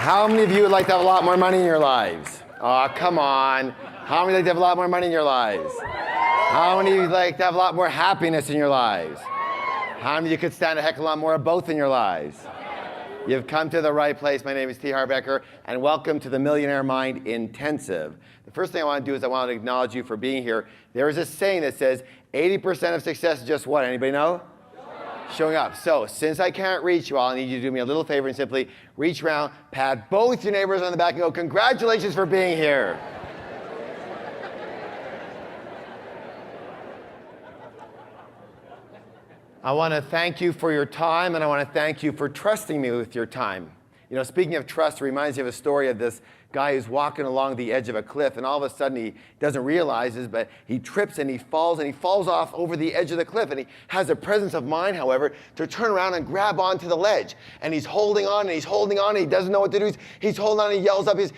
How many of you would like to have a lot more money in your lives? Oh, come on. How many would like to have a lot more money in your lives? How many would like to have a lot more happiness in your lives? How many of you could stand a heck of a lot more of both in your lives? You've come to the right place. My name is T. Harv Eker, and welcome to the Millionaire Mind Intensive. The first thing I want to do is I want to acknowledge you for being here. There is a saying that says 80% of success is just what? Anybody know? Showing up. So since I can't reach you all, I need you to do me a little favor and simply reach around, pat both your neighbors on the back and go, congratulations for being here. I want to thank you for your time, and I want to thank you for trusting me with your time. You know, speaking of trust, it reminds me of a story of this guy who's walking along the edge of a cliff, and all of a sudden he doesn't realize this, but he trips and he falls off over the edge of the cliff, and he has the presence of mind, however, to turn around and grab onto the ledge. And he's holding on, and he's holding on, and he doesn't know what to do. He's holding on, and he yells up, is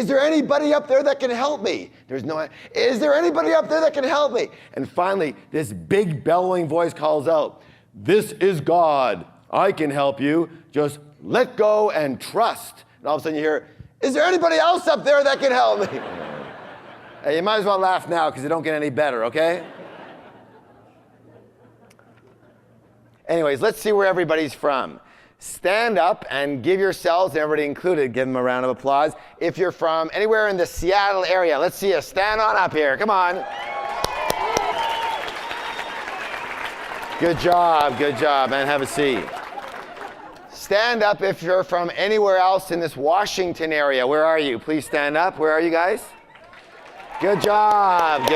there anybody up there that can help me? There's no, is there anybody up there that can help me? And finally, this big bellowing voice calls out, this is God. I can help you. Just let go and trust. And all of a sudden you hear, is there anybody else up there that can help me? Hey, you might as well laugh now because it don't get any better, okay? Anyways, let's see where everybody's from. Stand up and give yourselves, everybody included, give them a round of applause. If you're from anywhere in the Seattle area, let's see you stand on up here. Come on. Good job, and have a seat. Stand up if you're from anywhere else in this Washington area. Where are you? Please stand up. Where are you guys? Good job.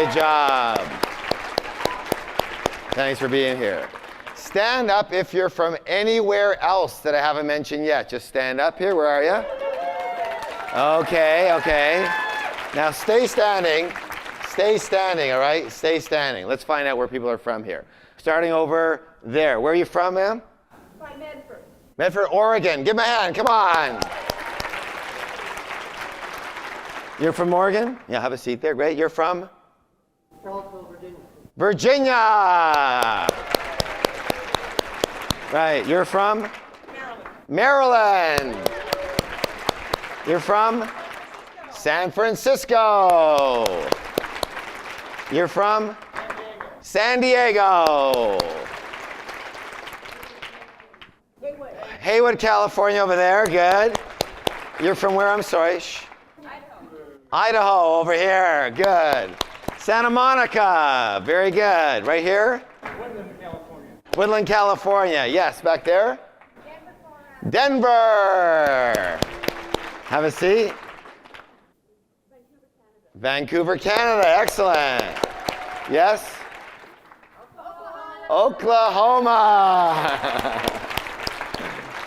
Thanks for being here. Stand up if you're from anywhere else that I haven't mentioned yet. Just stand up here. Where are you? Okay. Now stay standing, all right? Stay standing. Let's find out where people are from here. Starting over there. Where are you from, ma'am? From Medford. Medford, Oregon. Give me a hand. Come on. You're from Oregon? Yeah, have a seat there. Great. You're from? Charlottesville, Virginia. Virginia. Right. You're from? Maryland. You're from? San Francisco. You're from? San Diego. Haywood, California over there. Good. You're from where? I'm sorry. Idaho over here. Good. Santa Monica. Very good. Right here? Woodland, California. Yes, back there? Denver. Have a seat. Vancouver, Canada. Excellent. Yes? Oklahoma.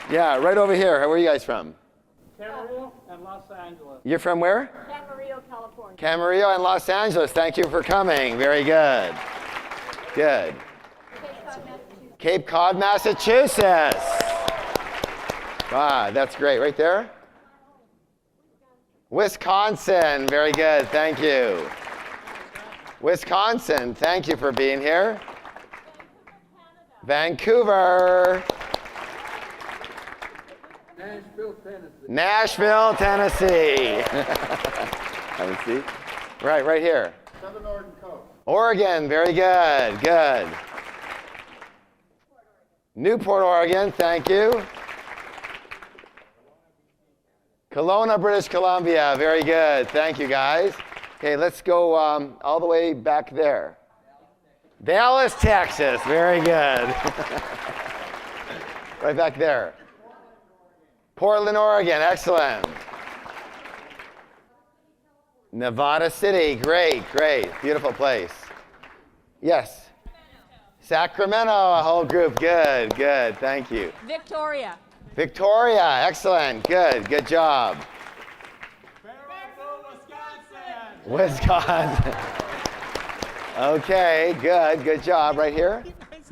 Yeah, right over here. Where are you guys from? Camarillo and Los Angeles. You're from where? Camarillo, California. Camarillo and Los Angeles. Thank you for coming. Very good. Good. Cape Cod, Massachusetts. Wow, that's great. Right there? Wisconsin. Very good. Thank you. Wisconsin. Thank you for being here. Vancouver. Nashville, Tennessee. Have a seat. Right here. Southern Oregon Coast. Oregon, very good. Good. Newport, Oregon, thank you. Kelowna, British Columbia, very good. Thank you, guys. Okay, let's go all the way back there. Dallas, Texas, very good. Right back there. Portland, Oregon, excellent. Nevada City, great, beautiful place. Yes. Sacramento, a whole group, good, thank you. Victoria. Victoria, excellent, good job. Wisconsin. Okay, good job. Right here?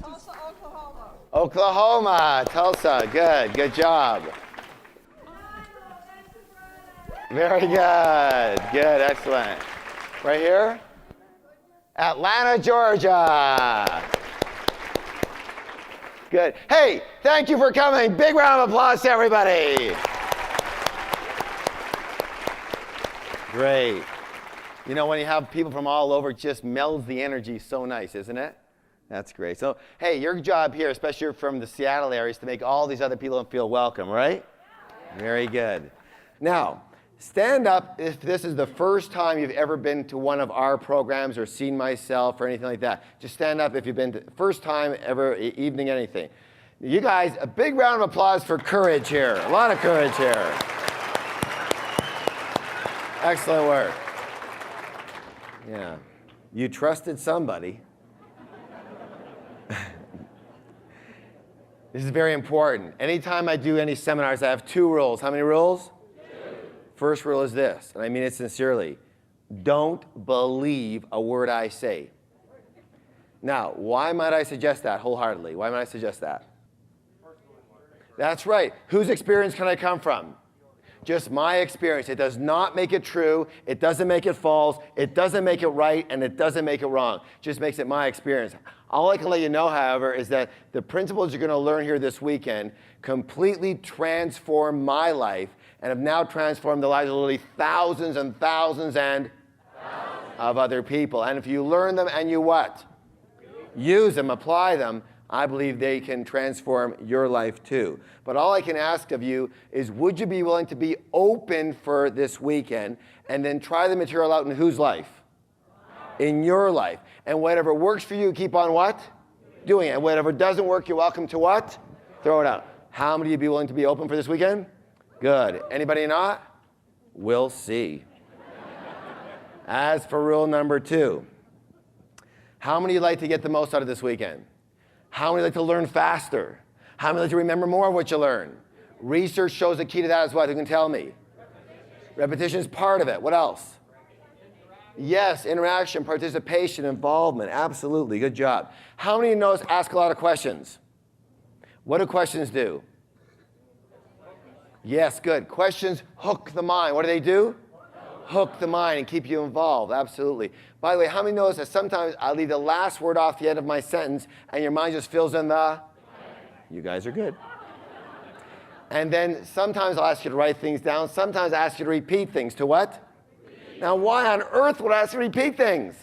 Tulsa, Oklahoma. Oklahoma, Tulsa, good job. Very good, excellent. Right here? Atlanta, Georgia. Good. Hey, thank you for coming. Big round of applause to everybody. Great. You know, when you have people from all over, it just melds the energy so nice, isn't it? That's great. So, hey, your job here, especially from the Seattle area, is to make all these other people feel welcome, right? Very good. Now, stand up if this is the first time you've ever been to one of our programs or seen myself or anything like that. Just stand up if you've been to first time ever, evening, anything. You guys, a big round of applause for courage here. A lot of courage here. Excellent work. Yeah. You trusted somebody. This is very important. Anytime I do any seminars, I have 2 rules. How many rules? 2. First rule is this, and I mean it sincerely. Don't believe a word I say. Now, why might I suggest that wholeheartedly? Why might I suggest that? That's right. Whose experience can I come from? Just my experience. It does not make it true. It doesn't make it false. It doesn't make it right, and it doesn't make it wrong. It just makes it my experience. All I can let you know, however, is that the principles you're going to learn here this weekend completely transform my life and have now transformed the lives of literally thousands and thousands of other people. And if you learn them and you what? Use them, apply them, I believe they can transform your life too. But all I can ask of you is, would you be willing to be open for this weekend and then try the material out in whose life? In your life. And whatever works for you, keep on what? Doing it. And whatever doesn't work, you're welcome to what? Throw it out. How many of you be willing to be open for this weekend? Good. Anybody not? We'll see. As for rule number 2, how many like to get the most out of this weekend? How many like to learn faster? How many like to remember more of what you learn? Research shows the key to that is what? Who can tell me? Repetition is part of it. What else? Yes, interaction, participation, involvement. Absolutely. Good job. How many know ask a lot of questions? What do questions do? Yes, good. Questions hook the mind. What do? Hook the mind and keep you involved. Absolutely. By the way, how many knows that sometimes I leave the last word off the end of my sentence and your mind just fills in the? You guys are good. And then sometimes I'll ask you to write things down. Sometimes I ask you to repeat things. To what? Now, why on earth would I ask you to repeat things?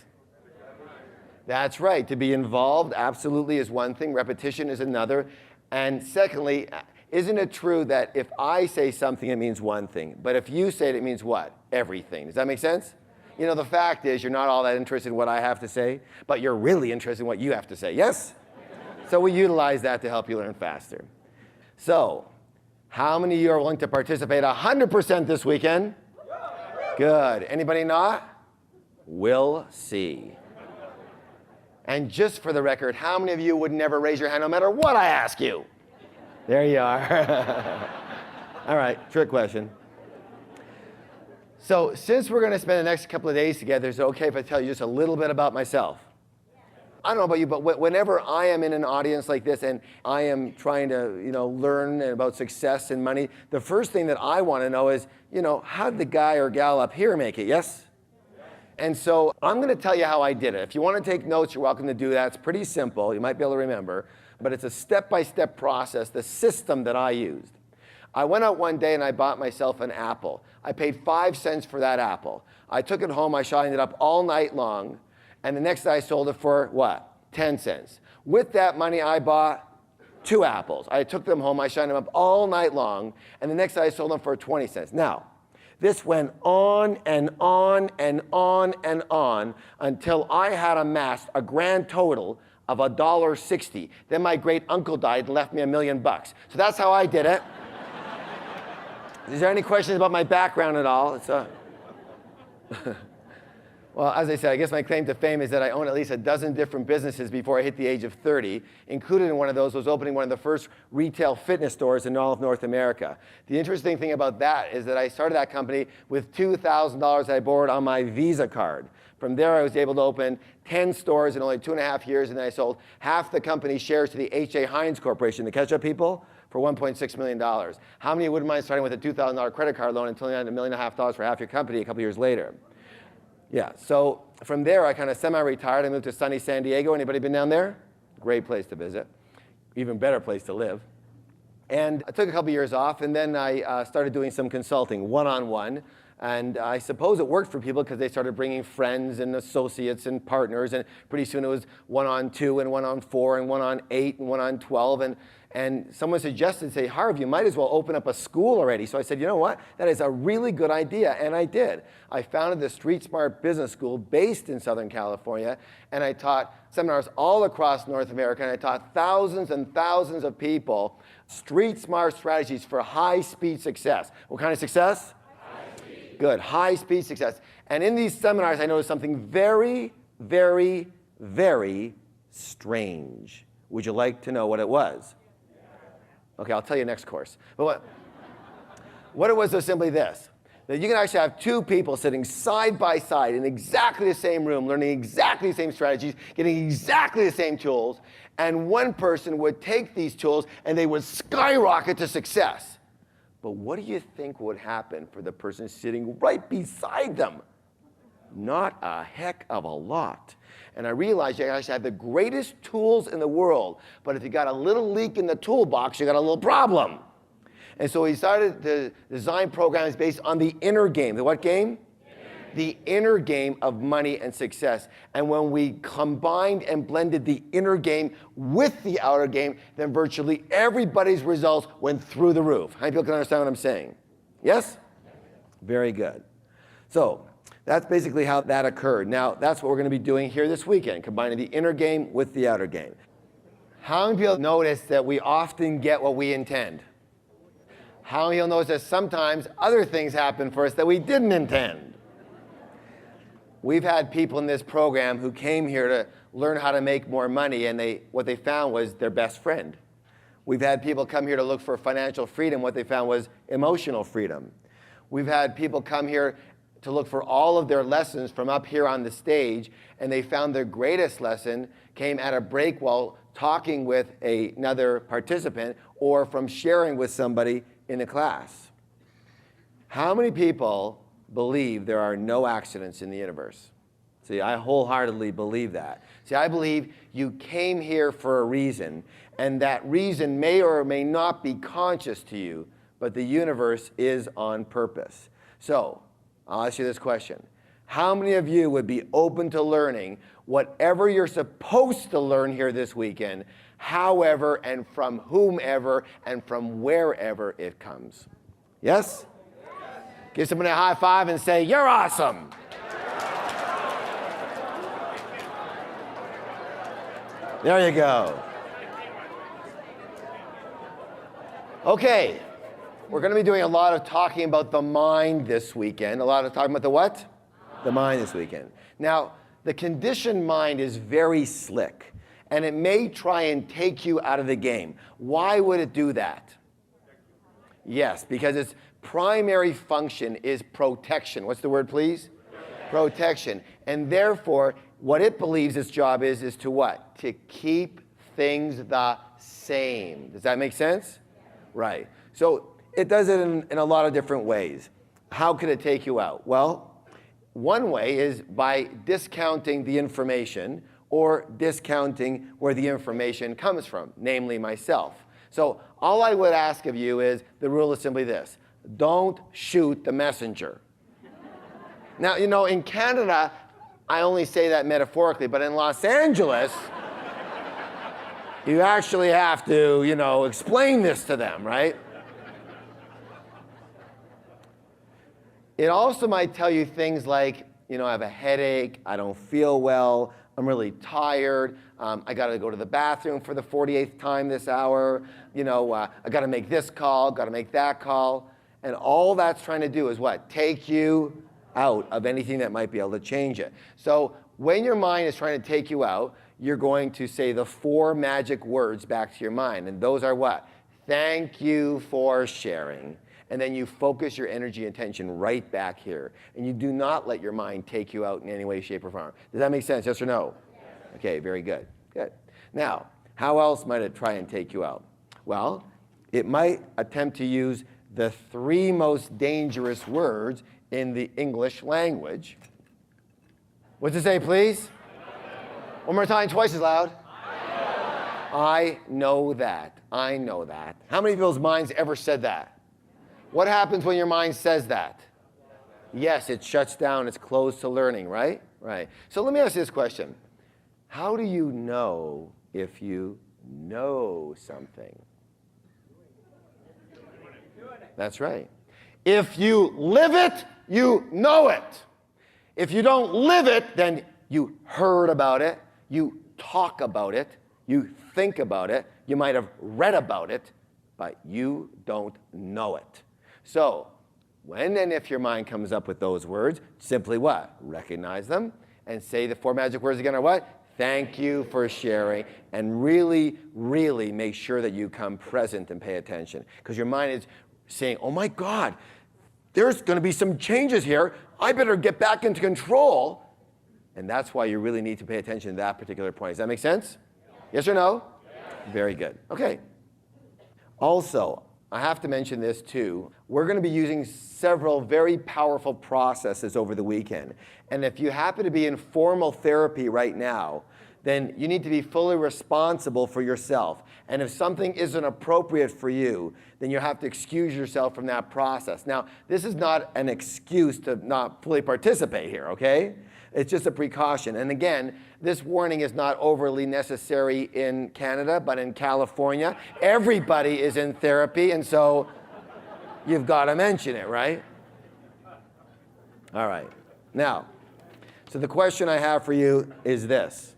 That's right. To be involved absolutely is one thing. Repetition is another. And secondly, isn't it true that if I say something, it means one thing, but if you say it, it means what? Everything. Does that make sense? You know, the fact is you're not all that interested in what I have to say, but you're really interested in what you have to say. Yes? So we utilize that to help you learn faster. So, how many of you are willing to participate 100% this weekend? Good. Anybody not? We'll see. And just for the record, how many of you would never raise your hand no matter what I ask you? There you are. All right, trick question. So since we're going to spend the next couple of days together, is it okay if I tell you just a little bit about myself? I don't know about you, but whenever I am in an audience like this and I am trying to, learn about success and money, the first thing that I want to know is, how did the guy or gal up here make it? Yes? And so I'm going to tell you how I did it. If you want to take notes, you're welcome to do that. It's pretty simple. You might be able to remember. But it's a step-by-step process, the system that I used. I went out one day and I bought myself an apple. I paid 5 cents for that apple. I took it home, I shined it up all night long, and the next day I sold it for what? 10 cents. With that money, I bought 2 apples. I took them home, I shined them up all night long, and the next day I sold them for 20 cents. Now, this went on and on and on and on until I had amassed a grand total of $1.60. Then my great uncle died and left me $1 million. So that's how I did it. Is there any questions about my background at all? Well, as I said, I guess my claim to fame is that I own at least a dozen different businesses before I hit the age of 30. Included in one of those was opening one of the first retail fitness stores in all of North America. The interesting thing about that is that I started that company with $2,000 I borrowed on my Visa card. From there, I was able to open 10 stores in only 2.5 years, and then I sold half the company's shares to the H.A. Heinz Corporation, the ketchup people, for $1.6 million. How many wouldn't mind starting with a $2,000 credit card loan until you had $1.5 million for half your company a couple years later? Yeah, so from there, I kind of semi-retired. I moved to sunny San Diego. Anybody been down there? Great place to visit. Even better place to live. And I took a couple years off, and then I started doing some consulting, one-on-one. And I suppose it worked for people because they started bringing friends and associates and partners, and pretty soon it was 1-on-2 and 1-on-4 and 1-on-8 and 1-on-12. And someone suggested, say, Harv, you might as well open up a school already. So I said, you know what? That is a really good idea, and I did. I founded the Street Smart Business School based in Southern California, and I taught seminars all across North America, and I taught thousands and thousands of people street smart strategies for high-speed success. What kind of success? Good, high-speed success. And in these seminars, I noticed something very, very, very strange. Would you like to know what it was? Okay, I'll tell you next course. But what it was simply this, that you can actually have two people sitting side by side in exactly the same room, learning exactly the same strategies, getting exactly the same tools, and one person would take these tools and they would skyrocket to success. But what do you think would happen for the person sitting right beside them? Not a heck of a lot. And I realized you actually have the greatest tools in the world, but if you got a little leak in the toolbox, you got a little problem. And so we started to design programs based on the inner game. The what game? The inner game of money and success. And when we combined and blended the inner game with the outer game, then virtually everybody's results went through the roof. How many people can understand what I'm saying? Yes? Very good. So that's basically how that occurred. Now, that's what we're going to be doing here this weekend, combining the inner game with the outer game. How many people notice that we often get what we intend? How many people notice that sometimes other things happen for us that we didn't intend? We've had people in this program who came here to learn how to make more money, and what they found was their best friend. We've had people come here to look for financial freedom. What they found was emotional freedom. We've had people come here to look for all of their lessons from up here on the stage, and they found their greatest lesson came at a break while talking with another participant or from sharing with somebody in a class. How many people believe there are no accidents in the universe? See, I wholeheartedly believe that. See, I believe you came here for a reason, and that reason may or may not be conscious to you, but the universe is on purpose. So, I'll ask you this question. How many of you would be open to learning whatever you're supposed to learn here this weekend, however and from whomever and from wherever it comes? Yes? Give somebody a high five and say, you're awesome. There you go. Okay, we're going to be doing a lot of talking about the mind this weekend. A lot of talking about the what? The mind this weekend. Now, the conditioned mind is very slick, and it may try and take you out of the game. Why would it do that? Yes, because its primary function is protection. What's the word, please? Protection. And therefore, what it believes its job is to what? To keep things the same. Does that make sense? Right. So it does it in a lot of different ways. How could it take you out? Well, one way is by discounting the information or discounting where the information comes from, namely myself. So all I would ask of you is, the rule is simply this: don't shoot the messenger. Now, you know, in Canada, I only say that metaphorically, but in Los Angeles, you actually have to, you know, explain this to them, right? It also might tell you things like, you know, I have a headache, I don't feel well, I'm really tired, I gotta go to the bathroom for the 48th time this hour, you know, I gotta make this call, gotta make that call. And all that's trying to do is what? Take you out of anything that might be able to change it. So when your mind is trying to take you out, you're going to say the 4 magic words back to your mind. And those are what? Thank you for sharing. And then you focus your energy and attention right back here. And you do not let your mind take you out in any way, shape, or form. Does that make sense? Yes or no? Yes. Okay, very good. Good. Now, how else might it try and take you out? Well, it might attempt to use the 3 most dangerous words in the English language. What's it say, please? One more time, twice as loud. I know that. I know that. How many people's minds ever said that? What happens when your mind says that? Yes, it shuts down. It's closed to learning, right? Right. So let me ask you this question. How do you know if you know something? That's right. If you live it, you know it. If you don't live it, then you heard about it, you talk about it, you think about it, you might have read about it, but you don't know it. So, when and if your mind comes up with those words, simply what? Recognize them and say the 4 magic words again are what? Thank you for sharing, and really, really make sure that you come present and pay attention. Because your mind is saying, oh my God, there's going to be some changes here. I better get back into control. And that's why you really need to pay attention to that particular point. Does that make sense? Yes or no? Yes. Very good. Okay. Also, I have to mention this too. We're going to be using several very powerful processes over the weekend. And if you happen to be in formal therapy right now, then you need to be fully responsible for yourself. And if something isn't appropriate for you, then you have to excuse yourself from that process. Now, this is not an excuse to not fully participate here, okay? It's just a precaution. And again, this warning is not overly necessary in Canada, but in California, everybody is in therapy, and so you've got to mention it, right? All right. Now, so the question I have for you is this.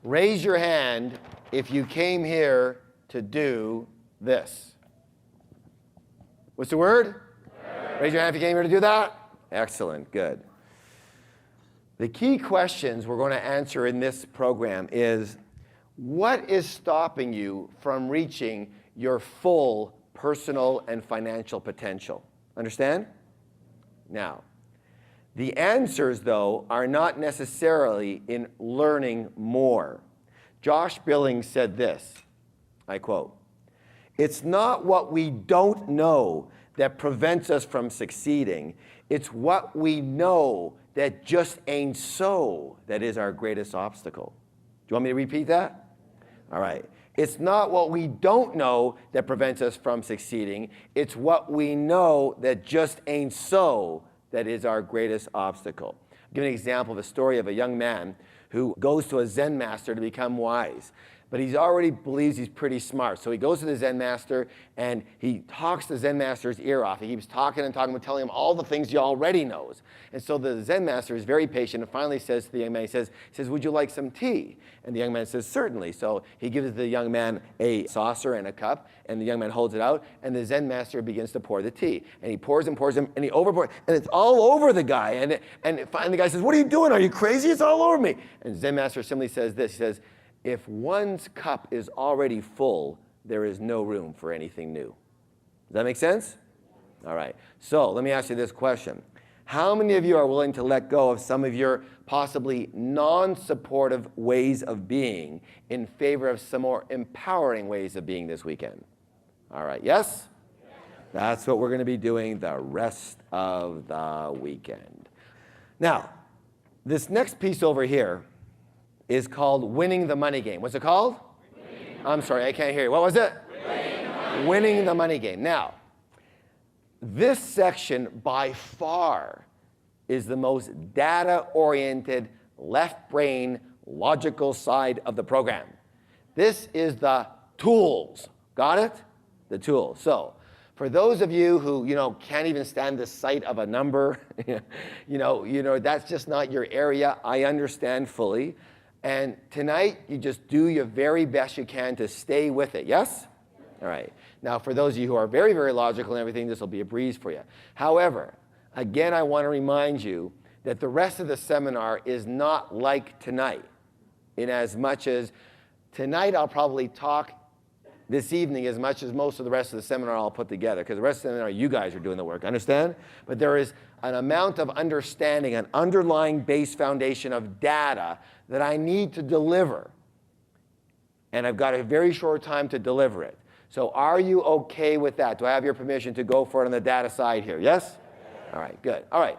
Raise your hand if you came here to do this. What's the word? Raise your hand if you came here to do that. Excellent, good. The key questions we're going to answer in this program is, what is stopping you from reaching your full personal and financial potential? Understand? Now, the answers, though, are not necessarily in learning more. Josh Billings said this, I quote, "It's not what we don't know that prevents us from succeeding. It's what we know that just ain't so that is our greatest obstacle." Do you want me to repeat that? All right. It's not what we don't know that prevents us from succeeding. It's what we know that just ain't so that is our greatest obstacle. I'll give an example of a story of a young man who goes to a Zen master to become wise. But he already believes he's pretty smart. So he goes to the Zen master and he talks the Zen master's ear off. He keeps talking and talking, telling him all the things he already knows. And so the Zen master is very patient and finally says to the young man, he says, would you like some tea? And the young man says, certainly. So he gives the young man a saucer and a cup, and the young man holds it out, and the Zen master begins to pour the tea. And he pours and pours, and he overpours, and it's all over the guy. And finally the guy says, what are you doing? Are you crazy? It's all over me. And the Zen master simply says this, he says, if one's cup is already full, there is no room for anything new. Does that make sense? All right. So let me ask you this question. How many of you are willing to let go of some of your possibly non-supportive ways of being in favor of some more empowering ways of being this weekend? All right. Yes? That's what we're going to be doing the rest of the weekend. Now, this next piece over here is called Winning the Money Game. What's it called? I'm sorry, I can't hear you. What was it? Winning the Money Game. Now, this section by far is the most data-oriented, left-brain, logical side of the program. This is the tools. Got it? The tools. So, for those of you who, can't even stand the sight of a number, that's just not your area, I understand fully. And tonight, you just do your very best you can to stay with it. Yes? All right. Now, for those of you who are very, very logical and everything, this will be a breeze for you. However, again, I want to remind you that the rest of the seminar is not like tonight, in as much as tonight I'll probably talk this evening as much as most of the rest of the seminar I'll put together, because the rest of the seminar, you guys are doing the work, understand? But there is an amount of understanding, an underlying base foundation of data that I need to deliver. And I've got a very short time to deliver it. So are you okay with that? Do I have your permission to go for it on the data side here? Yes? All right, good. All right.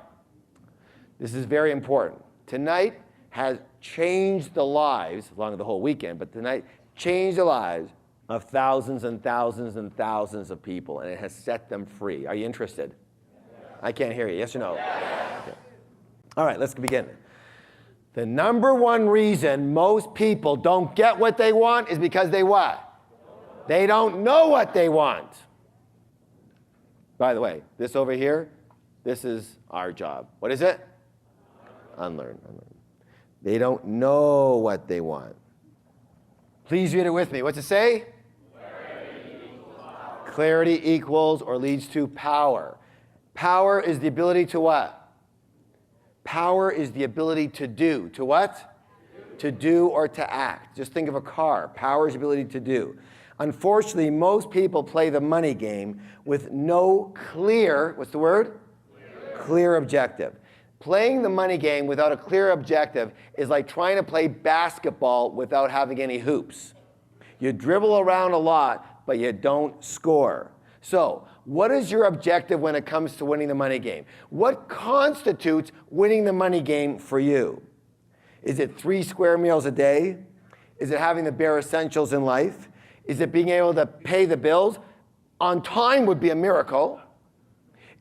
This is very important. Tonight has changed the lives, along the whole weekend, but tonight changed the lives of thousands and thousands and thousands of people, and it has set them free. Are you interested? I can't hear you. Yes or no? Okay. All right, let's begin. The number one reason most people don't get what they want is because they what? They don't know what they want. By the way, this over here, this is our job. What is it? Unlearn. They don't know what they want. Please read it with me. What's it say? Clarity equals or leads to power. Power is the ability to what? Power is the ability to do. To what? To do or to act. Just think of a car. Power is the ability to do. Unfortunately, most people play the money game with no clear, what's the word? Clear objective. Playing the money game without a clear objective is like trying to play basketball without having any hoops. You dribble around a lot, but you don't score. So, what is your objective when it comes to winning the money game? What constitutes winning the money game for you? Is it 3 square meals a day? Is it having the bare essentials in life? Is it being able to pay the bills? On time would be a miracle.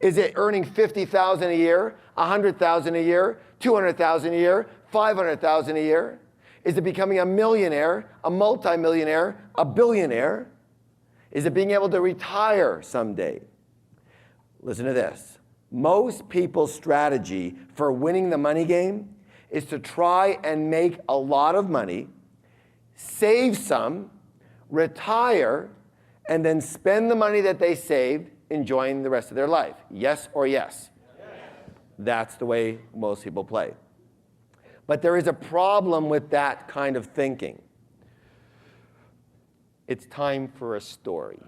Is it earning $50,000 a year, $100,000 a year, $200,000 a year, $500,000 a year? Is it becoming a millionaire, a multimillionaire, a billionaire? Is it being able to retire someday? Listen to this. Most people's strategy for winning the money game is to try and make a lot of money, save some, retire, and then spend the money that they saved enjoying the rest of their life. Yes or yes? Yes. That's the way most people play. But there is a problem with that kind of thinking. It's time for a story.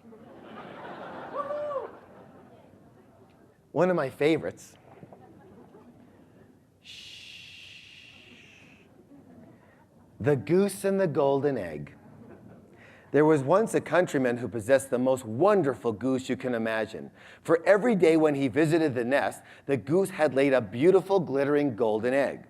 One of my favorites. The Goose and the Golden Egg. There was once a countryman who possessed the most wonderful goose you can imagine. For every day when he visited the nest, the goose had laid a beautiful, glittering golden egg.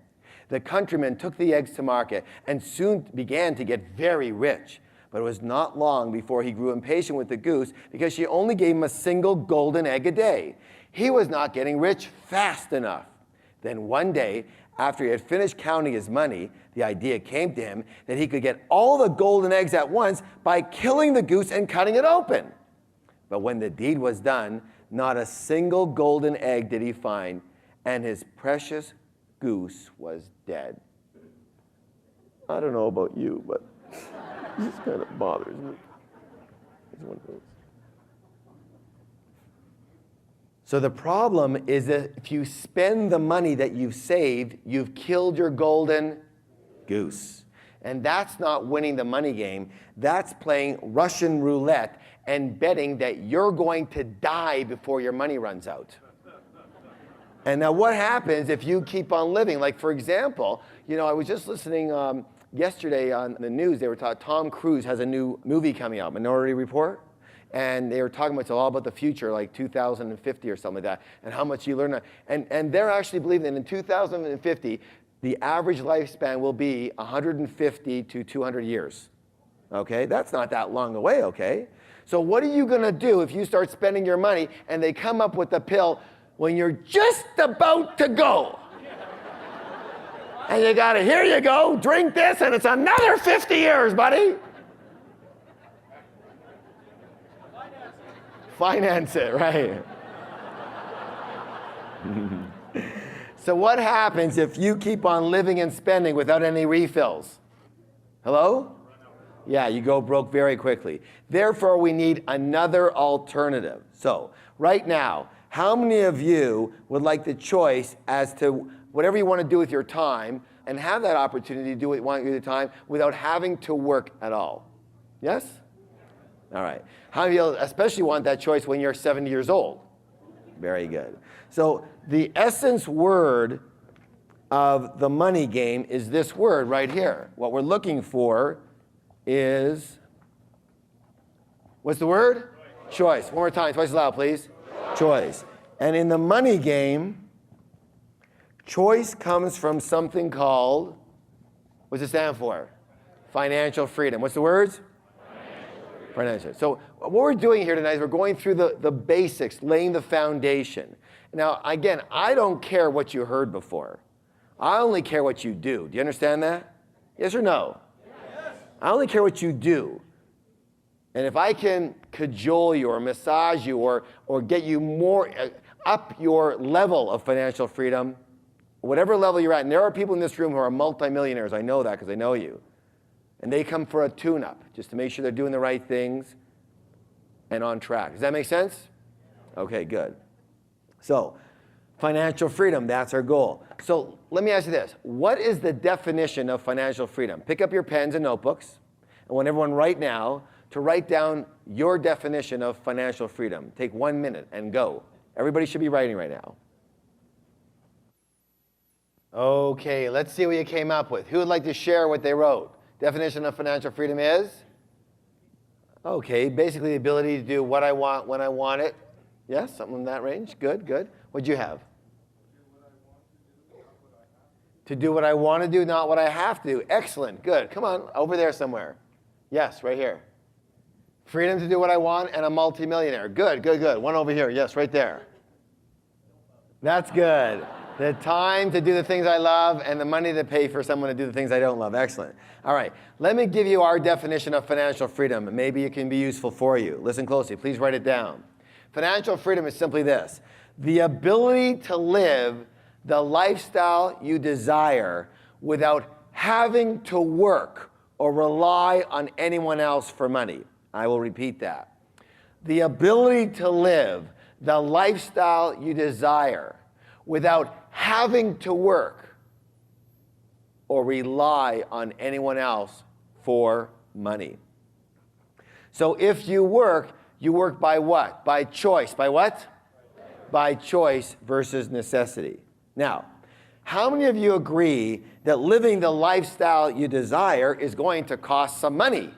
The countryman took the eggs to market and soon began to get very rich. But it was not long before he grew impatient with the goose because she only gave him a single golden egg a day. He was not getting rich fast enough. Then one day, after he had finished counting his money, the idea came to him that he could get all the golden eggs at once by killing the goose and cutting it open. But when the deed was done, not a single golden egg did he find, and his precious goose was dead. I don't know about you, but this kind of bothers me. It's one of those. So the problem is that if you spend the money that you've saved, you've killed your golden goose. And that's not winning the money game. That's playing Russian roulette and betting that you're going to die before your money runs out. And now what happens if you keep on living? Like, for example, I was just listening yesterday on the news. They were talking, Tom Cruise has a new movie coming out, Minority Report. And they were talking about it's all about the future, like 2050 or something like that, and how much you learn. And they're actually believing that in 2050, the average lifespan will be 150 to 200 years. Okay, that's not that long away, okay? So what are you gonna do if you start spending your money and they come up with the pill when you're just about to go? And you gotta, here you go, drink this, and it's another 50 years, buddy. Finance it, right? So what happens if you keep on living and spending without any refills? Hello? Yeah, you go broke very quickly. Therefore, we need another alternative. So right now, how many of you would like the choice as to whatever you want to do with your time and have that opportunity to do what you want with your time without having to work at all? Yes? All right. How many of you especially want that choice when you're 70 years old? Very good. So the essence word of the money game is this word right here. What we're looking for is, what's the word? Choice. One more time, twice as loud, please. Choice. And in the money game, choice comes from something called, what's it stand for? Financial freedom. What's the words? Financial. So what we're doing here tonight is we're going through the basics, laying the foundation. Now, again, I don't care what you heard before. I only care what you do. Do you understand that? Yes or no? Yes. I only care what you do. And if I can cajole you or massage you or get you more up your level of financial freedom, whatever level you're at, and there are people in this room who are multimillionaires, I know that because I know you, and they come for a tune-up just to make sure they're doing the right things and on track. Does that make sense? Okay, good. So, financial freedom, that's our goal. So let me ask you this. What is the definition of financial freedom? Pick up your pens and notebooks. I want everyone right now to write down your definition of financial freedom. Take 1 minute and go. Everybody should be writing right now. Okay, let's see what you came up with. Who would like to share what they wrote? Definition of financial freedom is? Okay, basically the ability to do what I want when I want it. Yes, something in that range. Good, good. What'd you have? To do what I want to do, not what I have to do. Excellent, good. Come on, over there somewhere. Yes, right here. Freedom to do what I want and a multimillionaire. Good, good, good. One over here. Yes, right there. That's good. The time to do the things I love and the money to pay for someone to do the things I don't love. Excellent. All right. Let me give you our definition of financial freedom. Maybe it can be useful for you. Listen closely. Please write it down. Financial freedom is simply this: the ability to live the lifestyle you desire without having to work or rely on anyone else for money. I will repeat that. The ability to live the lifestyle you desire without having to work or rely on anyone else for money. So if you work by what? By choice. By what? By choice versus necessity. Now, how many of you agree that living the lifestyle you desire is going to cost some money?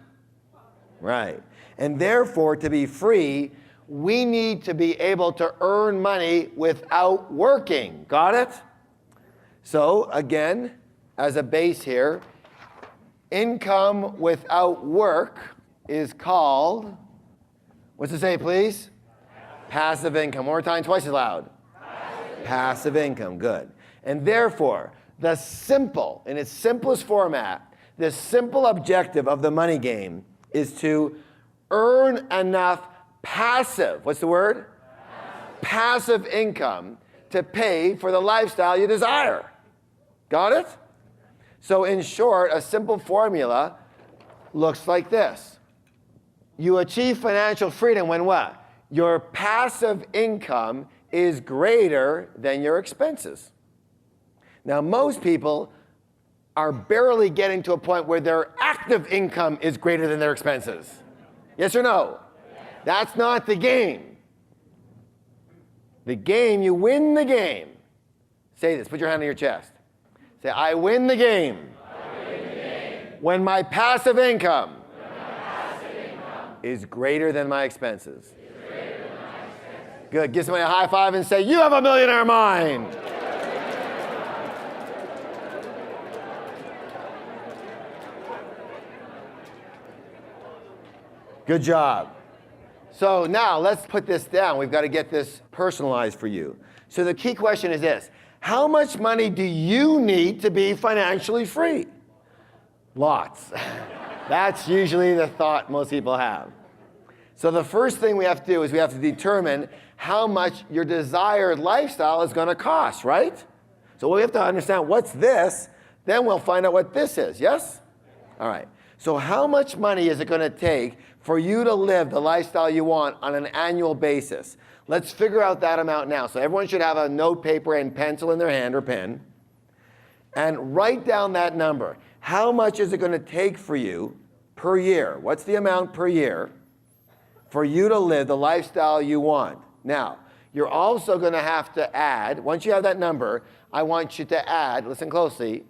Right. And therefore, to be free, we need to be able to earn money without working. Got it? So, again, as a base here, income without work is called, what's it say, please? Passive income. One more time, twice as loud. Passive income, good. And therefore, the simple, in its simplest format, the simple objective of the money game is to earn enough passive, what's the word? Passive income to pay for the lifestyle you desire. Got it? So in short, a simple formula looks like this. You achieve financial freedom when what? Your passive income is greater than your expenses. Now, most people are barely getting to a point where their active income is greater than their expenses. Yes or no? Yes. That's not the game. The game, you win the game. Say this, put your hand on your chest. Say, I win the game. I win the game. When my passive income, is greater than my expenses. Good. Give somebody a high five and say, you have a millionaire mind. Good job. So now let's put this down. We've got to get this personalized for you. So the key question is this: how much money do you need to be financially free? Lots. That's usually the thought most people have. So the first thing we have to do is we have to determine how much your desired lifestyle is going to cost, right? So we have to understand what's this, then we'll find out what this is, yes? All right. So how much money is it going to take for you to live the lifestyle you want on an annual basis? Let's figure out that amount now. So everyone should have a note, paper, and pencil in their hand or pen. And write down that number. How much is it going to take for you per year? What's the amount per year for you to live the lifestyle you want? Now, you're also going to have to add, once you have that number, I want you to add, listen closely,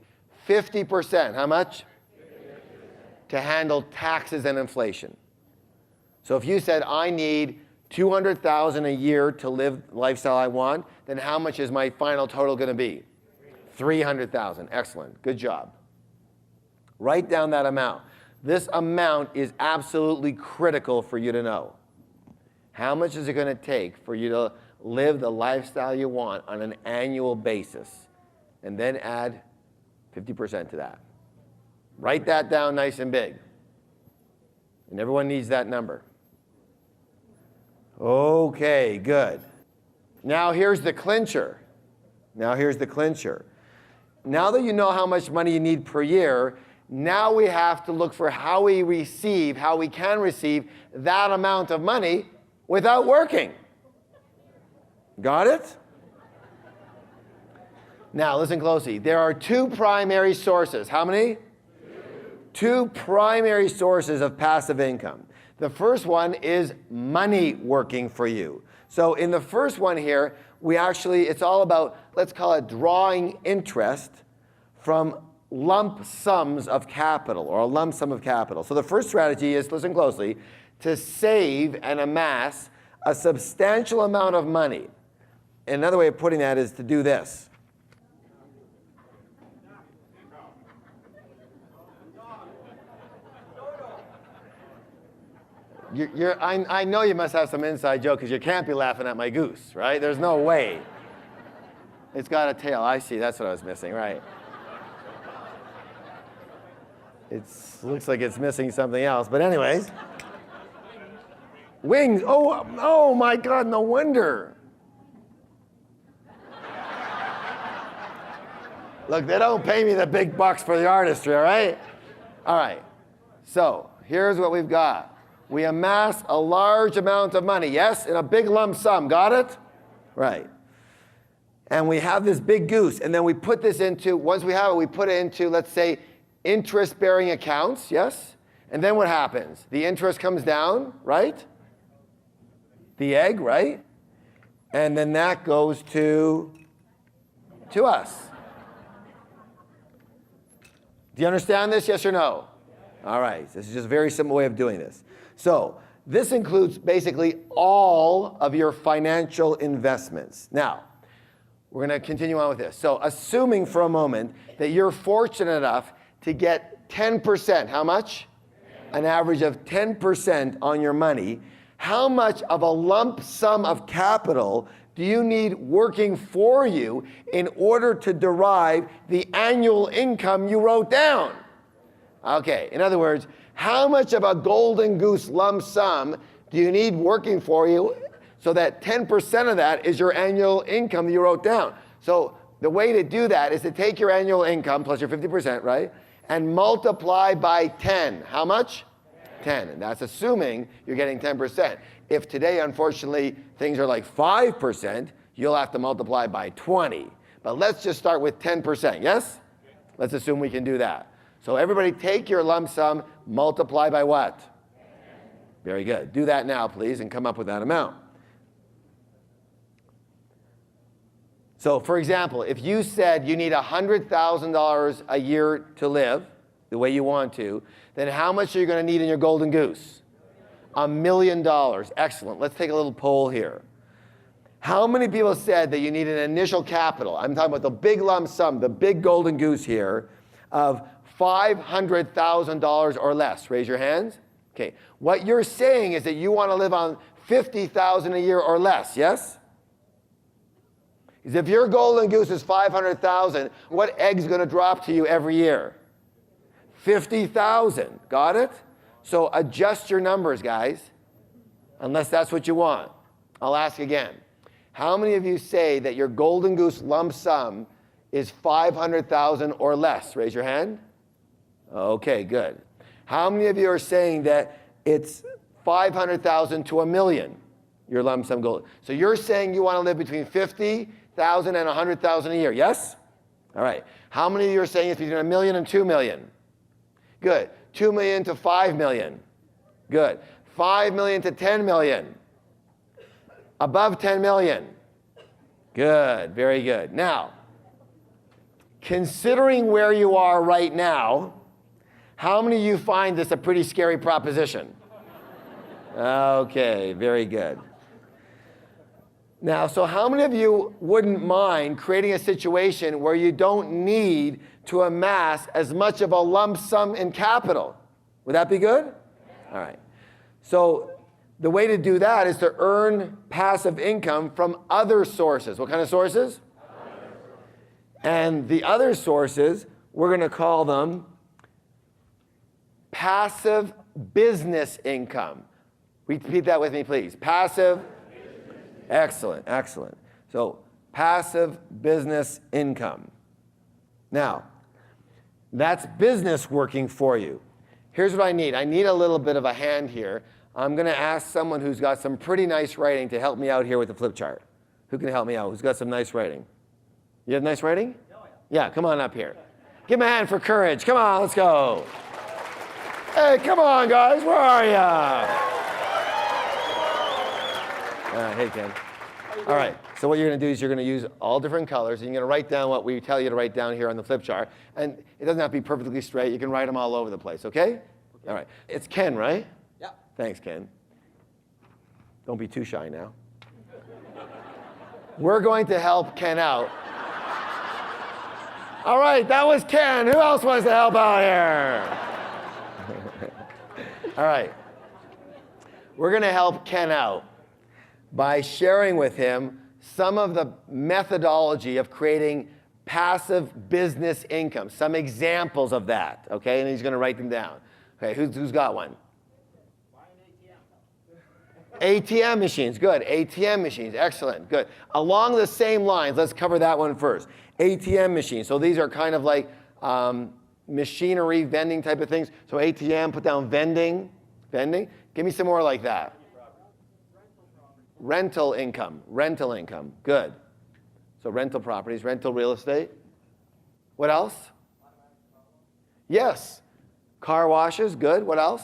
50%. How much? 50%. To handle taxes and inflation. So if you said, I need $200,000 a year to live the lifestyle I want, then how much is my final total going to be? $300,000. Excellent. Good job. Write down that amount. This amount is absolutely critical for you to know. How much is it going to take for you to live the lifestyle you want on an annual basis? And then add 50% to that. Write that down nice and big. And everyone needs that number. Okay, good. Now here's the clincher. Now that you know how much money you need per year, now we have to look for how we can receive that amount of money without working. Got it? Now listen closely. There are two primary sources. How many? Two primary sources of passive income. The first one is money working for you. So in the first one here, it's all about, let's call it drawing interest from lump sums of capital, or a lump sum of capital. So the first strategy is, listen closely, to save and amass a substantial amount of money. Another way of putting that is to do this. I know you must have some inside joke because you can't be laughing at my goose, right? There's no way. It's got a tail. I see. That's what I was missing, right? It looks like it's missing something else. But anyways. Wings. Oh my God, no wonder. Look, they don't pay me the big bucks for the artistry, all right? All right. So here's what we've got. We amass a large amount of money, yes, in a big lump sum. Got it? Right. And we have this big goose, and then we put this into, once we have it, we put it into, let's say, interest-bearing accounts, yes? And then what happens? The interest comes down, right? The egg, right? And then that goes to us. Do you understand this, yes or no? All right, this is just a very simple way of doing this. So this includes basically all of your financial investments. Now, we're going to continue on with this. So assuming for a moment that you're fortunate enough to get 10%, how much? An average of 10% on your money. How much of a lump sum of capital do you need working for you in order to derive the annual income you wrote down? Okay, in other words, how much of a golden goose lump sum do you need working for you so that 10% of that is your annual income that you wrote down? So the way to do that is to take your annual income plus your 50%, right? And multiply by 10. How much? 10. And that's assuming you're getting 10%. If today, unfortunately, things are like 5%, you'll have to multiply by 20. But let's just start with 10%, yes? Let's assume we can do that. So everybody take your lump sum, multiply by what? Very good. Do that now, please, and come up with that amount. So, for example, if you said you need $100,000 a year to live the way you want to, then how much are you going to need in your golden goose? $1 million. Excellent. Let's take a little poll here. How many people said that you need an initial capital? I'm talking about the big lump sum, the big golden goose here, of $500,000 or less. Raise your hands. Okay. What you're saying is that you want to live on $50,000 a year or less, yes? Because if your golden goose is $500,000, what egg's going to drop to you every year? 50,000. Got it? So adjust your numbers, guys, unless that's what you want. I'll ask again. How many of you say that your golden goose lump sum is $500,000 or less? Raise your hand. Okay, good. How many of you are saying that it's $500,000 to $1 million, your lump sum goal? So you're saying you want to live between $50,000 and $100,000 a year, yes? All right. How many of you are saying it's between $1 million and $2 million? Good. $2 million to $5 million. Good. $5 million to $10 million. Above $10 million. Good. Very good. Now, considering where you are right now, how many of you find this a pretty scary proposition? Okay, very good. Now, so how many of you wouldn't mind creating a situation where you don't need to amass as much of a lump sum in capital? Would that be good? All right. So the way to do that is to earn passive income from other sources. What kind of sources? And the other sources, we're going to call them passive business income. Repeat that with me, please. Passive. Excellent, excellent. So passive business income. Now, that's business working for you. Here's what I need. I need a little bit of a hand here. I'm going to ask someone who's got some pretty nice writing to help me out here with the flip chart. Who can help me out? Who's got some nice writing? You have nice writing? Yeah, come on up here. Give him a hand for courage. Come on, let's go. Hey, come on, guys. Where are you? Hey, Ken. All right. So what you're going to do is you're going to use all different colors, and you're going to write down what we tell you to write down here on the flip chart. And it doesn't have to be perfectly straight. You can write them all over the place, okay? All right. It's Ken, right? Yeah. Thanks, Ken. Don't be too shy now. We're going to help Ken out. All right, that was Ken. Who else wants to help out here? All right. We're going to help Ken out by sharing with him some of the methodology of creating passive business income, some examples of that, okay? And he's going to write them down. Okay, who's got one? ATM machines, good. ATM machines, excellent, good. Along the same lines, let's cover that one first. ATM machines, so these are kind of like machinery, vending type of things. So ATM, put down vending. Give me some more like that. Rental income, good. So rental properties, rental real estate. What else? Yes. Car washes, good. What else?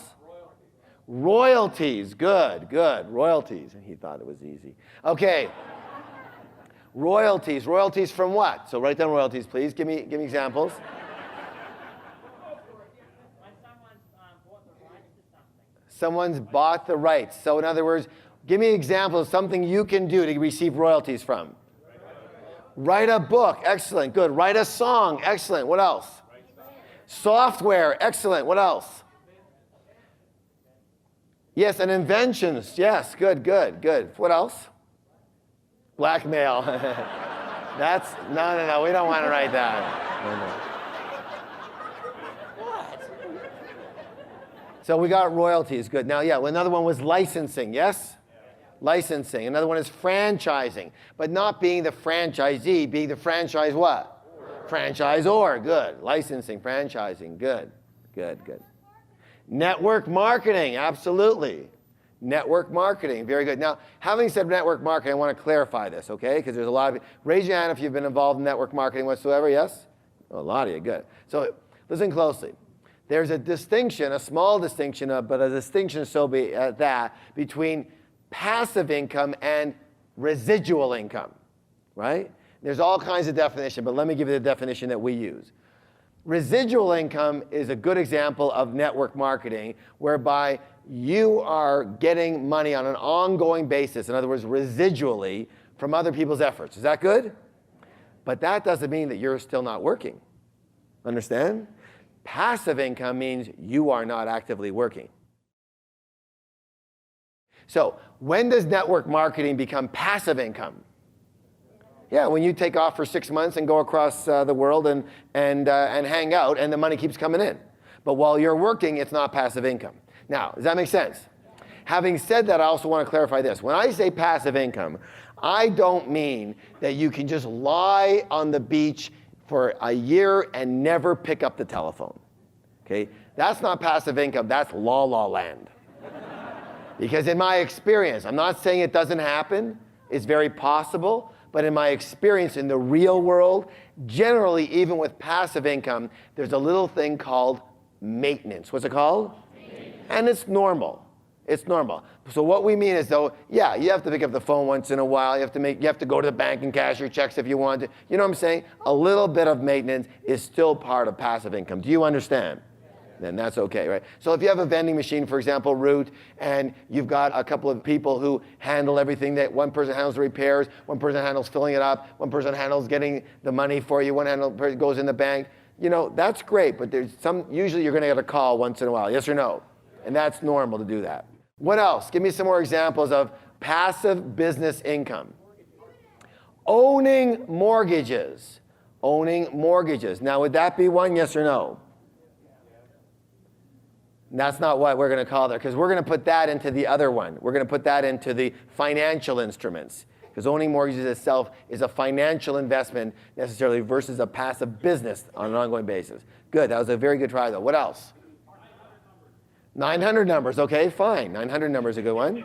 Royalties, good. Royalties. He thought it was easy. Okay. Royalties from what? So write down royalties, please. Give me examples. Someone's bought the rights. So in other words, give me an example of something you can do to receive royalties from. Write a book, excellent, good. Write a song, excellent. What else? Software, excellent. What else? Yes, and inventions, yes, good. What else? Blackmail. That's, no, we don't want to write that. No. So we got royalties, good. Now, yeah, another one was licensing, yes? Licensing. Another one is franchising, but not being the franchisee, being the franchise what? Franchisor, good. Licensing, franchising, good. Network marketing, absolutely. Network marketing, very good. Now, having said network marketing, I want to clarify this, okay? Because there's a lot of, raise your hand if you've been involved in network marketing whatsoever, yes? A lot of you, good. So listen closely. There's a distinction, a small distinction, but a distinction so be that, between passive income and residual income, right? There's all kinds of definition, but let me give you the definition that we use. Residual income is a good example of network marketing, whereby you are getting money on an ongoing basis, in other words, residually, from other people's efforts. Is that good? But that doesn't mean that you're still not working. Understand? Passive income means you are not actively working. So when does network marketing become passive income? Yeah, when you take off for 6 months and go across the world and hang out, and the money keeps coming in. But while you're working, it's not passive income. Now, does that make sense? Having said that, I also want to clarify this. When I say passive income, I don't mean that you can just lie on the beach for a year and never pick up the telephone. Okay? That's not passive income, that's la land. Because in my experience, I'm not saying it doesn't happen, it's very possible, but in my experience in the real world, generally, even with passive income, there's a little thing called maintenance. What's it called? Maintenance. And it's normal. It's normal. So what we mean is, though, yeah, you have to pick up the phone once in a while. You have to go to the bank and cash your checks if you want to. You know what I'm saying? A little bit of maintenance is still part of passive income. Do you understand? Then that's okay, right? So if you have a vending machine, for example, Root, and you've got a couple of people who handle everything, that one person handles the repairs, one person handles filling it up, one person handles getting the money for you, one person goes in the bank, that's great, but usually you're going to get a call once in a while, yes or no? And that's normal to do that. What else? Give me some more examples of passive business income. Owning mortgages. Owning mortgages. Now, would that be one, yes or no? That's not what we're going to call that, because we're going to put that into the other one. We're going to put that into the financial instruments, because owning mortgages itself is a financial investment necessarily versus a passive business on an ongoing basis. Good. That was a very good try, though. What else? 900 numbers. Okay, fine. 900 numbers is a good one.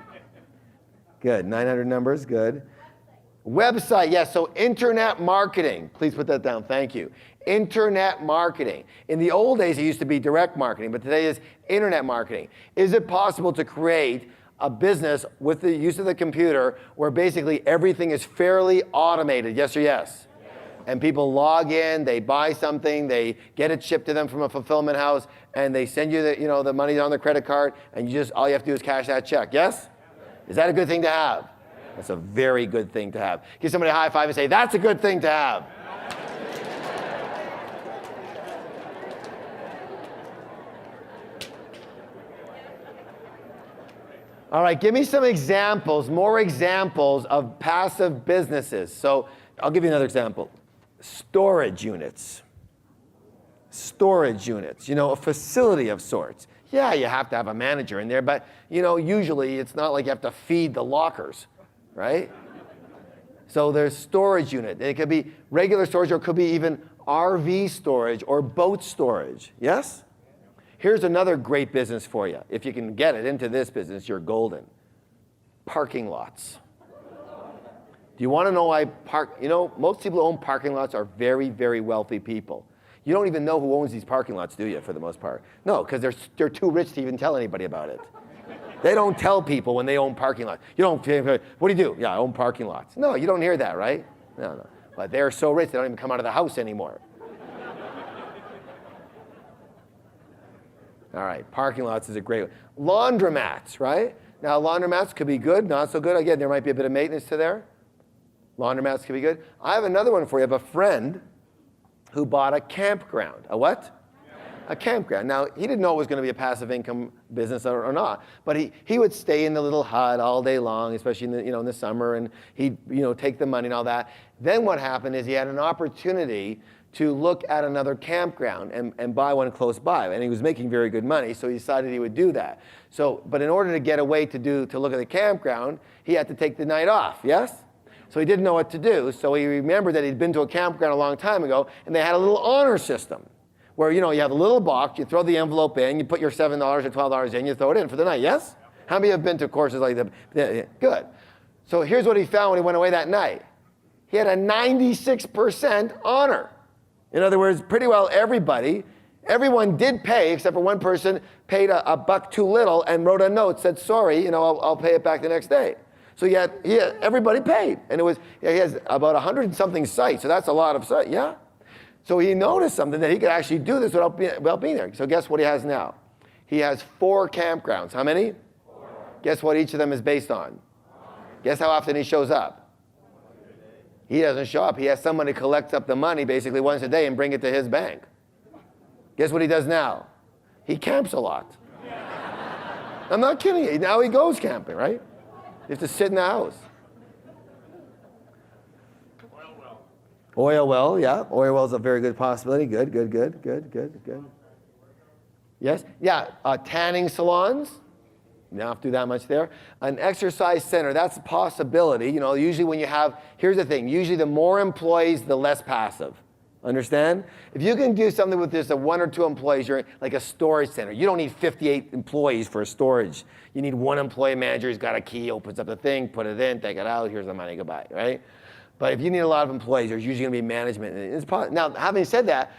Good. 900 numbers. Good. Website. Yes. So internet marketing. Please put that down. Thank you. Internet marketing. In the old days, it used to be direct marketing, but today is internet marketing. Is it possible to create a business with the use of the computer where basically everything is fairly automated? Yes or yes? And people log in, they buy something, they get it shipped to them from a fulfillment house, and they send you the money on their credit card, and all you have to do is cash that check. Yes? Is that a good thing to have? That's a very good thing to have. Give somebody a high five and say, that's a good thing to have. All right, give me some examples, more examples of passive businesses. So I'll give you another example. Storage units. Storage units, a facility of sorts. Yeah, you have to have a manager in there, but usually it's not like you have to feed the lockers, right? So there's storage unit. It could be regular storage, or it could be even RV storage or boat storage. Yes? Here's another great business for you. If you can get it into this business, you're golden. Parking lots. Do you want to know why most people who own parking lots are very, very wealthy people. You don't even know who owns these parking lots, do you, for the most part? No, because they're too rich to even tell anybody about it. They don't tell people when they own parking lots. What do you do? Yeah, I own parking lots. No, you don't hear that, right? No. But they're so rich, they don't even come out of the house anymore. All right, parking lots is a great one. Laundromats, right? Now, laundromats could be good, not so good. Again, there might be a bit of maintenance to there. Laundromats could be good. I have another one for you. I have a friend who bought a campground. A what? A campground. Now, he didn't know it was going to be a passive income business or not, but he would stay in the little hut all day long, especially in the summer, and he'd take the money and all that. Then what happened is he had an opportunity to look at another campground and buy one close by, and he was making very good money, so he decided he would do that. But in order to get away to look at the campground, he had to take the night off. Yes? So he didn't know what to do, so he remembered that he'd been to a campground a long time ago, and they had a little honor system where, you have a little box, you throw the envelope in, you put your $7 or $12 in, you throw it in for the night, yes? How many have been to courses like that? Yeah, good. So here's what he found when he went away that night. He had a 96% honor. In other words, pretty well everyone did pay, except for one person paid a buck too little and wrote a note, said, sorry, I'll pay it back the next day. So everybody paid. And he has about 100 and something sites, so that's a lot of sites, yeah? So he noticed something, that he could actually do this without being there. So guess what he has now? He has 4 campgrounds. How many? 4. Guess what each of them is based on? Guess how often he shows up? He doesn't show up. He has someone who collects up the money basically once a day and bring it to his bank. Guess what he does now? He camps a lot. I'm not kidding you. Now he goes camping, right? You have to sit in the house. Oil well, yeah. Oil well is a very good possibility. Good. Yes? Yeah, tanning salons. You don't have to do that much there. An exercise center, that's a possibility. Usually when here's the thing, usually the more employees, the less passive. Understand? If you can do something with just 1 or 2 employees, you're like a storage center. You don't need 58 employees for a storage. You need 1 employee manager who's got a key, opens up the thing, put it in, take it out, here's the money, goodbye, right? But if you need a lot of employees, there's usually going to be management. Now, having said that,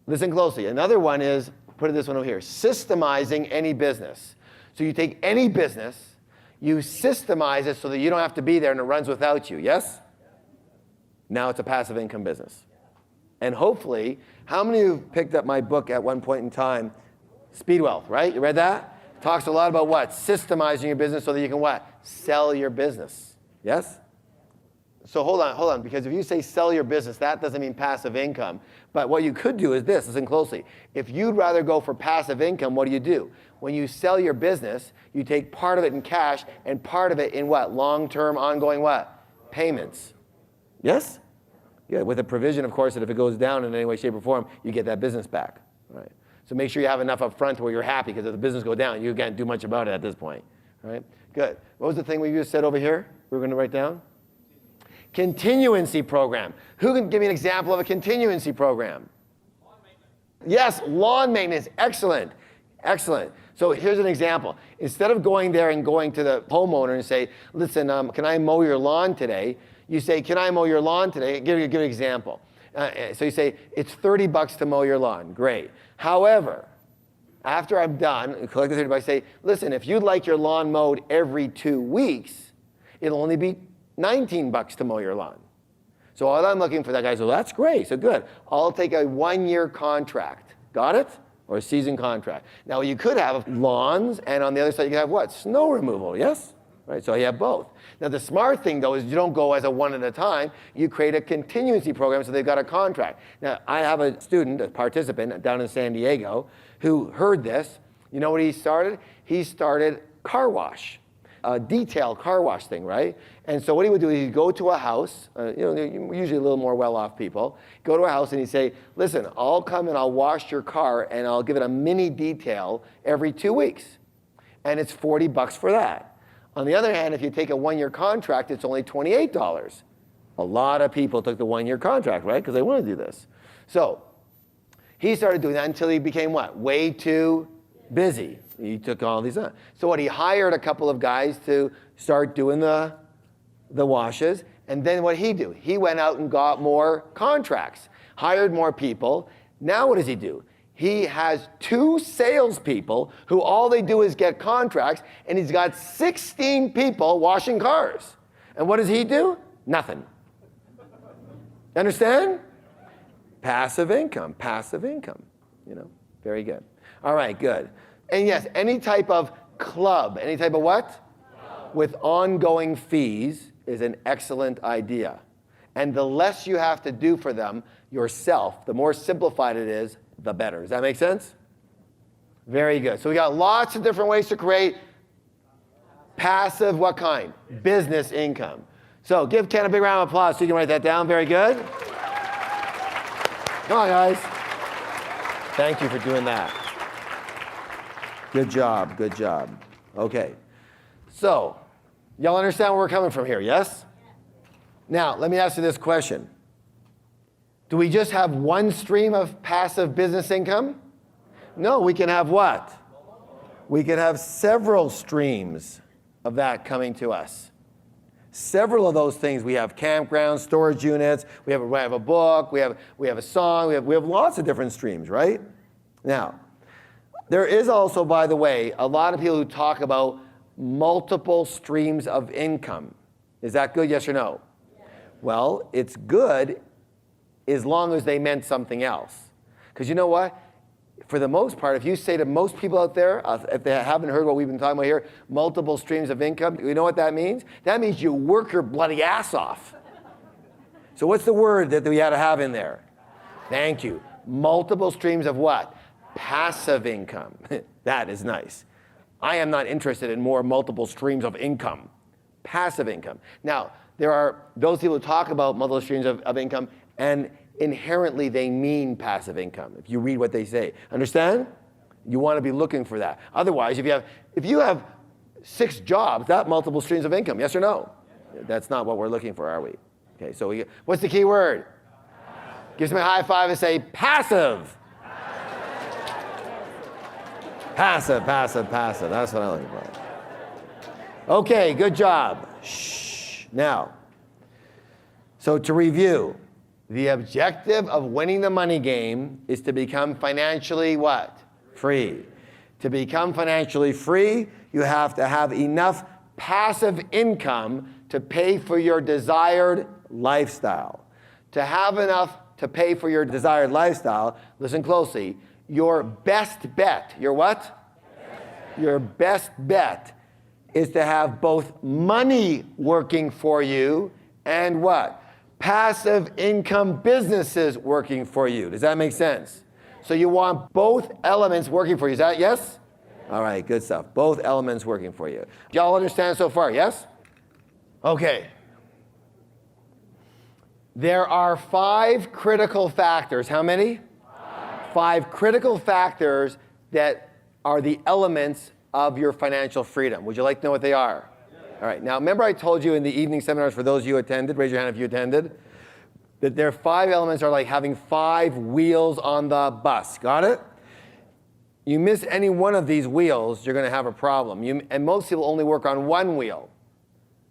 listen closely. Another one is, put this one over here, systemizing any business. So you take any business, you systemize it so that you don't have to be there and it runs without you, yes? Now it's a passive income business. And hopefully, how many of you picked up my book at one point in time, Speed Wealth, right? You read that? It talks a lot about what? Systemizing your business so that you can what? Sell your business, yes? So hold on, because if you say sell your business, that doesn't mean passive income. But what you could do is this, listen closely. If you'd rather go for passive income, what do? When you sell your business, you take part of it in cash and part of it in what? Long-term, ongoing what? Payments. Yes? Yeah, with a provision, of course, that if it goes down in any way, shape, or form, you get that business back. Right? So make sure you have enough up front to where you're happy, because if the business goes down, you can't do much about it at this point. Right? Good. What was the thing we just said over here we were going to write down? Continuancy program. Who can give me an example of a continuancy program? Lawn maintenance. Yes, lawn maintenance. Excellent. Excellent. So here's an example. Instead of going there and going to the homeowner and say, listen, can I mow your lawn today? You say, can I mow your lawn today? Give you a good example. So you say, it's $30 to mow your lawn. Great. However, after I'm done, collect the $30, I say, listen, if you'd like your lawn mowed every 2 weeks, it'll only be $19 to mow your lawn. So all I'm looking for, that guy says, well, that's great, so good. I'll take a 1-year contract. Got it? Or a season contract. Now you could have lawns, and on the other side you could have what? Snow removal, yes? Right, so you have both. Now the smart thing though is you don't go as a one at a time, you create a continuancy program so they've got a contract. Now I have a student, a participant down in San Diego who heard this. You know what he started? He started car wash. A detail car wash thing, right? And so what he would do is he'd go to a house, usually a little more well-off people, go to a house and he'd say, listen, I'll come and I'll wash your car and I'll give it a mini detail every 2 weeks. And it's $40 for that. On the other hand, if you take a 1-year contract, it's only $28. A lot of people took the 1-year contract, right? Because they want to do this. So he started doing that until he became what? Way too busy. He took all these on. So what, he hired a couple of guys to start doing the washes. And then what did he do? He went out and got more contracts, hired more people. Now what does he do? He has 2 salespeople who all they do is get contracts, and he's got 16 people washing cars. And what does he do? Nothing. Understand? Passive income, very good. All right, good. And yes, any type of club, any type of what? Club. With ongoing fees is an excellent idea. And the less you have to do for them yourself, the more simplified it is, the better. Does that make sense? Very good. So we got lots of different ways to create passive, what kind? Business income. So give Ken a big round of applause so you can write that down. Very good. Come on, guys. Thank you for doing that. Good job, good job. Okay, so y'all understand where we're coming from here, yes? Now, let me ask you this question. Do we just have one stream of passive business income? No, we can have what? We can have several streams of that coming to us. Several of those things. We have campgrounds, storage units, we have a book, we have a song, we have lots of different streams, right? Now, there is also, by the way, a lot of people who talk about multiple streams of income. Is that good, yes or no? Yes. Well, it's good as long as they meant something else. Because you know what? For the most part, if you say to most people out there, if they haven't heard what we've been talking about here, multiple streams of income, you know what that means? That means you work your bloody ass off. So what's the word that we ought to have in there? Thank you. Multiple streams of what? Passive income. That is nice. I am not interested in more multiple streams of income. Passive income. Now, there are those people who talk about multiple streams of income, and inherently they mean passive income, if you read what they say. Understand? You want to be looking for that. Otherwise, if you have 6 jobs, that's multiple streams of income, yes or no? Yes. That's not what we're looking for, are we? Okay, so what's the key word? Give somebody a high five and say passive. Passive. That's what I'm looking for. Okay, good job. Shh. Now, so to review, the objective of winning the money game is to become financially what? Free. To become financially free, you have to have enough passive income to pay for your desired lifestyle. To have enough to pay for your desired lifestyle, listen closely, your best bet, your what? Your best bet is to have both money working for you and what? Passive income businesses working for you. Does that make sense? So you want both elements working for you. Is that yes? All right, good stuff. Both elements working for you. Do y'all understand so far? Yes? Okay. There are 5 critical factors. How many? 5 critical factors that are the elements of your financial freedom. Would you like to know what they are? All right. Now, remember I told you in the evening seminars, for those of you who attended, raise your hand if you attended, that their 5 elements are like having 5 wheels on the bus. Got it? You miss any one of these wheels, you're going to have a problem. And most people only work on one wheel.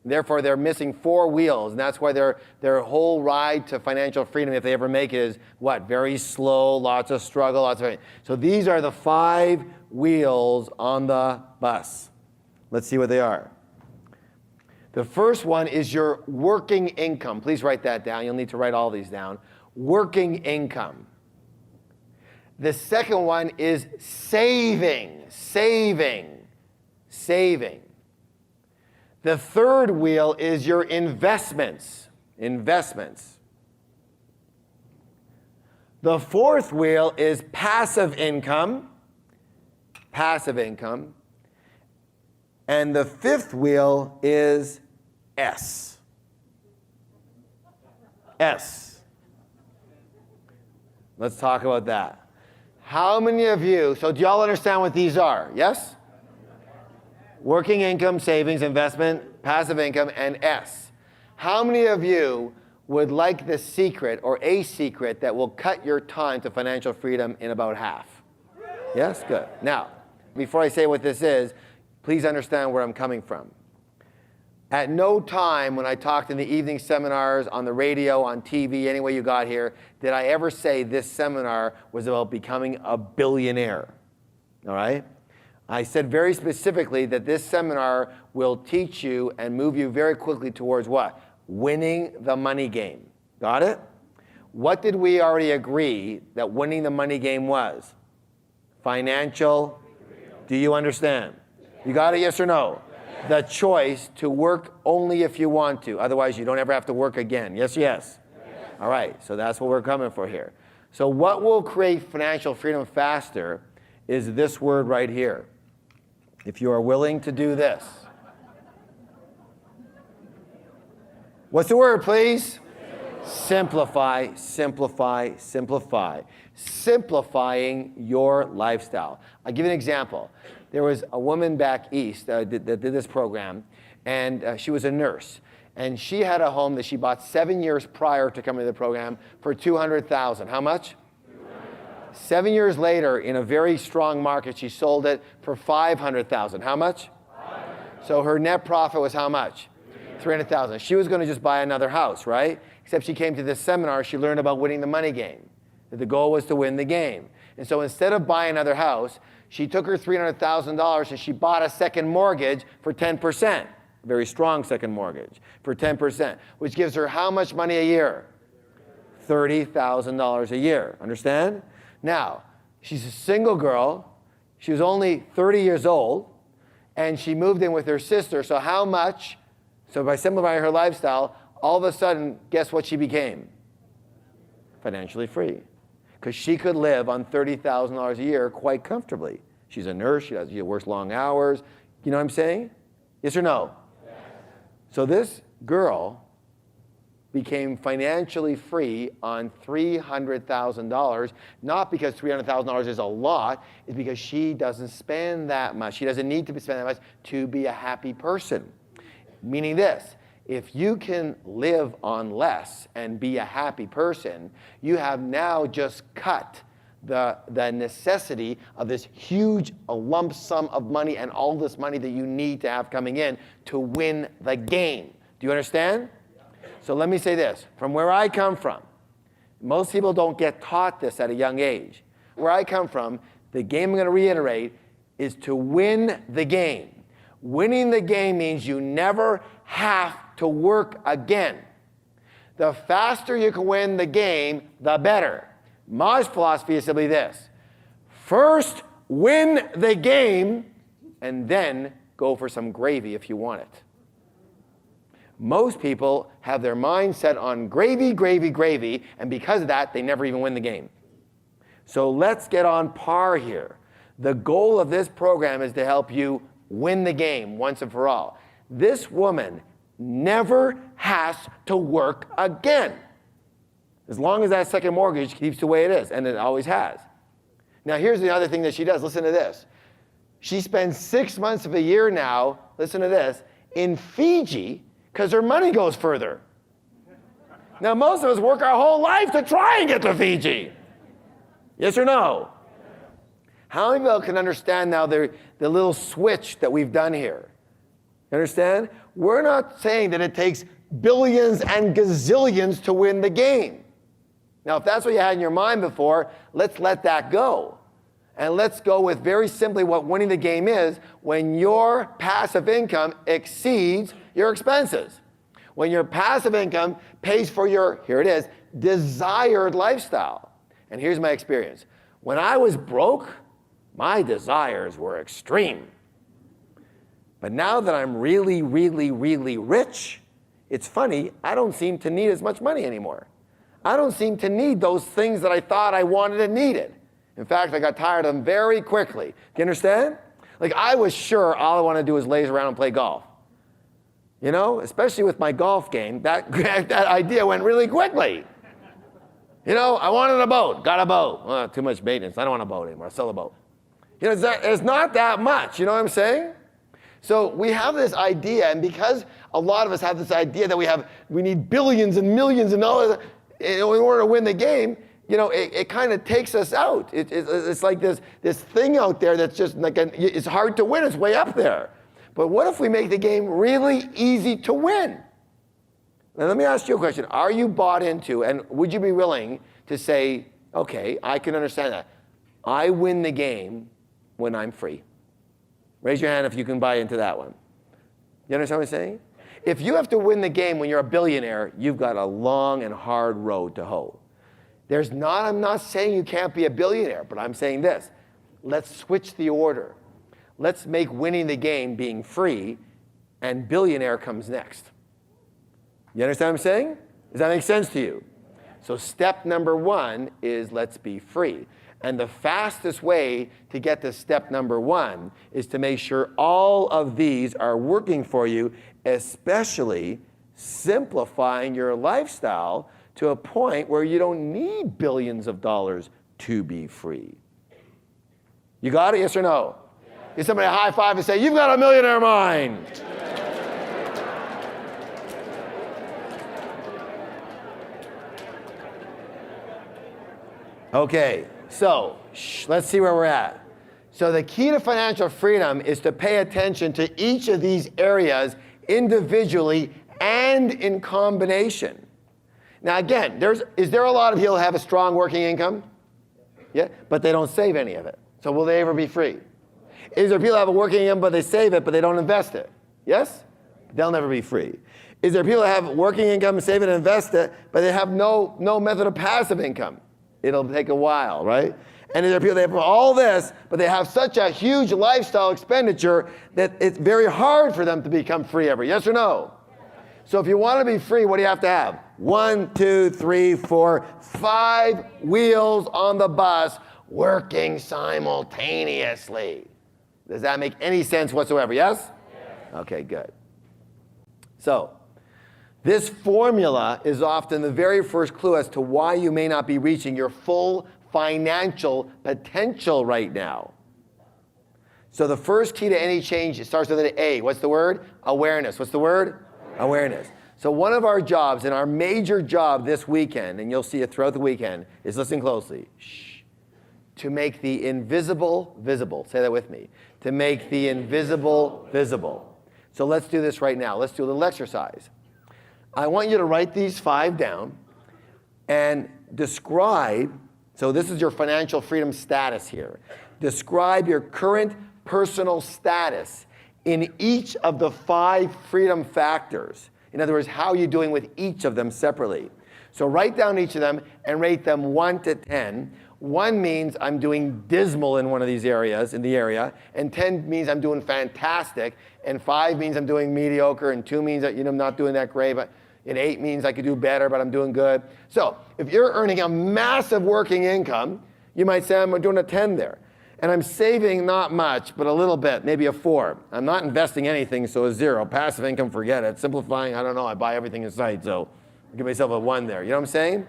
Therefore, they're missing 4 wheels, and that's why their whole ride to financial freedom, if they ever make it, is what? Very slow, lots of struggle, lots of... So these are the 5 wheels on the bus. Let's see what they are. The first one is your working income. Please write that down. You'll need to write all these down. Working income. The second one is saving. The third wheel is your investments. The fourth wheel is passive income. And the fifth wheel is S. Let's talk about that. How many of you, so do y'all understand what these are? Yes? Working income, savings, investment, passive income, and S. How many of you would like the secret or a secret that will cut your time to financial freedom in about half? Yes? Good. Now, before I say what this is, please understand where I'm coming from. At no time when I talked in the evening seminars, on the radio, on TV, any way you got here, did I ever say this seminar was about becoming a billionaire. All right? I said very specifically that this seminar will teach you and move you very quickly towards what? Winning the money game. Got it? What did we already agree that winning the money game was? Financial. Do you understand? You got it, yes or no? The choice to work only if you want to. Otherwise, you don't ever have to work again. Yes, yes? All right, so that's what we're coming for here. So what will create financial freedom faster is this word right here. If you are willing to do this. What's the word, please? Simplify. Simplifying your lifestyle. I'll give you an example. There was a woman back east that did this program, and she was a nurse. And she had a home that she bought 7 years prior to coming to the program for $200,000. How much? 7 years later, in a very strong market, she sold it for $500,000. How much? So her net profit was how much? $300,000. She was going to just buy another house, right? Except she came to this seminar, she learned about winning the money game. That the goal was to win the game. And so instead of buying another house, she took her $300,000 and she bought a second mortgage for 10%. A very strong second mortgage for 10%, which gives her how much money a year? $30,000 a year. Understand? Now, she's a single girl. She was only 30 years old, and she moved in with her sister. So how much? So by simplifying her lifestyle, all of a sudden, guess what she became? Financially free. Because she could live on $30,000 a year quite comfortably. She's a nurse. She works long hours. You know what I'm saying? Yes or no? Yes. So this girl became financially free on $300,000, not because $300,000 is a lot, it's because she doesn't spend that much. She doesn't need to spend that much to be a happy person. Meaning this, if you can live on less and be a happy person, you have now just cut the necessity of this huge lump sum of money and all this money that you need to have coming in to win the game. Do you understand? So let me say this. From where I come from, most people don't get taught this at a young age. Where I come from, the game I'm going to reiterate is to win the game. Winning the game means you never have to work again. The faster you can win the game, the better. My philosophy is simply this. First, win the game, and then go for some gravy if you want it. Most people have their mind set on gravy, gravy, gravy, and because of that, they never even win the game. So let's get on par here. The goal of this program is to help you win the game once and for all. This woman never has to work again, as long as that second mortgage keeps the way it is, and it always has. Now, here's the other thing that she does. Listen to this. She spends 6 months of a year now, listen to this, in Fiji because her money goes further. Now, most of us work our whole life to try and get to Fiji. Yes or no? How many people can understand now the little switch that we've done here? You understand? We're not saying that it takes billions and gazillions to win the game. Now, if that's what you had in your mind before, let's let that go. And let's go with very simply what winning the game is when your passive income exceeds your expenses. When your passive income pays for your, here it is, desired lifestyle. And here's my experience. When I was broke, my desires were extreme. But now that I'm really, really, really rich, it's funny, I don't seem to need as much money anymore. I don't seem to need those things that I thought I wanted and needed. In fact, I got tired of them very quickly. Do you understand? Like, I was sure all I want to do is laze around and play golf. You know, especially with my golf game, that idea went really quickly. You know, I wanted a boat, got a boat. Well, too much maintenance, I don't want a boat anymore, I'll sell a boat. You know, it's not that much, you know what I'm saying? So we have this idea, and because a lot of us have this idea that we need billions and millions and dollars in order to win the game, you know, it kind of takes us out. It's like this thing out there that's just like, it's hard to win, it's way up there. But what if we make the game really easy to win? Now let me ask you a question. Are you bought into, and would you be willing to say, okay, I can understand that. I win the game when I'm free. Raise your hand if you can buy into that one. You understand what I'm saying? If you have to win the game when you're a billionaire, you've got a long and hard road to hoe. I'm not saying you can't be a billionaire, but I'm saying this. Let's switch the order. Let's make winning the game being free, and billionaire comes next. You understand what I'm saying? Does that make sense to you? So step number 1 is let's be free. And the fastest way to get to step number 1 is to make sure all of these are working for you, especially simplifying your lifestyle to a point where you don't need billions of dollars to be free. You got it, yes or no? Yes. Give somebody a high five and say, you've got a millionaire mind. Okay, so let's see where we're at. So the key to financial freedom is to pay attention to each of these areas individually and in combination. Now again, is there a lot of people who have a strong working income? Yeah, but they don't save any of it. So will they ever be free? Is there people who have a working income but they save it but they don't invest it? Yes? They'll never be free. Is there people who have working income, save it and invest it, but they have no method of passive income? It'll take a while, right? And is there people that have all this, but they have such a huge lifestyle expenditure that it's very hard for them to become free ever? Yes or no? So if you want to be free, what do you have to have? 1, 2, 3, 4, 5 wheels on the bus working simultaneously. Does that make any sense whatsoever? Yes? Okay, good. So this formula is often the very first clue as to why you may not be reaching your full financial potential right now. So the first key to any change, it starts with an A. What's the word? Awareness. What's the word? Awareness. So one of our jobs, and our major job this weekend, and you'll see it throughout the weekend, is listen closely. Shh. To make the invisible visible. Say that with me. To make the invisible visible. So let's do this right now. Let's do a little exercise. I want you to write these 5 down and describe, so this is your financial freedom status here. Describe your current personal status in each of the 5 freedom factors. In other words, how are you doing with each of them separately? So write down each of them and rate them 1 to 10. 1 means I'm doing dismal in one of these areas, in the area, and 10 means I'm doing fantastic, and 5 means I'm doing mediocre, and 2 means that I'm not doing that great, and 8 means I could do better, but I'm doing good. So if you're earning a massive working income, you might say I'm doing a 10 there. And I'm saving not much, but a little bit, maybe a 4. I'm not investing anything, so a 0. Passive income, forget it. Simplifying, I don't know, I buy everything in sight, so I'll give myself a 1 there. You know what I'm saying?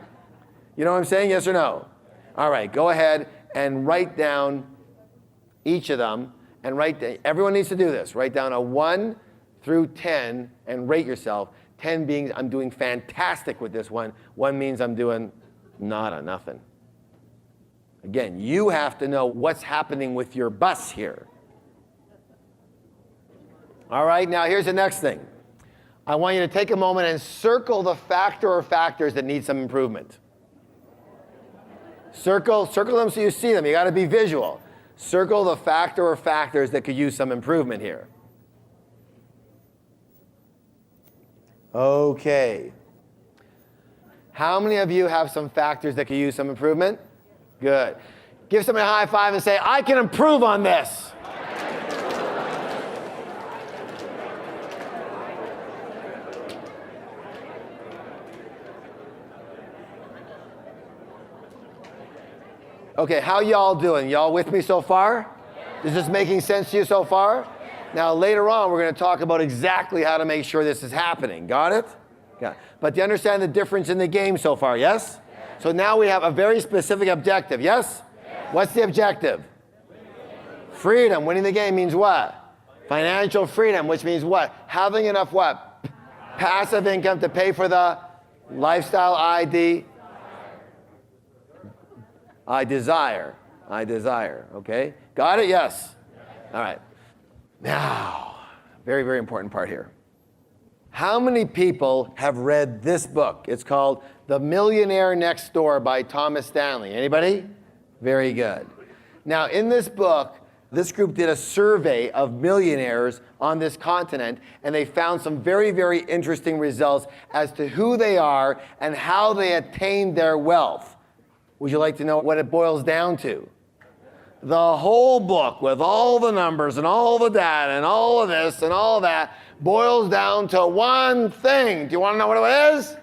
You know what I'm saying, yes or no? All right, go ahead and write down each of them, and everyone needs to do this. Write down a 1 through 10 and rate yourself. 10 being I'm doing fantastic with this one. 1 means I'm doing nada, nothing. Again, you have to know what's happening with your bus here. All right, now here's the next thing. I want you to take a moment and circle the factor or factors that need some improvement. Circle them so you see them. You got to be visual. Circle the factor or factors that could use some improvement here. Okay. How many of you have some factors that could use some improvement? Good. Give somebody a high five and say, I can improve on this. Okay, how y'all doing? Y'all with me so far? Is this making sense to you so far? Now later on, we're going to talk about exactly how to make sure this is happening. Got it? Yeah. But do you understand the difference in the game so far, yes? So now we have a very specific objective, yes? What's the objective? Freedom. Winning the game means what? Financial freedom, which means what? Having enough what? Passive income to pay for the lifestyle I desire. Okay? Got it? Yes. All right. Now, very, very important part here. How many people have read this book? It's called The Millionaire Next Door by Thomas Stanley. Anybody? Very good. Now, in this book, this group did a survey of millionaires on this continent, and they found some very, very interesting results as to who they are and how they attained their wealth. Would you like to know what it boils down to? The whole book, with all the numbers and all the data and all of this and all that, boils down to one thing. Do you want to know what it is?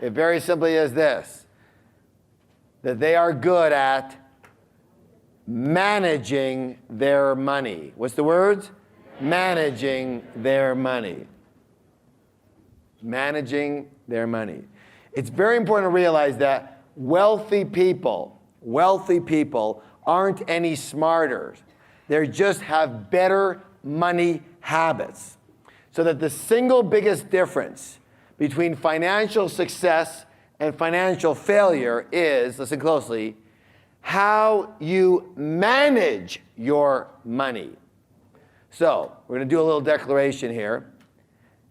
It very simply is this: that they are good at managing their money. What's the words? Managing their money. Managing their money. It's very important to realize that wealthy people aren't any smarter. They just have better money habits. So that the single biggest difference between financial success and financial failure is, listen closely, how you manage your money. So we're going to do a little declaration here.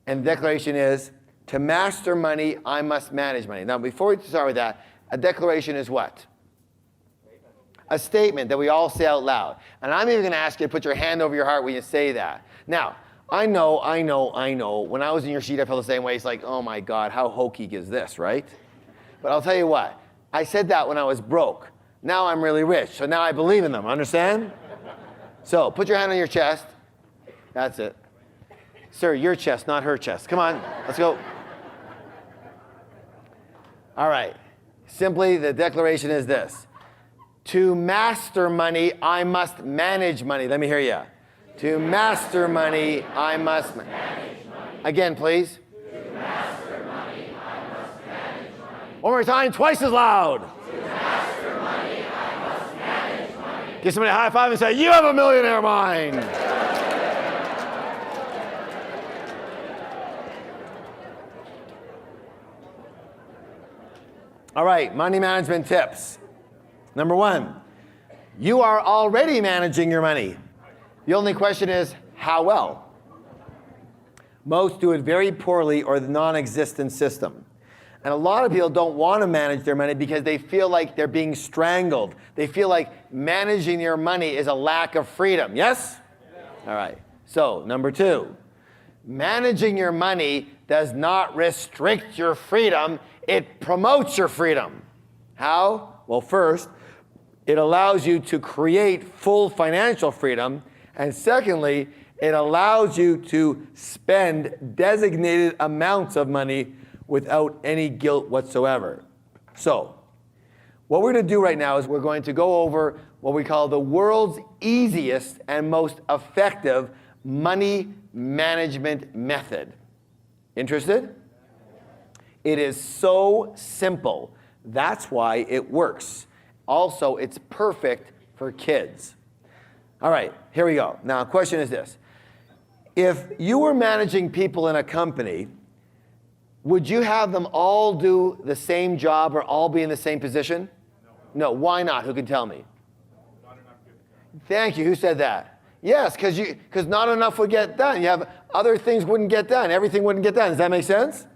And the declaration is, to master money, I must manage money. Now, before we start with that, a declaration is what? A statement that we all say out loud. And I'm even going to ask you to put your hand over your heart when you say that. Now, I know. When I was in your seat, I felt the same way. It's like, oh my God, how hokey is this, right? But I'll tell you what. I said that when I was broke. Now I'm really rich. So now I believe in them. Understand? So put your hand on your chest. That's it. Sir, your chest, not her chest. Come on, let's go. All right. Simply, the declaration is this. To master money, I must manage money. Let me hear you. To master money, I must manage money. Again, please. To master money, I must manage money. One more time, twice as loud. To master money, I must manage money. Give somebody a high five and say, you have a millionaire mind. All right, money management tips. Number 1, you are already managing your money. The only question is, how well? Most do it very poorly or the non-existent system. And a lot of people don't want to manage their money because they feel like they're being strangled. They feel like managing your money is a lack of freedom. Yes? All right. So, number 2, managing your money does not restrict your freedom. It promotes your freedom. How? Well, first, it allows you to create full financial freedom. And secondly, it allows you to spend designated amounts of money without any guilt whatsoever. So, what we're going to do right now is we're going to go over what we call the world's easiest and most effective money management method. Interested? It is so simple. That's why it works. Also, it's perfect for kids. All right, here we go. Now, the question is this. If you were managing people in a company, would you have them all do the same job or all be in the same position? No. Why not? Who can tell me? Thank you. Who said that? Yes, because not enough would get done. You have other things wouldn't get done. Everything wouldn't get done. Does that make sense?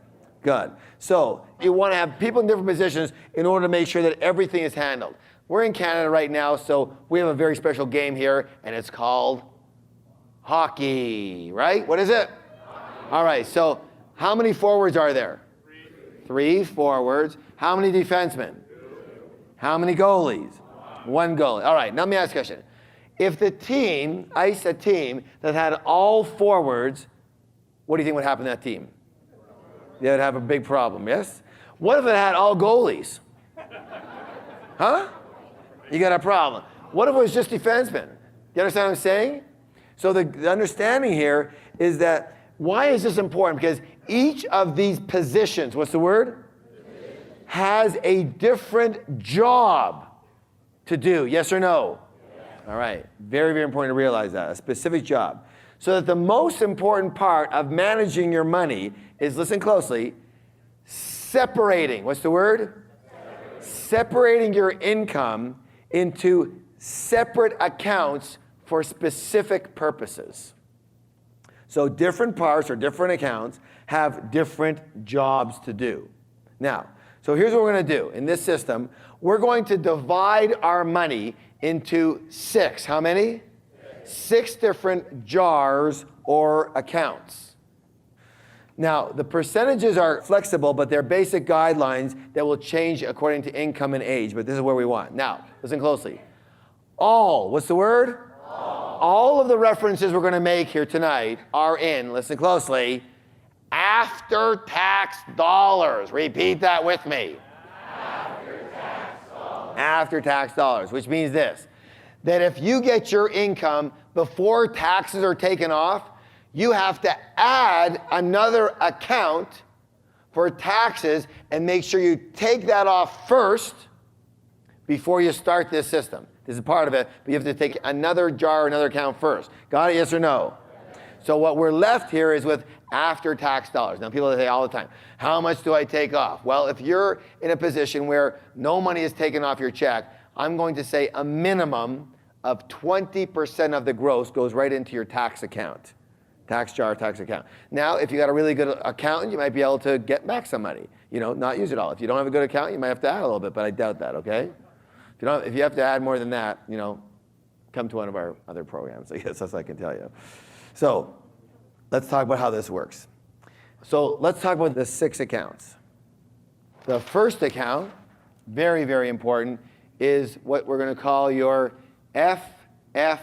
Good. So you want to have people in different positions in order to make sure that everything is handled. We're in Canada right now, so we have a very special game here, and it's called hockey, right? What is it? All right, so how many forwards are there? Three forwards. How many defensemen? How many goalies? One goalie. All right, now let me ask you a question. If the team iced a team that had all forwards, what do you think would happen to that team? They would have a big problem, yes? What if it had all goalies? Huh? You got a problem. What if it was just defensemen? You understand what I'm saying? So the understanding here is that, why is this important? Because each of these positions, what's the word? Has a different job to do, yes or no? All right, very, very important to realize that, a specific job. So that the most important part of managing your money is, listen closely, separating, what's the word? Separating your income into separate accounts for specific purposes. So different parts or different accounts have different jobs to do. Now, so here's what we're going to do. In this system, we're going to divide our money into 6. How many? 6 different jars or accounts. Now, the percentages are flexible, but they're basic guidelines that will change according to income and age, but this is where we want. Now, listen closely. All, what's the word? All of the references we're going to make here tonight are in, listen closely, after-tax dollars. Repeat that with me. After-tax dollars. After-tax dollars, which means this, that if you get your income before taxes are taken off, you have to add another account for taxes and make sure you take that off first before you start this system. This is part of it, but you have to take another jar, another account first. Got it, yes or no? So what we're left here is with after-tax dollars. Now people say all the time, how much do I take off? Well, if you're in a position where no money is taken off your check, I'm going to say a minimum of 20% of the gross goes right into your tax account. Tax jar, tax account. Now, if you got a really good accountant, you might be able to get back some money. Not use it all. If you don't have a good accountant, you might have to add a little bit, but I doubt that, okay? If you have to add more than that, come to one of our other programs. I guess that's what I can tell you. So let's talk about how this works. So let's talk about the 6 accounts. The first account, very, very important, is what we're going to call your FFA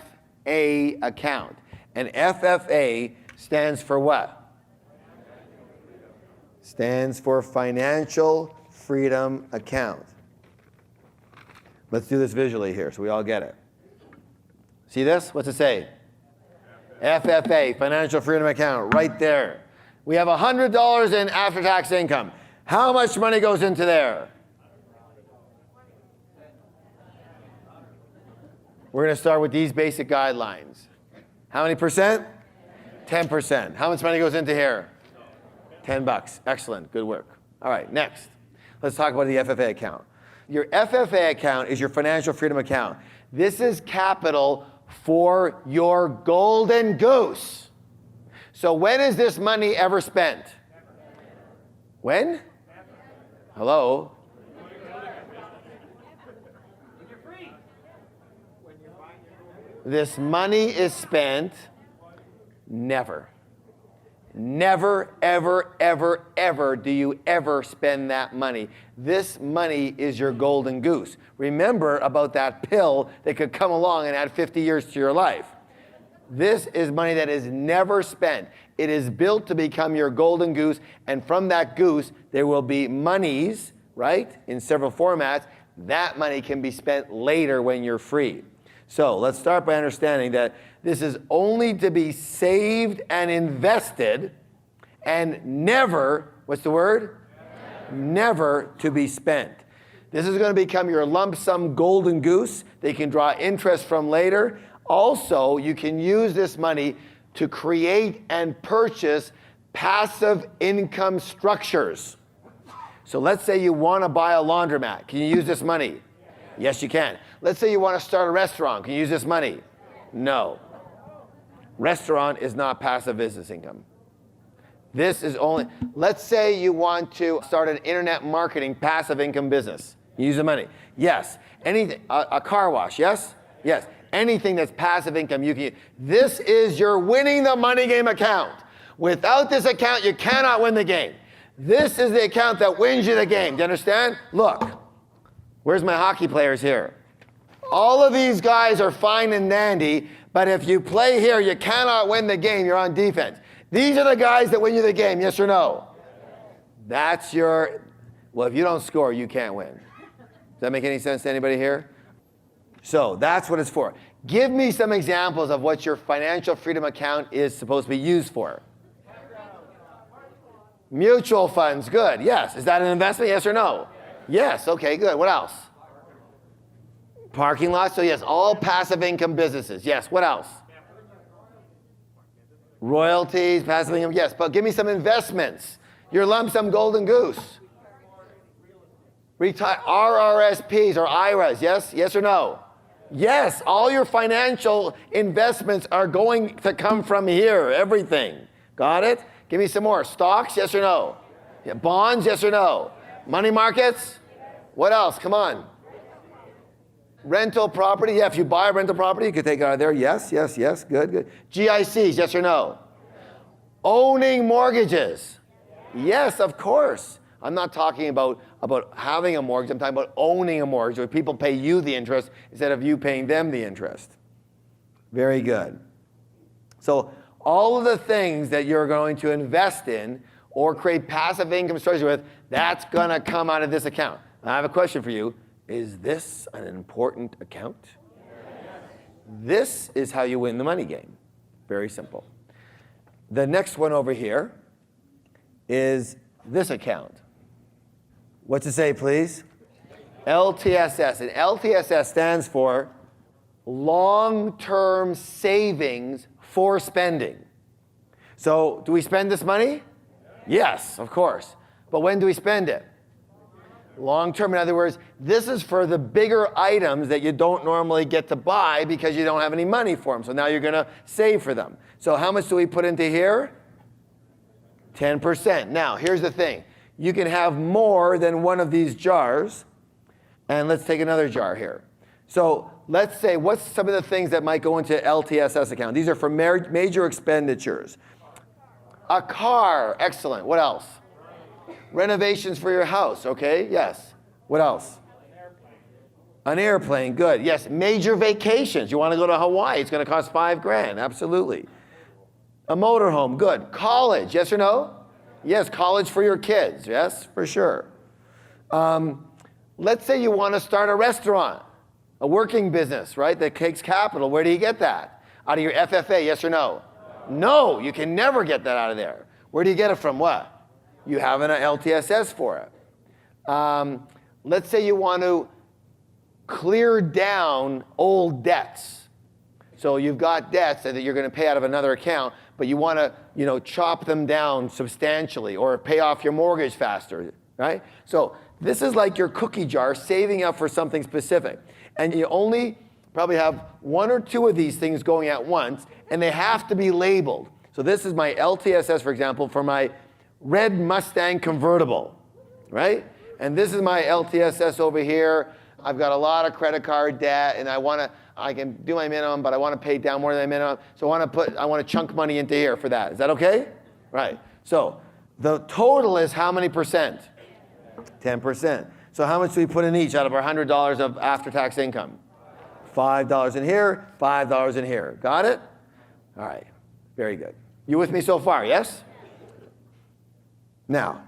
account. And FFA stands for what? Stands for Financial Freedom Account. Let's do this visually here so we all get it. See this? What's it say? FFA, Financial Freedom Account, right there. We have $100 in after-tax income. How much money goes into there? We're going to start with these basic guidelines. How many percent? 10%. How much money goes into here? $10. Excellent. Good work. All right, next. Let's talk about the FFA account. Your FFA account is your financial freedom account. This is capital for your golden goose. So when is this money ever spent? When? Hello? This money is spent never. Never, ever, ever, ever do you ever spend that money. This money is your golden goose. Remember about that pill that could come along and add 50 years to your life. This is money that is never spent. It is built to become your golden goose, and from that goose, there will be monies, right, in several formats. That money can be spent later when you're free. So let's start by understanding that this is only to be saved and invested, and never, what's the word? Never to be spent. This is going to become your lump sum golden goose that you can draw interest from later. Also, you can use this money to create and purchase passive income structures. So let's say you want to buy a laundromat. Can you use this money? Yes, you can. Let's say you want to start a restaurant. Can you use this money? No. Restaurant is not passive business income. This is only, let's say you want to start an internet marketing passive income business. You use the money. Yes. Anything, a car wash, yes? Yes. Anything that's passive income, you can use. This is your winning the money game account. Without this account, you cannot win the game. This is the account that wins you the game. Do you understand? Look, where's my hockey players here? All of these guys are fine and dandy, but if you play here, you cannot win the game. You're on defense. These are the guys that win you the game, yes or no? That's your, well, if you don't score, you can't win. Does that make any sense to anybody here? So that's what it's for. Give me some examples of what your financial freedom account is supposed to be used for. Mutual funds, good, yes. Is that an investment, yes or no? Yes, okay, good. What else? Parking lots, so yes, all passive income businesses. Yes, what else? Royalties, passive income, yes. But give me some investments. Your lump sum golden goose. RRSPs or IRAs, yes? Yes or no? Yes, all your financial investments are going to come from here, everything. Got it? Give me some more. Stocks, yes or no? Yeah, bonds, yes or no? Money markets? What else? Come on. Rental property, yeah, if you buy a rental property, you can take it out of there. Yes, yes, yes, good, good. GICs, yes or no? Owning mortgages. Yes, of course. I'm not talking about having a mortgage. I'm talking about owning a mortgage where people pay you the interest instead of you paying them the interest. Very good. So all of the things that you're going to invest in or create passive income structures with, that's going to come out of this account. I have a question for you. Is this an important account? Yes. This is how you win the money game. Very simple. The next one over here is this account. What's it say, please? LTSS. And LTSS stands for long-term savings for spending. So do we spend this money? Yes, of course. But when do we spend it? Long-term. In other words, this is for the bigger items that you don't normally get to buy because you don't have any money for them. So now you're going to save for them. So how much do we put into here? 10%. Now, here's the thing. You can have more than one of these jars. And let's take another jar here. So let's say, what's some of the things that might go into LTSS account? These are for major expenditures. A car, excellent. What else? Renovations for your house, okay, yes. What else? An airplane, good. Yes, major vacations. You want to go to Hawaii, it's going to cost $5,000, absolutely. A motorhome, good. College, yes or no? Yes, college for your kids, yes, for sure. Let's say you want to start a restaurant, a working business, right, that takes capital. Where do you get that? Out of your FFA, yes or no? No, you can never get that out of there. Where do you get it from? What? You have an LTSS for it. Let's say you want to clear down old debts. So you've got debts that you're going to pay out of another account, but you want to, chop them down substantially or pay off your mortgage faster, right? So this is like your cookie jar, saving up for something specific. And you only probably have one or two of these things going at once, and they have to be labeled. So this is my LTSS, for example, for my red Mustang convertible, right? And this is my LTSS over here. I've got a lot of credit card debt, and I can do my minimum, but I want to pay down more than my minimum. So I want to chunk money into here for that. Is that okay? Right. So the total is how many percent? 10%. So how much do we put in each out of our $100 of after-tax income? $5 in here, $5 in here. Got it? All right. Very good. You with me so far, yes? Now,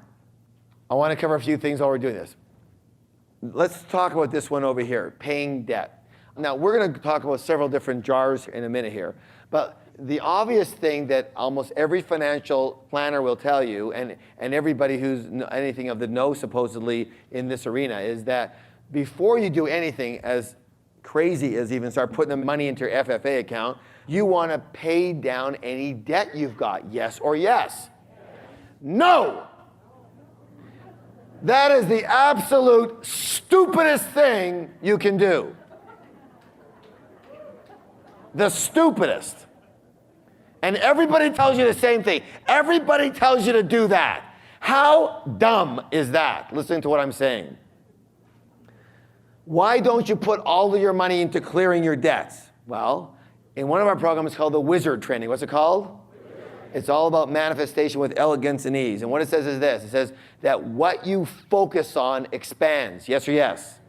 I want to cover a few things while we're doing this. Let's talk about this one over here, paying debt. Now, we're going to talk about several different jars in a minute here. But the obvious thing that almost every financial planner will tell you, and everybody who's anything of the know supposedly in this arena, is that before you do anything as crazy as even start putting the money into your FFA account, you want to pay down any debt you've got. Yes or yes? No! That is the absolute stupidest thing you can do. The stupidest. And everybody tells you the same thing. Everybody tells you to do that. How dumb is that? Listen to what I'm saying. Why don't you put all of your money into clearing your debts? Well, in one of our programs called the Wizard Training. What's it called? It's all about manifestation with elegance and ease. And what it says is this. It says that what you focus on expands. Yes or yes?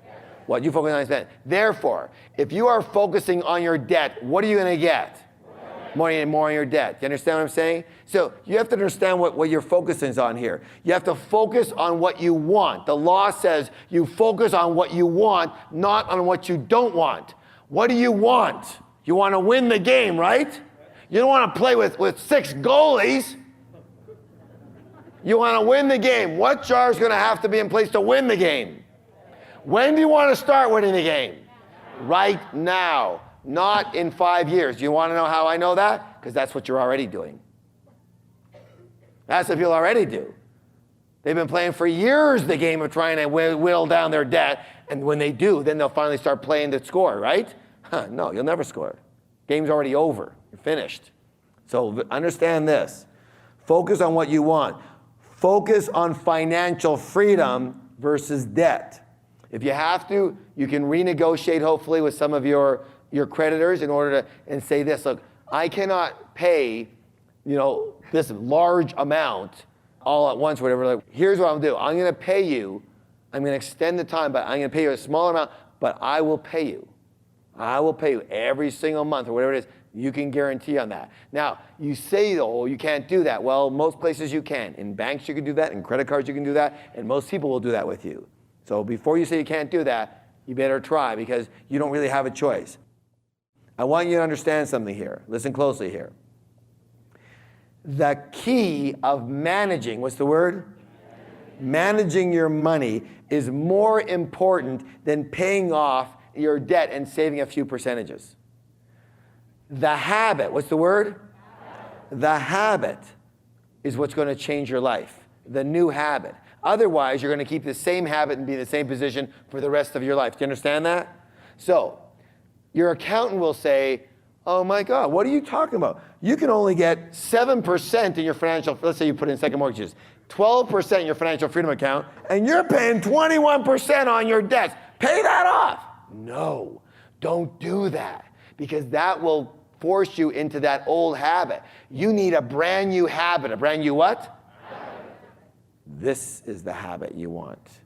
What you focus on expands. Therefore, if you are focusing on your debt, what are you going to get? More on your debt. You understand what I'm saying? So you have to understand what your focus is on here. You have to focus on what you want. The law says you focus on what you want, not on what you don't want. What do you want? You want to win the game, right? You don't want to play with 6 goalies. You want to win the game. What jar is going to have to be in place to win the game? When do you want to start winning the game? Right now. Not in 5 years. Do you want to know how I know that? Because that's what you're already doing. That's what people already do. They've been playing for years the game of trying to whittle down their debt, and when they do, then they'll finally start playing the score, right? No, you'll never score. Game's already over. You're finished. So understand this. Focus on what you want. Focus on financial freedom versus debt. If you have to, you can renegotiate, hopefully, with some of your creditors in order to, and say this, look, I cannot pay, this large amount all at once, whatever. Like, here's what I'm gonna do. I'm gonna pay you, I'm gonna extend the time, but I'm gonna pay you a small amount, but I will pay you. I will pay you every single month or whatever it is. You can guarantee on that. Now, you say, oh, you can't do that. Well, most places you can. In banks you can do that, in credit cards you can do that, and most people will do that with you. So before you say you can't do that, you better try because you don't really have a choice. I want you to understand something here. Listen closely here. The key of managing, what's the word? Managing your money is more important than paying off your debt and saving a few percentages. The habit, what's the word? The habit is what's going to change your life. The new habit. Otherwise, you're going to keep the same habit and be in the same position for the rest of your life. Do you understand that? So, your accountant will say, oh my God, what are you talking about? You can only get 7% in your financial, let's say you put in second mortgages, 12% in your financial freedom account, and you're paying 21% on your debts. Pay that off. No, don't do that, because that will force you into that old habit. You need a brand new habit. A brand new what? Habit. This is the habit you want.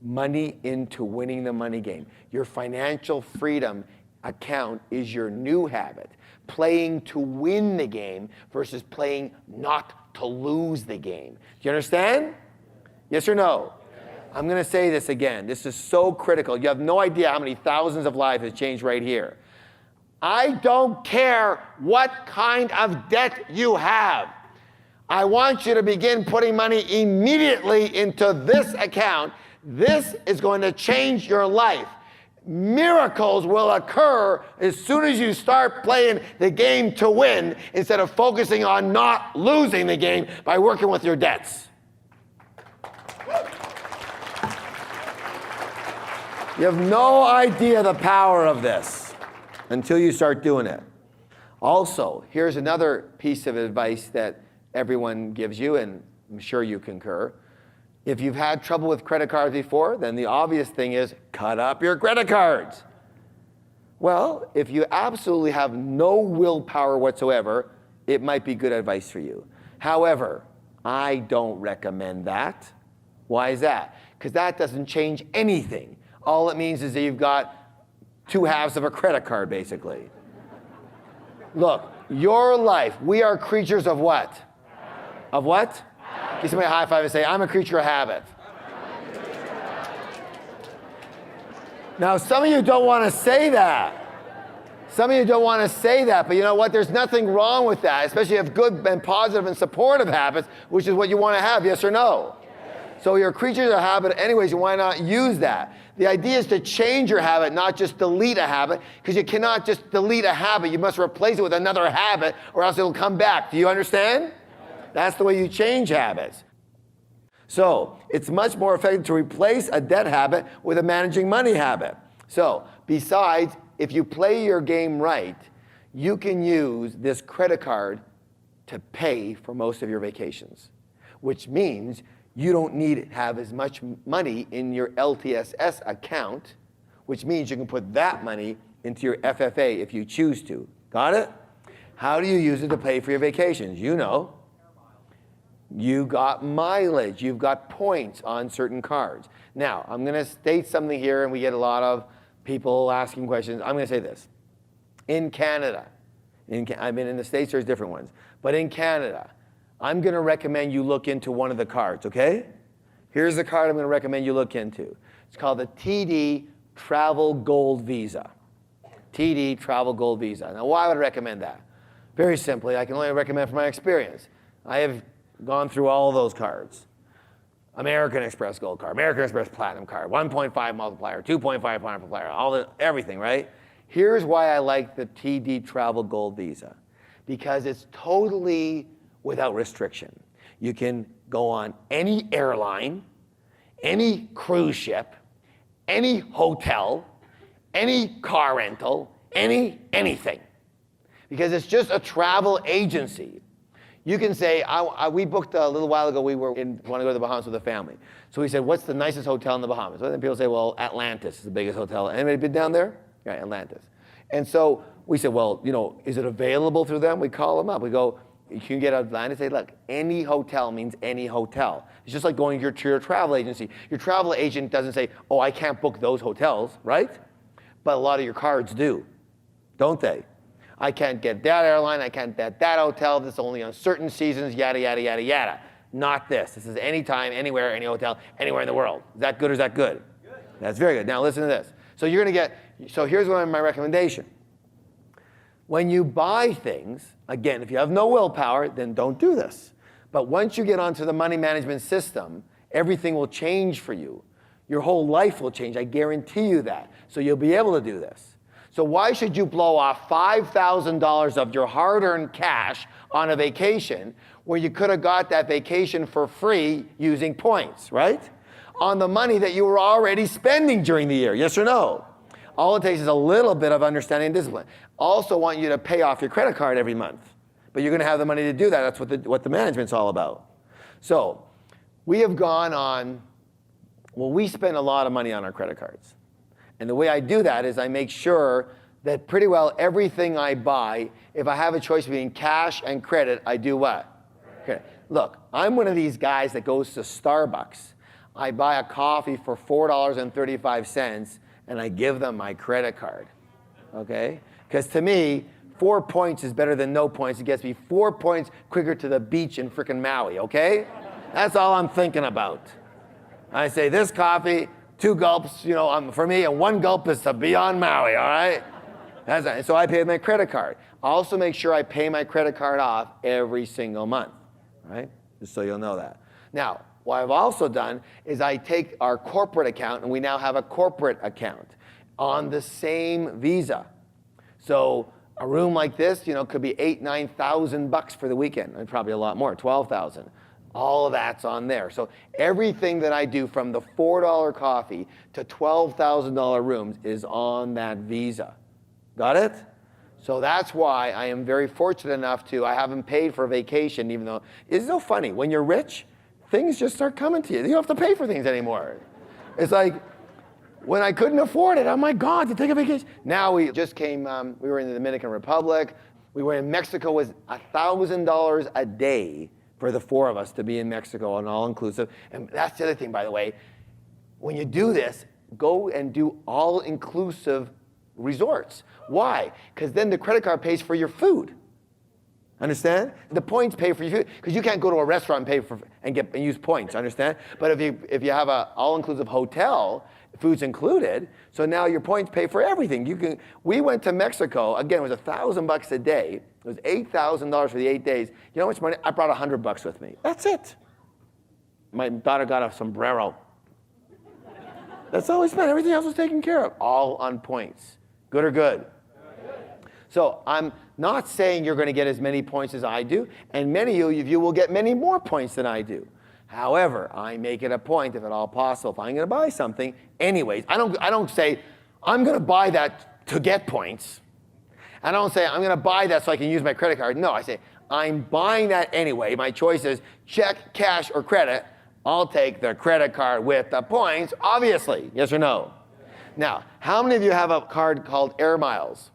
Money into winning the money game. Your financial freedom account is your new habit. Playing to win the game versus playing not to lose the game. Do you understand? Yes or no? I'm going to say this again. This is so critical. You have no idea how many thousands of lives have changed right here. I don't care what kind of debt you have. I want you to begin putting money immediately into this account. This is going to change your life. Miracles will occur as soon as you start playing the game to win instead of focusing on not losing the game by working with your debts. You have no idea the power of this until you start doing it. Also, here's another piece of advice that everyone gives you, and I'm sure you concur. If you've had trouble with credit cards before, then the obvious thing is cut up your credit cards. Well, if you absolutely have no willpower whatsoever, it might be good advice for you. However, I don't recommend that. Why is that? Because that doesn't change anything. All it means is that you've got two halves of a credit card, basically. Look, your life, we are creatures of what? Of what? Give somebody a high five and say, I'm a creature of habit. Now, some of you don't want to say that. Some of you don't want to say that, but you know what? There's nothing wrong with that, especially if you have good and positive and supportive habits, which is what you want to have, yes or no? Yes. So you're creatures of habit anyways, and why not use that? The idea is to change your habit, not just delete a habit, because you cannot just delete a habit. You must replace it with another habit, or else it'll come back. Do you understand? Yes. That's the way you change habits. So it's much more effective to replace a debt habit with a managing money habit. So besides, if you play your game right, you can use this credit card to pay for most of your vacations, which means you don't need to have as much money in your LTSS account, which means you can put that money into your FFA if you choose to. Got it? How do you use it to pay for your vacations? You know. You got mileage, you've got points on certain cards. Now, I'm going to state something here, and we get a lot of people asking questions. I'm going to say this. In Canada, I mean, in the States, there's different ones, but in Canada, I'm going to recommend you look into one of the cards, okay? Here's the card I'm going to recommend you look into. It's called the TD Travel Gold Visa. TD Travel Gold Visa. Now, why would I recommend that? Very simply, I can only recommend from my experience. I have gone through all those cards. American Express Gold Card, American Express Platinum Card, 1.5 multiplier, 2.5 multiplier, everything, right? Here's why I like the TD Travel Gold Visa. Because it's totally without restriction. You can go on any airline, any cruise ship, any hotel, any car rental, anything. Because it's just a travel agency. You can say, we booked a little while ago, want to go to the Bahamas with a family. So we said, what's the nicest hotel in the Bahamas? Well, then people say, well, Atlantis is the biggest hotel. Anybody been down there? Yeah, Atlantis. And so we said, well, is it available through them? We call them up. We go, you can get Atlantis. Say, look, any hotel means any hotel. It's just like going to your travel agency. Your travel agent doesn't say, oh, I can't book those hotels, right? But a lot of your cards do, don't they? I can't get that airline, I can't get that hotel, this is only on certain seasons, yada, yada, yada, yada. Not this. This is anytime, anywhere, any hotel, anywhere in the world. Is that good or is that good? Good. That's very good. Now listen to this. So here's my recommendation. When you buy things, again, if you have no willpower, then don't do this. But once you get onto the money management system, everything will change for you. Your whole life will change, I guarantee you that. So you'll be able to do this. So why should you blow off $5,000 of your hard-earned cash on a vacation where you could have got that vacation for free using points, right? On the money that you were already spending during the year, yes or no? All it takes is a little bit of understanding and discipline. Also want you to pay off your credit card every month. But you're going to have the money to do that. That's what the management's all about. So we have gone on, we spend a lot of money on our credit cards. And the way I do that is I make sure that pretty well everything I buy, if I have a choice between cash and credit, I do what? Okay. Look, I'm one of these guys that goes to Starbucks. I buy a coffee for $4.35 and I give them my credit card, okay? Because to me, 4 points is better than no points. It gets me 4 points quicker to the beach in frickin' Maui, okay? That's all I'm thinking about. I say this coffee, 2 gulps, for me, and 1 gulp is to be on Maui, all right? So I pay with my credit card. I also make sure I pay my credit card off every single month, right? Just so you'll know that. Now, what I've also done is I take our corporate account, and we now have a corporate account on the same Visa. So a room like this, could be $8,000-9,000 for the weekend, and probably a lot more, 12,000. All of that's on there. So everything that I do from the $4 coffee to $12,000 rooms is on that Visa. Got it? So that's why I am very fortunate enough I haven't paid for a vacation, even though, it's so funny, when you're rich, things just start coming to you. You don't have to pay for things anymore. It's like, when I couldn't afford it, oh my God, to take a vacation. Now we just came, we were in the Dominican Republic. We were in Mexico, was $1,000 a day for the 4 of us to be in Mexico on all-inclusive. And that's the other thing, by the way. When you do this, go and do all-inclusive resorts. Why? Because then the credit card pays for your food. Understand? The points pay for your food, because you can't go to a restaurant and pay for and use points. Understand? But if you have an all-inclusive hotel, food's included, so now your points pay for everything. We went to Mexico. Again, it was $1,000 a day. It was $8,000 for the 8 days. You know how much money? I brought $100 with me. That's it. My daughter got a sombrero. That's all we spent. Everything else was taken care of. All on points. Good or good? So I'm not saying you're going to get as many points as I do, and many of you will get many more points than I do. However, I make it a point, if at all possible, if I'm going to buy something, anyways, I don't say, I'm going to buy that to get points. I don't say, I'm going to buy that so I can use my credit card. No, I say, I'm buying that anyway. My choice is check, cash, or credit. I'll take the credit card with the points, obviously. Yes or no? Now, how many of you have a card called Air Miles?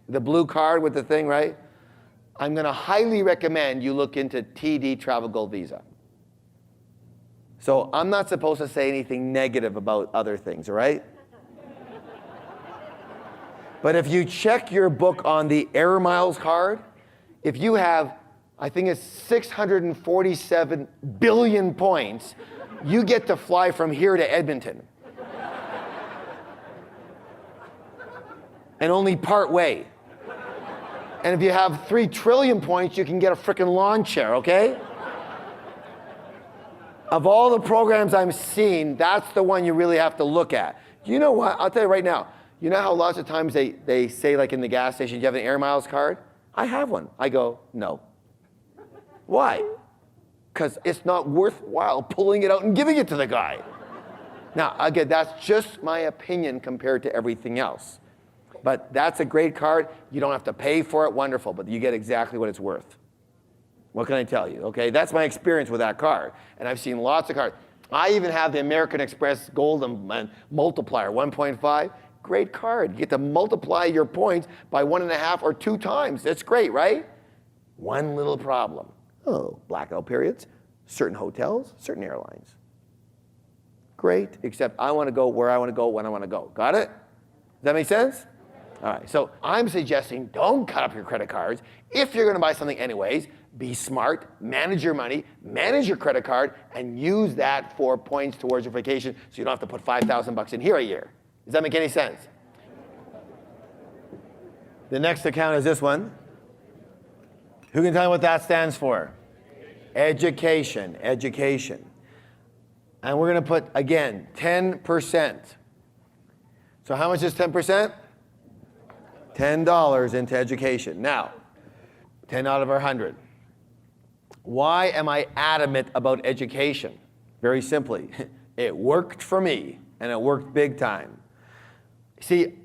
The blue card with the thing, right? I'm going to highly recommend you look into TD Travel Gold Visa. So I'm not supposed to say anything negative about other things, all right? But if you check your book on the Air Miles card, if you have, I think it's 647 billion points, you get to fly from here to Edmonton. And only part way. And if you have 3 trillion points, you can get a frickin' lawn chair, okay? Of all the programs I'm seeing, that's the one you really have to look at. You know what? I'll tell you right now. You know how lots of times they say, like in the gas station, do you have an Air Miles card? I have one. I go, no. Why? Because it's not worthwhile pulling it out and giving it to the guy. Now, again, that's just my opinion compared to everything else. But that's a great card. You don't have to pay for it. Wonderful. But you get exactly what it's worth. What can I tell you? Okay, that's my experience with that card. And I've seen lots of cards. I even have the American Express Golden Multiplier 1.5. Great card. You get to multiply your points by 1.5 or 2 times. That's great, right? One little problem. Oh, blackout periods, certain hotels, certain airlines. Great, except I want to go where I want to go when I want to go. Got it? Does that make sense? All right, so I'm suggesting don't cut up your credit cards. If you're going to buy something anyways, be smart, manage your money, manage your credit card, and use that for points towards your vacation so you don't have to put $5,000 in here a year. Does that make any sense? The next account is this one. Who can tell me what that stands for? Education, education. And we're going to put, again, 10%. So how much is 10%? $10 into education. Now, 10 out of our 100. Why am I adamant about education? Very simply, it worked for me, and it worked big time. See,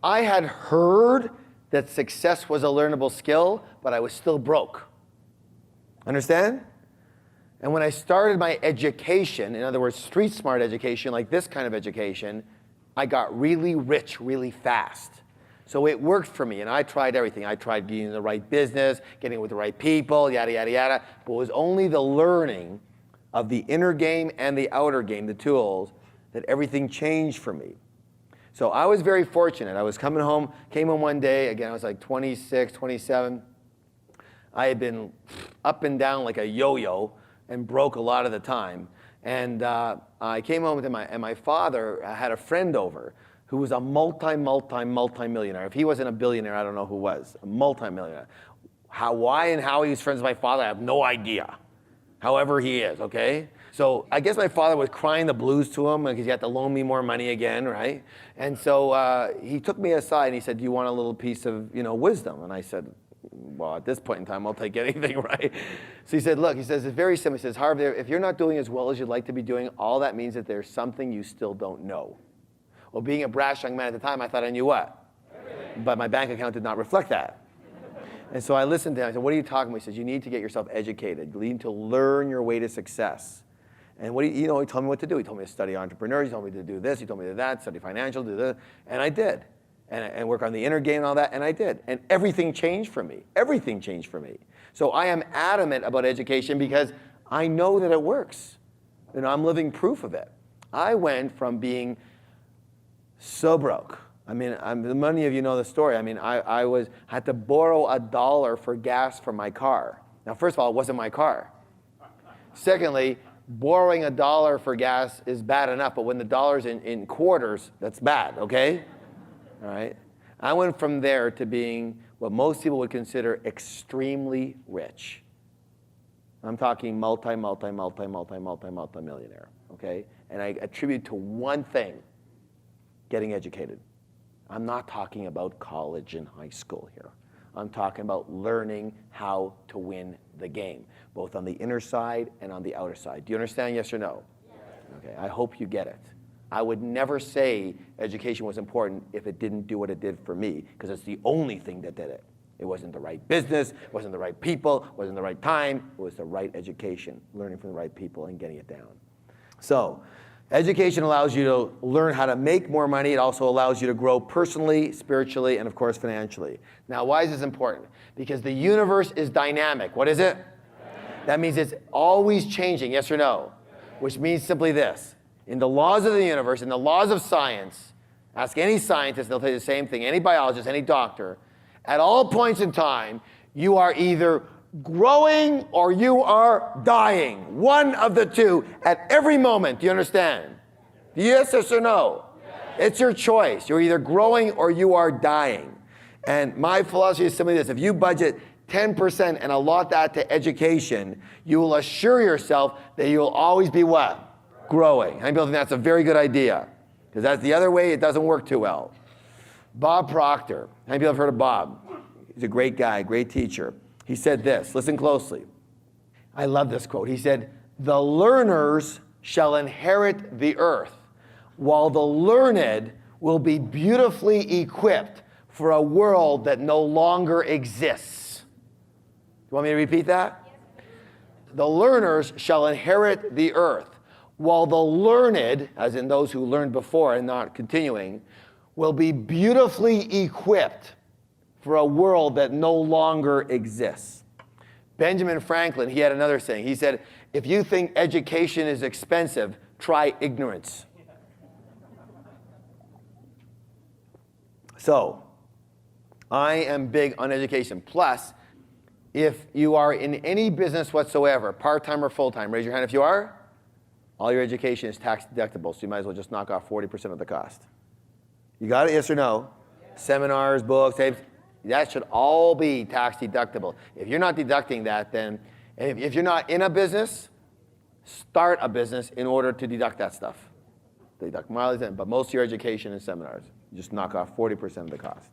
I had heard that success was a learnable skill, but I was still broke. Understand? And when I started my education, in other words, street smart education, like this kind of education, I got really rich really fast. So it worked for me, and I tried everything. I tried getting in the right business, getting with the right people, yada, yada, yada. But it was only the learning of the inner game and the outer game, the tools, that everything changed for me. So I was very fortunate. I was coming home, came home one day, again, I was like 26, 27. I had been up and down like a yo-yo and broke a lot of the time. And I came home and my father had a friend over who was a multi-millionaire. If he wasn't a billionaire, I don't know who was. A multi-millionaire. Why and how he was friends with my father, I have no idea. However he is, okay? So I guess my father was crying the blues to him because he had to loan me more money again, right? And so he took me aside and he said, do you want a little piece of, wisdom? And I said, well, at this point in time, I'll take anything, right? So he said, look, he says, it's very simple. He says, Harv, if you're not doing as well as you'd like to be doing, all that means that there's something you still don't know. Well, being a brash young man at the time, I thought I knew what? Everything. But my bank account did not reflect that. And so I listened to him. I said, what are you talking about? He says, you need to get yourself educated. You need to learn your way to success. And he told me what to do. He told me to study entrepreneurs. He told me to do this. He told me to do that, study financial, do this. And I did. and work on the inner game and all that, and I did. And everything changed for me. Everything changed for me. So I am adamant about education because I know that it works. And I'm living proof of it. I went from being so broke. I mean, many of you know the story. I mean, I had to borrow $1 for gas for my car. Now, first of all, it wasn't my car. Secondly, borrowing $1 for gas is bad enough, but when the dollar's in quarters, that's bad, okay? All right? I went from there to being what most people would consider extremely rich. I'm talking multi-millionaire, okay? And I attribute to one thing, getting educated. I'm not talking about college and high school here. I'm talking about learning how to win the game, both on the inner side and on the outer side. Do you understand, yes or no? Yes. Okay, I hope you get it. I would never say education was important if it didn't do what it did for me, because it's the only thing that did it. It wasn't the right business, it wasn't the right people, it wasn't the right time, it was the right education, learning from the right people and getting it down. So, education allows you to learn how to make more money. It also allows you to grow personally, spiritually, and of course financially. Now, why is this important? Because the universe is dynamic. What is it? That means it's always changing, yes or no? Which means simply this. In the laws of the universe, in the laws of science, ask any scientist, they'll tell you the same thing, any biologist, any doctor, at all points in time, you are either growing or you are dying. One of the two at every moment. Do you understand? Yes or no? Yes. It's your choice. You're either growing or you are dying. And my philosophy is simply this. If you budget 10% and allot that to education, you will assure yourself that you will always be what? Growing. How many people think that's a very good idea? Because that's the other way, it doesn't work too well. Bob Proctor. How many people have heard of Bob? He's a great guy, great teacher. He said this, listen closely. I love this quote. He said, "The learners shall inherit the earth, while the learned will be beautifully equipped for a world that no longer exists." You want me to repeat that? The learners shall inherit the earth, while the learned, as in those who learned before and not continuing, will be beautifully equipped for a world that no longer exists. Benjamin Franklin, he had another saying. He said, if you think education is expensive, try ignorance. So, I am big on education. Plus, if you are in any business whatsoever, part-time or full-time, raise your hand if you are. All your education is tax deductible, so you might as well just knock off 40% of the cost. You got it, yes or no? Yes. Seminars, books, tapes, that should all be tax deductible. If you're not deducting that, then if you're not in a business, start a business in order to deduct that stuff. Deduct mileage, but most of your education is seminars. You just knock off 40% of the cost.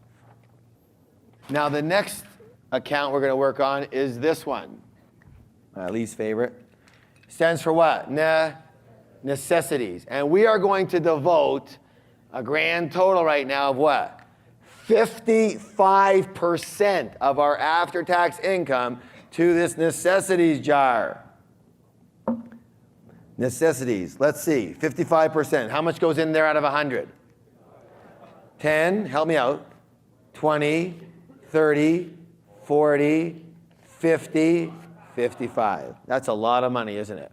Now the next account we're going to work on is this one. My least favorite. Stands for what? Necessities. And we are going to devote a grand total right now of what? 55% of our after-tax income to this necessities jar. Necessities. Let's see. 55%. How much goes in there out of 100? 10. Help me out. 20, 30, 40, 50, 55. That's a lot of money, isn't it?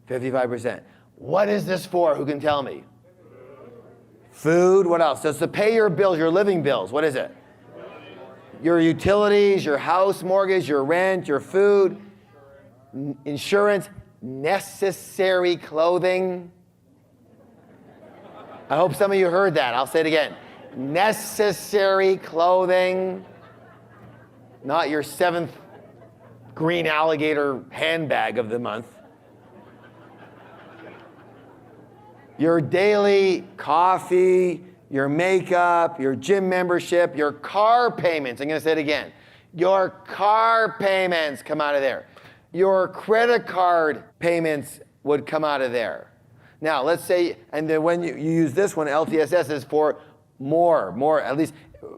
55%. What is this for? Who can tell me? Food. What else? Does to pay your bills, your living bills. What is it? Your utilities, your house mortgage, your rent, your food, insurance, necessary clothing. I hope some of you heard that. I'll say it again. Necessary clothing. Not your 7th green alligator handbag of the month. Your daily coffee, your makeup, your gym membership, your car payments. I'm going to say it again. Your car payments come out of there. Your credit card payments would come out of there. Now, let's say, and then when you use this one, LTSS is for more, at least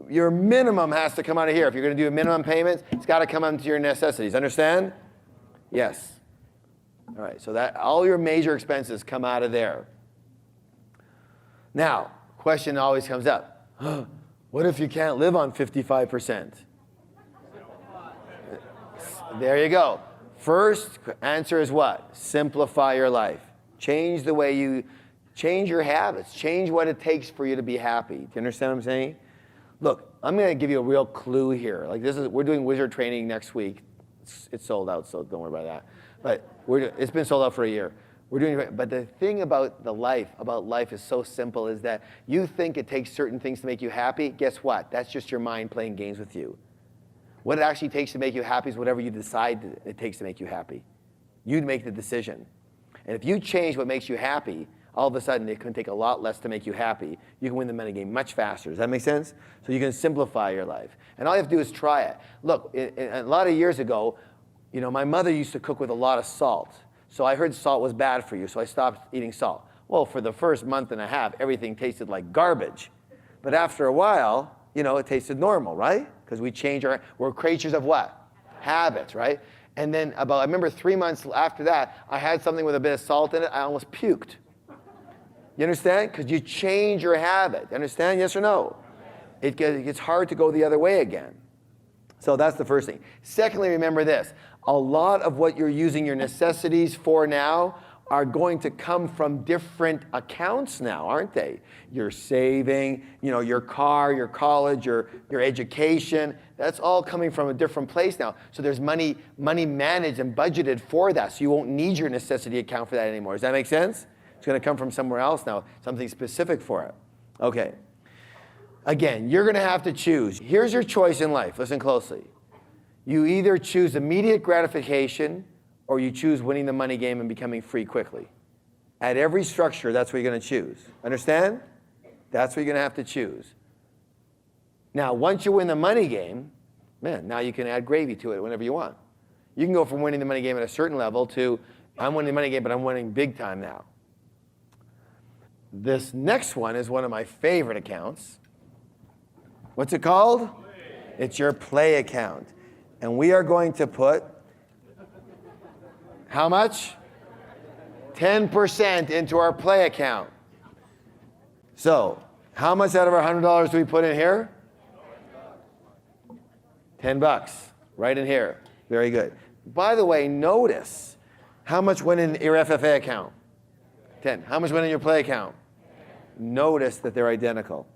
your minimum has to come out of here. If you're going to do minimum payments, it's got to come into your necessities. Understand? Yes. All right, so that all your major expenses come out of there. Now, question always comes up. What if you can't live on 55%? There you go. First answer is what? Simplify your life. Change the way you, change your habits. Change what it takes for you to be happy. Do you understand what I'm saying? Look, I'm going to give you a real clue here. Like we're doing wizard training next week. It's sold out, so don't worry about that. But it's been sold out for a year. We're doing, but the thing about life is so simple, is that you think it takes certain things to make you happy. Guess what? That's just your mind playing games with you. What it actually takes to make you happy is whatever you decide it takes to make you happy. You make the decision. And if you change what makes you happy, all of a sudden it can take a lot less to make you happy. You can win the money game much faster. Does that make sense? So you can simplify your life. And all you have to do is try it. Look, a lot of years ago, my mother used to cook with a lot of salt. So I heard salt was bad for you, so I stopped eating salt. Well, for the first month and a half, everything tasted like garbage. But after a while, it tasted normal, right? Because we're creatures of what? Habits, right? And then I remember 3 months after that, I had something with a bit of salt in it, I almost puked. You understand? Because you change your habit. Understand? Yes or no? It gets hard to go the other way again. So that's the first thing. Secondly, remember this. A lot of what you're using your necessities for now are going to come from different accounts now, aren't they? Your saving, your car, your college, your education, that's all coming from a different place now. So there's money managed and budgeted for that, so you won't need your necessity account for that anymore. Does that make sense? It's going to come from somewhere else now, something specific for it. Okay. Again, you're going to have to choose. Here's your choice in life. Listen closely. You either choose immediate gratification or you choose winning the money game and becoming free quickly. At every structure, that's what you're going to choose. Understand? That's what you're going to have to choose. Now, once you win the money game, now you can add gravy to it whenever you want. You can go from winning the money game at a certain level to, I'm winning the money game, but I'm winning big time now. This next one is one of my favorite accounts. What's it called? It's your play account. And we are going to put, how much? 10% into our play account. So, how much out of our $100 do we put in here? $10, right in here. Very good. By the way, notice how much went in your FFA account? 10. How much went in your play account? Notice that they're identical.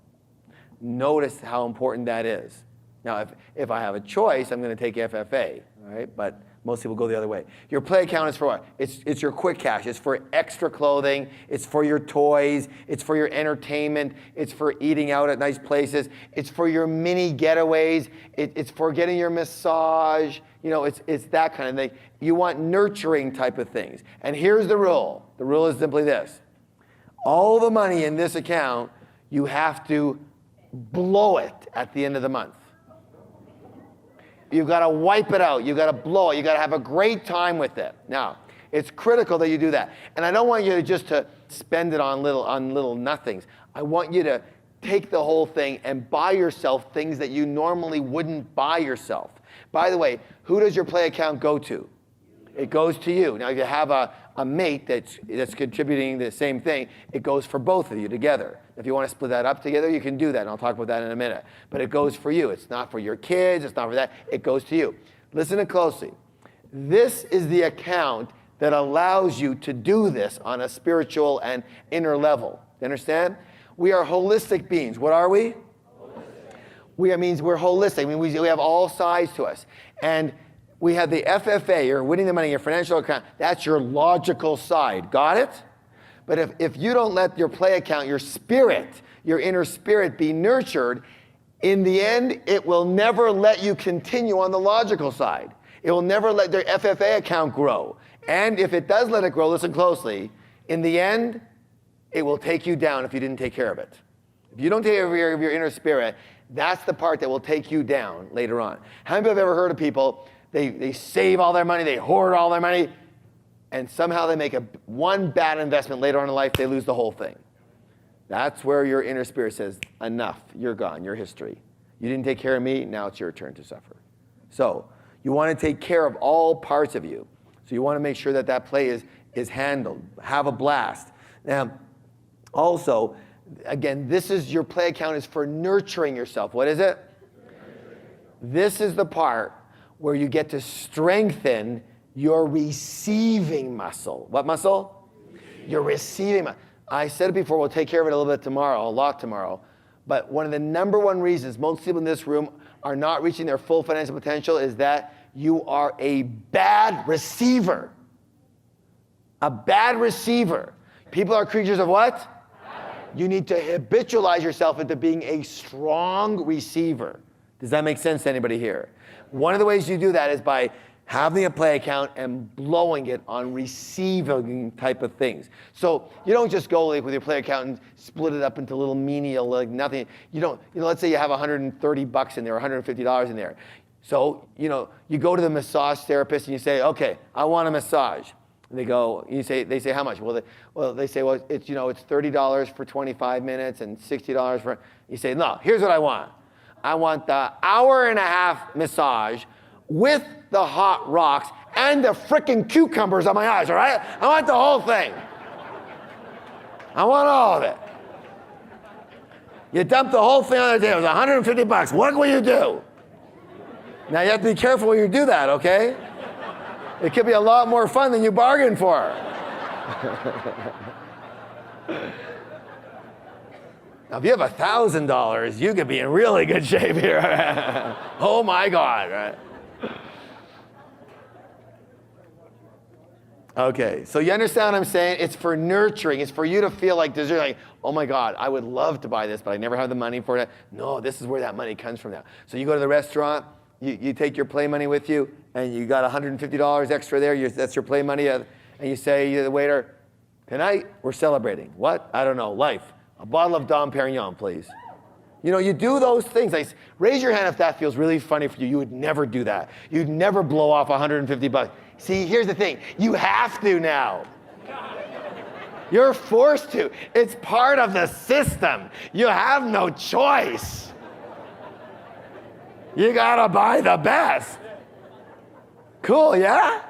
Notice how important that is. Now, if I have a choice, I'm going to take FFA, all right? But most people go the other way. Your play account is for what? It's your quick cash. It's for extra clothing. It's for your toys. It's for your entertainment. It's for eating out at nice places. It's for your mini getaways. It's for getting your massage. It's that kind of thing. You want nurturing type of things. And here's the rule. The rule is simply this. All the money in this account, you have to blow it at the end of the month. You've got to wipe it out. You've got to blow it. You've got to have a great time with it. Now, it's critical that you do that. And I don't want you just to spend it on little nothings. I want you to take the whole thing and buy yourself things that you normally wouldn't buy yourself. By the way, who does your play account go to? It goes to you. Now, if you have a mate that's contributing the same thing, it goes for both of you together. If you want to split that up together, you can do that, and I'll talk about that in a minute. But it goes for you. It's not for your kids. It's not for that. It goes to you. Listen closely. This is the account that allows you to do this on a spiritual and inner level. You understand? We are holistic beings. What are we? Holistic. Means we're holistic. We have all sides to us. And we have the FFA, you're winning the money, your financial account. That's your logical side. Got it? But if you don't let your play account, your spirit, your inner spirit be nurtured, in the end, it will never let you continue on the logical side. It will never let their FFA account grow. And if it does let it grow, listen closely, in the end, it will take you down if you didn't take care of it. If you don't take care of your inner spirit, that's the part that will take you down later on. How many of you have ever heard of people, they save all their money, they hoard all their money, and somehow they make one bad investment later on in life, they lose the whole thing. That's where your inner spirit says, enough, you're gone, you're history. You didn't take care of me, now it's your turn to suffer. So you want to take care of all parts of you. So you want to make sure that play is handled. Have a blast. Now, also, Again, your play account is for nurturing yourself. What is it? This is the part where you get to strengthen your receiving muscle. What muscle? Your receiving muscle. I said it before, we'll take care of it a little bit tomorrow, a lot tomorrow. But one of the number one reasons most people in this room are not reaching their full financial potential is that you are a bad receiver. A bad receiver. People are creatures of what? You need to habitualize yourself into being a strong receiver. Does that make sense to anybody here? One of the ways you do that is by having a play account and blowing it on receiving type of things. So you don't just go like with your play account and split it up into little menial, like nothing. You don't, let's say you have $130 in there, $150 in there. So, you go to the massage therapist and you say, okay, I want a massage. And they say how much? They say, it's $30 for 25 minutes and $60 for, you say, no, here's what I want. I want the hour-and-a-half massage with the hot rocks and the frickin' cucumbers on my eyes, all right? I want the whole thing. I want all of it. You dump the whole thing on the table, it's $150. What will you do? Now you have to be careful when you do that, okay? It could be a lot more fun than you bargained for. Now, if you have $1,000, you could be in really good shape here. Oh my God, right? Okay, so you understand what I'm saying? It's for nurturing. It's for you to feel like, oh my God, I would love to buy this, but I never have the money for it. No, this is where that money comes from now. So you go to the restaurant, you take your play money with you, and you got $150 extra there. That's your play money, and you say to the waiter, tonight we're celebrating. What? I don't know, life. A bottle of Dom Perignon, please. You do those things. Like, raise your hand if that feels really funny for you. You would never do that. You'd never blow off $150. See, here's the thing. You have to now. You're forced to. It's part of the system. You have no choice. You gotta buy the best. Cool, yeah?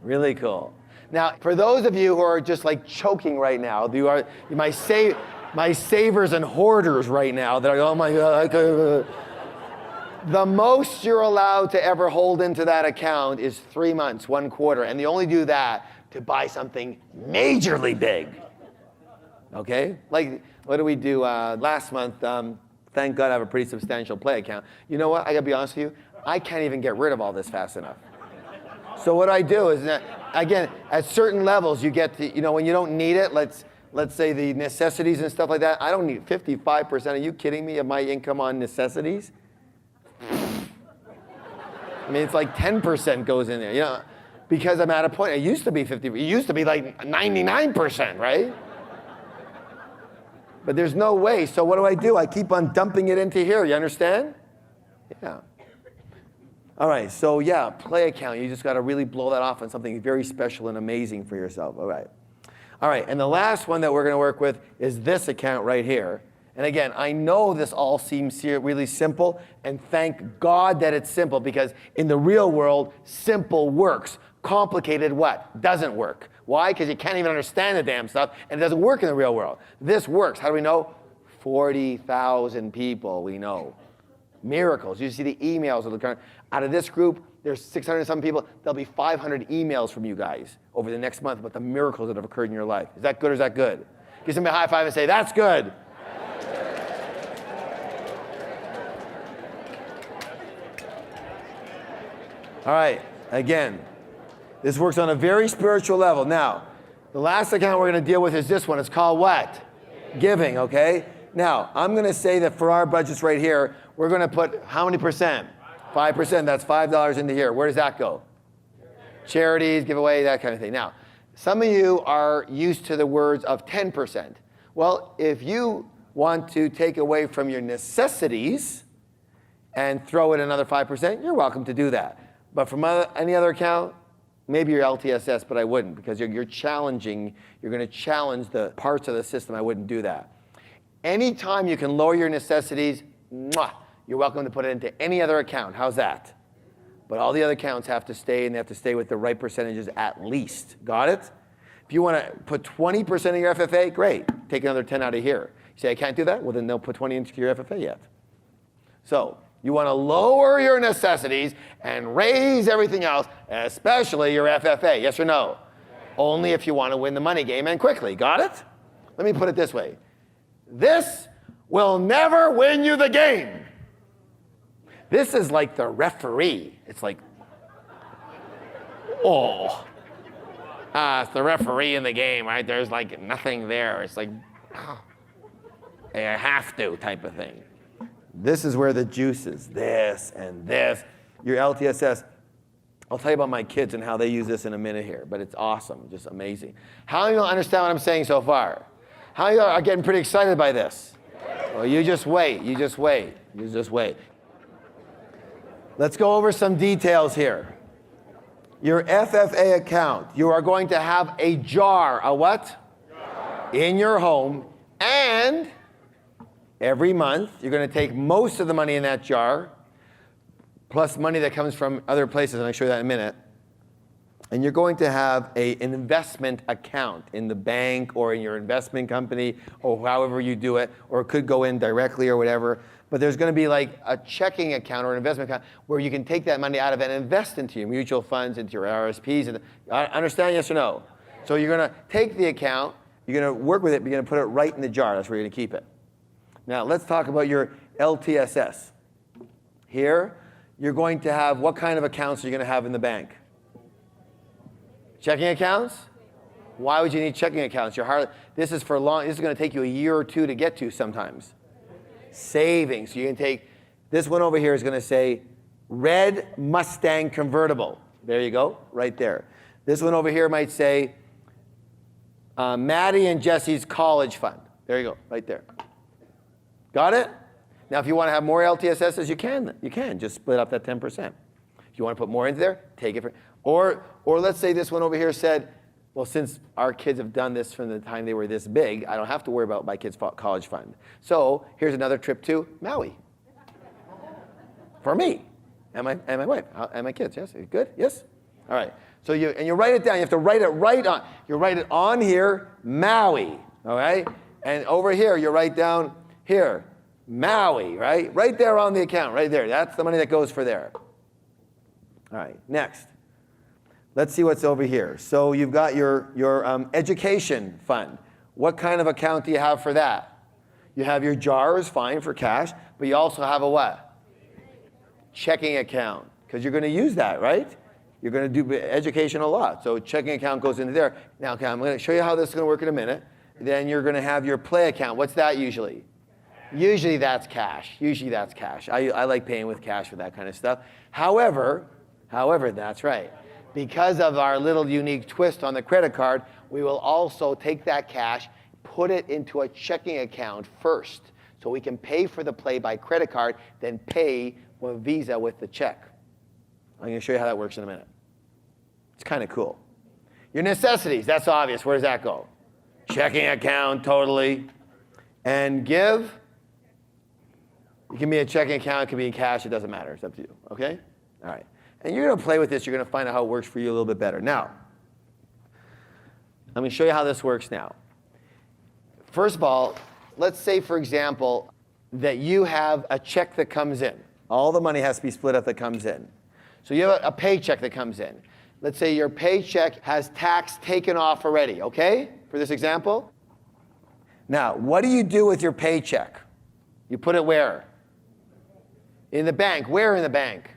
Really cool. Now, for those of you who are just like choking right now, you are my savers and hoarders right now that are, oh my God. The most you're allowed to ever hold into that account is 3 months, 1 quarter, and they only do that to buy something majorly big. Okay? Like, what did we do last month? Thank God I have a pretty substantial play account. You know what? I gotta be honest with you. I can't even get rid of all this fast enough. So what I do is, again, at certain levels, you get to, when you don't need it, let's say the necessities and stuff like that, I don't need 55%. Are you kidding me of my income on necessities? I mean, it's like 10% goes in there, because I'm at a point, it used to be 50, it used to be like 99%, right? But there's no way, so what do? I keep on dumping it into here, you understand? Yeah. All right, so yeah, play account. You just got to really blow that off on something very special and amazing for yourself. All right, and the last one that we're going to work with is this account right here. And again, I know this all seems really simple, and thank God that it's simple, because in the real world, simple works. Complicated what? Doesn't work. Why? Because you can't even understand the damn stuff, and it doesn't work in the real world. This works. How do we know? 40,000 people we know. Miracles. You see the emails of the current. Out of this group, there's 600 some people. There'll be 500 emails from you guys over the next month about the miracles that have occurred in your life. Is that good or is that good? Give somebody a high five and say, that's good. All right, again, this works on a very spiritual level. Now, the last account we're going to deal with is this one. It's called what? Giving, okay? Now, I'm going to say that for our budgets right here, we're going to put how many percent? 5%. That's $5 into here. Where does that go? Charities, giveaway, that kind of thing. Now, some of you are used to the words of 10%. Well, if you want to take away from your necessities and throw in another 5%, you're welcome to do that. But from any other account, maybe your LTSS, but I wouldn't, because you're going to challenge the parts of the system. I wouldn't do that. Anytime you can lower your necessities, you're welcome to put it into any other account. How's that? But all the other accounts have to stay, and they have to stay with the right percentages at least. Got it? If you want to put 20% of your FFA, great. take another 10 out of here. You say, I can't do that? Well, then they'll put 20 into your FFA yet. So you want to lower your necessities and raise everything else, especially your FFA. Yes or no? Only if you want to win the money game and quickly. Got it? Let me put it this way. This will never win you the game. This is like the referee. It's like, it's the referee in the game, right? There's like nothing there. It's like, I have to type of thing. This is where the juice is. This and this. Your LTSS. I'll tell you about my kids and how they use this in a minute here, but it's awesome, just amazing. How many of you understand what I'm saying so far? How many of you are getting pretty excited by this? Well, you just wait. You just wait. You just wait. Let's go over some details here. Your FFA account, you are going to have a jar, a what? Jar. In your home, and every month you're going to take most of the money in that jar, plus money that comes from other places, and I'll show you that in a minute. And you're going to have an investment account in the bank or in your investment company or however you do it, or it could go in directly or whatever. But there's going to be like a checking account or an investment account where you can take that money out of it and invest into your mutual funds, into your RSPs. And understand, yes or no? So you're going to take the account, you're going to work with it, but you're going to put it right in the jar. That's where you're going to keep it. Now let's talk about your LTSS. Here, you're going to have, what kind of accounts are you going to have in the bank? Checking accounts? Why would you need checking accounts? This is for long. This is going to take you a year or two to get to sometimes. Savings. So you can take, this one over here is going to say Red Mustang Convertible. There you go, right there. This one over here might say Maddie and Jesse's College Fund. There you go, right there. Got it? Now, if you want to have more LTSSs, you can. Just split up that 10%. If you want to put more into there, take it. Or let's say this one over here said, well, since our kids have done this from the time they were this big, I don't have to worry about my kids' college fund. So here's another trip to Maui. For me and my wife and my kids. Yes? Good? Yes? All right. So you write it down. You have to write it right on. You write it on here, Maui. All right? And over here, you write down here, Maui, right? Right there on the account, right there. That's the money that goes for there. All right, next. Let's see what's over here. So you've got your education fund. What kind of account do you have for that? You have your jars, fine, for cash, but you also have a what? Checking account, because you're going to use that, right? You're going to do education a lot, so checking account goes into there. Now, okay, I'm going to show you how this is going to work in a minute. Then you're going to have your play account. What's that usually? Usually that's cash. Usually that's cash. I like paying with cash for that kind of stuff. However, that's right. Because of our little unique twist on the credit card, we will also take that cash, put it into a checking account first, so we can pay for the play by credit card, then pay with Visa with the check. I'm going to show you how that works in a minute. It's kind of cool. Your necessities, that's obvious. Where does that go? Checking account, totally. And give. It can be a checking account, it can be in cash, it doesn't matter. It's up to you, okay? All right. And you're going to play with this. You're going to find out how it works for you a little bit better. Now, let me show you how this works now. First of all, let's say, for example, that you have a check that comes in. All the money has to be split up that comes in. So you have a paycheck that comes in. Let's say your paycheck has tax taken off already, okay? For this example. Now, what do you do with your paycheck? You put it where? In the bank. Where in the bank?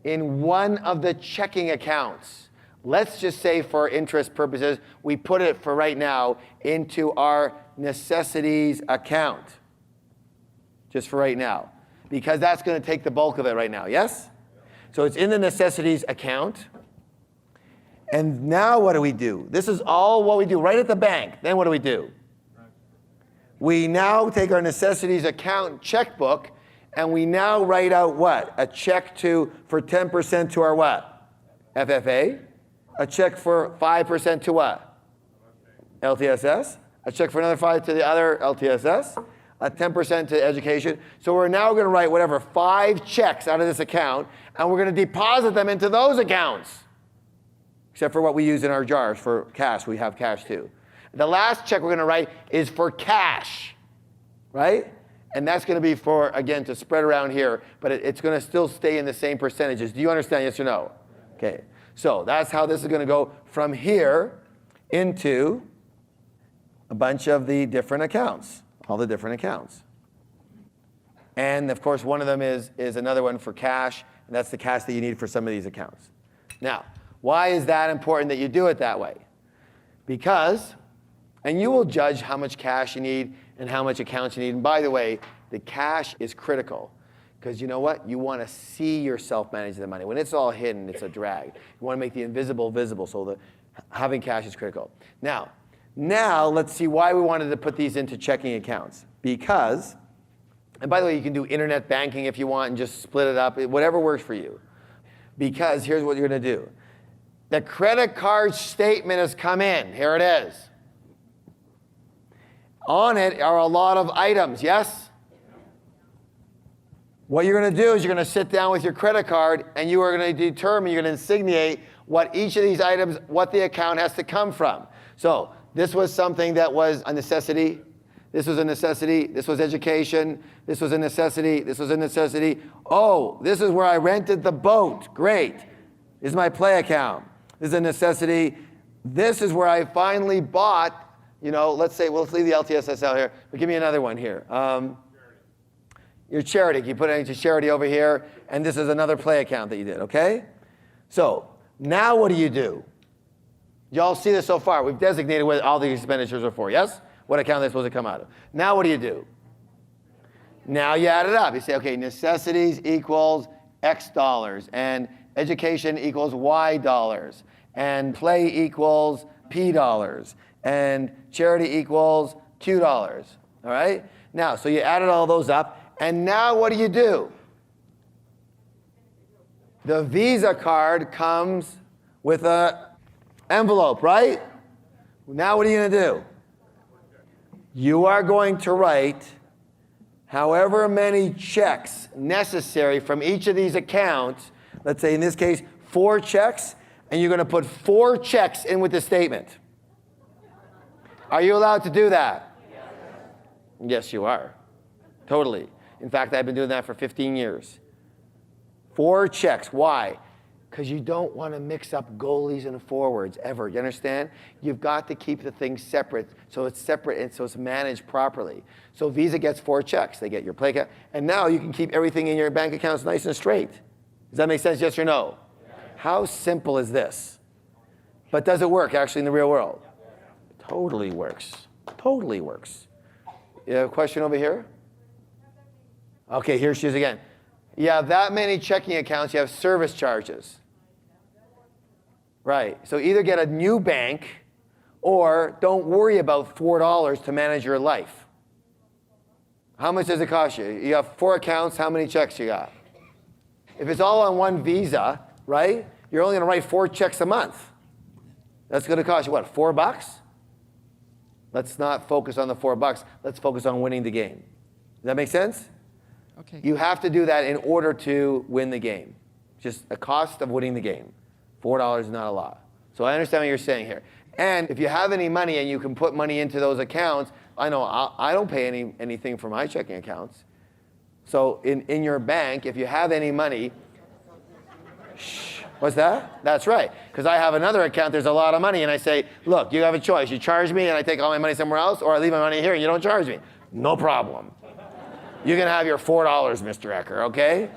In one of the checking accounts. Let's just say for interest purposes, we put it for right now into our necessities account. Just for right now. Because that's going to take the bulk of it right now, yes? So it's in the necessities account. And now what do? This is all what we do right at the bank. Then what do? We now take our necessities account checkbook and we now write out what? A check for 10% to our what? FFA. A check for 5% to what? LTSS. A check for another 5 to the other LTSS. A 10% to education. So we're now going to write whatever 5 checks out of this account and we're going to deposit them into those accounts. Except for what we use in our jars for cash. We have cash too. The last check we're going to write is for cash, right? And that's going to be for, again, to spread around here, but it's going to still stay in the same percentages. Do you understand, yes or no? Okay, so that's how this is going to go from here into a bunch of the different accounts, all the different accounts. And of course, one of them is another one for cash, and that's the cash that you need for some of these accounts. Now, why is that important that you do it that way? Because, and you will judge how much cash you need and how much accounts you need. And by the way, the cash is critical, because you know what? You want to see yourself managing the money. When it's all hidden, it's a drag. You want to make the invisible visible, so having cash is critical. Now, let's see why we wanted to put these into checking accounts. Because, and by the way, you can do internet banking if you want and just split it up, whatever works for you. Because here's what you're going to do. The credit card statement has come in. Here it is. On it are a lot of items, yes? What you're going to do is you're going to sit down with your credit card and you are going to determine, you're going to insignate what each of these items, what the account has to come from. So this was something that was a necessity. This was a necessity. This was education. This was a necessity. This was a necessity. Oh, this is where I rented the boat. Great. This is my play account. This is a necessity. This is where I finally bought, let's say, let's leave the LTSS out here, but give me another one here. Your charity. You put it into charity over here, and this is another play account that you did, okay? So now what do? Y'all see this so far. We've designated what all the expenditures are for, yes? What account they're supposed to come out of. Now what do? Now you add it up. You say, okay, necessities equals X dollars, and education equals Y dollars, and play equals P dollars, and charity equals Q dollars, all right? Now, so you added all those up, and now what do? The Visa card comes with an envelope, right? Now what are you going to do? You are going to write however many checks necessary from each of these accounts. Let's say in this case, 4 checks, and you're going to put 4 checks in with the statement. Are you allowed to do that? Yes, you are. Totally. In fact, I've been doing that for 15 years. 4 checks. Why? Because you don't want to mix up goalies and forwards ever. You understand? You've got to keep the things separate, so it's separate and so it's managed properly. So Visa gets 4 checks. They get your play account, and now you can keep everything in your bank accounts nice and straight. Does that make sense? Yes or no? Yeah. How simple is this? But does it work actually in the real world? It totally works. Totally works. You have a question over here? Okay, here she is again. You have that many checking accounts, you have service charges. Right, so either get a new bank or don't worry about $4 to manage your life. How much does it cost you? You have 4 accounts, how many checks you got? If it's all on one Visa, right, you're only going to write 4 checks a month. That's going to cost you, what, $4? Let's not focus on the $4. Let's focus on winning the game. Does that make sense? Okay. You have to do that in order to win the game. Just the cost of winning the game. $4 is not a lot. So I understand what you're saying here. And if you have any money and you can put money into those accounts, I know I don't pay anything for my checking accounts. So in your bank, if you have any money, shh, what's that? That's right. Because I have another account, there's a lot of money, and I say, look, you have a choice. You charge me and I take all my money somewhere else, or I leave my money here and you don't charge me. No problem. You can have your $4, Mr. Ecker, okay?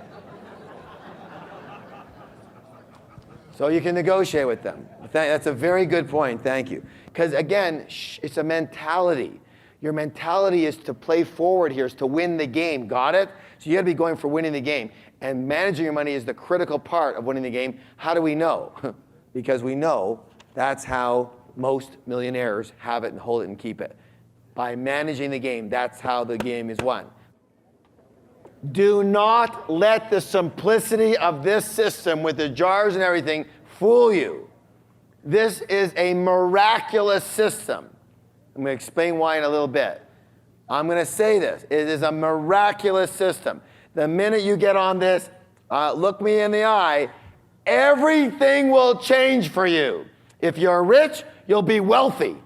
So you can negotiate with them. That's a very good point, thank you. Because again, it's a mentality. Your mentality is to play forward here, is to win the game, got it? So you gotta be going for winning the game. And managing your money is the critical part of winning the game. How do we know? Because we know that's how most millionaires have it and hold it and keep it. By managing the game, that's how the game is won. Do not let the simplicity of this system with the jars and everything fool you. This is a miraculous system. I'm going to explain why in a little bit. I'm going to say this. It is a miraculous system. The minute you get on this, look me in the eye, everything will change for you. If you're rich, you'll be wealthy.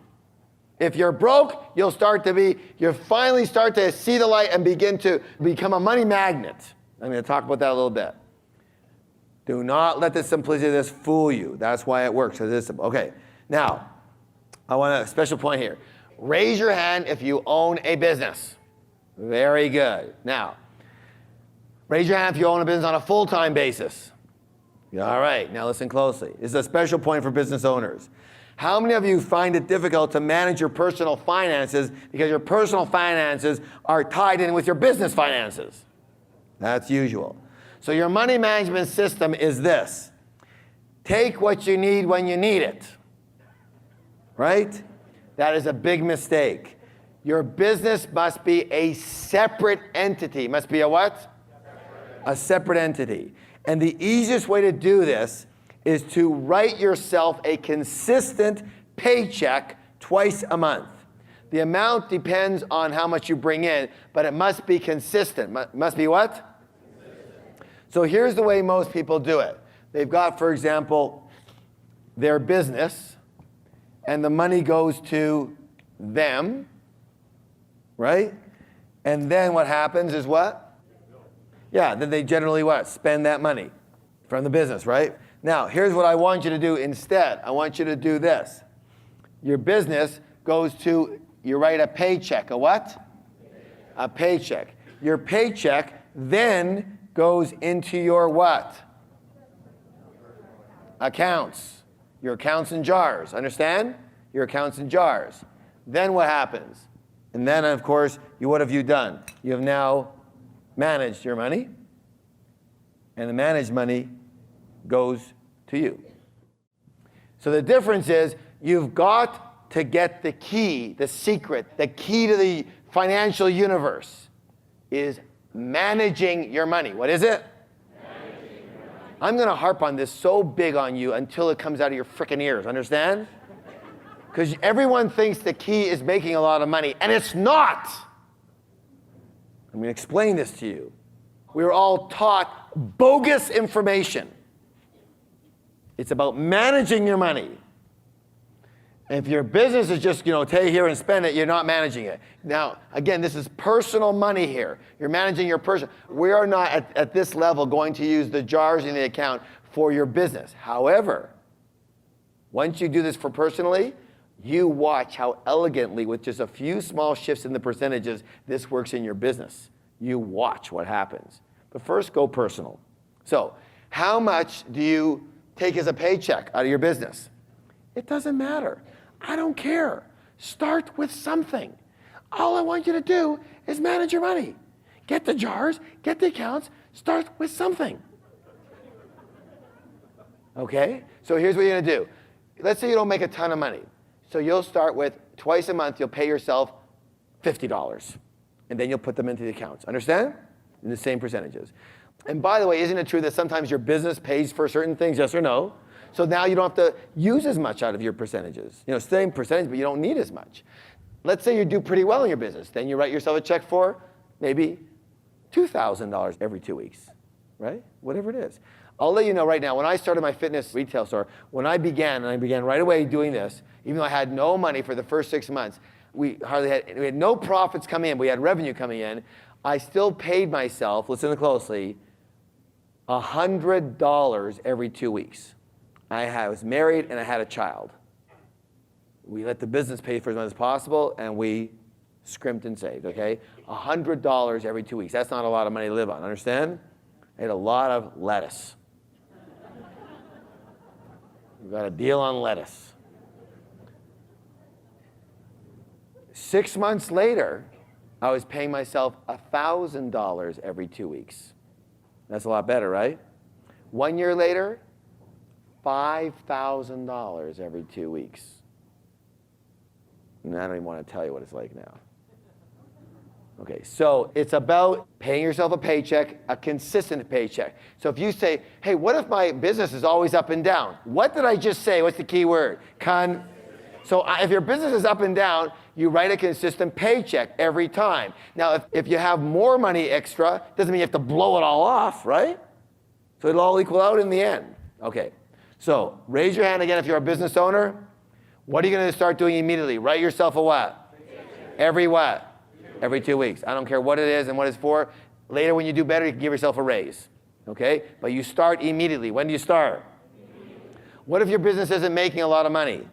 If you're broke, you'll finally start to see the light and begin to become a money magnet. I'm going to talk about that a little bit. Do not let the simplicity of this fool you. That's why it works. It is simple. Okay, now, I want a special point here. Raise your hand if you own a business. Very good. Now, raise your hand if you own a business on a full-time basis. All right, now listen closely. This is a special point for business owners. How many of you find it difficult to manage your personal finances because your personal finances are tied in with your business finances? That's usual. So your money management system is this. Take what you need when you need it. Right? That is a big mistake. Your business must be a separate entity. Must be a what? A separate entity. And the easiest way to do this is to write yourself a consistent paycheck twice a month. The amount depends on how much you bring in, but it must be consistent. Must be what? So here's the way most people do it. They've got, for example, their business, and the money goes to them, right? And then what happens is what? Yeah, then they generally what? Spend that money from the business, right? Now, here's what I want you to do instead. I want you to do this. Your business goes to, you write a paycheck. A what? A paycheck. Your paycheck then goes into your what? Accounts. Your accounts in jars. Understand? Your accounts in jars. Then what happens? And then, of course, what have you done? You have now managed your money, and the managed money goes to you. So the difference is you've got to get the key, the secret, the key to the financial universe is managing your money. What is it? Managing your money. I'm going to harp on this so big on you until it comes out of your frickin' ears. Understand? Because everyone thinks the key is making a lot of money, and it's not. I'm going to explain this to you. We were all taught bogus information. It's about managing your money. If your business is just, take here and spend it, you're not managing it. Now, again, this is personal money here. You're managing your personal. We are not at this level going to use the jars in the account for your business. However, once you do this for personally, you watch how elegantly, with just a few small shifts in the percentages, this works in your business. You watch what happens. But first, go personal. So, how much do you take as a paycheck out of your business? It doesn't matter. I don't care. Start with something. All I want you to do is manage your money. Get the jars, get the accounts, start with something. Okay? So here's what you're going to do. Let's say you don't make a ton of money. So you'll start with twice a month, you'll pay yourself $50. And then you'll put them into the accounts. Understand? In the same percentages. And by the way, isn't it true that sometimes your business pays for certain things, yes or no? So now you don't have to use as much out of your percentages. Same percentage, but you don't need as much. Let's say you do pretty well in your business. Then you write yourself a check for maybe $2,000 every 2 weeks, right? Whatever it is. I'll let you know right now, when I started my fitness retail store, when I began right away doing this, even though I had no money for the first 6 months, we had no profits coming in, we had revenue coming in, I still paid myself, listen closely, $100 every 2 weeks. I was married and I had a child. We let the business pay for as much as possible, and we scrimped and saved, okay? $100 every 2 weeks. That's not a lot of money to live on, understand? I had a lot of lettuce. We got a deal on lettuce. 6 months later, I was paying myself $1,000 every 2 weeks. That's a lot better, right? 1 year later, $5,000 every 2 weeks. And I don't even want to tell you what it's like now. Okay, so it's about paying yourself a paycheck, a consistent paycheck. So if you say, hey, what if my business is always up and down? What did I just say? What's the key word? So if your business is up and down, you write a consistent paycheck every time. Now, if you have more money extra, doesn't mean you have to blow it all off, right? So it'll all equal out in the end. Okay, so raise your hand again if you're a business owner. What are you going to start doing immediately? Write yourself a what? Every what? Every 2 weeks. I don't care what it is and what it's for. Later when you do better, you can give yourself a raise. Okay? But you start immediately. When do you start? What if your business isn't making a lot of money?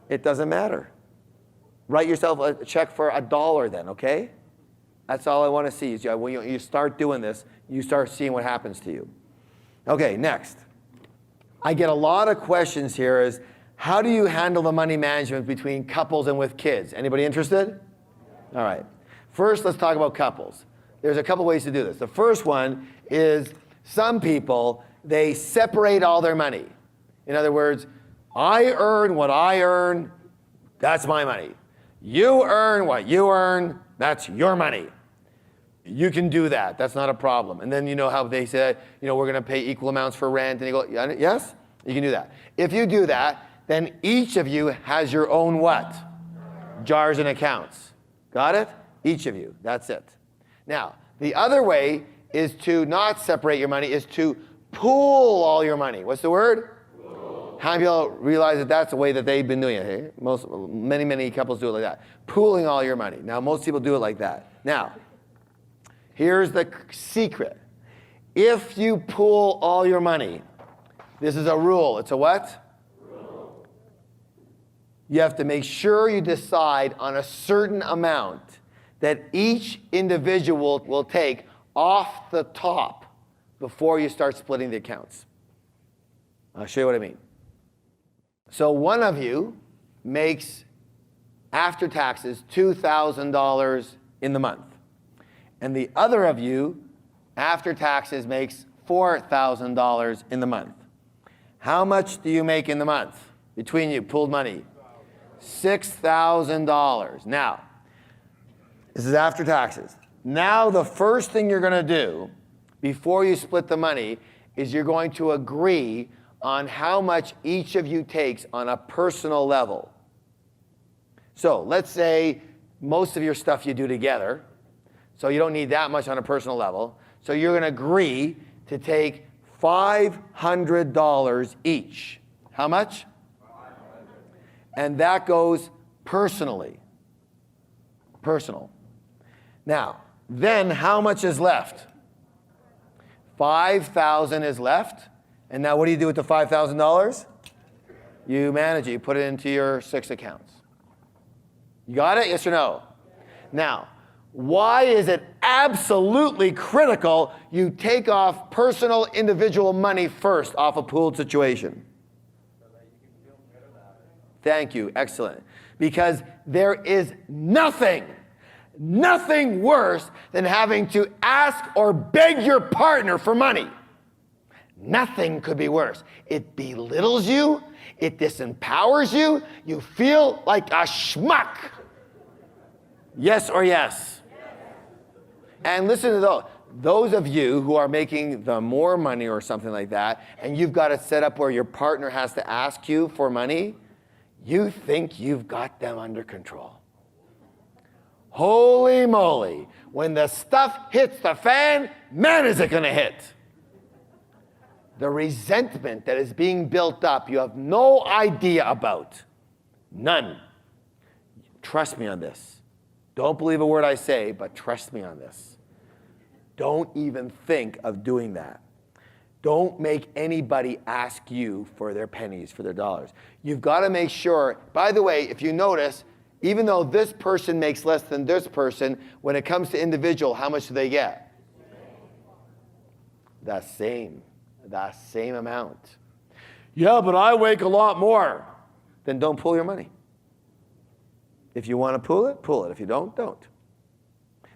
It doesn't matter. Write yourself a check for $1 then, okay? That's all I want to see. Is when you start doing this, you start seeing what happens to you. Okay, next. I get a lot of questions here is, how do you handle the money management between couples and with kids? Anybody interested? All right. First, let's talk about couples. There's a couple ways to do this. The first one is some people, they separate all their money. In other words, I earn what I earn, that's my money. You earn what you earn, that's your money. You can do that. That's not a problem. And then you know how they said, we're going to pay equal amounts for rent. And you go, yes, you can do that. If you do that, then each of you has your own what? Jars and accounts. Got it? Each of you. That's it. Now, the other way is to not separate your money, is to pool all your money. What's the word? Pool. How many people realize that that's the way that they've been doing it? Hey? Many couples do it like that. Pooling all your money. Now, most people do it like that. Now, here's the secret. If you pool all your money, this is a rule. It's a what? Rule. You have to make sure you decide on a certain amount that each individual will take off the top before you start splitting the accounts. I'll show you what I mean. So one of you makes, after taxes, $2,000 in the month. And the other of you, after taxes, makes $4,000 in the month. How much do you make in the month between you, pooled money? $6,000. Now, this is after taxes. Now the first thing you're going to do before you split the money is you're going to agree on how much each of you takes on a personal level. So let's say most of your stuff you do together, so you don't need that much on a personal level. So you're going to agree to take $500 each. How much? 500. And that goes personally. Personal. Now, then how much is left? $5,000 is left. And now what do you do with the $5,000? You manage it. You put it into your 6 accounts. You got it? Yes or no? Now, why is it absolutely critical you take off personal individual money first off a pooled situation? Thank you. Excellent. Because there is nothing worse than having to ask or beg your partner for money. Nothing could be worse. It belittles you. It disempowers you. You feel like a schmuck. Yes or yes? And listen to those of you who are making the more money or something like that, and you've got it set up where your partner has to ask you for money, you think you've got them under control. Holy moly, when the stuff hits the fan, man, is it going to hit. The resentment that is being built up, you have no idea about. None. Trust me on this. Don't believe a word I say, but trust me on this. Don't even think of doing that. Don't make anybody ask you for their pennies, for their dollars. You've got to make sure, by the way, if you notice, even though this person makes less than this person, when it comes to individual, how much do they get? The same amount. Yeah, but I make a lot more. Then don't pool your money. If you want to pool it. If you don't, don't.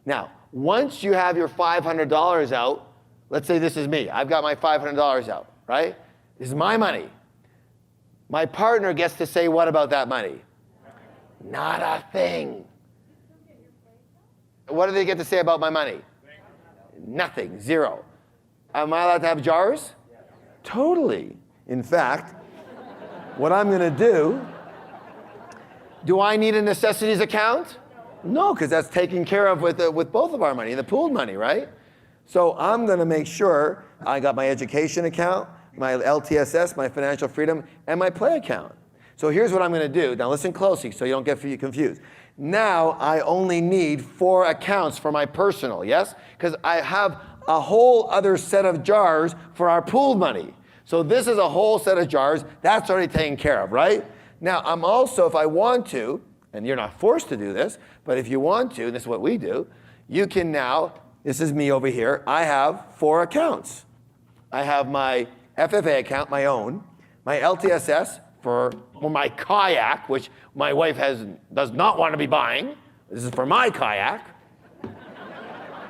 Now, once you have your $500 out, let's say this is me. I've got my $500 out, right? This is my money. My partner gets to say what about that money? Not a thing. What do they get to say about my money? Nothing. Zero. Am I allowed to have jars? Totally. In fact, what I'm going to do I need a necessities account? No, because that's taken care of with both of our money, the pooled money, right? So I'm going to make sure I got my education account, my LTSS, my financial freedom, and my play account. So here's what I'm going to do. Now listen closely so you don't get confused. Now I only need 4 accounts for my personal, yes? Because I have a whole other set of jars for our pooled money. So this is a whole set of jars. That's already taken care of, right? Now I'm also, if I want to, and you're not forced to do this, but if you want to, and this is what we do, you can now, this is me over here, I have 4 accounts. I have my FFA account, my own, my LTSS for my kayak, which my wife does not want to be buying. This is for my kayak.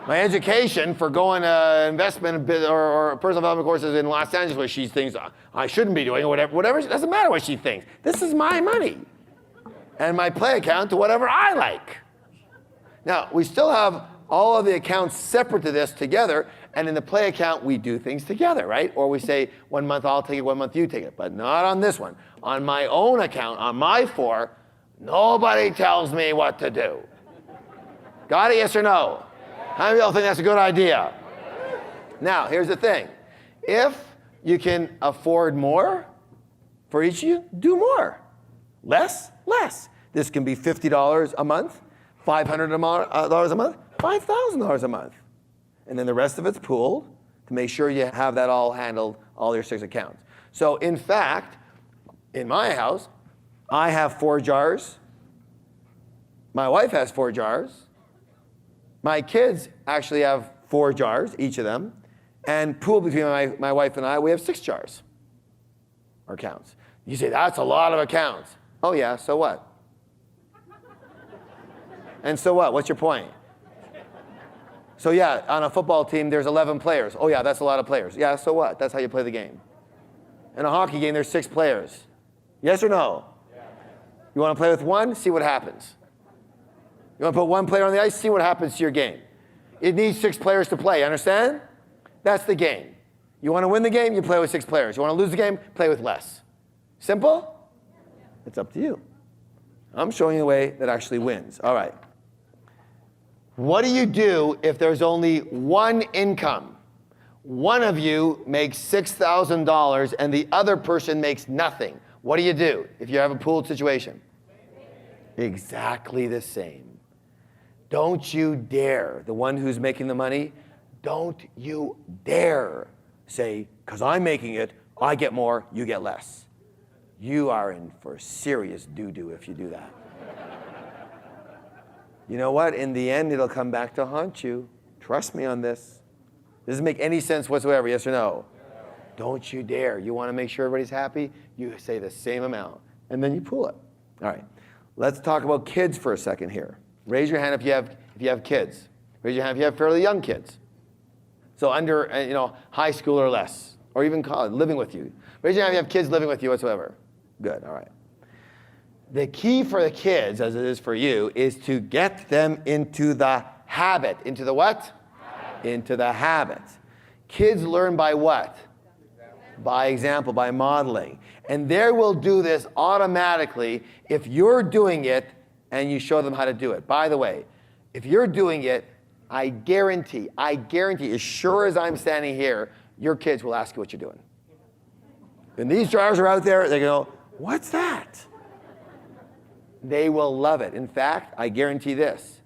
My education for going to investment or personal development courses in Los Angeles, where she thinks I shouldn't be doing, or whatever. It doesn't matter what she thinks. This is my money. And my play account to whatever I like. Now, we still have all of the accounts separate to this together, and in the play account, we do things together, right? Or we say, 1 month I'll take it, 1 month you take it, but not on this one. On my own account, on my 4, nobody tells me what to do. Got it, yes or no? How many of y'all think that's a good idea? Now, here's the thing. If you can afford more for each of you, do more. Less, less. This can be $50 a month, $500 a month, $5,000 a month. And then the rest of it's pooled to make sure you have that all handled, all your 6 accounts. So in fact, in my house, I have 4 jars. My wife has 4 jars. My kids actually have 4 jars, each of them. And pooled between my wife and I, we have 6 jars, or accounts. You say, that's a lot of accounts. Oh yeah, so what? And so what? What's your point? So yeah, on a football team, there's 11 players. Oh yeah, that's a lot of players. Yeah, so what? That's how you play the game. In a hockey game, there's 6 players. Yes or no? Yeah. You want to play with 1? See what happens. You want to put 1 player on the ice? See what happens to your game. It needs 6 players to play, understand? That's the game. You want to win the game, you play with 6 players. You want to lose the game, play with less. Simple? It's up to you. I'm showing you the way that actually wins. All right. What do you do if there's only 1 income? One of you makes $6,000 and the other person makes nothing. What do you do if you have a pooled situation? Exactly the same. Don't you dare, the one who's making the money, don't you dare say, because I'm making it, I get more, you get less. You are in for serious doo-doo if you do that. You know what? In the end, it'll come back to haunt you. Trust me on this. Does it make any sense whatsoever, yes or no? Don't you dare. You want to make sure everybody's happy? You say the same amount, and then you pool it. All right. Let's talk about kids for a second here. Raise your hand if you have kids. Raise your hand if you have fairly young kids. So under high school or less, or even college, living with you. Raise your hand if you have kids living with you whatsoever. Good. All right. The key for the kids, as it is for you, is to get them into the habit. Into the what? Habit. Into the habit. Kids learn by what? By example, by modeling. And they will do this automatically if you're doing it and you show them how to do it. By the way, if you're doing it, I guarantee, as sure as I'm standing here, your kids will ask you what you're doing. When these jars are out there, they go, what's that? They will love it. In fact, I guarantee this,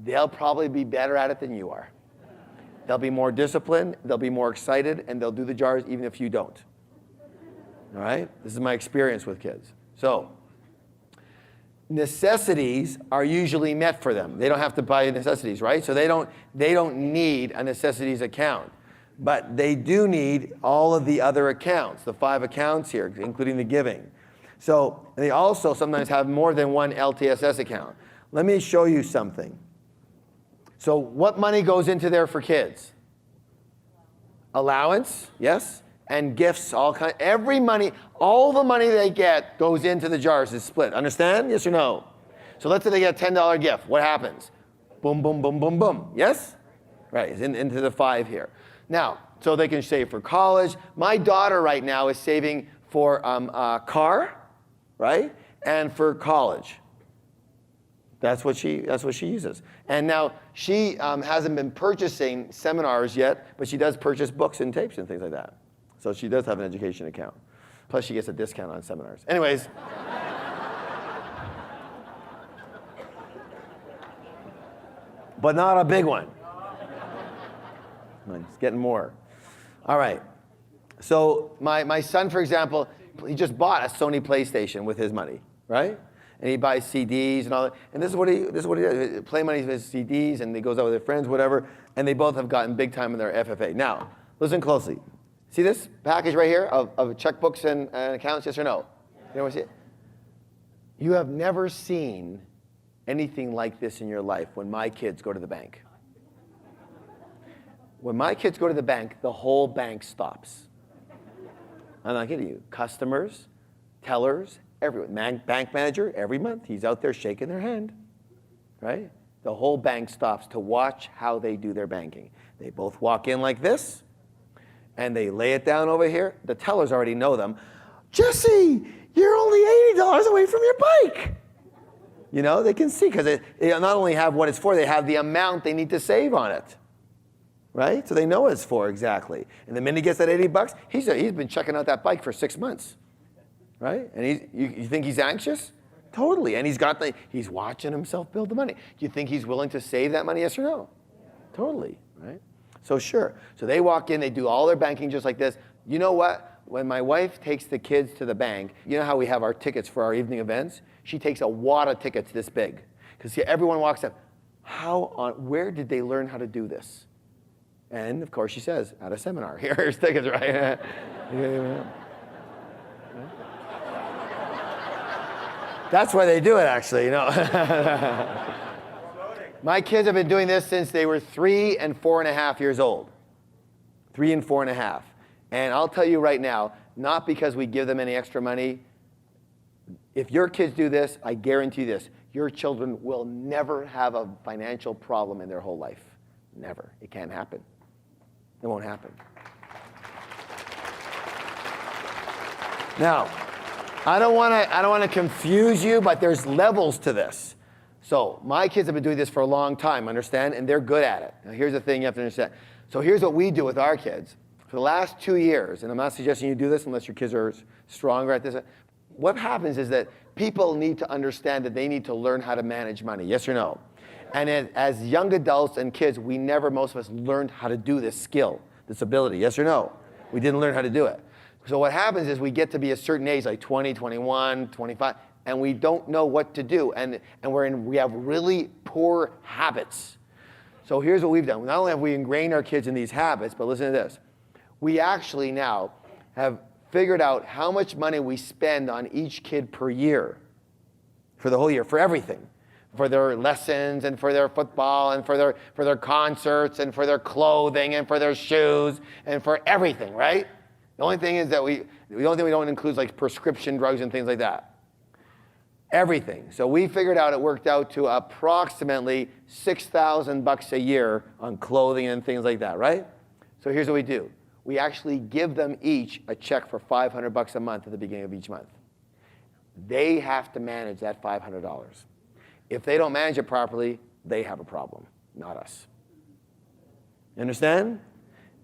they'll probably be better at it than you are. They'll be more disciplined, they'll be more excited, and they'll do the jars even if you don't. All right? This is my experience with kids. So, necessities are usually met for them. They don't have to buy necessities, right? So they don't need a necessities account. But they do need all of the other accounts, the 5 accounts here, including the giving. So they also sometimes have more than 1 LTSS account. Let me show you something. So what money goes into there for kids? Allowance, yes, and gifts, every money, all the money they get goes into the jars, is split. Understand? Yes or no? So let's say they get a $10 gift. What happens? Boom, boom, boom, boom, boom. Yes? Right, it's into the 5 here. Now, so they can save for college. My daughter right now is saving for a car, right? And for college. That's what she uses. And now she hasn't been purchasing seminars yet, but she does purchase books and tapes and things like that. So she does have an education account. Plus, she gets a discount on seminars. Anyways. But not a big one. It's getting more. All right. So my son, for example, he just bought a Sony PlayStation with his money, right? And he buys CDs and all that. And this is what he does. Play money with his CDs, and he goes out with his friends, whatever. And they both have gotten big time in their FFA. Now, listen closely. See this package right here of checkbooks and accounts, yes or no? You ever see it? You have never seen anything like this in your life when my kids go to the bank. When my kids go to the bank, the whole bank stops. I'm not kidding you. Customers, tellers, everyone. Bank manager, every month, he's out there shaking their hand, right? The whole bank stops to watch how they do their banking. They both walk in like this, and they lay it down over here. The tellers already know them. Jesse, you're only $80 away from your bike. You know, they can see, because they not only have what it's for, they have the amount they need to save on it. Right? So they know what it's for exactly. And the minute he gets that $80, he's been checking out that bike for 6 months. Right? And you think he's anxious? Totally. And he's watching himself build the money. Do you think he's willing to save that money, yes or no? Totally. Right? So sure. So they walk in, they do all their banking just like this. You know what? When my wife takes the kids to the bank, you know how we have our tickets for our evening events? She takes a wad of tickets this big. Because everyone walks up, where did they learn how to do this? And of course she says, at a seminar. Here's tickets, right? That's why they do it, actually, you know. My kids have been doing this since they were 3 and 4.5 years old. 3 and 4.5. And I'll tell you right now, not because we give them any extra money. If your kids do this, I guarantee this, your children will never have a financial problem in their whole life. Never. It can't happen. It won't happen. Now, I don't want to confuse you, but there's levels to this. So my kids have been doing this for a long time, understand? And they're good at it. Now here's the thing you have to understand. So here's what we do with our kids. For the last 2 years, and I'm not suggesting you do this unless your kids are stronger at this. What happens is that people need to understand that they need to learn how to manage money, yes or no? And as young adults and kids, most of us learned how to do this skill, this ability, yes or no? We didn't learn how to do it. So what happens is we get to be a certain age, like 20, 21, 25, and we don't know what to do. And we have really poor habits. So here's what we've done. Not only have we ingrained our kids in these habits, but listen to this. We actually now have figured out how much money we spend on each kid per year, for the whole year, for everything. For their lessons and for their football and for their concerts and for their clothing and for their shoes and for everything, right? The only thing is that the only thing we don't include is like prescription drugs and things like that. Everything. So we figured out it worked out to approximately $6,000 a year on clothing and things like that, right? So here's what we do. We actually give them each a check for $500 a month at the beginning of each month. They have to manage that $500. If they don't manage it properly, they have a problem, not us. You understand?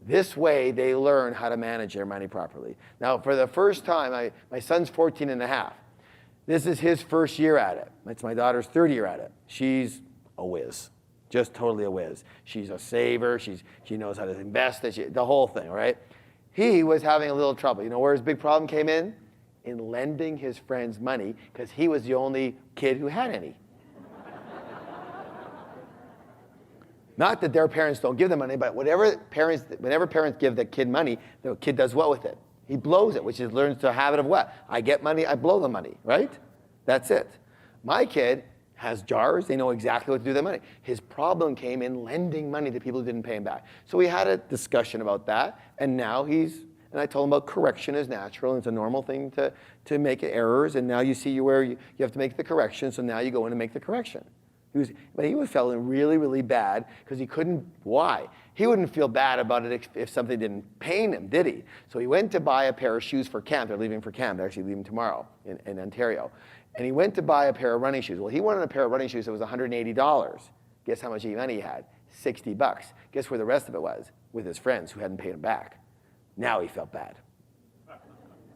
This way, they learn how to manage their money properly. Now, for the first time, my son's 14 and a half. This is his first year at it. It's my daughter's third year at it. She's a whiz, just totally a whiz. She's a saver. She knows how to invest, the whole thing, right? He was having a little trouble. You know where his big problem came in? In lending his friends money, because he was the only kid who had any. Not that their parents don't give them money, but whenever parents give the kid money, the kid does what with it? He blows it, which is learns the habit of what? I get money, I blow the money, right? That's it. My kid has jars, they know exactly what to do with their money. His problem came in lending money to people who didn't pay him back. So we had a discussion about that, and now and I told him about correction is natural, and it's a normal thing to make errors, and now you see where you have to make the correction, so now you go in and make the correction. But he was feeling really, really bad because he couldn't. Why? He wouldn't feel bad about it if something didn't pain him, did he? So he went to buy a pair of shoes for camp. They're leaving for camp. They're actually leaving tomorrow in Ontario. And he went to buy a pair of running shoes. Well, he wanted a pair of running shoes that was $180. Guess how much money he had? $60. Guess where the rest of it was? With his friends who hadn't paid him back. Now he felt bad.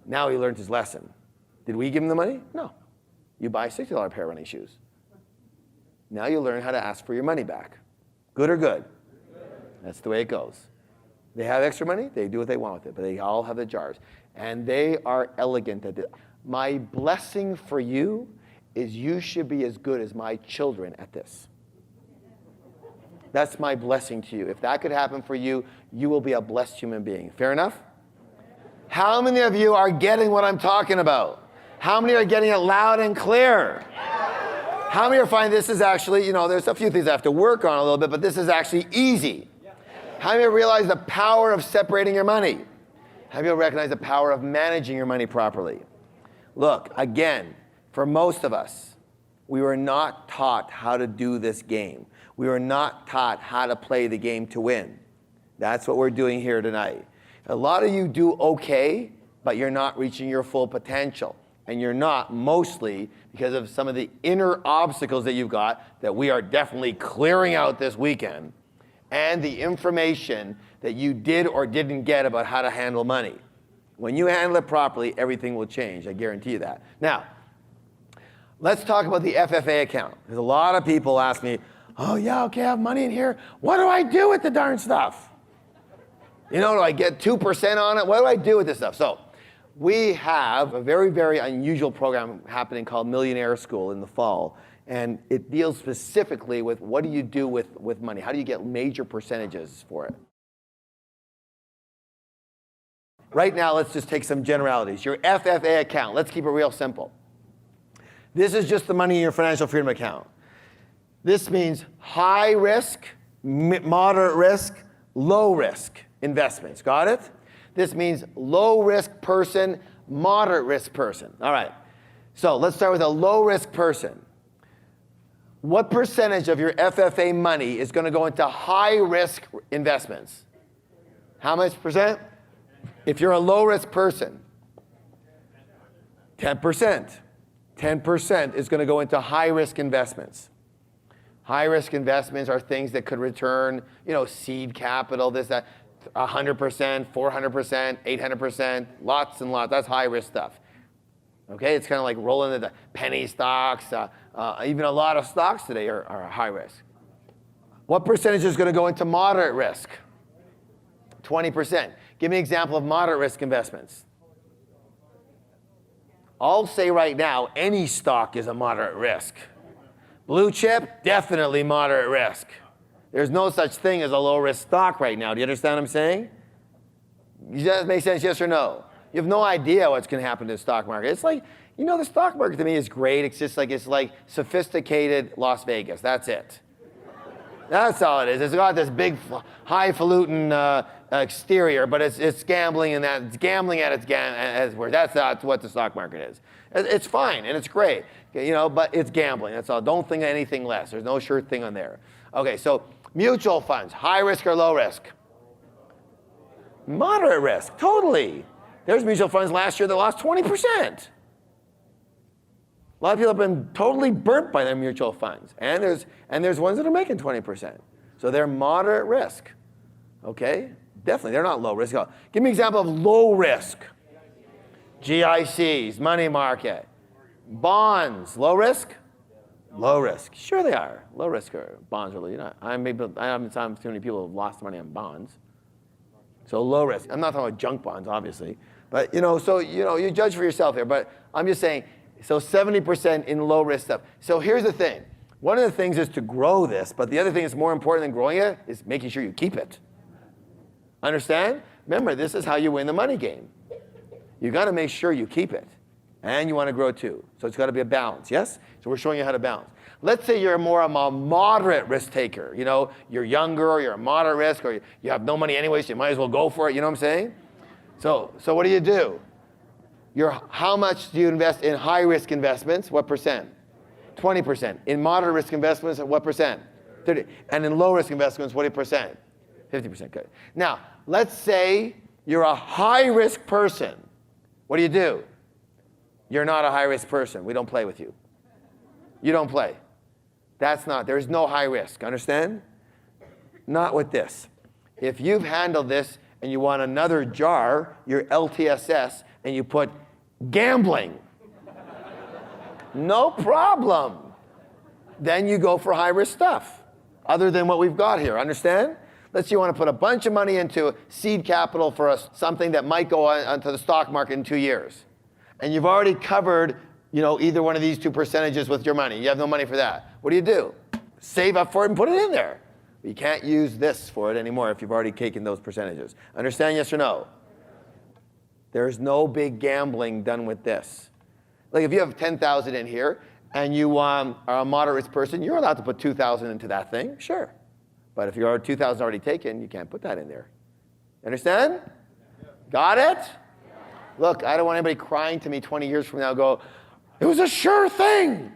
Now he learned his lesson. Did we give him the money? No. You buy a $60 pair of running shoes. Now you learn how to ask for your money back. Good or good? That's the way it goes. They have extra money, they do what they want with it, but they all have the jars. And they are elegant at it. My blessing for you is you should be as good as my children at this. That's my blessing to you. If that could happen for you, you will be a blessed human being. Fair enough? How many of you are getting what I'm talking about? How many are getting it loud and clear? How many are finding this is actually, there's a few things I have to work on a little bit, but this is actually easy? How many realize the power of separating your money? How many recognize the power of managing your money properly? Look, again, for most of us, we were not taught how to do this game. We were not taught how to play the game to win. That's what we're doing here tonight. A lot of you do okay, but you're not reaching your full potential. And you're not mostly because of some of the inner obstacles that you've got that we are definitely clearing out this weekend, and the information that you did or didn't get about how to handle money. When you handle it properly, everything will change. I guarantee you that. Now, let's talk about the FFA account. Because a lot of people ask me, oh yeah, okay, I have money in here. What do I do with the darn stuff? Do I get 2% on it? What do I do with this stuff? So we have a very, very unusual program happening called Millionaire School in the fall. And it deals specifically with what do you do with money? How do you get major percentages for it? Right now, let's just take some generalities. Your FFA account, let's keep it real simple. This is just the money in your financial freedom account. This means high risk, moderate risk, low risk investments. Got it? This means low risk person, moderate risk person. All right. So let's start with a low risk person. What percentage of your FFA money is going to go into high risk investments? How much percent? If you're a low risk person, 10%. 10% is going to go into high risk investments. High risk investments are things that could return, seed capital, this, that, 100%, 400%, 800%, lots and lots. That's high risk stuff. Okay, it's kind of like rolling the penny stocks. Even a lot of stocks today are high risk. What percentage is going to go into moderate risk? 20%. Give me an example of moderate risk investments. I'll say right now, any stock is a moderate risk. Blue chip, definitely moderate risk. There's no such thing as a low risk stock right now. Do you understand what I'm saying? Does that make sense, yes or no? You have no idea what's going to happen to the stock market. It's like, the stock market to me is great. It's like sophisticated Las Vegas. That's it. That's all it is. It's got this big, highfalutin exterior, but it's gambling, and it's gambling at its worst. That's what the stock market is. It's fine and it's great, but it's gambling. That's all. Don't think of anything less. There's no sure thing on there. Okay, so mutual funds, high risk or low risk? Moderate risk, totally. There's mutual funds last year that lost 20%. A lot of people have been totally burnt by their mutual funds. And there's ones that are making 20%. So they're moderate risk. Okay? Definitely, they're not low risk. Give me an example of low risk. GICs, money market. Bonds, low risk? Low risk. Sure they are. Low risk are bonds really. I haven't seen too many people who have lost money on bonds. So low risk. I'm not talking about junk bonds, obviously. But, you judge for yourself here. But I'm just saying, so 70% in low risk stuff. So here's the thing. One of the things is to grow this, but the other thing that's more important than growing it is making sure you keep it. Understand? Remember, this is how you win the money game. You got to make sure you keep it. And you want to grow too. So it's got to be a balance, yes? So we're showing you how to balance. Let's say you're more of a moderate risk taker. You're younger, or you're a moderate risk, or you have no money anyway, so you might as well go for it. You know what I'm saying? So what do? How much do you invest in high risk investments? What percent? 20%. In moderate risk investments, what percent? 30. And in low risk investments, what percent? 50%. Good. Now, let's say you're a high risk person. What do? You're not a high risk person. We don't play with you. You don't play. There's no high risk. Understand? Not with this. If you've handled this and you want another jar, your LTSS, and you put Gambling. No problem. Then you go for high-risk stuff, other than what we've got here. Understand? Let's say you want to put a bunch of money into seed capital for something that might go onto the stock market in 2 years. And you've already covered, either one of these two percentages with your money. You have no money for that. What do? Save up for it and put it in there. But you can't use this for it anymore if you've already taken those percentages. Understand, yes or no? There's no big gambling done with this. Like if you have 10,000 in here and you are a moderate risk person, you're allowed to put 2,000 into that thing, sure. But if your 2,000 already taken, you can't put that in there. Understand? Got it? Look, I don't want anybody crying to me 20 years from now go, it was a sure thing.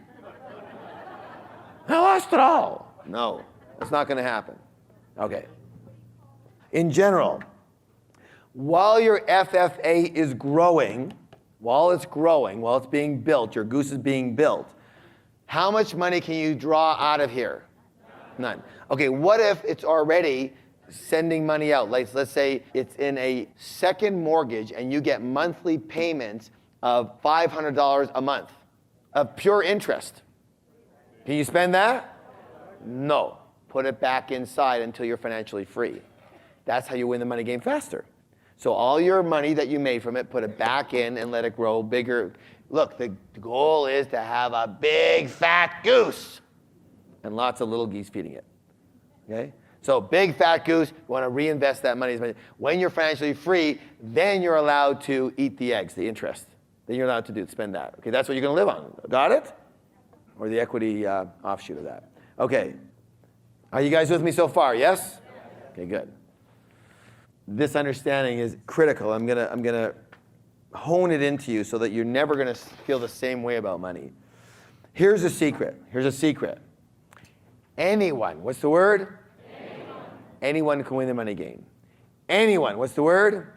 I lost it all. No, that's not going to happen. Okay. In general, while your FFA is growing, while it's being built, your goose is being built, how much money can you draw out of here? None. Okay, what if it's already sending money out? Let's say it's in a second mortgage and you get monthly payments of $500 a month of pure interest. Can you spend that? No. Put it back inside until you're financially free. That's how you win the money game faster. So all your money that you made from it, put it back in and let it grow bigger. Look, the goal is to have a big fat goose and lots of little geese feeding it. Okay? So big fat goose, you want to reinvest that money. When you're financially free, then you're allowed to eat the eggs, the interest. Then you're allowed to spend that. Okay, that's what you're going to live on. Got it? Or the equity offshoot of that. Okay. Are you guys with me so far? Yes? Okay, good. This understanding is critical. I'm gonna hone it into you so that you're never gonna feel the same way about money. Here's a secret. Anyone, what's the word? Anyone can win the money game. Anyone, what's the word?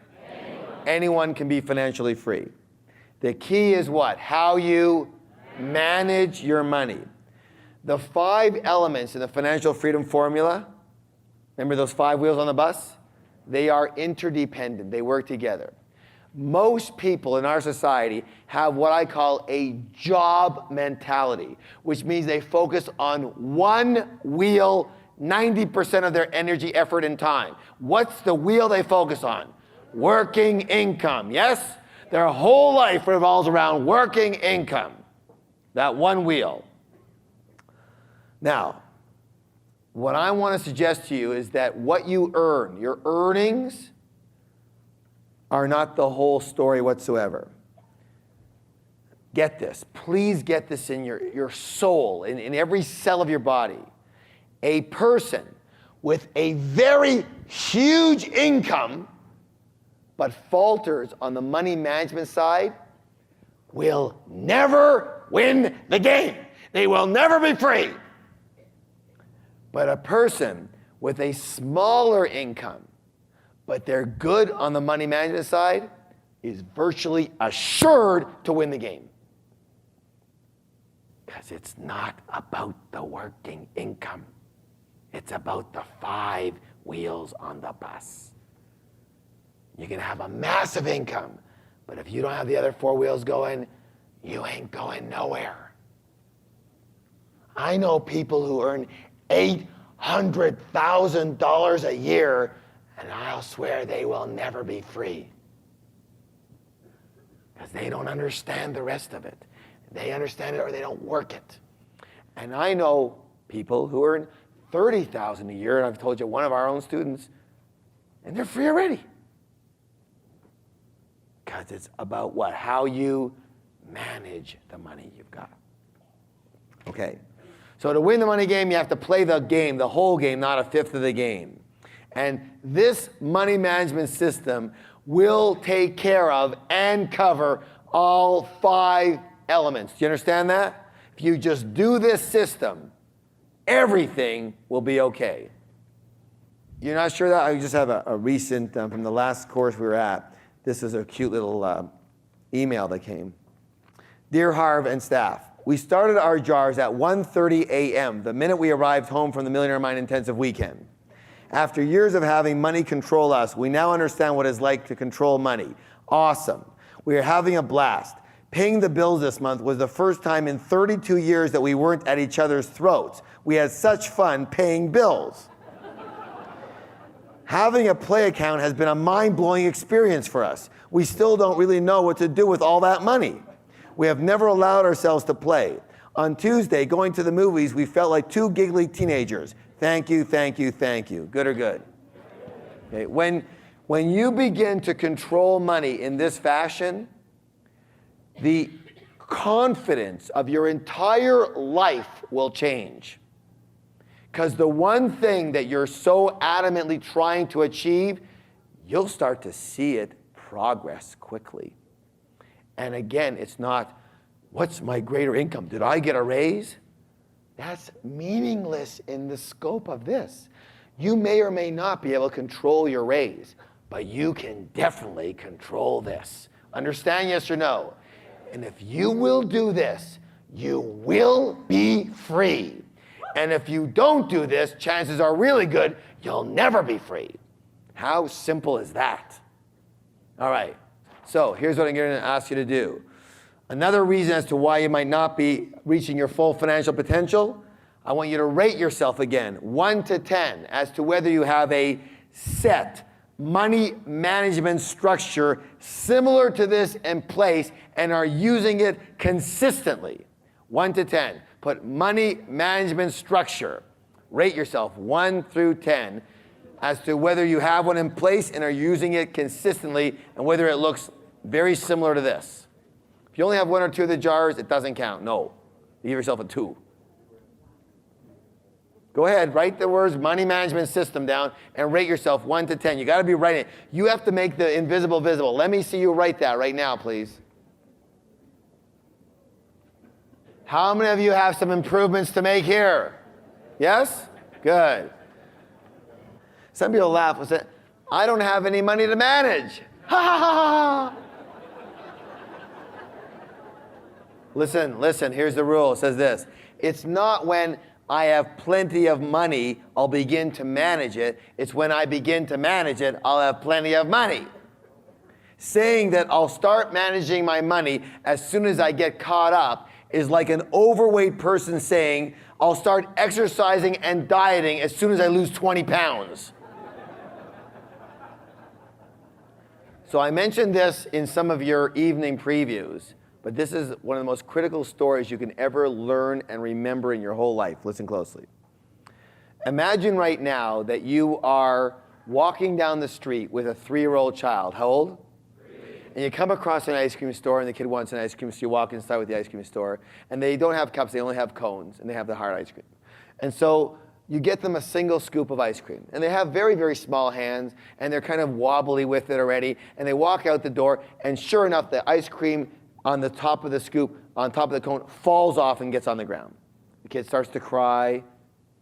Anyone can be financially free. The key is what? How you manage your money. The 5 elements in the financial freedom formula, remember those 5 wheels on the bus? They are interdependent. They work together. Most people in our society have what I call a job mentality, which means they focus on one wheel 90% of their energy, effort, and time. What's the wheel they focus on? Working income, yes? Their whole life revolves around working income. That one wheel. Now, what I want to suggest to you is that what you earn, your earnings, are not the whole story whatsoever. Get this. Please get this in your soul, in every cell of your body. A person with a very huge income but falters on the money management side will never win the game. They will never be free. But a person with a smaller income, but they're good on the money management side, is virtually assured to win the game. Because it's not about the working income. It's about the 5 wheels on the bus. You can have a massive income, but if you don't have the other 4 wheels going, you ain't going nowhere. I know people who earn $800,000 a year, and I'll swear they will never be free. Because they don't understand the rest of it. They understand it or they don't work it. And I know people who earn $30,000 a year, and I've told you one of our own students, and they're free already. Because it's about what? How you manage the money you've got. Okay. So to win the money game, you have to play the game, the whole game, not a fifth of the game. And this money management system will take care of and cover all 5 elements. Do you understand that? If you just do this system, everything will be okay. You're not sure that? I just have a recent, from the last course we were at, this is a cute little email that came. Dear Harv and staff, we started our jars at 1:30 a.m. the minute we arrived home from the Millionaire Mind Intensive weekend. After years of having money control us, we now understand what it's like to control money. Awesome. We are having a blast. Paying the bills this month was the first time in 32 years that we weren't at each other's throats. We had such fun paying bills. Having a play account has been a mind-blowing experience for us. We still don't really know what to do with all that money. We have never allowed ourselves to play. On Tuesday, going to the movies, we felt like two giggly teenagers. Thank you, thank you, thank you. Good or good? Okay. When you begin to control money in this fashion, the confidence of your entire life will change. Because the one thing that you're so adamantly trying to achieve, you'll start to see it progress quickly. And again, it's not, what's my greater income? Did I get a raise? That's meaningless in the scope of this. You may or may not be able to control your raise, but you can definitely control this. Understand, yes or no? And if you will do this, you will be free. And if you don't do this, chances are really good, you'll never be free. How simple is that? All right, so here's what I'm going to ask you to do. Another reason as to why you might not be reaching your full financial potential, I want you to rate yourself again, 1 to 10, as to whether you have a set money management structure similar to this in place and are using it consistently. 1 to 10. Put money management structure. Rate yourself 1 through 10 as to whether you have one in place and are using it consistently and whether it looks very similar to this. If you only have 1 or 2 of the jars, it doesn't count. No. You give yourself a 2. Go ahead, write the words money management system down and rate yourself 1 to 10. You got to be writing it. You have to make the invisible visible. Let me see you write that right now, please. How many of you have some improvements to make here? Yes? Good. Some people laugh and say, I don't have any money to manage. Ha ha ha ha. Listen, here's the rule. It says this. It's not when I have plenty of money, I'll begin to manage it. It's when I begin to manage it, I'll have plenty of money. Saying that I'll start managing my money as soon as I get caught up is like an overweight person saying, I'll start exercising and dieting as soon as I lose 20 pounds. So I mentioned this in some of your evening previews, but this is one of the most critical stories you can ever learn and remember in your whole life. Listen closely. Imagine right now that you are walking down the street with a 3-year-old child. How old? And you come across an ice cream store and the kid wants an ice cream, so you walk inside with the ice cream store, and they don't have cups, they only have cones, and they have the hard ice cream. And so you get them a single scoop of ice cream. And they have very, very small hands, and they're kind of wobbly with it already, and they walk out the door, and sure enough, the ice cream on the top of the scoop, on top of the cone, falls off and gets on the ground. The kid starts to cry,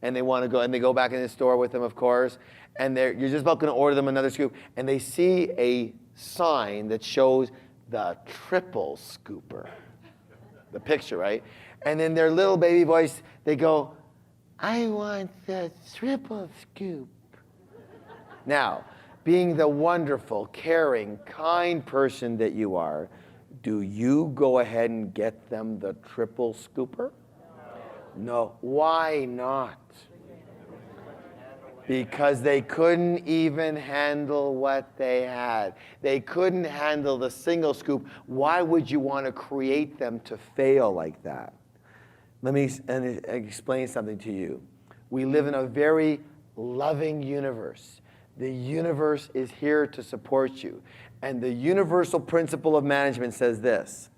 and they want to go, and they go back in the store with them, of course, and you're just about going to order them another scoop, and they see a sign that shows the triple scooper. The picture, right? And then their little baby voice, they go, I want the triple scoop. Now, being the wonderful, caring, kind person that you are, do you go ahead and get them the triple scooper? No. Why not? Because they couldn't even handle what they had. They couldn't handle the single scoop. Why would you want to create them to fail like that? Let me explain something to you. We live in a very loving universe. The universe is here to support you. And the universal principle of management says this: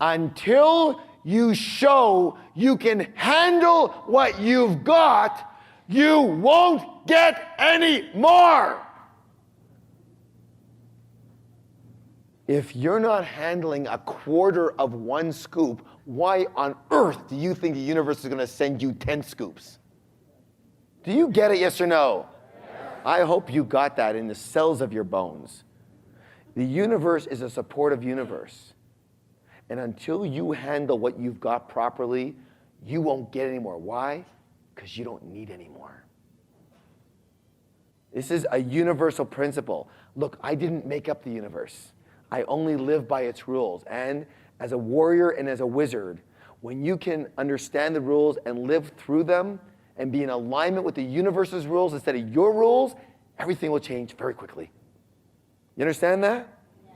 until you show you can handle what you've got, you won't get any more. If you're not handling a quarter of 1 scoop, why on earth do you think the universe is going to send you 10 scoops? Do you get it, yes or no? Yes. I hope you got that in the cells of your bones. The universe is a supportive universe. And until you handle what you've got properly, you won't get any more. Why? Because you don't need any more. This is a universal principle. Look, I didn't make up the universe. I only live by its rules. And as a warrior and as a wizard, when you can understand the rules and live through them and be in alignment with the universe's rules instead of your rules, everything will change very quickly. You understand that? Yeah.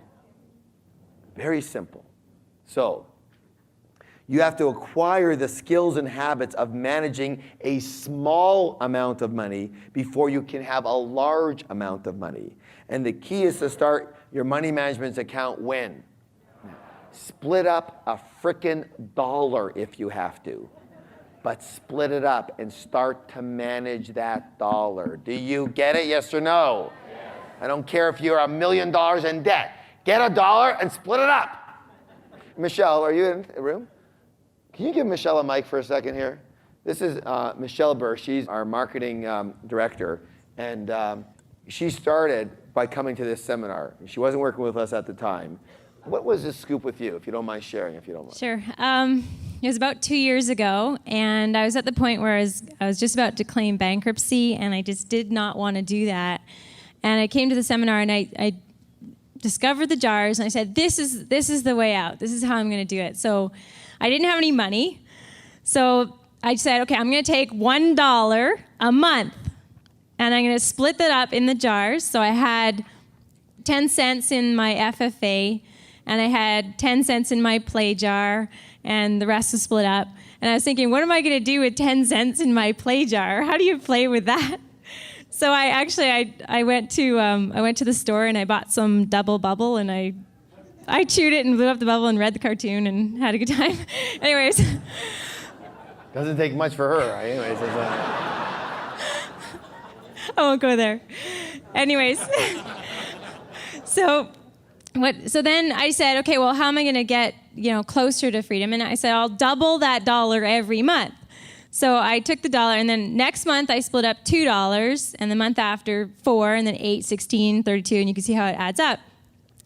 Very simple. So, you have to acquire the skills and habits of managing a small amount of money before you can have a large amount of money. And the key is to start your money management account when? Split up a frickin' dollar if you have to. But split it up and start to manage that dollar. Do you get it, yes or no? Yes. I don't care if you're $1 million in debt. Get a dollar and split it up. Michelle, are you in the room? Can you give Michelle a mic for a second here? This is Michelle Burr. She's our marketing director. And she started by coming to this seminar. She wasn't working with us at the time. What was this scoop with you, if you don't mind sharing, if you don't mind? Sure. It was about 2 years ago, and I was at the point where I was just about to claim bankruptcy, and I just did not want to do that. And I came to the seminar, and I discovered the jars, and I said, this is the way out. This is how I'm going to do it. So I didn't have any money, so I said, okay, I'm going to take $1 a month, and I'm going to split that up in the jars. So I had 10 cents in my FFA, and I had 10 cents in my play jar, and the rest was split up. And I was thinking, what am I going to do with 10 cents in my play jar? How do you play with that? So I went to the store and I bought some Double Bubble, and I chewed it and blew up the bubble and read the cartoon and had a good time. Anyways. Doesn't take much for her. Anyways. I won't go there. Anyways. So then I said, okay, well, how am I going to get, closer to freedom? And I said, I'll double that dollar every month. So I took the dollar, and then next month I split up $2, and the month after 4, and then 8, 16, 32, and you can see how it adds up.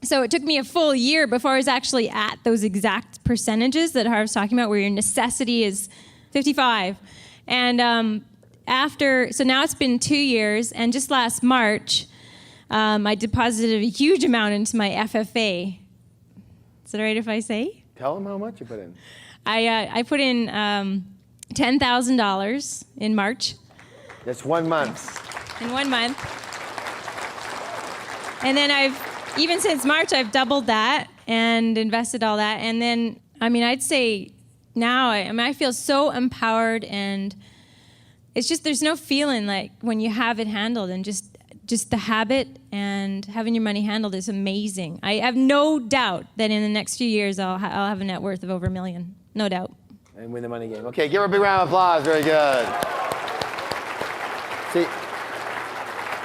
So it took me a full year before I was actually at those exact percentages that Harv's talking about, where your necessity is 55. And so now it's been 2 years, and just last March, I deposited a huge amount into my FFA. Is it all right if I say? Tell them how much you put in. I put in $10,000 in March. That's 1 month. In 1 month. And then even since March, I've doubled that and invested all that. And then, I'd say now, I feel so empowered, and it's just, there's no feeling like when you have it handled, and just the habit and having your money handled is amazing. I have no doubt that in the next few years, I'll have a net worth of over $1 million. No doubt. And win the money game. Okay, give her a big round of applause. Very good. See,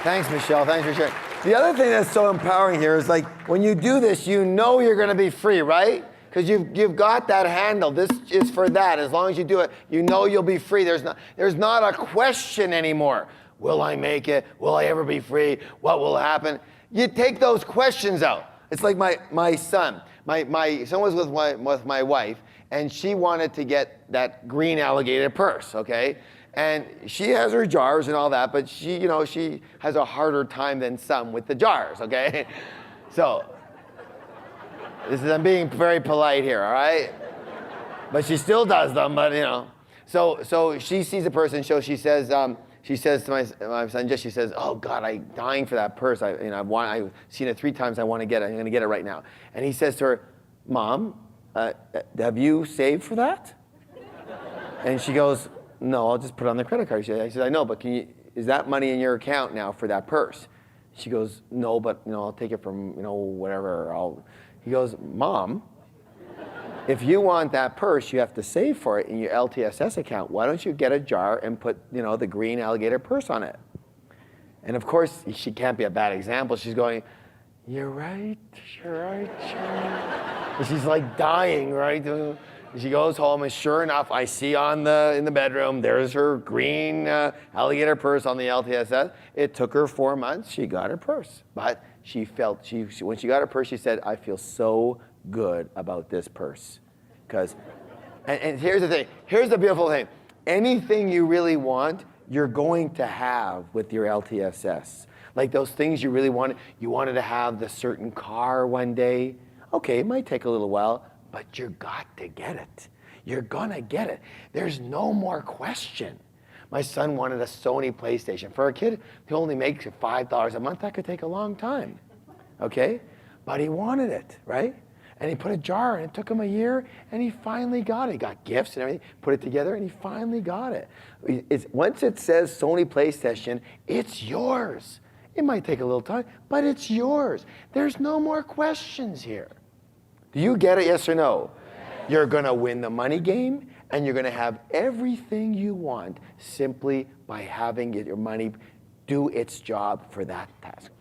thanks, Michelle. Thanks for sharing. The other thing that's so empowering here is, like, when you do this, you know you're going to be free, right? Because you've got that handle. This is for that. As long as you do it, you know you'll be free. There's not a question anymore. Will I make it? Will I ever be free? What will happen? You take those questions out. It's like my son. My son was with my wife, and she wanted to get that green alligator purse, okay? And she has her jars and all that, but she has a harder time than some with the jars, okay? So, I'm being very polite here, all right? But she still does them, but So she sees a person, so she says to my son, she says, oh God, I'm dying for that purse. I've seen it 3 times, I want to get it, I'm going to get it right now. And he says to her, Mom, have you saved for that? And she goes, no, I'll just put it on the credit card. I said, I know, but is that money in your account now for that purse? She goes, no, but I'll take it from, whatever. He goes, Mom, if you want that purse, you have to save for it in your LTSS account. Why don't you get a jar and put, the green alligator purse on it? And of course, she can't be a bad example. She's going, you're right. And she's like dying, right? She goes home, and sure enough, I see in the bedroom, there's her green alligator purse on the LTSS. It took her 4 months. She got her purse. But when she got her purse, she said, I feel so good about this purse. And here's the thing. Here's the beautiful thing. Anything you really want, you're going to have with your LTSS. Like those things you really wanted. You wanted to have the certain car one day. Okay, it might take a little while, but you got to get it. You're gonna get it. There's no more question. My son wanted a Sony PlayStation. For a kid who only makes $5 a month, that could take a long time, okay? But he wanted it, right? And he put a jar, and it took him a year, and he finally got it. He got gifts and everything, put it together, and he finally got it. Once it says Sony PlayStation, it's yours. It might take a little time, but it's yours. There's no more questions here. Do you get it, yes or no? Yes. You're gonna win the money game, and you're gonna have everything you want simply by having your money do its job for that task.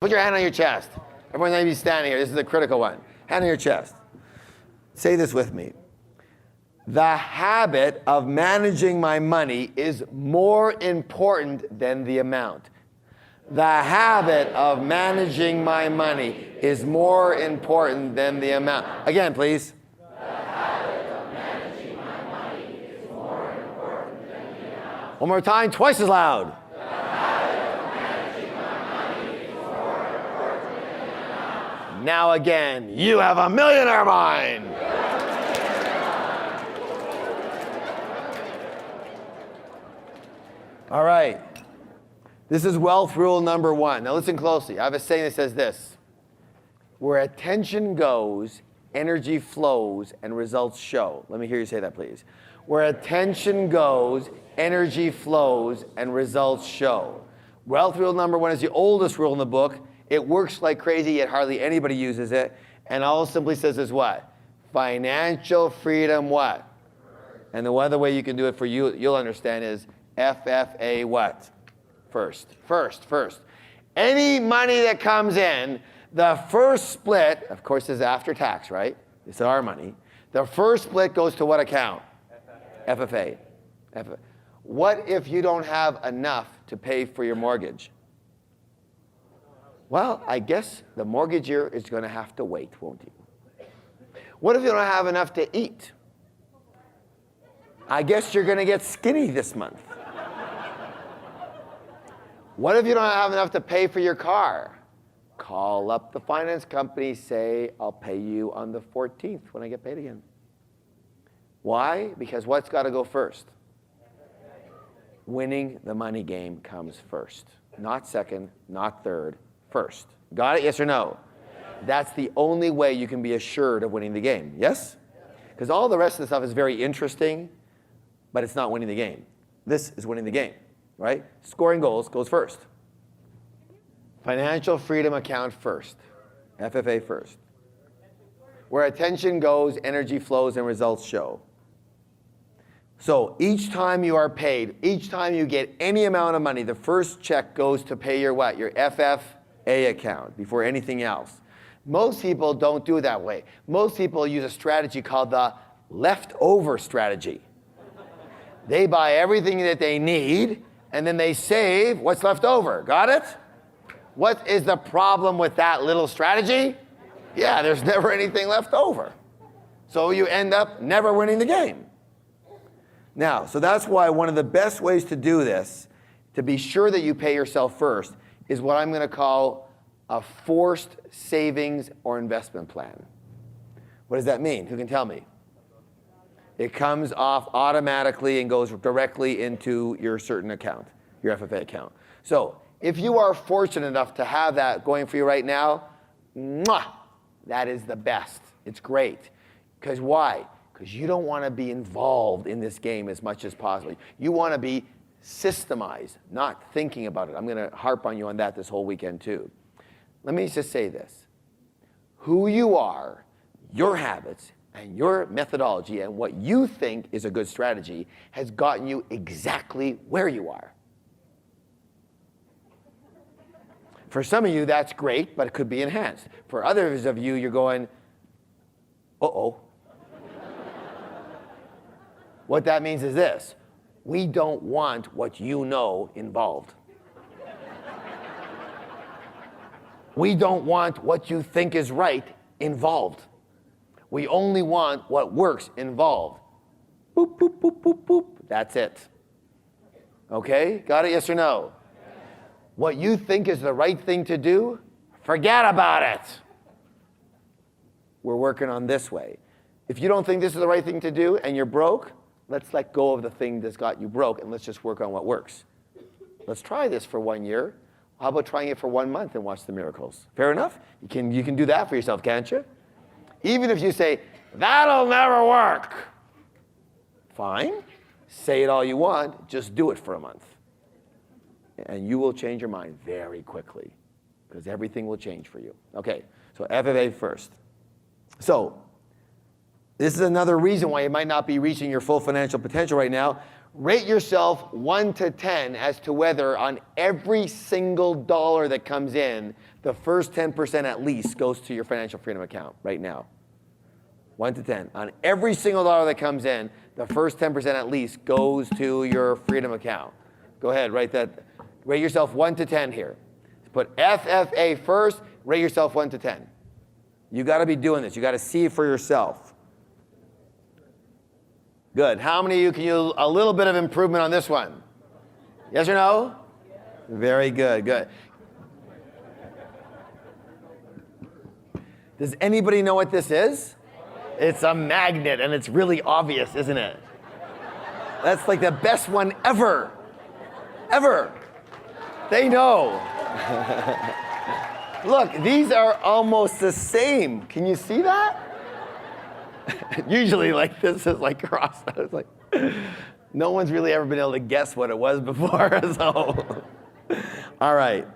Put your hand on your chest. Everyone's going to be standing here. This is a critical one. Hand on your chest. Say this with me. The habit of managing my money is more important than the amount. The habit of managing my money is more important than the amount. Again, please. The habit of managing my money is more important than the amount. One more time, twice as loud. Now again, you have a millionaire mind. All right. This is wealth rule number 1. Now listen closely. I have a saying that says this. Where attention goes, energy flows, and results show. Let me hear you say that, please. Where attention goes, energy flows, and results show. Wealth rule number 1 is the oldest rule in the book. It works like crazy, yet hardly anybody uses it. And all it simply says is what? Financial freedom what? And the one other way you can do it for you, you'll understand is FFA what? First. Any money that comes in, the first split, of course, is after tax, right? It's our money. The first split goes to what account? FFA. What if you don't have enough to pay for your mortgage? Well, I guess the mortgager is going to have to wait, won't he? What if you don't have enough to eat? I guess you're going to get skinny this month. What if you don't have enough to pay for your car? Call up the finance company, say, I'll pay you on the 14th when I get paid again. Why? Because what's got to go first? Winning the money game comes first. Not second, not third. First. Got it? Yes or no? That's the only way you can be assured of winning the game. Yes? Because all the rest of the stuff is very interesting, but it's not winning the game. This is winning the game, right? Scoring goals goes first. Financial freedom account first. FFA first. Where attention goes, energy flows, and results show. So each time you are paid, each time you get any amount of money, the first check goes to pay your what? Your FFA account before anything else. Most people don't do it that way. Most people use a strategy called the leftover strategy. They buy everything that they need, and then they save what's left over. Got it? What is the problem with that little strategy? Yeah, there's never anything left over. So you end up never winning the game. Now, so that's why one of the best ways to do this, to be sure that you pay yourself first, is what I'm going to call a forced savings or investment plan. What does that mean? Who can tell me? It comes off automatically and goes directly into your certain account, your FFA account. So if you are fortunate enough to have that going for you right now, that is the best. It's great. Because why? Because you don't want to be involved in this game as much as possible. You want to be systemized, not thinking about it. I'm going to harp on you on that this whole weekend too. Let me just say this. Who you are, your habits, and your methodology, and what you think is a good strategy has gotten you exactly where you are. For some of you, that's great, but it could be enhanced. For others of you, you're going, uh-oh. What that means is this. We don't want what you know involved. We don't want what you think is right involved. We only want what works involved. Boop, boop, boop, boop, boop. That's it. Okay? Got it? Yes or no? What you think is the right thing to do, forget about it. We're working on this way. If you don't think this is the right thing to do and you're broke, let's let go of the thing that's got you broke and let's just work on what works. Let's try this for 1 year. How about trying it for 1 month and watch the miracles? Fair enough? You can do that for yourself, can't you? Even if you say, that'll never work. Fine. Say it all you want. Just do it for a month. And you will change your mind very quickly because everything will change for you. Okay, so FFA first. So this is another reason why you might not be reaching your full financial potential right now. Rate yourself 1 to 10 as to whether on every single dollar that comes in, the first 10% at least goes to your financial freedom account right now. 1 to 10. On every single dollar that comes in, the first 10% at least goes to your freedom account. Go ahead, rate yourself 1 to 10 here. Put FFA first, rate yourself 1 to 10. You got to be doing this. You got to see it for yourself. Good. How many of you can use a little bit of improvement on this one? Yes or no? Yes. Very good. Good. Does anybody know what this is? It's a magnet, and it's really obvious, isn't it? That's like the best one ever. Ever. They know. Look, these are almost the same. Can you see that? Usually like this is like crossed out. It's like, no one's really ever been able to guess what it was before, so. All right.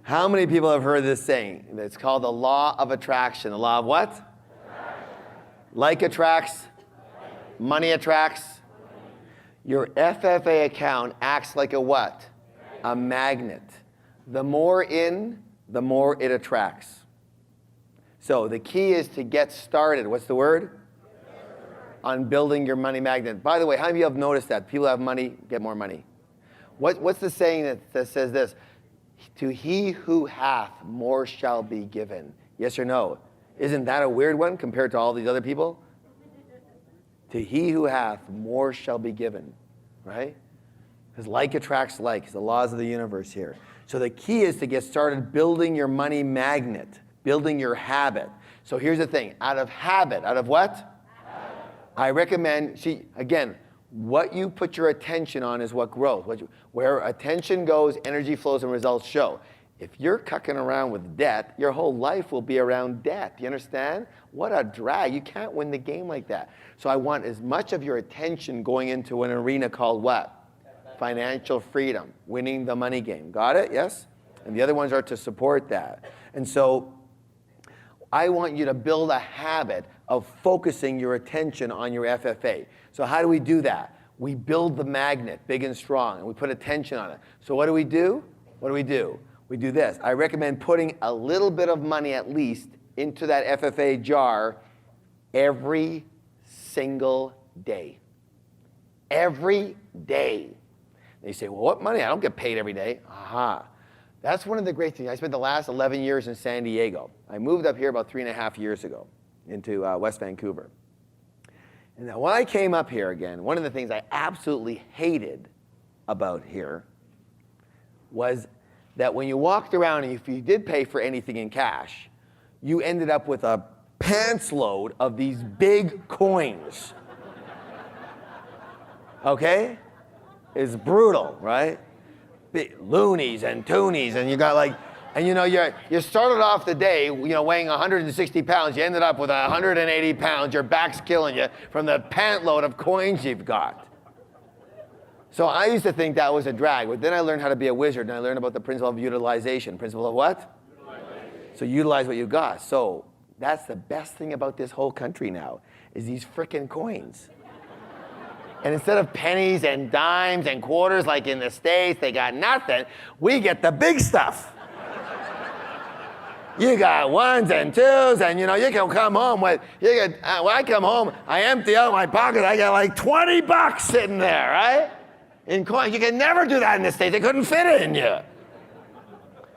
How many people have heard this saying? It's called the law of attraction. The law of what? Like attracts, money attracts. Your FFA account acts like a what? A magnet. The more in, the more it attracts. So the key is to get started. What's the word? On building your money magnet. By the way, how many of you have noticed that? People have money, get more money. What's the saying that says this? To he who hath, more shall be given. Yes or no? Isn't that a weird one compared to all these other people? To he who hath, more shall be given, right? Because like attracts like, it's the laws of the universe here. So the key is to get started building your money magnet, building your habit. So here's the thing, out of habit, out of what? Habit. I recommend, see, again, what you put your attention on is what grows. Where attention goes, energy flows and results show. If you're cucking around with debt, your whole life will be around debt. You understand? What a drag. You can't win the game like that. So I want as much of your attention going into an arena called what? Financial freedom, winning the money game. Got it? Yes? And the other ones are to support that. And so I want you to build a habit of focusing your attention on your FFA. So how do we do that? We build the magnet big and strong, and we put attention on it. So what do we do? What do we do? We do this. I recommend putting a little bit of money at least into that FFA jar every single day. Every day. They say, well, what money? I don't get paid every day. Aha. That's one of the great things. I spent the last 11 years in San Diego. I moved up here about 3.5 years ago into West Vancouver. And then when I came up here again, one of the things I absolutely hated about here was that when you walked around and if you did pay for anything in cash, you ended up with a pants load of these big coins. Okay? It's brutal, right? Big loonies and toonies, and you got like, and you know, you started off the day, you know, weighing 160 pounds, you ended up with 180 pounds, your back's killing you from the pant load of coins you've got. So I used to think that was a drag, but then I learned how to be a wizard, and I learned about the principle of utilization. Principle of what? Utilization. So utilize what you got. So that's the best thing about this whole country now, is these frickin' coins. And instead of pennies and dimes and quarters like in the States, they got nothing, we get the big stuff. You got ones and twos, and you know, you can come home with, when I come home, I empty out my pocket, I got like 20 bucks sitting there, right? In coins. You can never do that in the States, they couldn't fit it in you.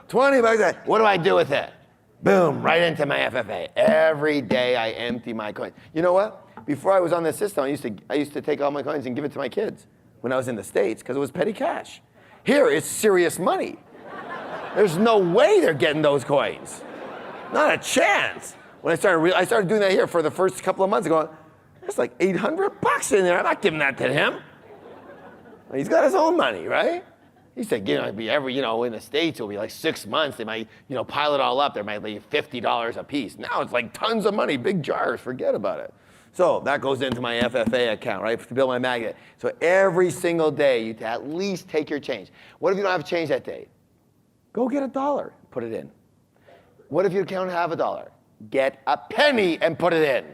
20 bucks, what do I do with it? Boom, right into my FFA. Every day I empty my coins. You know what? Before I was on this system, I used to take all my coins and give it to my kids. when I was in the States because it was petty cash. Here, it's serious money. There's no way they're getting those coins. Not a chance. When I started doing that here for the first couple of months, going, there's like $800 in there. I'm not giving that to him. He's got his own money, right? He said, it'd be in the States, it'll be like 6 months. They might, pile it all up. There might be $50 a piece. Now it's like tons of money, big jars. Forget about it. So that goes into my FFA account, right, to build my magnet. So every single day, you at least take your change. What if you don't have change that day? Go get $1, put it in. What if you don't have $1? Get a penny and put it in.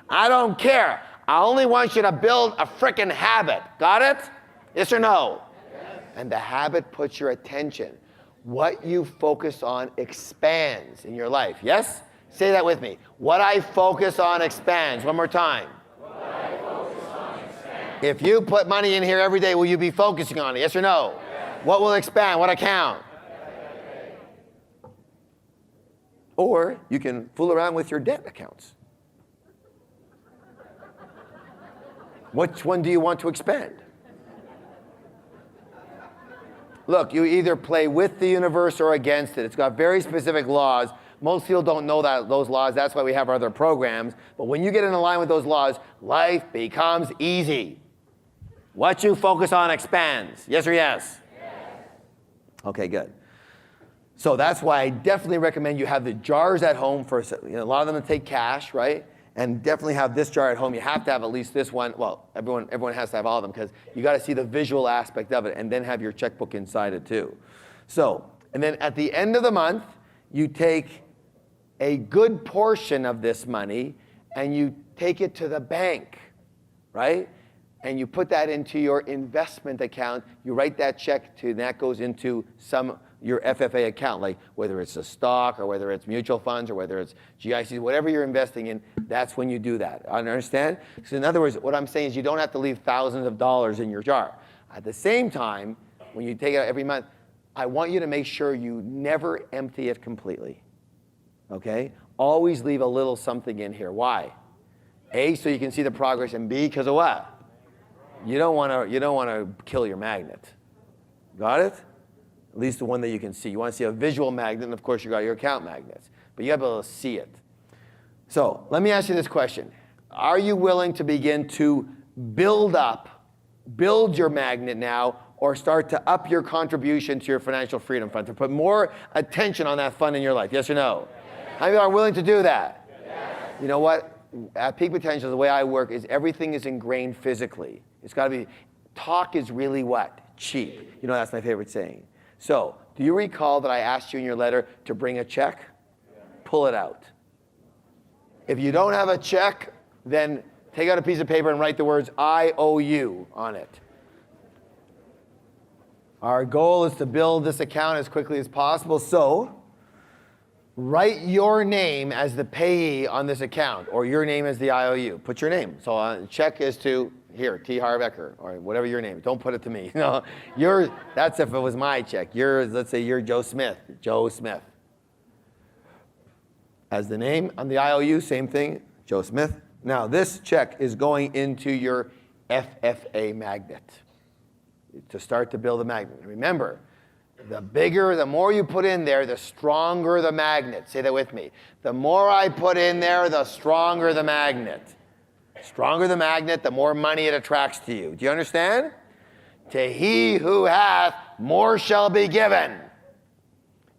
I don't care. I only want you to build a frickin' habit. Got it? Yes or no? Yes. And the habit puts your attention. What you focus on expands in your life. Yes? Say that with me. What I focus on expands. One more time. What I focus on expands. If you put money in here every day, will you be focusing on it? Yes or no? Yes. What will expand? What account? Or you can fool around with your debt accounts. Which one do you want to expand? Look, you either play with the universe or against it. It's got very specific laws. Most people don't know those laws. That's why we have our other programs. But when you get in line with those laws, life becomes easy. What you focus on expands. Yes or yes? Yes. Okay, good. So that's why I definitely recommend you have the jars at home for a lot of them take cash, right? And definitely have this jar at home. You have to have at least this one. Well, everyone has to have all of them because you got to see the visual aspect of it, and then have your checkbook inside it too. So, and then at the end of the month, you take a good portion of this money and you take it to the bank, right? And you put that into your investment account. You write that check to, and that goes into your FFA account, like whether it's a stock or whether it's mutual funds or whether it's GICs, whatever you're investing in, that's when you do that. Understand? So in other words, what I'm saying is you don't have to leave thousands of dollars in your jar. At the same time, when you take it out every month, I want you to make sure you never empty it completely. Okay? Always leave a little something in here. Why? A, so you can see the progress, and B, because of what? You don't want to kill your magnet. Got it? At least the one that you can see. You want to see a visual magnet, and of course you got your account magnets. But you got to be able to see it. So let me ask you this question. Are you willing to begin to build your magnet now, or start to up your contribution to your financial freedom fund, to put more attention on that fund in your life? Yes or no? Yes. How many are willing to do that? Yes. You know what? At Peak Potential, the way I work is everything is ingrained physically. It's got to be, talk is really what? Cheap. You know, that's my favorite saying. So, do you recall that I asked you in your letter to bring a check? Pull it out. If you don't have a check, then take out a piece of paper and write the words I owe you on it. Our goal is to build this account as quickly as possible, so write your name as the payee on this account, or your name as the IOU. Put your name. So check is to, here, T. Harv Eker, or whatever your name is. Don't put it to me. No, that's if it was my check. Let's say you're Joe Smith. Joe Smith. As the name on the IOU, same thing, Joe Smith. Now, this check is going into your FFA magnet to start to build a magnet. Remember, the more you put in there, the stronger the magnet. Say that with me. The more I put in there, the stronger the magnet. Stronger the magnet, the more money it attracts to you. Do you understand? To he who hath, more shall be given.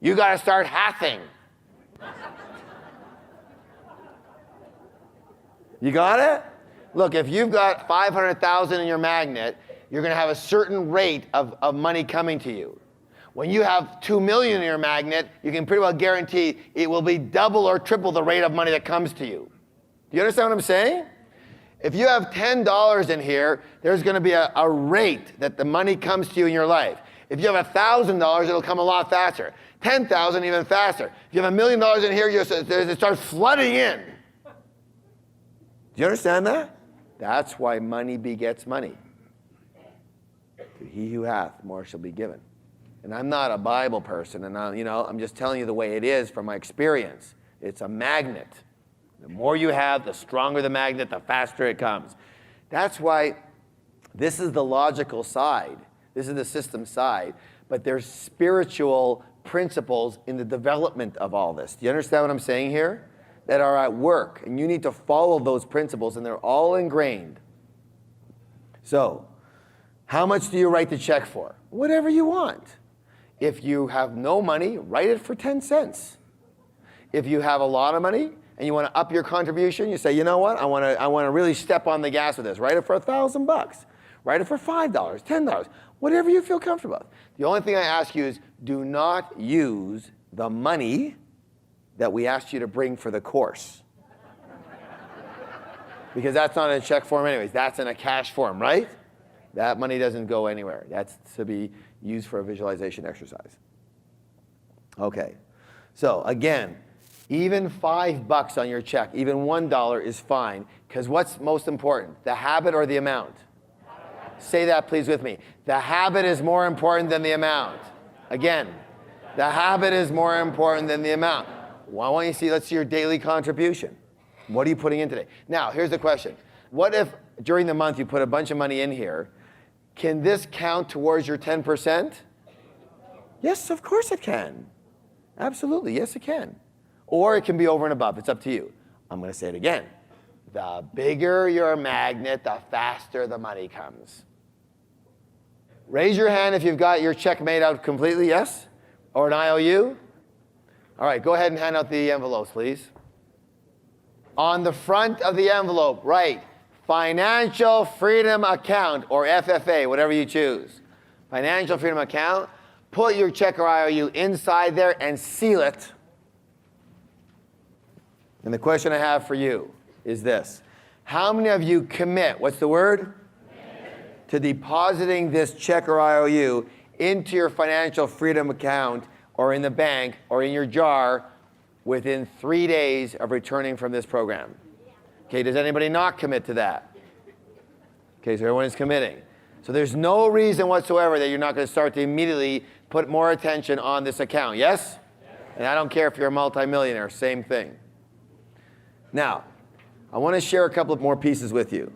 You got to start hathing. You got it? Look, if you've got 500,000 in your magnet, you're going to have a certain rate of money coming to you. When you have 2 million in your magnet, you can pretty well guarantee it will be double or triple the rate of money that comes to you. Do you understand what I'm saying? If you have $10 in here, there's going to be a rate that the money comes to you in your life. If you have $1,000, it'll come a lot faster. 10,000 even faster. If you have $1 million in here, it starts flooding in. Do you understand that? That's why money begets money. To he who hath, more shall be given. And I'm not a Bible person, and I'm just telling you the way it is from my experience. It's a magnet. The more you have, the stronger the magnet, the faster it comes. That's why This is the logical side. This is the system side. But there's spiritual principles in the development of all this. Do you understand what I'm saying here? That are at work. And you need to follow those principles, and they're all ingrained. So, how much do you write the check for? Whatever you want. If you have no money, write it for 10 cents. If you have a lot of money and you want to up your contribution, you say, you know what, I want to really step on the gas with this. Write it for $1,000. Write it for $5, $10, whatever you feel comfortable with. The only thing I ask you is do not use the money that we asked you to bring for the course. Because that's not in a check form anyways. That's in a cash form, right? That money doesn't go anywhere. That's to be used for a visualization exercise. Okay. So again, even $5 on your check, even $1 is fine. Because what's most important? The habit or the amount? Say that please with me. The habit is more important than the amount. Again, the habit is more important than the amount. Why don't you see, let's see your daily contribution. What are you putting in today? Now, here's the question. What if during the month you put a bunch of money in here? Can this count towards your 10%? Yes, of course it can. Absolutely, yes it can. Or it can be over and above. It's up to you. I'm going to say it again. The bigger your magnet, the faster the money comes. Raise your hand if you've got your check made out completely, yes? Or an IOU? All right, go ahead and hand out the envelopes, please. On the front of the envelope, write Financial Freedom Account, or FFA, whatever you choose. Financial Freedom Account. Put your check or IOU inside there and seal it. And the question I have for you is this. How many of you commit, what's the word? To depositing this check or IOU into your financial freedom account or in the bank or in your jar within 3 days of returning from this program? Okay, does anybody not commit to that? Okay, so everyone is committing. So there's no reason whatsoever that you're not going to start to immediately put more attention on this account, yes? And I don't care if you're a multimillionaire, same thing. Now, I want to share a couple of more pieces with you.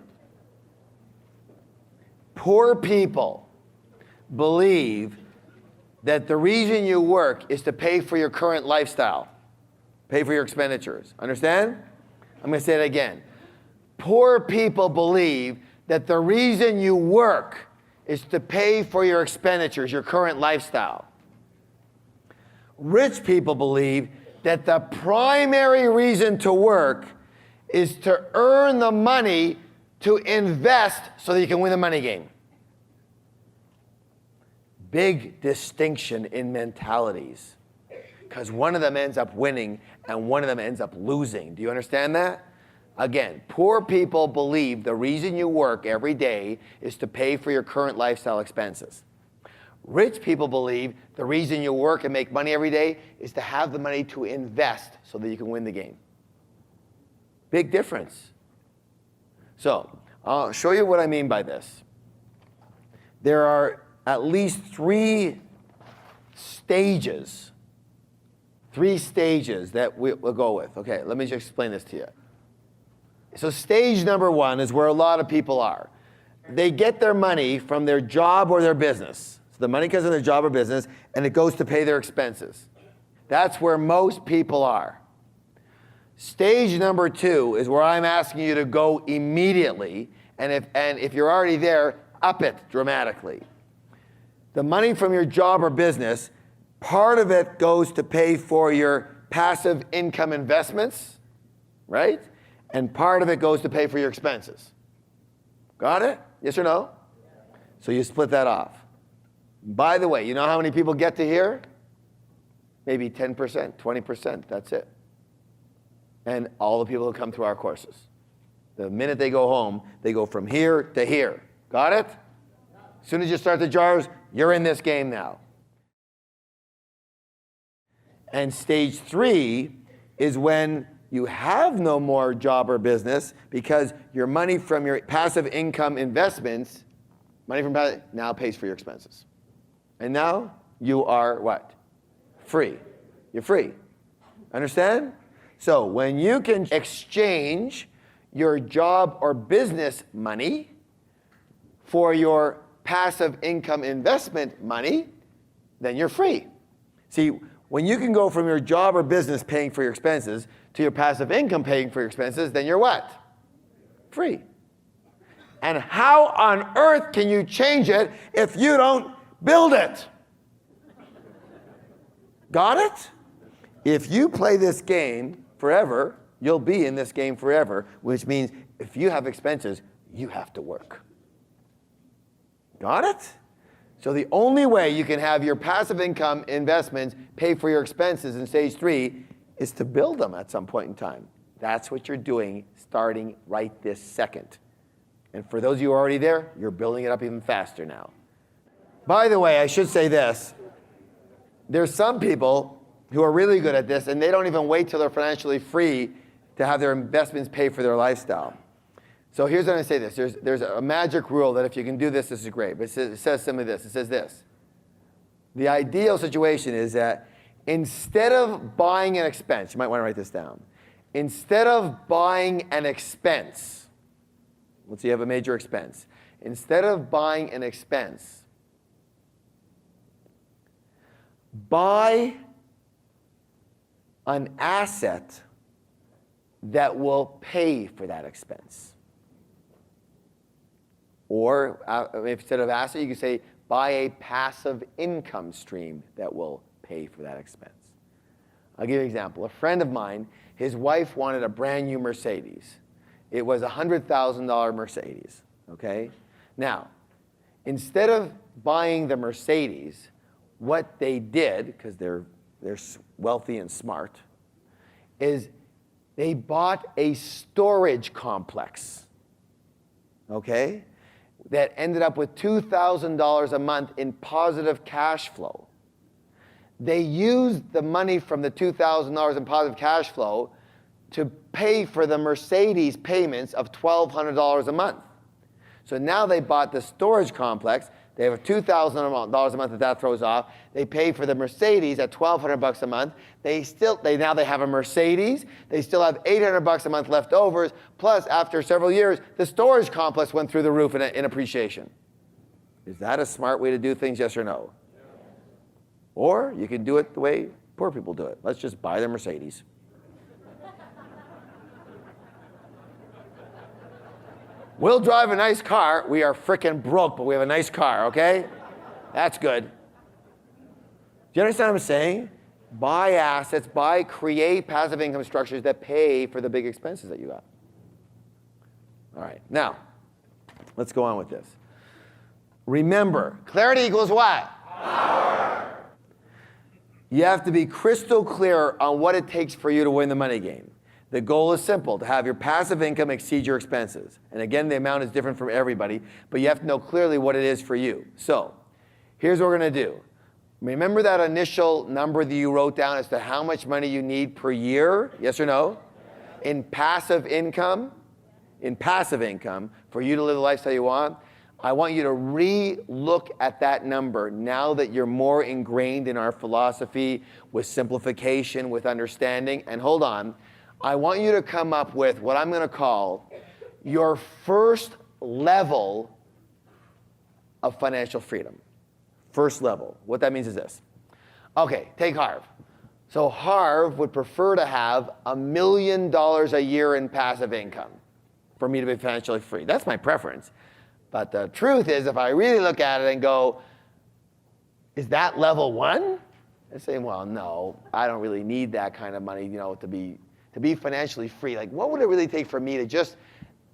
Poor people believe that the reason you work is to pay for your current lifestyle, pay for your expenditures. Understand? I'm going to say it again. Poor people believe that the reason you work is to pay for your expenditures, your current lifestyle. Rich people believe that the primary reason to work is to earn the money to invest so that you can win the money game. Big distinction in mentalities, because one of them ends up winning and one of them ends up losing. Do you understand that? Again, poor people believe the reason you work every day is to pay for your current lifestyle expenses. Rich people believe the reason you work and make money every day is to have the money to invest so that you can win the game. Big difference. So, I'll show you what I mean by this. There are at least three stages that we'll go with. Okay, let me just explain this to you. So stage number one is where a lot of people are. They get their money from their job or their business. So the money comes from their job or business, and it goes to pay their expenses. That's where most people are. Stage number two is where I'm asking you to go immediately, and if you're already there, up it dramatically. The money from your job or business, part of it goes to pay for your passive income investments, right? And part of it goes to pay for your expenses. Got it? Yes or no? So you split that off. By the way, you know how many people get to here? Maybe 10%, 20%, that's it. And all the people who come through our courses. The minute they go home, they go from here to here. Got it? As soon as you start the jars, you're in this game now. And stage three is when you have no more job or business because your money from your passive income investments, now pays for your expenses. And now you are what? Free. You're free. Understand? So when you can exchange your job or business money for your passive income investment money, then you're free. See, when you can go from your job or business paying for your expenses to your passive income paying for your expenses, then you're what? Free. And how on earth can you change it if you don't build it? Got it? If you play this game forever, you'll be in this game forever, which means if you have expenses, you have to work. Got it? So the only way you can have your passive income investments pay for your expenses in stage 3 is to build them at some point in time. That's what you're doing starting right this second. And for those of you who are already there, you're building it up even faster now. By the way, I should say this. There's some people who are really good at this, and they don't even wait till they're financially free to have their investments pay for their lifestyle. So here's what I say this. There's a magic rule that if you can do this, this is great. But it says simply this. It says this. The ideal situation is that instead of buying an expense, you might want to write this down. Instead of buying an expense, let's say you have a major expense. Instead of buying an expense, buy an asset that will pay for that expense. Or instead of asset, you can say buy a passive income stream that will pay for that expense. I'll give you an example. A friend of mine, his wife wanted a brand new Mercedes. It was a $100,000 Mercedes, okay? Now, instead of buying the Mercedes, what they did, because they're wealthy and smart, is they bought a storage complex, okay, that ended up with $2,000 a month in positive cash flow. They used the money from the $2,000 in positive cash flow to pay for the Mercedes payments of $1,200 a month. So now they bought the storage complex. They have $2,000 a month that throws off. They pay for the Mercedes at $1,200 a month. Now they have a Mercedes. They still have $800 a month left over. Plus, after several years, the storage complex went through the roof in appreciation. Is that a smart way to do things, yes or no? Or you can do it the way poor people do it. Let's just buy the Mercedes. We'll drive a nice car. We are frickin' broke, but we have a nice car, okay? That's good. Do you understand what I'm saying? Buy assets, create passive income structures that pay for the big expenses that you have. All right, now, let's go on with this. Remember, clarity equals what? Power. You have to be crystal clear on what it takes for you to win the money game. The goal is simple, to have your passive income exceed your expenses. And again, the amount is different from everybody, but you have to know clearly what it is for you. So, here's what we're going to do. Remember that initial number that you wrote down as to how much money you need per year? Yes or no? In passive income, for you to live the lifestyle you want, I want you to re-look at that number now that you're more ingrained in our philosophy with simplification, with understanding. And hold on. I want you to come up with what I'm going to call your first level of financial freedom. First level. What that means is this. Okay, take Harv. So Harv would prefer to have $1 million a year in passive income for me to be financially free. That's my preference. But the truth is, if I really look at it and go, is that level 1? I say, well, no, I don't really need that kind of money, to be financially free. Like, what would it really take for me to just,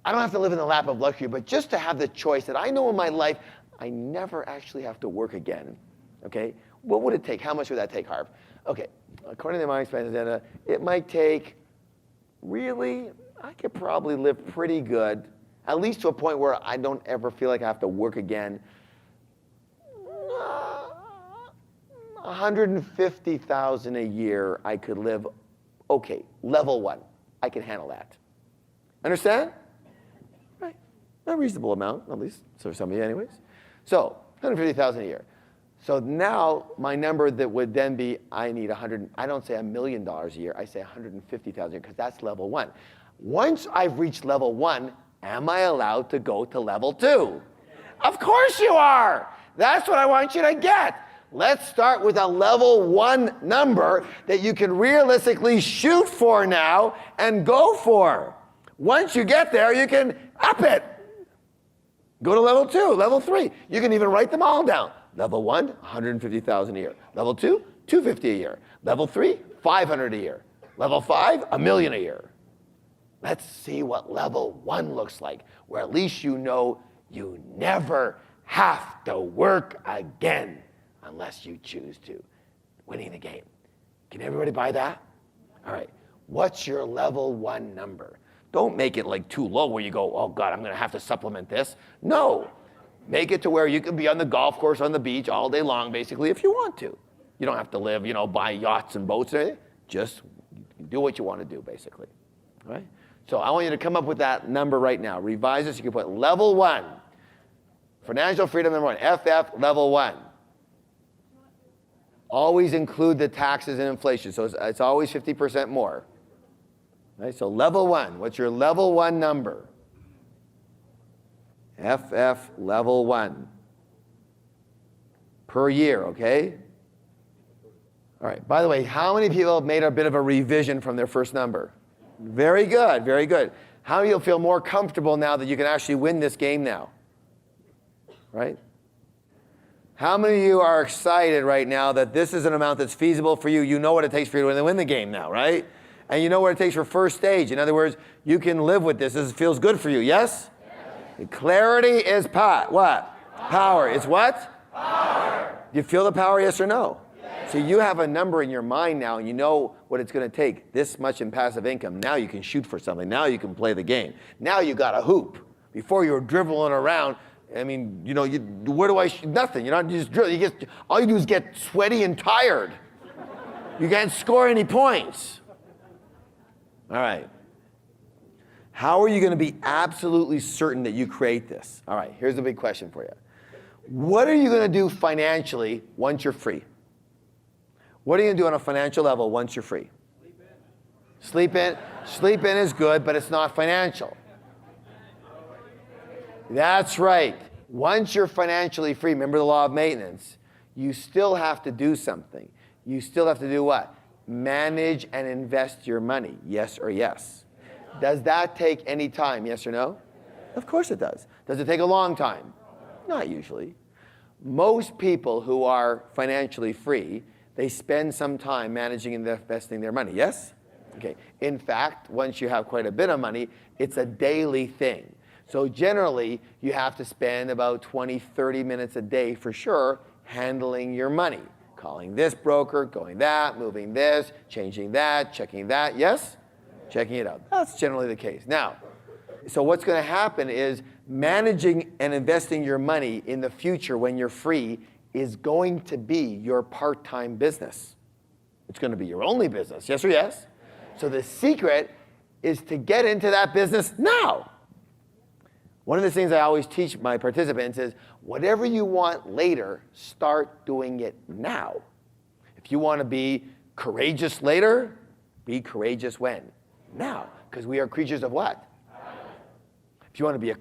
I don't have to live in the lap of luxury, but just to have the choice that I know in my life, I never actually have to work again, okay? What would it take? How much would that take, Harv? Okay, according to my expenses, it might take, really, I could probably live pretty good, at least to a point where I don't ever feel like I have to work again. $150,000 a year, I could live okay, level 1. I can handle that. Understand? Right. A reasonable amount, at least for some of you anyways. So, $150,000 a year. So now my number that would then be, I don't say $1 million a year, I say $150,000 a year, because that's level 1. Once I've reached level 1, am I allowed to go to level 2? Of course you are. That's what I want you to get. Let's start with a level 1 number that you can realistically shoot for now and go for. Once you get there, you can up it. Go to level 2, level 3. You can even write them all down. Level 1, 150,000 a year. Level 2, 250 a year. Level 3, 500 a year. Level 5, $1 million a year. Let's see what level 1 looks like, where at least you know you never have to work again unless you choose to. Winning the game. Can everybody buy that? All right. What's your level 1 number? Don't make it like too low where you go, oh God, I'm going to have to supplement this. No. Make it to where you can be on the golf course, on the beach all day long, basically, if you want to. You don't have to live, buy yachts and boats or anything. Just do what you want to do, basically. All right? So I want you to come up with that number right now. Revise this. You can put level 1. Financial freedom number 1. FF level 1. Always include the taxes and inflation. So it's always 50% more. Right? So level 1. What's your level 1 number? FF level 1. Per year, okay? All right. By the way, how many people have made a bit of a revision from their first number? Very good, very good. How many of you feel more comfortable now that you can actually win this game now? Right? How many of you are excited right now that this is an amount that's feasible for you? You know what it takes for you to win the game now, right? And you know what it takes for first stage. In other words, you can live with this. This feels good for you, yes? Yes. Clarity is what? Power. It's what? Power. Do you feel the power, yes or no? So you have a number in your mind now, and you know what it's going to take, this much in passive income. Now you can shoot for something. Now you can play the game. Now you got a hoop. Before you were dribbling around, I mean, where do I shoot? Nothing. You're not just drill. All you do is get sweaty and tired. You can't score any points. All right. How are you going to be absolutely certain that you create this? All right, here's the big question for you. What are you going to do financially once you're free? What are you going to do on a financial level once you're free? Sleep in. Sleep in is good, but it's not financial. That's right. Once you're financially free, remember the law of maintenance, you still have to do something. You still have to do what? Manage and invest your money, yes or yes. Does that take any time, yes or no? Of course it does. Does it take a long time? Not usually. Most people who are financially free, they spend some time managing and investing their money, yes? Okay. In fact, once you have quite a bit of money, it's a daily thing. So generally, you have to spend about 20, 30 minutes a day for sure handling your money. Calling this broker, going that, moving this, changing that, checking that, yes? Checking it out. That's generally the case. Now, so what's going to happen is managing and investing your money in the future when you're free is going to be your part-time business. It's going to be your only business, yes or yes? So the secret is to get into that business now. One of the things I always teach my participants is whatever you want later, start doing it now. If you want to be courageous later, be courageous when? Now. Because we are creatures of what? If you want to be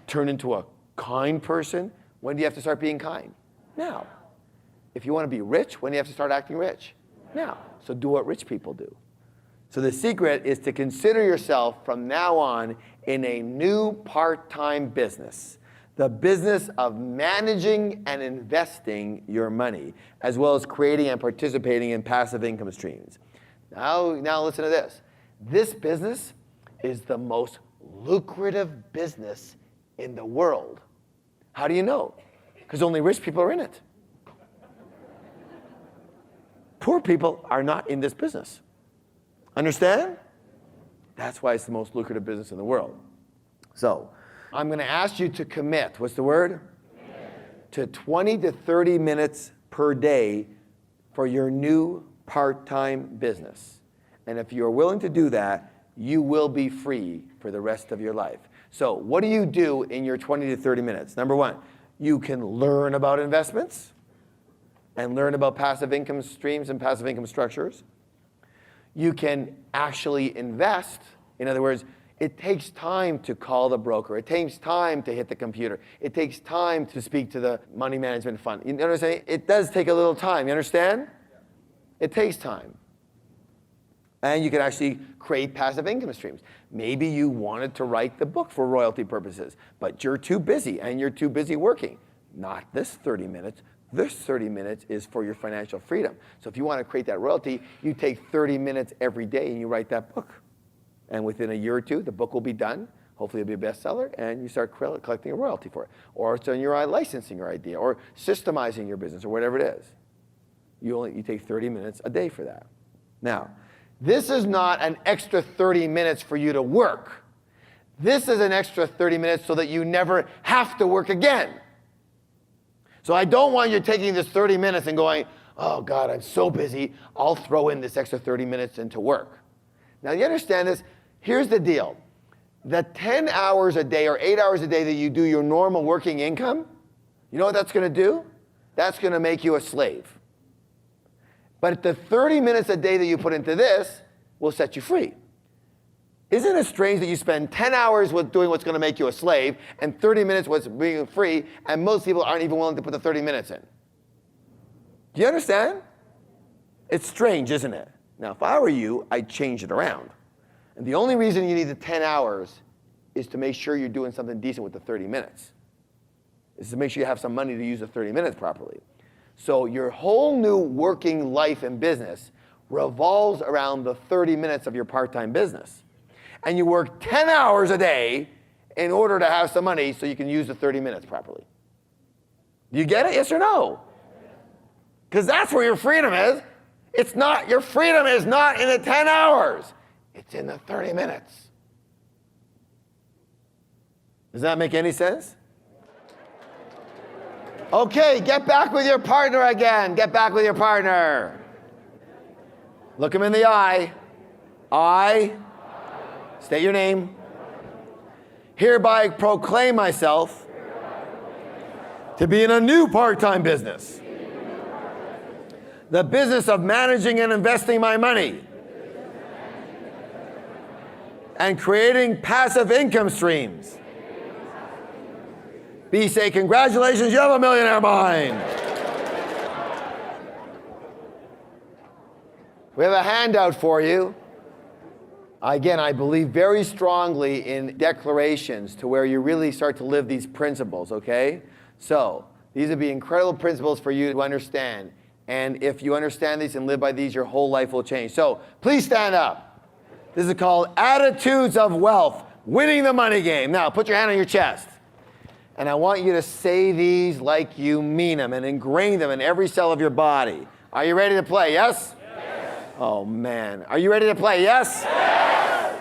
turn into a kind person, when do you have to start being kind? Now. If you want to be rich, when do you have to start acting rich? Now. So do what rich people do. So the secret is to consider yourself from now on in a new part-time business, the business of managing and investing your money, as well as creating and participating in passive income streams. Now listen to this. This business is the most lucrative business in the world. How do you know? Because only rich people are in it. Poor people are not in this business. Understand? That's why it's the most lucrative business in the world. So, I'm going to ask you to commit. What's the word? To 20 to 30 minutes per day for your new part-time business. And if you're willing to do that, you will be free for the rest of your life. So, what do you do in your 20 to 30 minutes? Number one, you can learn about investments and learn about passive income streams and passive income structures. You can actually invest. In other words, It takes time to call the broker. It takes time to hit the computer. It takes time to speak to the money management fund. You know what I'm saying? It does take a little time. You understand? It takes time. And you can actually create passive income streams. Maybe you wanted to write the book for royalty purposes, but you're too busy and you're too busy working. Not this 30 minutes. This 30 minutes is for your financial freedom. So if you want to create that royalty, you take 30 minutes every day and you write that book. And within a year or two, the book will be done. Hopefully it'll be a bestseller, and you start collecting a royalty for it. Or it's on your licensing your idea, or systemizing your business, or whatever it is. You take 30 minutes a day for that. Now, this is not an extra 30 minutes for you to work. This is an extra 30 minutes so that you never have to work again. So I don't want you taking this 30 minutes and going, oh God, I'm so busy, I'll throw in this extra 30 minutes into work. Now you understand this? Here's the deal. The 10 hours a day or 8 hours a day that you do your normal working income, you know what that's going to do? That's going to make you a slave. But the 30 minutes a day that you put into this will set you free. Isn't it strange that you spend 10 hours with doing what's going to make you a slave and 30 minutes with being free, and most people aren't even willing to put the 30 minutes in? Do you understand? It's strange, isn't it? Now, if I were you, I'd change it around. And the only reason you need the 10 hours is to make sure you're doing something decent with the 30 minutes. Is to make sure you have some money to use the 30 minutes properly. So your whole new working life and business revolves around the 30 minutes of your part-time business. And you work 10 hours a day in order to have some money so you can use the 30 minutes properly. Do you get it? Yes or no? Because that's where your freedom is. It's not, your freedom is not in the 10 hours. It's in the 30 minutes. Does that make any sense? Okay, get back with your partner again. Get back with your partner. Look him in the eye. I, state your name, hereby proclaim myself to be in a new part-time business. The business of managing and investing my money and creating passive income streams. B, say, congratulations, you have a millionaire mind. We have a handout for you. Again, I believe very strongly in declarations to where you really start to live these principles, okay? So, these would be incredible principles for you to understand. And if you understand these and live by these, your whole life will change. So, please stand up. This is called Attitudes of Wealth, Winning the Money Game. Now, put your hand on your chest. And I want you to say these like you mean them and ingrain them in every cell of your body. Are you ready to play? Yes? Yes. Oh, man. Are you ready to play? Yes? Yes.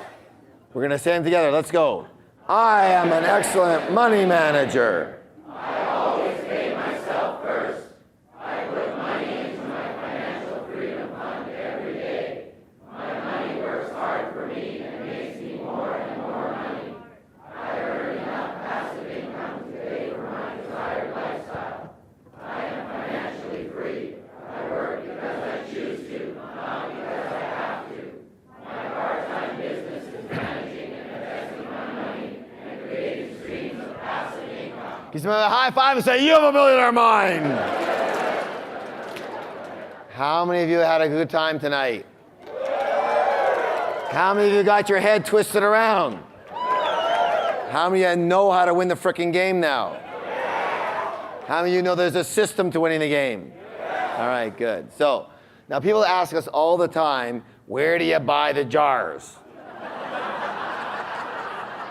We're going to say them together. Let's go. I am an excellent money manager. I always pay myself first. I put money into my financial freedom fund every day. My money works hard for me and makes me more and more money. I earn enough passive income to pay for my desired lifestyle. I am financially free. I work because I choose to, not because I have to. My part-time business is managing and investing my money and creating streams of passive income. Give somebody a high five and say, you have a millionaire mind. How many of you had a good time tonight? How many of you got your head twisted around? How many of you know how to win the frickin' game now? How many of you know there's a system to winning the game? All right, good. So, now people ask us all the time, where do you buy the jars?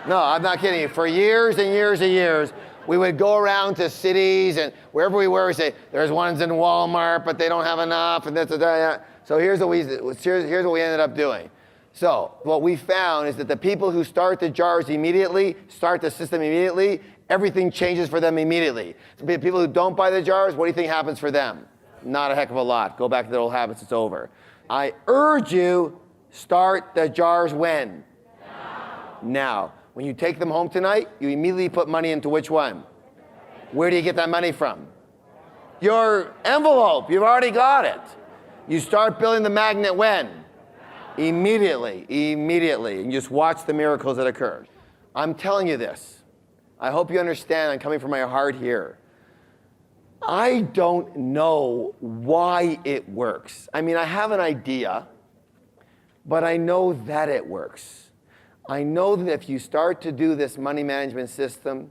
No, I'm not kidding you. For years and years and years, we would go around to cities and wherever we were, we say, there's ones in Walmart, but they don't have enough, and this and that. So here's what we ended up doing. So what we found is that the people who start the jars immediately, start the system immediately, everything changes for them immediately. The people who don't buy the jars, what do you think happens for them? Not a heck of a lot. Go back to their old habits, it's over. I urge you, start the jars when? Now. When you take them home tonight, you immediately put money into which one? Where do you get that money from? Your envelope. You've already got it. You start building the magnet when? Immediately. And just watch the miracles that occur. I'm telling you this. I hope you understand I'm coming from my heart here. I don't know why it works. I mean, I have an idea, but I know that it works. I know that if you start to do this money management system,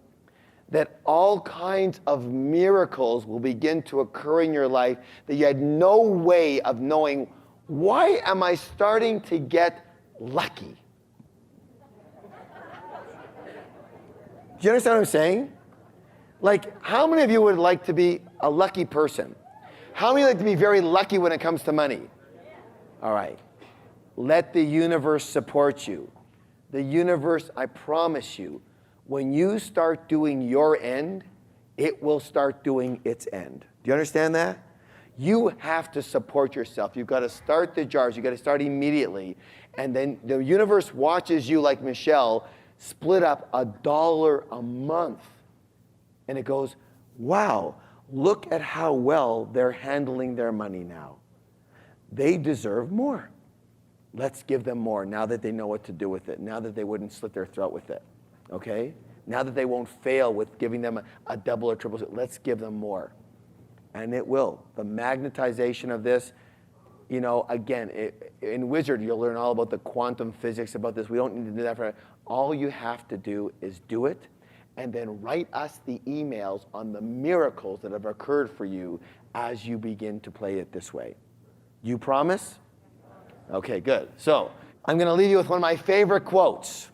that all kinds of miracles will begin to occur in your life that you had no way of knowing, why am I starting to get lucky? Do you understand what I'm saying? Like, how many of you would like to be a lucky person? How many like to be very lucky when it comes to money? All right. Let the universe support you. The universe, I promise you, when you start doing your end, it will start doing its end. Do you understand that? You have to support yourself. You've got to start the jars. You've got to start immediately. And then the universe watches you, like Michelle, split up $1 a month. And it goes, wow, look at how well they're handling their money now. They deserve more. Let's give them more now that they know what to do with it, now that they wouldn't slit their throat with it, okay? Now that they won't fail with giving them a double or triple, let's give them more. And it will. The magnetization of this, you know, again, in Wizard, you'll learn all about the quantum physics about this. We don't need to do that for all you have to do is do it, and then write us the emails on the miracles that have occurred for you as you begin to play it this way. You promise? Okay, good. So I'm going to leave you with one of my favorite quotes.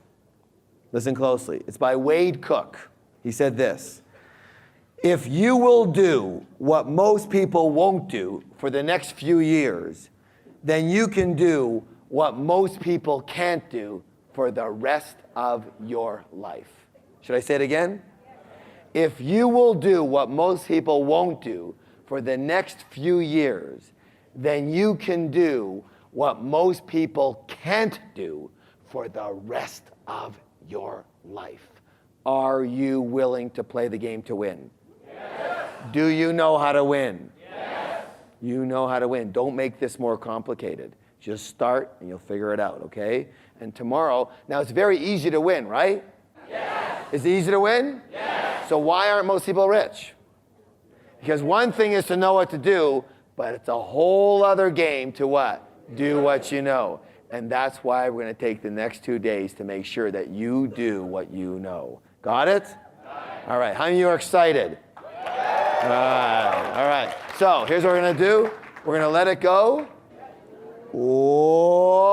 Listen closely. It's by Wade Cook. He said this: if you will do what most people won't do for the next few years, then you can do what most people can't do for the rest of your life. Should I say it again? If you will do what most people won't do for the next few years, then you can do what most people can't do for the rest of your life. Are you willing to play the game to win? Yes. Do you know how to win? Yes. You know how to win. Don't make this more complicated. Just start and you'll figure it out, okay? And tomorrow, now it's very easy to win, right? Yes. Is it easy to win? Yes. So why aren't most people rich? Because one thing is to know what to do, but it's a whole other game to what? Do what you know. And that's why we're going to take the next 2 days to make sure that you do what you know. Got it? All right. How many of you are excited? All right. So here's what we're going to do. We're going to let it go. Whoa!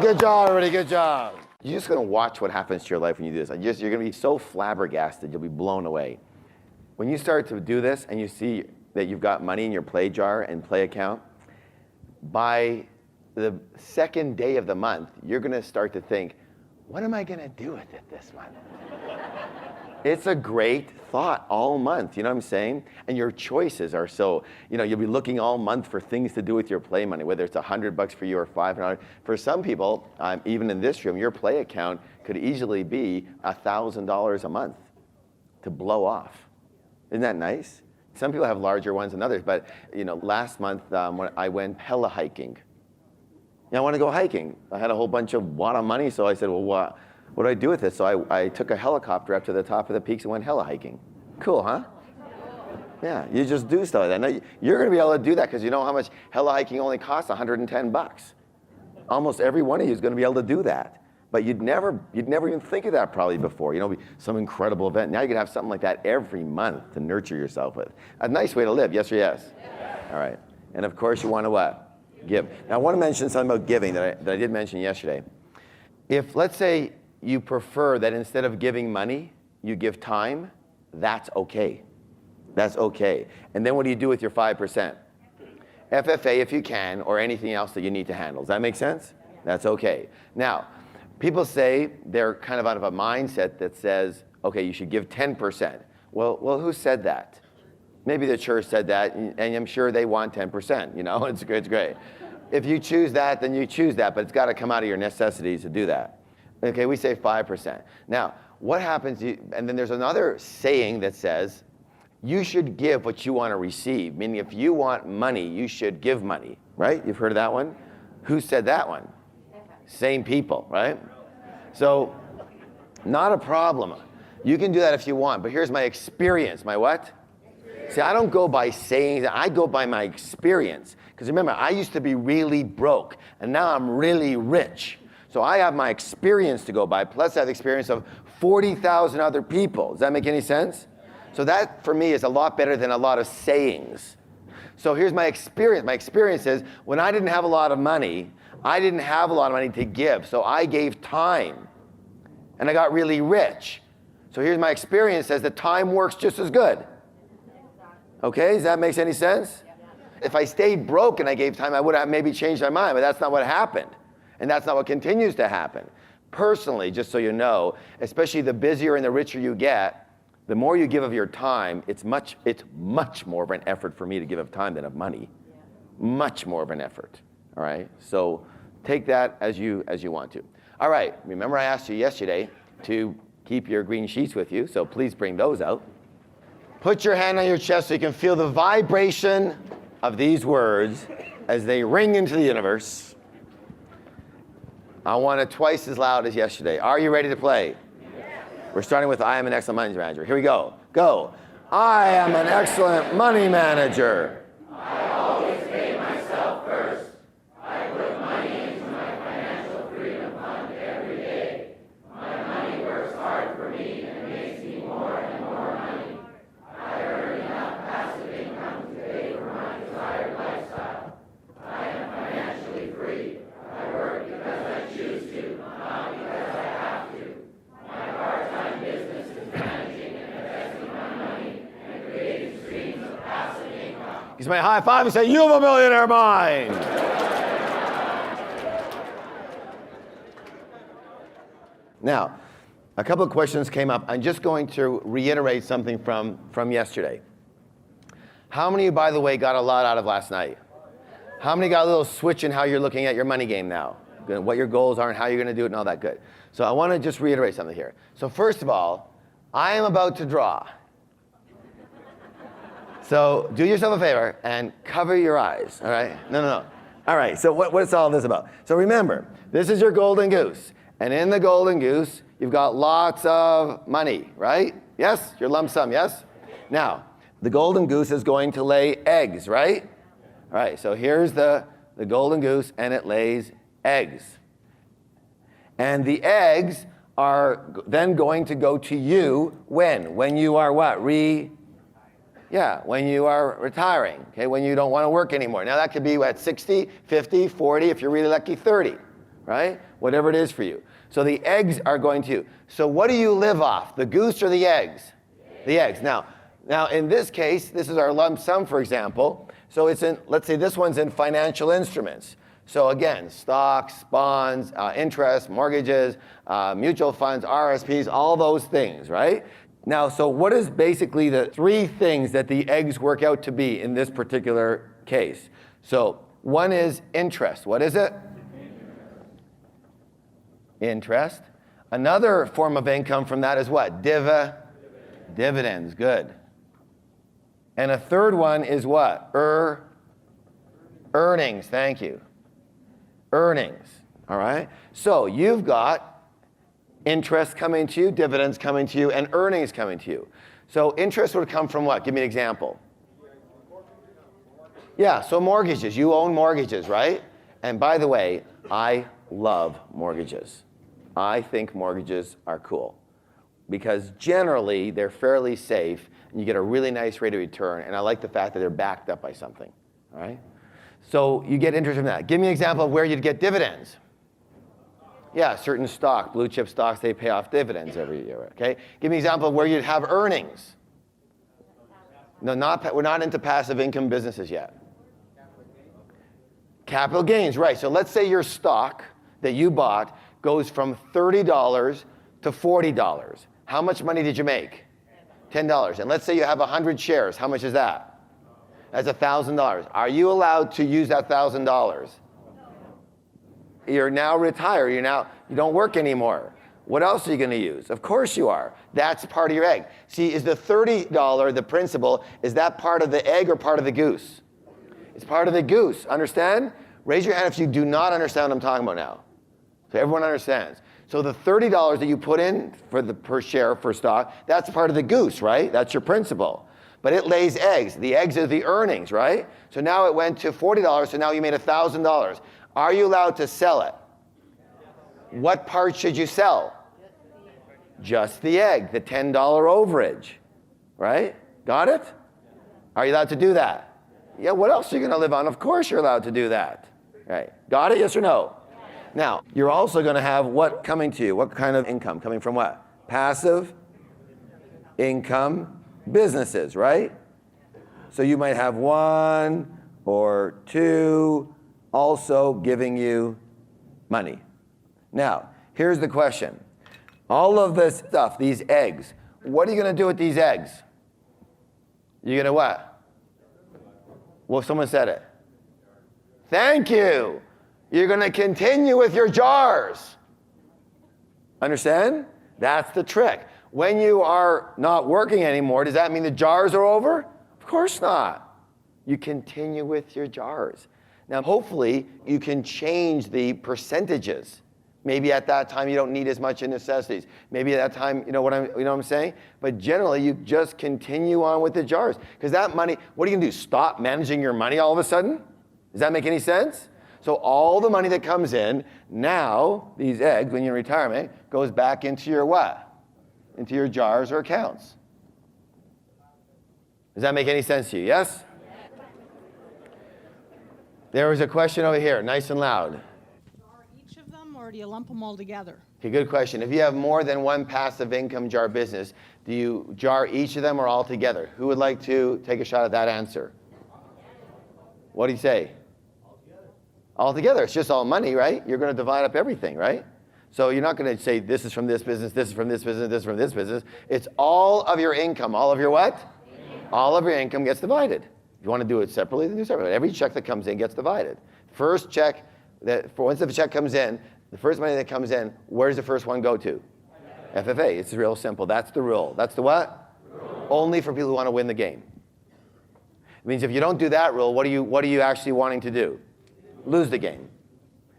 Good job, everybody. Good job. You're just going to watch what happens to your life when you do this. You're going to be so flabbergasted. You'll be blown away. When you start to do this and you see that you've got money in your play jar and play account, by the second day of the month, you're going to start to think, what am I going to do with it this month? It's a great thought all month, you know what I'm saying? And your choices are so, you know, you'll be looking all month for things to do with your play money, whether it's $100 for you or $500. For some people, even in this room, your play account could easily be $1,000 a month to blow off. Isn't that nice? Some people have larger ones than others, but you know, last month when I went hella hiking. I want to go hiking. I had a whole bunch of lot of money, so I said, well, what do I do with it? So I took a helicopter up to the top of the peaks and went hella hiking. Cool, huh? Yeah, you just do stuff like that. Now, you're going to be able to do that because you know how much hella hiking only costs $110. Almost every one of you is going to be able to do that. But you'd never even think of that probably before. You know, some incredible event. Now you can have something like that every month to nurture yourself with. A nice way to live, yes or yes? Yes. All right. And of course you want to what? Give. Now I want to mention something about giving that I did mention yesterday. If, let's say, you prefer that instead of giving money, you give time, that's okay. That's okay. And then what do you do with your 5%? FFA if you can, or anything else that you need to handle. Does that make sense? That's okay. Now, people say they're kind of out of a mindset that says, okay, you should give 10%. Well, who said that? Maybe the church said that, and I'm sure they want 10%, you know, it's great. If you choose that, then you choose that, but it's got to come out of your necessities to do that. Okay, we say 5%. Now, what happens, and then there's another saying that says, you should give what you want to receive, meaning if you want money, you should give money, right? You've heard of that one? Who said that one? Same people, right? So, not a problem. You can do that if you want, but here's my experience. My what? See, I don't go by saying that. I go by my experience. Because remember, I used to be really broke, and now I'm really rich. So I have my experience to go by, plus I have the experience of 40,000 other people. Does that make any sense? So that, for me, is a lot better than a lot of sayings. So here's my experience. My experience is, when I didn't have a lot of money, I didn't have a lot of money to give, so I gave time. And I got really rich. So here's my experience, says that time works just as good. Okay, does that make any sense? If I stayed broke and I gave time, I would have maybe changed my mind, but that's not what happened. And that's not what continues to happen. Personally, just so you know, especially the busier and the richer you get, the more you give of your time, it's much more of an effort for me to give of time than of money. Much more of an effort, all right? So take that as you want to. All right, remember I asked you yesterday to keep your green sheets with you, so please bring those out. Put your hand on your chest so you can feel the vibration of these words as they ring into the universe. I want it twice as loud as yesterday. Are you ready to play? Yes. We're starting with I am an excellent money manager. Here we go. Go. I am an excellent money manager. I always pay myself first. I put money into my financial freedom fund every day. My money works hard for me and makes me more and more money. I earn enough passive income to pay for my desired lifestyle. I am financially free. I work because I choose to, not because I have to. My part-time business is managing and investing my money and creating streams of passive income. Give me a high five and say, you have a millionaire mind. Now, a couple of questions came up. I'm just going to reiterate something from yesterday. How many of you, by the way, got a lot out of last night? How many got a little switch in how you're looking at your money game now? What your goals are and how you're going to do it and all that good. So I want to just reiterate something here. So first of all, I am about to draw. So do yourself a favor and cover your eyes, all right? No. All right, so what's all this about? So remember, this is your golden goose. And in the golden goose, you've got lots of money, right? Yes? Your lump sum, yes? Now, the golden goose is going to lay eggs, right? All right, so here's the golden goose, and it lays eggs. And the eggs are then going to go to you when? When you are what? When you are retiring, okay? When you don't want to work anymore. Now that could be at 60, 50, 40, if you're really lucky, 30, right? Whatever it is for you. So the eggs are going to you. So what do you live off, the goose or the eggs? The eggs. Now in this case, this is our lump sum, for example. So it's in, let's say this one's in financial instruments. So again, stocks, bonds, interest, mortgages, mutual funds, RSPs, all those things, right? Now, so what is basically the three things that the eggs work out to be in this particular case? So one is interest. What is it? Interest. Another form of income from that is what? Dividends. Good. And a third one is what? Earnings. Thank you. Earnings. All right? So you've got interest coming to you, dividends coming to you, and earnings coming to you. So interest would come from what? Give me an example. Yeah, so mortgages. You own mortgages, right? And by the way, I love mortgages. I think mortgages are cool because generally they're fairly safe and you get a really nice rate of return, and I like the fact that they're backed up by something, all right? So you get interest from that. Give me an example of where you'd get dividends. Yeah, certain stock, blue chip stocks, they pay off dividends every year, okay? Give me an example of where you'd have earnings. No, we're not into passive income businesses yet. Capital gains, right. So let's say your stock that you bought goes from $30 to $40. How much money did you make? $10. And let's say you have 100 shares. How much is that? That's $1,000. Are you allowed to use that $1,000? You're now retired. You don't work anymore. What else are you going to use? Of course you are. That's part of your egg. See, is the $30, the principal, is that part of the egg or part of the goose? It's part of the goose. Understand? Raise your hand if you do not understand what I'm talking about now. So everyone understands. So the $30 that you put in per share for stock, that's part of the goose, right? That's your principal. But it lays eggs. The eggs are the earnings, right? So now it went to $40, so now you made $1,000. Are you allowed to sell it? What part should you sell? Just the egg, the $10 overage, right? Got it? Are you allowed to do that? Yeah, what else are you going to live on? Of course you're allowed to do that. Right? Got it, yes or no? Now, you're also going to have what coming to you? What kind of income? Coming from what? Passive income businesses, right? So you might have 1 or 2 also giving you money. Now, here's the question. All of this stuff, these eggs, what are you going to do with these eggs? You're going to what? Well, someone said it. Thank you. You're going to continue with your jars. Understand? That's the trick. When you are not working anymore, does that mean the jars are over? Of course not. You continue with your jars. Now, hopefully, you can change the percentages. Maybe at that time you don't need as much in necessities. Maybe at that time, you know what I'm saying? But generally, you just continue on with the jars. Because that money, what are you going to do? Stop managing your money all of a sudden? Does that make any sense? So all the money that comes in, now, these eggs, when you're in retirement, goes back into your what? Into your jars or accounts. Does that make any sense to you? Yes? There was a question over here, nice and loud. Each of them, or do you lump them all together? Okay, good question. If you have more than one passive income jar business, do you jar each of them or all together? Who would like to take a shot at that answer? What do you say? All together. It's just all money, right? You're going to divide up everything, right? So you're not going to say this is from this business, this is from this business, this is from this business. It's all of your income. All of your what? All of your income gets divided. If you want to do it separately, then do it separately. Every check that comes in gets divided. First check, once the check comes in, the first money that comes in, where does the first one go to? FFA. It's real simple. That's the rule. That's the what? Rule. Only for people who want to win the game. It means if you don't do that rule, what are you actually wanting to do? Lose the game.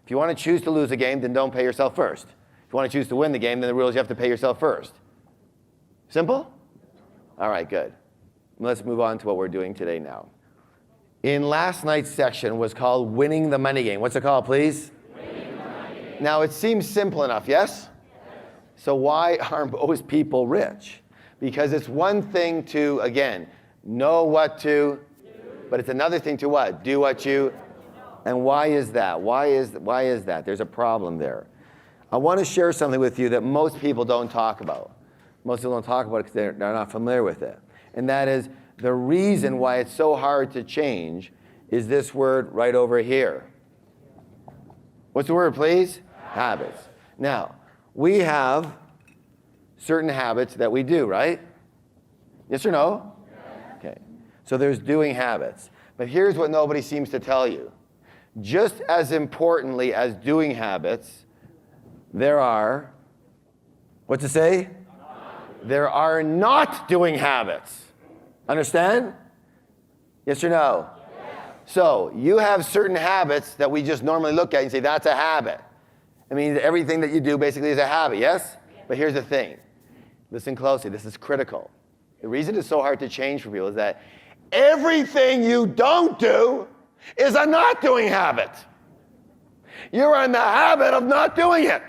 If you want to choose to lose a game, then don't pay yourself first. If you want to choose to win the game, then the rule is you have to pay yourself first. Simple? All right, good. Let's move on to what we're doing today now. In last night's section was called Winning the Money Game. What's it called, please? Winning the Money Game. Now, it seems simple enough, yes? So why aren't most people rich? Because it's one thing to, again, know what to, but it's another thing to what? Do what you. And why is that? Why is that? There's a problem there. I want to share something with you that most people don't talk about. Most people don't talk about it because they're not familiar with it. And that is the reason why it's so hard to change is this word right over here. What's the word, please? Habits. Now, we have certain habits that we do, right? Yes or no? Okay. So there's doing habits. But here's what nobody seems to tell you. Just as importantly as doing habits, there are, what's it say? There are not doing habits. Understand? Yes or no? Yes. So you have certain habits that we just normally look at and say, that's a habit. I mean, everything that you do basically is a habit, yes? But here's the thing. Listen closely. This is critical. The reason it's so hard to change for people is that everything you don't do is a not doing habit. You're in the habit of not doing it.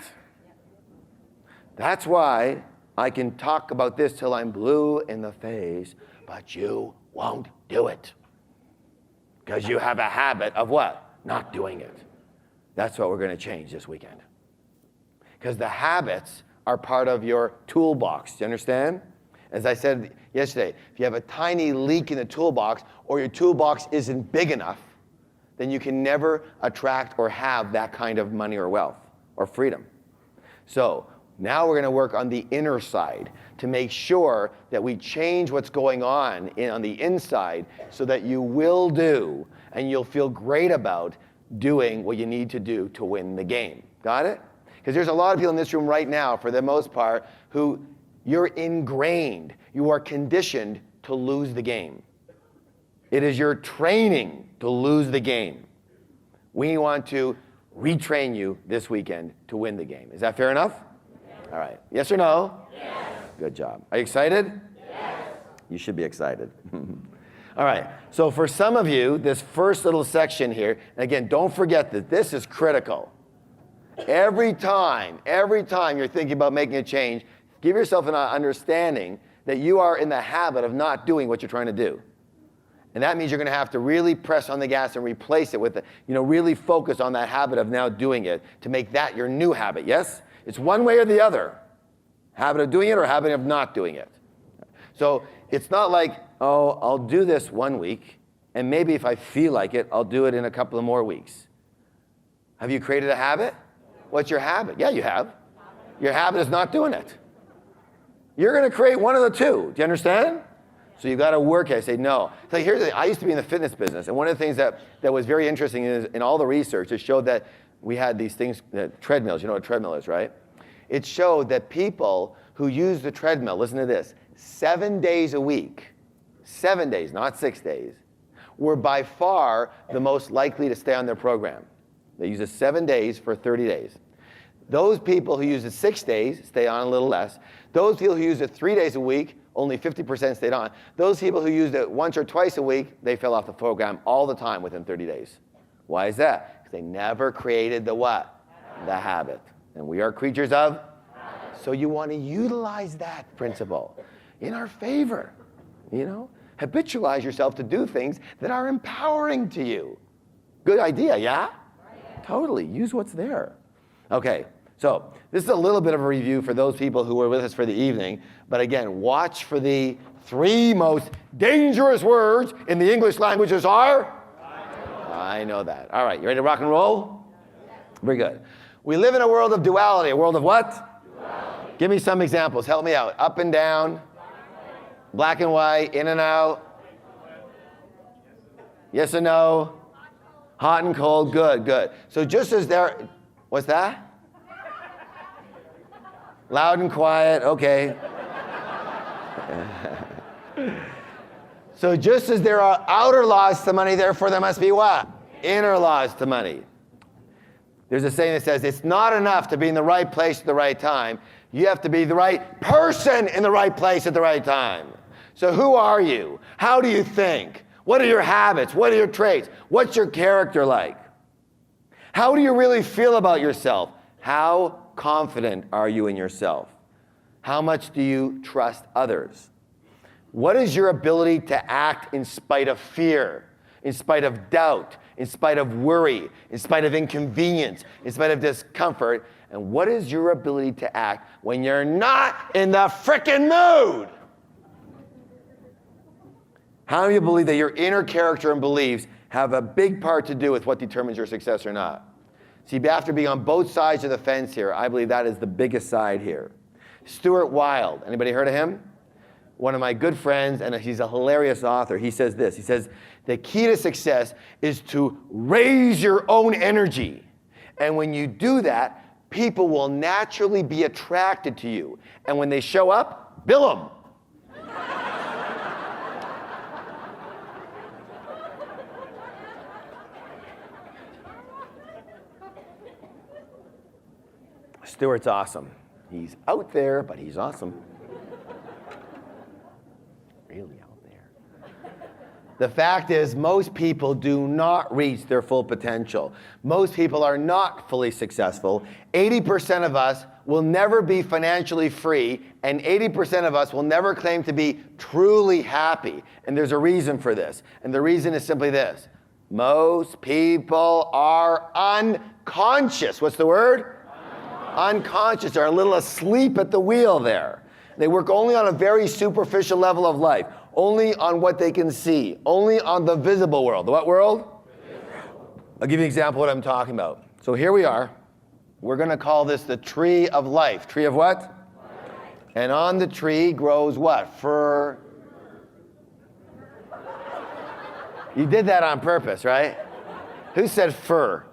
That's why I can talk about this till I'm blue in the face, but you won't do it. Because you have a habit of what? Not doing it. That's what we're going to change this weekend. Because the habits are part of your toolbox. Do you understand? As I said yesterday, if you have a tiny leak in the toolbox or your toolbox isn't big enough, then you can never attract or have that kind of money or wealth or freedom. So now we're going to work on the inner side to make sure that we change what's going on the inside so that you will do and you'll feel great about doing what you need to do to win the game. Got it? Because there's a lot of people in this room right now, for the most part, who you're ingrained, you are conditioned to lose the game. It is your training to lose the game. We want to retrain you this weekend to win the game. Is that fair enough? All right. Yes or no? Yes. Good job. Are you excited? Yes. You should be excited. All right. So for some of you, this first little section here, and again, don't forget that this is critical. Every time you're thinking about making a change, give yourself an understanding that you are in the habit of not doing what you're trying to do. And that means you're going to have to really press on the gas and replace it with, really focus on that habit of now doing it to make that your new habit, yes? It's one way or the other. Habit of doing it or habit of not doing it. So it's not like, oh, I'll do this 1 week, and maybe if I feel like it, I'll do it in a couple of more weeks. Have you created a habit? What's your habit? Yeah, you have. Your habit is not doing it. You're going to create one of the two. Do you understand? So you've got to work it. I say, no. So here's the thing. I used to be in the fitness business, and one of the things that was very interesting is in all the research, it showed that we had these things, treadmills. You know what a treadmill is, right? It showed that people who use the treadmill, listen to this, 7 days a week, 7 days, not 6 days, were by far the most likely to stay on their program. They use it 7 days for 30 days. Those people who use it 6 days stay on a little less. Those people who use it 3 days a week, only 50% stayed on. Those people who used it once or twice a week, they fell off the program all the time within 30 days. Why is that? Because they never created the what? The habit. And we are creatures of? So you want to utilize that principle in our favor. Habitualize yourself to do things that are empowering to you. Good idea, yeah? Totally. Use what's there. Okay. So this is a little bit of a review for those people who were with us for the evening. But again, watch for the 3 most dangerous words in the English languages are? I know that. All right, you ready to rock and roll? Very good. We live in a world of duality. A world of what? Duality. Give me some examples. Help me out. Up and down. Black and white. In and out. Yes and no. Hot and cold. Good, good. So just as there... What's that? Loud and quiet, okay. So just as there are outer laws to money, therefore there must be what? Inner laws to money. There's a saying that says, it's not enough to be in the right place at the right time. You have to be the right person in the right place at the right time. So who are you? How do you think? What are your habits? What are your traits? What's your character like? How do you really feel about yourself? How confident are you in yourself? How much do you trust others? What is your ability to act in spite of fear, in spite of doubt, in spite of worry, in spite of inconvenience, in spite of discomfort? And what is your ability to act when you're not in the frickin' mood? How do you believe that your inner character and beliefs have a big part to do with what determines your success or not? See, after being on both sides of the fence here, I believe that is the biggest side here. Stuart Wilde, anybody heard of him? One of my good friends, and he's a hilarious author. He says this, he says, the key to success is to raise your own energy. And when you do that, people will naturally be attracted to you. And when they show up, bill them. Stuart's awesome. He's out there, but he's awesome. Really out there. The fact is, most people do not reach their full potential. Most people are not fully successful. 80% of us will never be financially free, and 80% of us will never claim to be truly happy. And there's a reason for this. And the reason is simply this. Most people are unconscious. What's the word? Unconscious. They're a little asleep at the wheel there. They work only on a very superficial level of life, only on what they can see, only on the visible world. The what world? I'll give you an example of what I'm talking about. So here we are. We're going to call this the tree of life. Tree of what? Life. And on the tree grows what? Fir. You did that on purpose, right? Who said fir?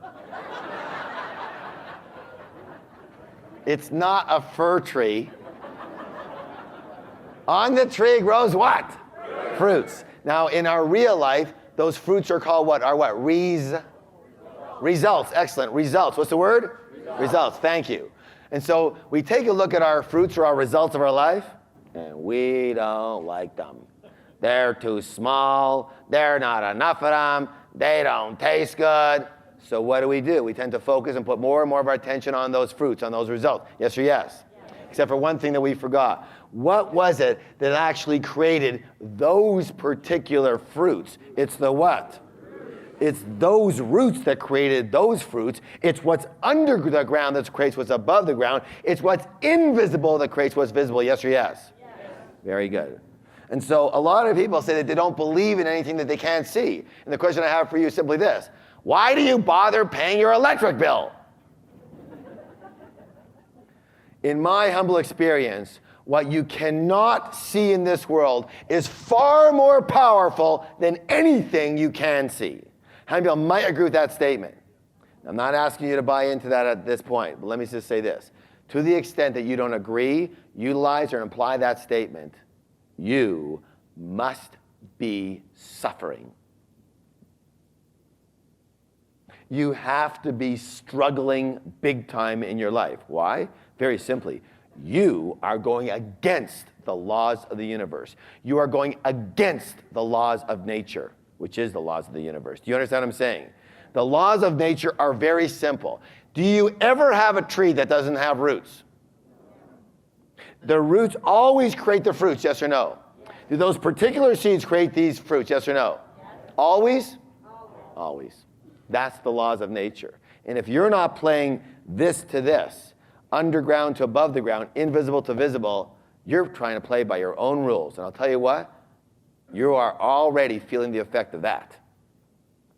It's not a fir tree. On the tree grows what? Fruits. Now, in our real life, those fruits are called what? Are what? Results. Excellent. Results. What's the word? Results. Thank you. And so we take a look at our fruits or our results of our life, and we don't like them. They're too small. They're not enough of them. They don't taste good. So what do? We tend to focus and put more and more of our attention on those fruits, on those results. Yes or yes? Except for one thing that we forgot. What was it that actually created those particular fruits? It's the what? It's those roots that created those fruits. It's what's under the ground that creates what's above the ground. It's what's invisible that creates what's visible. Yes or yes? Yes. Very good. And so a lot of people say that they don't believe in anything that they can't see. And the question I have for you is simply this. Why do you bother paying your electric bill? In my humble experience, what you cannot see in this world is far more powerful than anything you can see. How many people might agree with that statement? I'm not asking you to buy into that at this point, but let me just say this. To the extent that you don't agree, utilize, or imply that statement, you must be suffering. You have to be struggling big time in your life. Why? Very simply, you are going against the laws of the universe. You are going against the laws of nature, which is the laws of the universe. Do you understand what I'm saying? The laws of nature are very simple. Do you ever have a tree that doesn't have roots? The roots always create the fruits, yes or no? Do those particular seeds create these fruits, yes or no? Always? Always. That's the laws of nature. And if you're not playing this to this, underground to above the ground, invisible to visible, you're trying to play by your own rules. And I'll tell you what, you are already feeling the effect of that.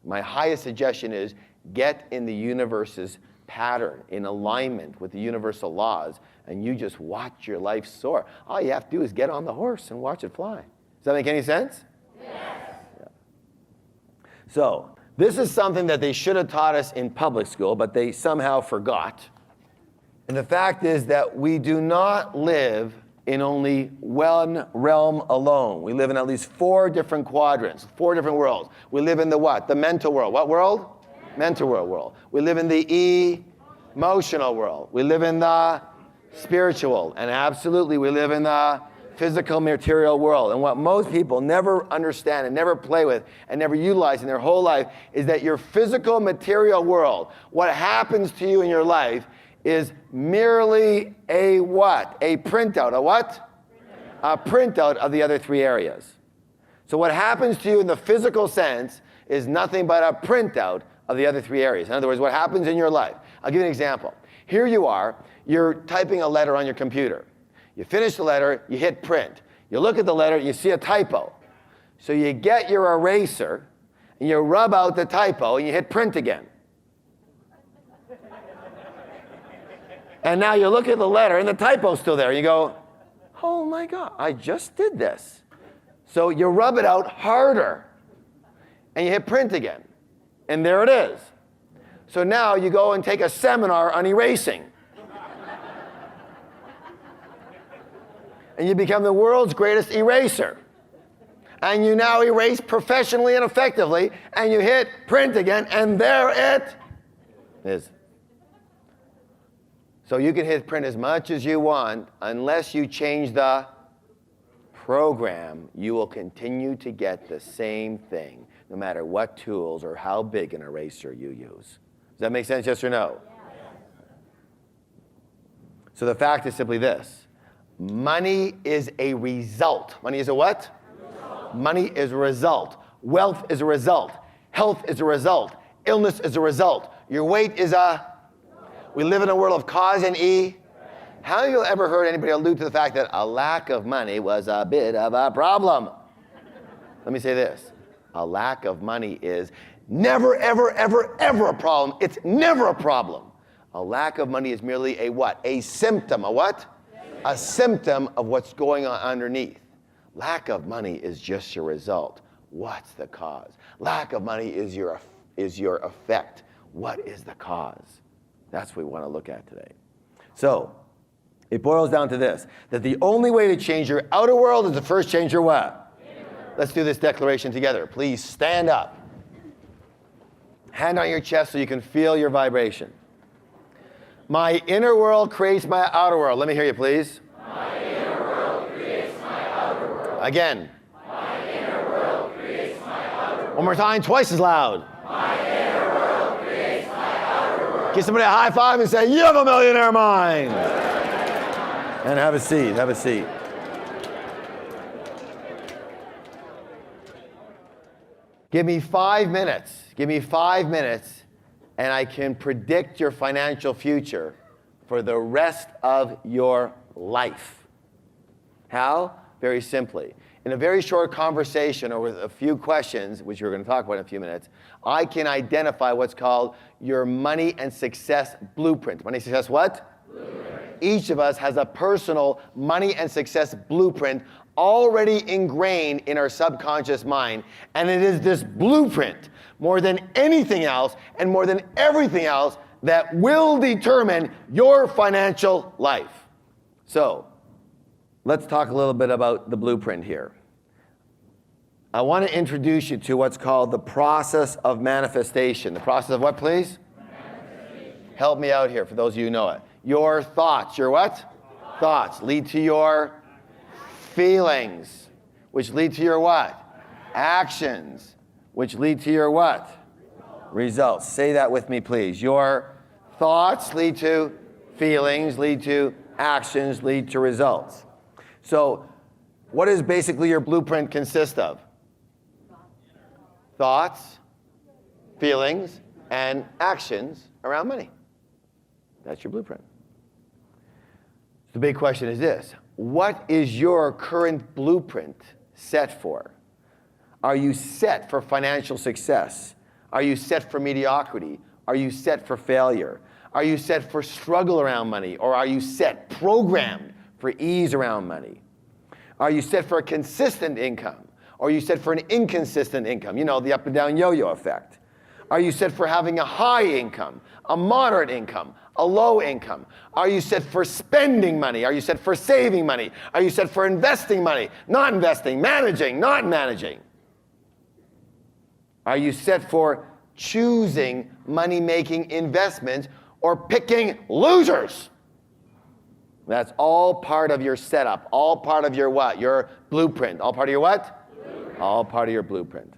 My highest suggestion is get in the universe's pattern, in alignment with the universal laws, and you just watch your life soar. All you have to do is get on the horse and watch it fly. Does that make any sense? Yes. Yeah. So, this is something that they should have taught us in public school, but they somehow forgot. And the fact is that we do not live in only one realm alone. We live in at least 4 different quadrants, 4 different worlds. We live in the what? The mental world. What world? Mental world. We live in the emotional world. We live in the spiritual. And absolutely, we live in the physical material world. And what most people never understand and never play with and never utilize in their whole life is that your physical material world, what happens to you in your life, is merely a what? A printout. A what? A printout of the other 3 areas. So what happens to you in the physical sense is nothing but a printout of the other 3 areas. In other words, what happens in your life. I'll give you an example. Here you are, you're typing a letter on your computer. You finish the letter, you hit print. You look at the letter, you see a typo. So you get your eraser, and you rub out the typo, and you hit print again. And now you look at the letter, and the typo's still there. And you go, oh my God, I just did this. So you rub it out harder, and you hit print again. And there it is. So now you go and take a seminar on erasing. And you become the world's greatest eraser. And you now erase professionally and effectively, and you hit print again, and there it is. So you can hit print as much as you want. Unless you change the program, you will continue to get the same thing, no matter what tools or how big an eraser you use. Does that make sense, yes or no? Yeah. So the fact is simply this. Money is a result. Money is a what? Result. Money is a result. Wealth is a result. Health is a result. Illness is a result. Your weight is a... We live in a world of cause and E. How have you ever heard anybody allude to the fact that a lack of money was a bit of a problem? Let me say this. A lack of money is never, ever, ever, ever a problem. It's never a problem. A lack of money is merely a what? A symptom. A what? A symptom of what's going on underneath. Lack of money is just your result. What's the cause? Lack of money is your effect. What is the cause? That's what we want to look at today. So, it boils down to this, that the only way to change your outer world is to first change your what? Let's do this declaration together. Please stand up. Hand on your chest so you can feel your vibration. My inner world creates my outer world. Let me hear you, please. My inner world creates my outer world. Again. My inner world creates my outer world. One more time, twice as loud. My inner world creates my outer world. Give somebody a high five and say, you have a millionaire mind. And have a seat, have a seat. Give me 5 minutes. Give me 5 minutes, and I can predict your financial future for the rest of your life. How? Very simply. In a very short conversation or with a few questions, which we're going to talk about in a few minutes, I can identify what's called your money and success blueprint. Money and success what? Blueprint. Each of us has a personal money and success blueprint already ingrained in our subconscious mind. And it is this blueprint, more than anything else and more than everything else, that will determine your financial life. So, let's talk a little bit about the blueprint here. I want to introduce you to what's called the process of manifestation. The process of what, please? Help me out here for those of you who know it. Your thoughts, your what? Thoughts lead to your feelings, which lead to your what? Actions, which lead to your what? Results. Say that with me, please. Your thoughts lead to feelings, lead to actions, lead to results. So, what does basically your blueprint consist of? Thoughts, feelings, and actions around money. That's your blueprint. The big question is this: what is your current blueprint set for? Are you set for financial success? Are you set for mediocrity? Are you set for failure? Are you set for struggle around money? Or are you set, programmed for ease around money? Are you set for a consistent income? Or are you set for an inconsistent income? You know, the up and down yo-yo effect. Are you set for having a high income, a moderate income, a low income? Are you set for spending money? Are you set for saving money? Are you set for investing money, not investing, managing, not managing? Are you set for choosing money-making investments or picking losers? That's all part of your setup, all part of your what? Your blueprint. All part of your what? Blueprint. All part of your blueprint.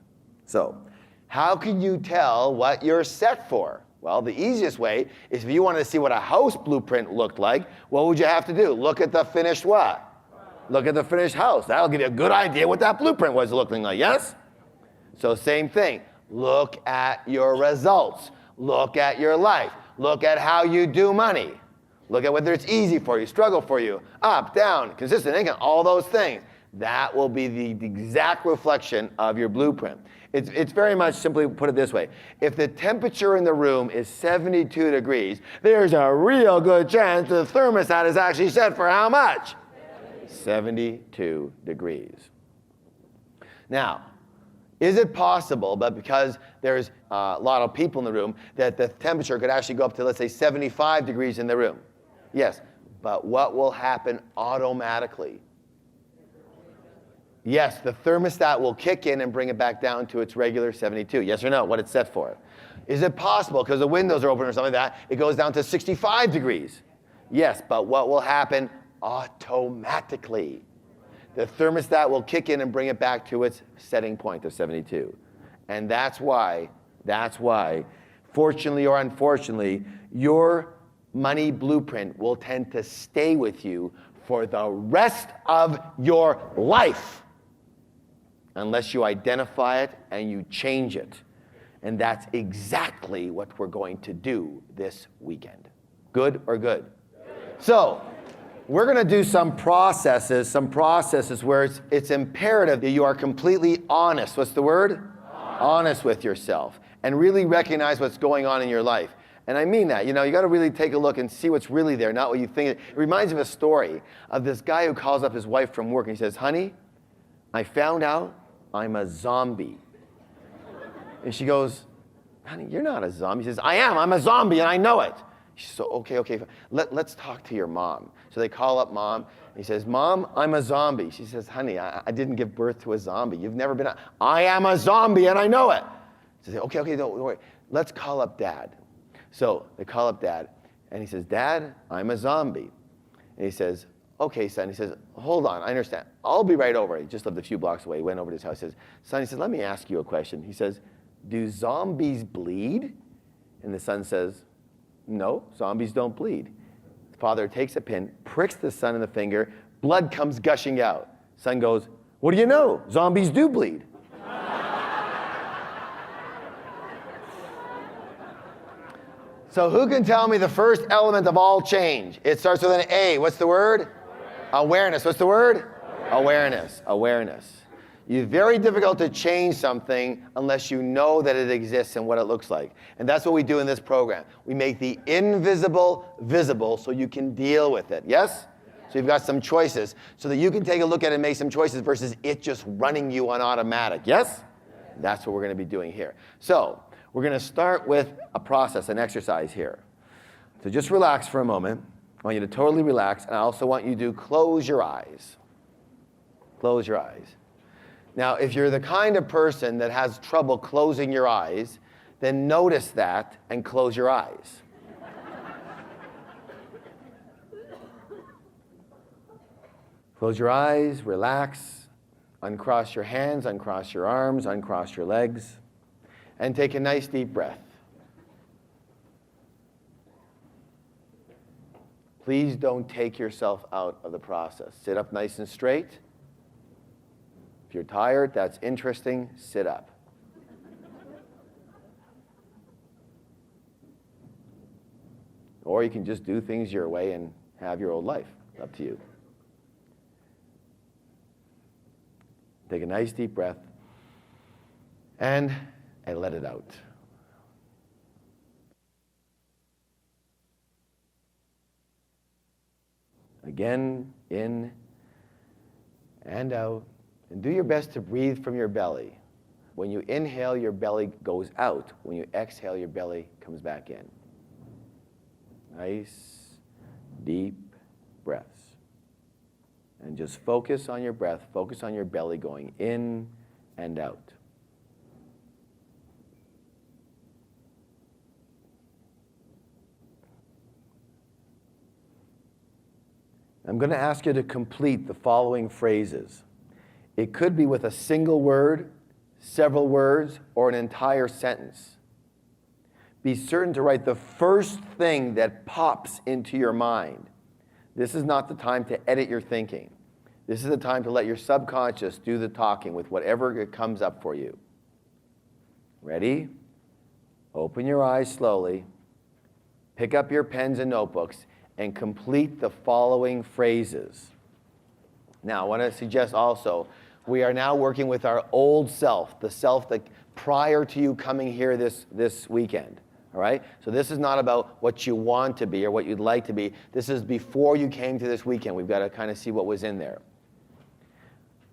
So, how can you tell what you're set for? Well, the easiest way is if you wanted to see what a house blueprint looked like, what would you have to do? Look at the finished what? Look at the finished house. That'll give you a good idea what that blueprint was looking like, yes? So same thing. Look at your results. Look at your life. Look at how you do money. Look at whether it's easy for you, struggle for you, up, down, consistent income, all those things. That will be the exact reflection of your blueprint. It's very much simply put it this way. If the temperature in the room is 72 degrees, there's a real good chance the thermostat is actually set for how much? 72 degrees. Now, is it possible, but because there's a lot of people in the room, that the temperature could actually go up to, let's say, 75 degrees in the room? Yes, but what will happen automatically? Yes, the thermostat will kick in and bring it back down to its regular 72. Yes or no, what it's set for? Is it possible, because the windows are open or something like that, it goes down to 65 degrees? Yes, but what will happen automatically? The thermostat will kick in and bring it back to its setting point of 72. And that's why, fortunately or unfortunately, your money blueprint will tend to stay with you for the rest of your life, unless you identify it and you change it. And that's exactly what we're going to do this weekend. Good or good? So, we're going to do some processes where it's imperative that you are completely honest. What's the word? Honest with yourself. And really recognize what's going on in your life. And I mean that. You know, you got to really take a look and see what's really there, not what you think. It reminds me of a story of this guy who calls up his wife from work and he says, "Honey, I found out I'm a zombie." And she goes, "Honey, you're not a zombie." He says, I'm a zombie and I know it. She says, okay, let's talk to your mom. So they call up mom. He says, "Mom, I'm a zombie." She says, "Honey, I didn't give birth to a zombie. You've never been I am a zombie and I know it." She says, okay, don't worry. let's call up Dad. So they call up Dad, and he says, Dad, I'm a zombie. And he says, okay, son. He says, hold on, I understand. I'll be right over. He just lived a few blocks away. He went over to his house. He says, son, he says, let me ask you a question. He says, do zombies bleed? And the son says, no, zombies don't bleed. The father takes a pin, pricks the son in the finger, blood comes gushing out. Son goes, what do you know? Zombies do bleed. So who can tell me the first element of all change? It starts with an A. What's the word? Awareness. What's the word? Awareness. Awareness. It's very difficult to change something unless you know that it exists and what it looks like. And that's what we do in this program. We make the invisible visible so you can deal with it. Yes? So you've got some choices so that you can take a look at it and make some choices versus it just running you on automatic. Yes? That's what we're going to be doing here. So we're going to start with a process, an exercise here. So just relax for a moment. I want you to totally relax, and I also want you to close your eyes. Close your eyes. Now, if you're the kind of person that has trouble closing your eyes, then notice that and close your eyes. Close your eyes, relax, uncross your hands, uncross your arms, uncross your legs, and take a nice deep breath. Please don't take yourself out of the process. Sit up nice and straight. If you're tired, that's interesting, sit up. Or you can just do things your way and have your old life. Up to you. Take a nice deep breath and let it out. Again, in and out. And do your best to breathe from your belly. When you inhale, your belly goes out. When you exhale, your belly comes back in. Nice, deep breaths. And just focus on your breath. Focus on your belly going in and out. I'm going to ask you to complete the following phrases. It could be with a single word, several words, or an entire sentence. Be certain to write the first thing that pops into your mind. This is not the time to edit your thinking. This is the time to let your subconscious do the talking with whatever it comes up for you. Ready? Open your eyes slowly. Pick up your pens and notebooks and complete the following phrases. Now, I want to suggest also, we are now working with our old self, the self that prior to you coming here this weekend. All right? So this is not about what you want to be or what you'd like to be. This is before you came to this weekend. We've got to kind of see what was in there.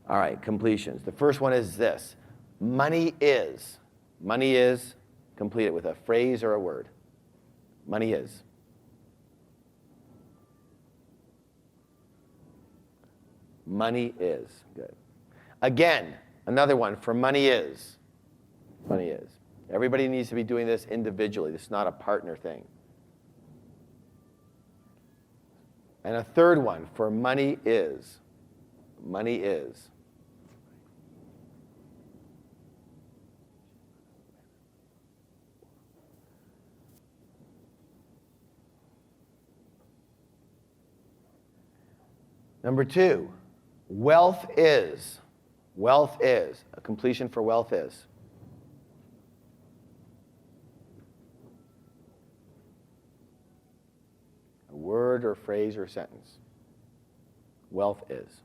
All right, completions. The first one is this. Money is. Money is. Complete it with a phrase or a word. Money is. Money is. Good. Again, another one for money is. Money is. Everybody needs to be doing this individually. This is not a partner thing. And a third one for money is. Money is. Number 2, wealth is. Wealth is. A completion for wealth is. A word or phrase or sentence. Wealth is.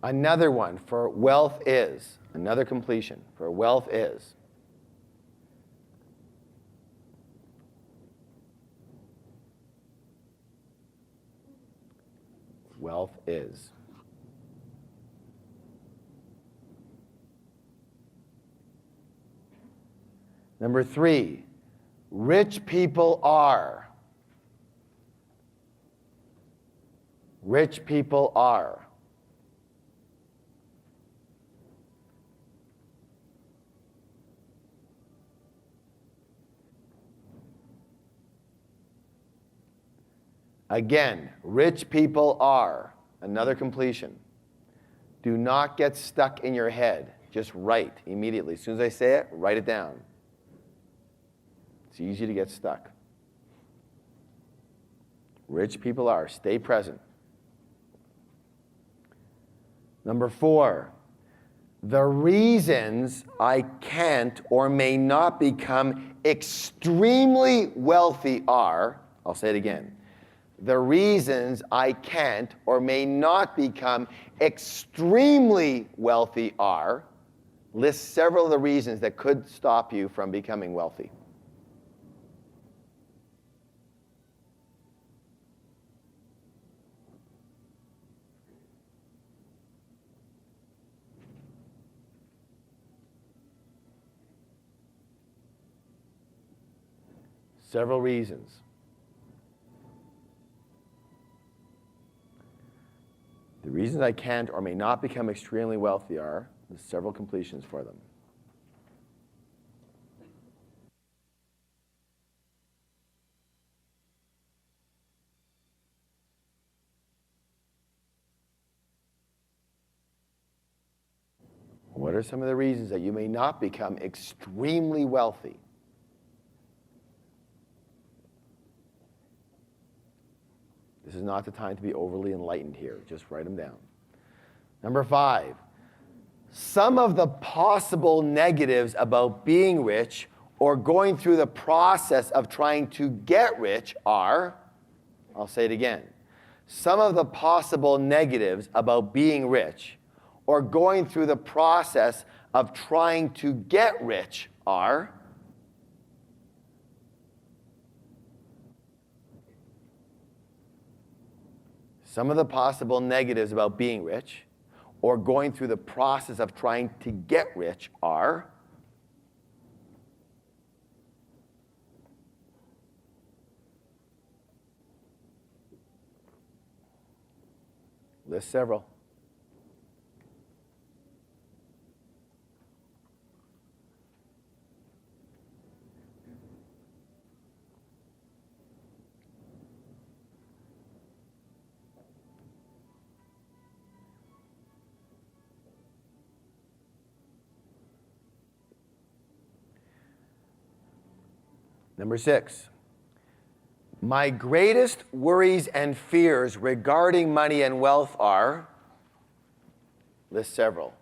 Another one for wealth is. Another completion for wealth is. Wealth is. Number 3, rich people are. Rich people are. Again, rich people are, another completion. Do not get stuck in your head. Just write immediately. As soon as I say it, write it down. It's easy to get stuck. Rich people are. Stay present. Number 4, the reasons I can't or may not become extremely wealthy are, I'll say it again. The reasons I can't or may not become extremely wealthy are, list several of the reasons that could stop you from becoming wealthy. Several reasons. The reasons I can't or may not become extremely wealthy are, there's several completions for them. What are some of the reasons that you may not become extremely wealthy? This is not the time to be overly enlightened here. Just write them down. Number 5, some of the possible negatives about being rich or going through the process of trying to get rich are, I'll say it again, some of the possible negatives about being rich or going through the process of trying to get rich are, some of the possible negatives about being rich or going through the process of trying to get rich are, list several. Number 6, my greatest worries and fears regarding money and wealth are, list several.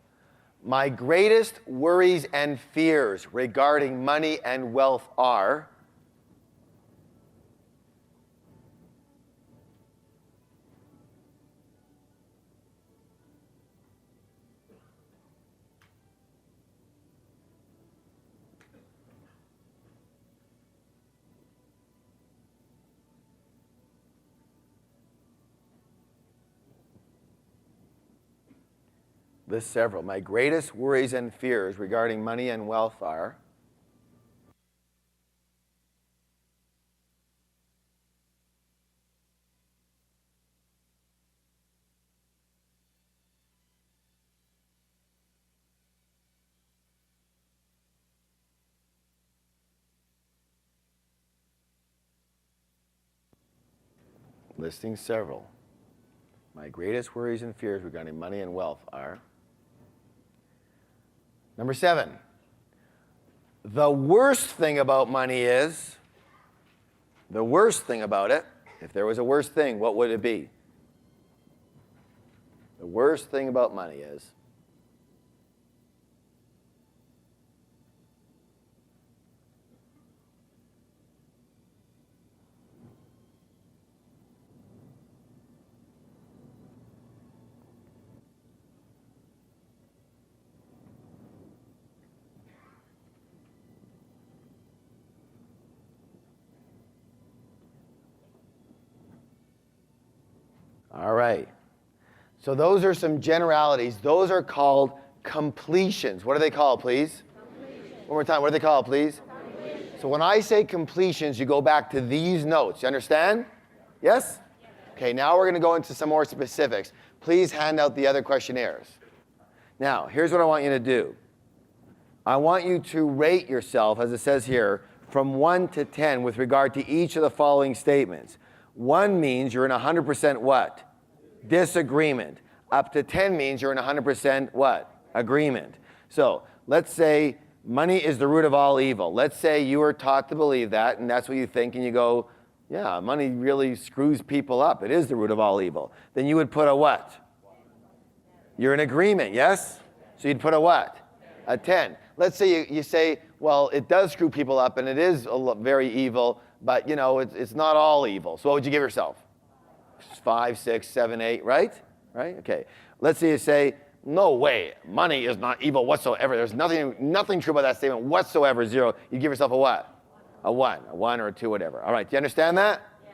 My greatest worries and fears regarding money and wealth are, list several. My greatest worries and fears regarding money and wealth are, listing several. My greatest worries and fears regarding money and wealth are, number 7, the worst thing about money is, the worst thing about it, if there was a worst thing, what would it be? The worst thing about money is, all right. So those are some generalities. Those are called completions. What are they called, please? Completions. One more time. What are they called, please? Completions. So when I say completions, you go back to these notes. You understand? Yes? Okay, now we're going to go into some more specifics. Please hand out the other questionnaires. Now, here's what I want you to do. I want you to rate yourself, as it says here, from 1 to 10 with regard to each of the following statements. 1 means you're in 100% what? Disagreement. Up to 10 means you're in 100% what? Agreement. So let's say money is the root of all evil. Let's say you were taught to believe that, and that's what you think, and you go, yeah, money really screws people up. It is the root of all evil. Then you would put a what? You're in agreement, yes? So you'd put a what? A 10. Let's say you say, well, it does screw people up, and it is very evil, but you know, it's not all evil. So what would you give yourself? 5, 6, 7, 8, right? Right? Okay. Let's say you say, no way, money is not evil whatsoever. There's nothing true about that statement whatsoever, 0. You give yourself a what? A 1 or a 2, whatever. All right, do you understand that? Yeah.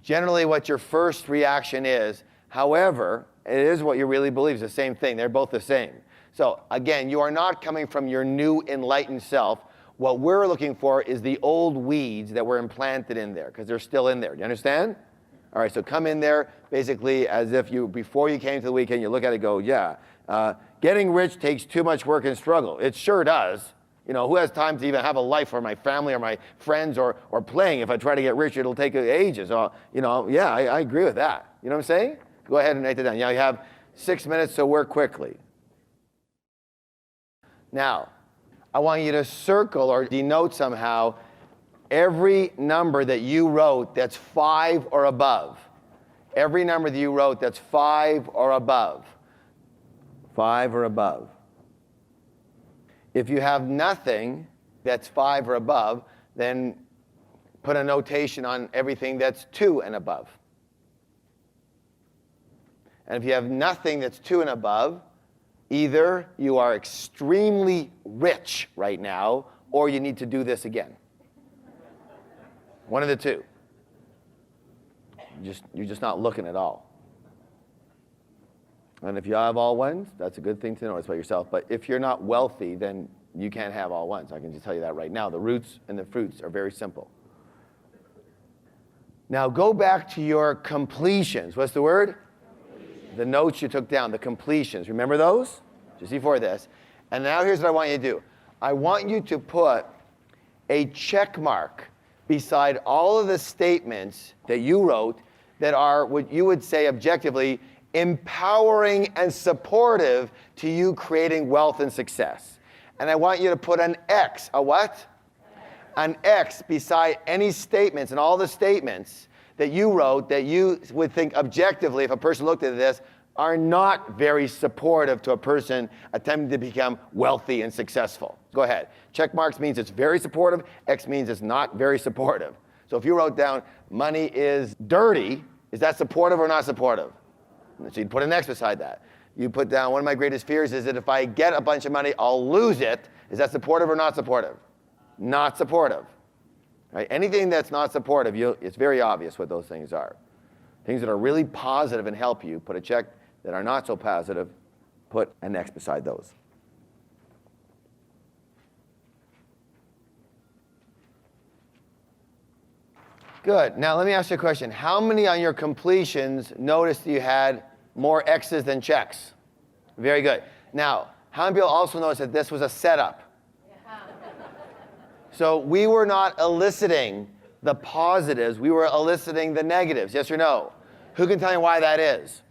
Generally what your first reaction is, however, it is what you really believe. It's the same thing. They're both the same. So again, you are not coming from your new enlightened self. What we're looking for is the old weeds that were implanted in there, because they're still in there. Do you understand? All right, so come in there basically as if before you came to the weekend, you look at it and go, yeah, getting rich takes too much work and struggle. It sure does. You know, who has time to even have a life for my family or my friends or playing? If I try to get rich, it'll take ages. You know, yeah, I agree with that. You know what I'm saying? Go ahead and write it down. Yeah, you have 6 minutes, so work quickly. Now, I want you to circle or denote somehow every number that you wrote that's 5 or above. Every number that you wrote that's 5 or above. 5 or above. If you have nothing that's 5 or above, then put a notation on everything that's 2 and above. And if you have nothing that's 2 and above, either you are extremely rich right now, or you need to do this again. One of the two. You're just not looking at all. And if you have all ones, that's a good thing to notice about yourself. But if you're not wealthy, then you can't have all ones. I can just tell you that right now. The roots and the fruits are very simple. Now go back to your completions. What's the word? Completion. The notes you took down, the completions. Remember those? Just before this. And now here's what I want you to do. I want you to put a check mark beside all of the statements that you wrote that are what you would say objectively empowering and supportive to you creating wealth and success. And I want you to put an X, a what? An X beside any statements and all the statements that you wrote that you would think objectively, if a person looked at this, are not very supportive to a person attempting to become wealthy and successful. Go ahead. Check marks means it's very supportive. X means it's not very supportive. So if you wrote down money is dirty, is that supportive or not supportive? So you'd put an X beside that. You put down one of my greatest fears is that if I get a bunch of money, I'll lose it. Is that supportive or not supportive? Not supportive. Right? Anything that's not supportive, it's very obvious what those things are. Things that are really positive and help you, put a check. That are not so positive, put an X beside those. Good. Now let me ask you a question. How many on your completions noticed you had more X's than checks? Very good. Now, how many people also noticed that this was a setup? Yeah. So we were not eliciting the positives, we were eliciting the negatives, yes or no? Who can tell me why that is?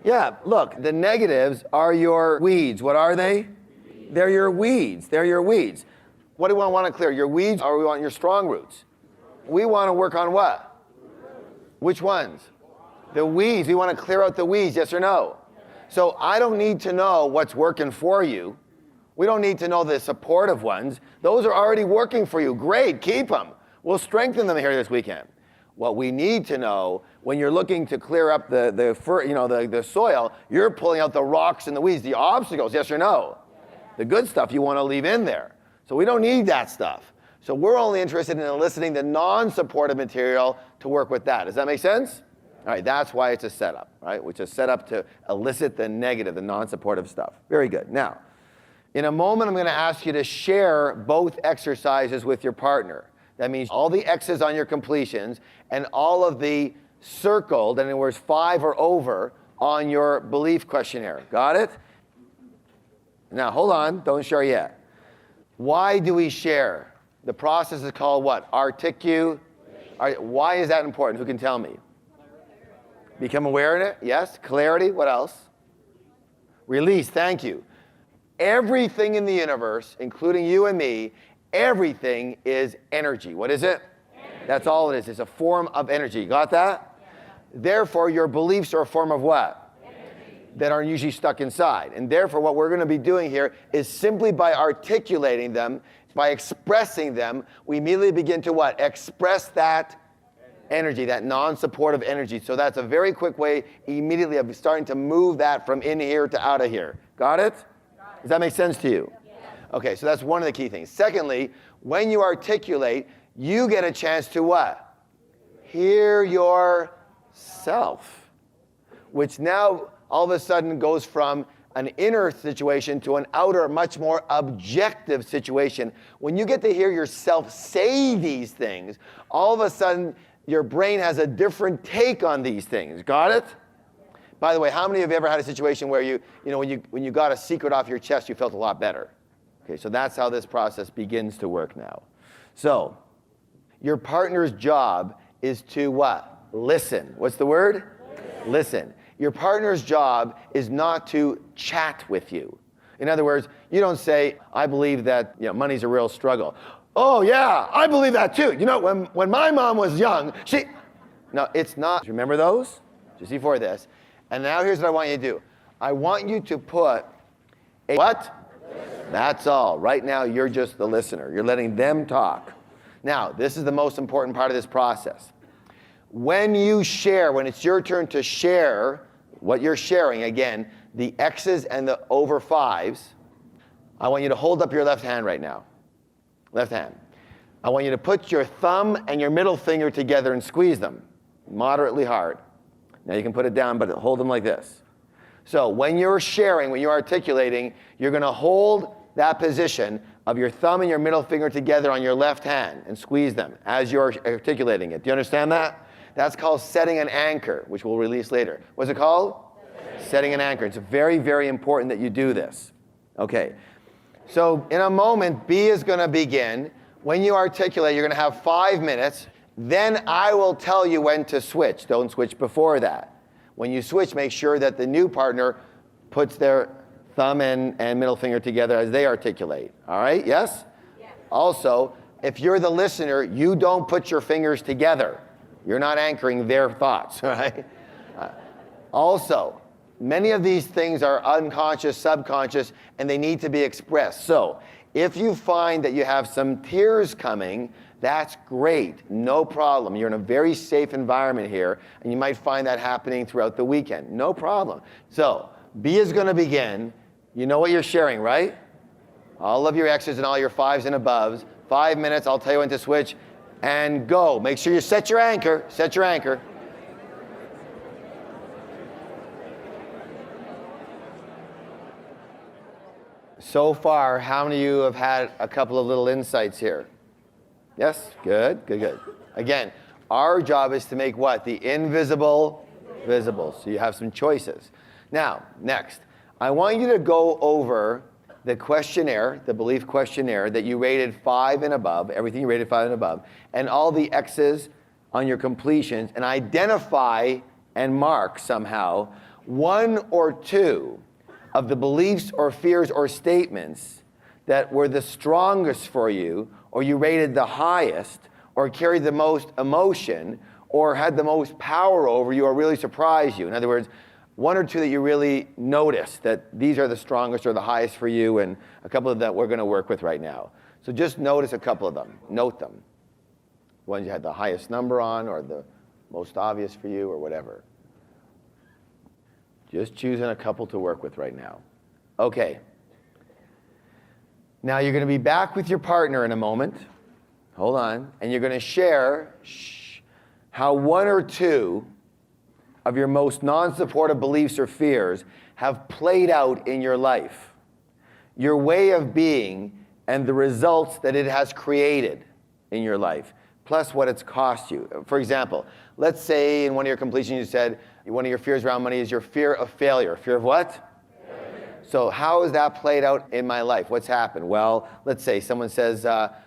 Yeah, look, the negatives are your weeds. What are they? They're your weeds. They're your weeds. What do we want to clear? Your weeds or we want your strong roots? We want to work on what? Which ones? The weeds. We want to clear out the weeds, yes or no? So I don't need to know what's working for you. We don't need to know the supportive ones. Those are already working for you. Great, keep them. We'll strengthen them here this weekend. What we need to know, when you're looking to clear up the soil, you're pulling out the rocks and the weeds, the obstacles, yes or no? The good stuff you want to leave in there. So we don't need that stuff. So we're only interested in eliciting the non-supportive material to work with that. Does that make sense? All right, that's why it's a setup, right? Which is set up to elicit the negative, the non-supportive stuff. Very good. Now, in a moment, I'm going to ask you to share both exercises with your partner. That means all the X's on your completions and all of the circled, in other words, 5 or over, on your belief questionnaire. Got it? Now, hold on. Don't share yet. Why do we share? The process is called what? Articulation. All right, why is that important? Who can tell me? Become aware in it? Yes. Clarity. What else? Release. Thank you. Everything in the universe, including you and me, everything is energy. What is it? Energy. That's all it is. It's a form of energy. Got that? Yeah. Therefore, your beliefs are a form of what? Energy. That are usually stuck inside. And therefore, what we're going to be doing here is simply by articulating them, by expressing them, we immediately begin to what? Express that energy, that non-supportive energy. So that's a very quick way immediately of starting to move that from in here to out of here. Got it? Does that make sense to you? Yes. Okay, so that's one of the key things. Secondly, when you articulate, you get a chance to what? Hear yourself, which now all of a sudden goes from an inner situation to an outer, much more objective situation. When you get to hear yourself say these things, all of a sudden your brain has a different take on these things. Got it? By the way, how many of you have ever had a situation where when you got a secret off your chest, you felt a lot better? Okay, so that's how this process begins to work now. So, your partner's job is to what? Listen. What's the word? Listen. Your partner's job is not to chat with you. In other words, you don't say, I believe that money's a real struggle. Oh yeah, I believe that too. When my mom was young, No, it's not. Remember those? Just before this. And now here's what I want you to do. I want you to put a what? That's all. Right now, you're just the listener. You're letting them talk. Now, this is the most important part of this process. When you share, when it's your turn to share what you're sharing, again, the X's and the over 5s, I want you to hold up your left hand right now. Left hand. I want you to put your thumb and your middle finger together and squeeze them moderately hard. Now you can put it down, but hold them like this. So when you're sharing, when you're articulating, you're going to hold that position of your thumb and your middle finger together on your left hand and squeeze them as you're articulating it. Do you understand that? That's called setting an anchor, which we'll release later. What's it called? Setting an anchor. It's very, very important that you do this. Okay. So in a moment, B is going to begin. When you articulate, you're going to have 5 minutes. Then I will tell you when to switch. Don't switch before that. When you switch, make sure that the new partner puts their thumb and middle finger together as they articulate. All right? Yes? Yes. Also, if you're the listener, you don't put your fingers together. You're not anchoring their thoughts. Right? Also, many of these things are unconscious, subconscious, and they need to be expressed. So, if you find that you have some tears coming, that's great, no problem. You're in a very safe environment here, and you might find that happening throughout the weekend. No problem. So, B is going to begin. You know what you're sharing, right? All of your X's and all your 5s and aboves. 5 minutes, I'll tell you when to switch, and go. Make sure you set your anchor. Set your anchor. So far, how many of you have had a couple of little insights here? Yes? Good, good, good. Again, our job is to make what? The invisible visible. So you have some choices. Now, next, I want you to go over the questionnaire, the belief questionnaire that you rated 5 and above, everything you rated 5 and above, and all the X's on your completions, and identify and mark somehow 1 or 2 of the beliefs or fears or statements that were the strongest for you, or you rated the highest, or carried the most emotion, or had the most power over you, or really surprised you. In other words, 1 or 2 that you really noticed that these are the strongest or the highest for you, and a couple of that we're going to work with right now. So just notice a couple of them. Note them. Ones you had the highest number on, or the most obvious for you, or whatever. Just choosing a couple to work with right now. Okay. Now you're going to be back with your partner in a moment. Hold on. And you're going to share how 1 or 2 of your most non-supportive beliefs or fears have played out in your life. Your way of being and the results that it has created in your life, plus what it's cost you. For example, let's say in one of your completions you said one of your fears around money is your fear of failure. Fear of what? So how has that played out in my life? What's happened? Well, let's say someone says,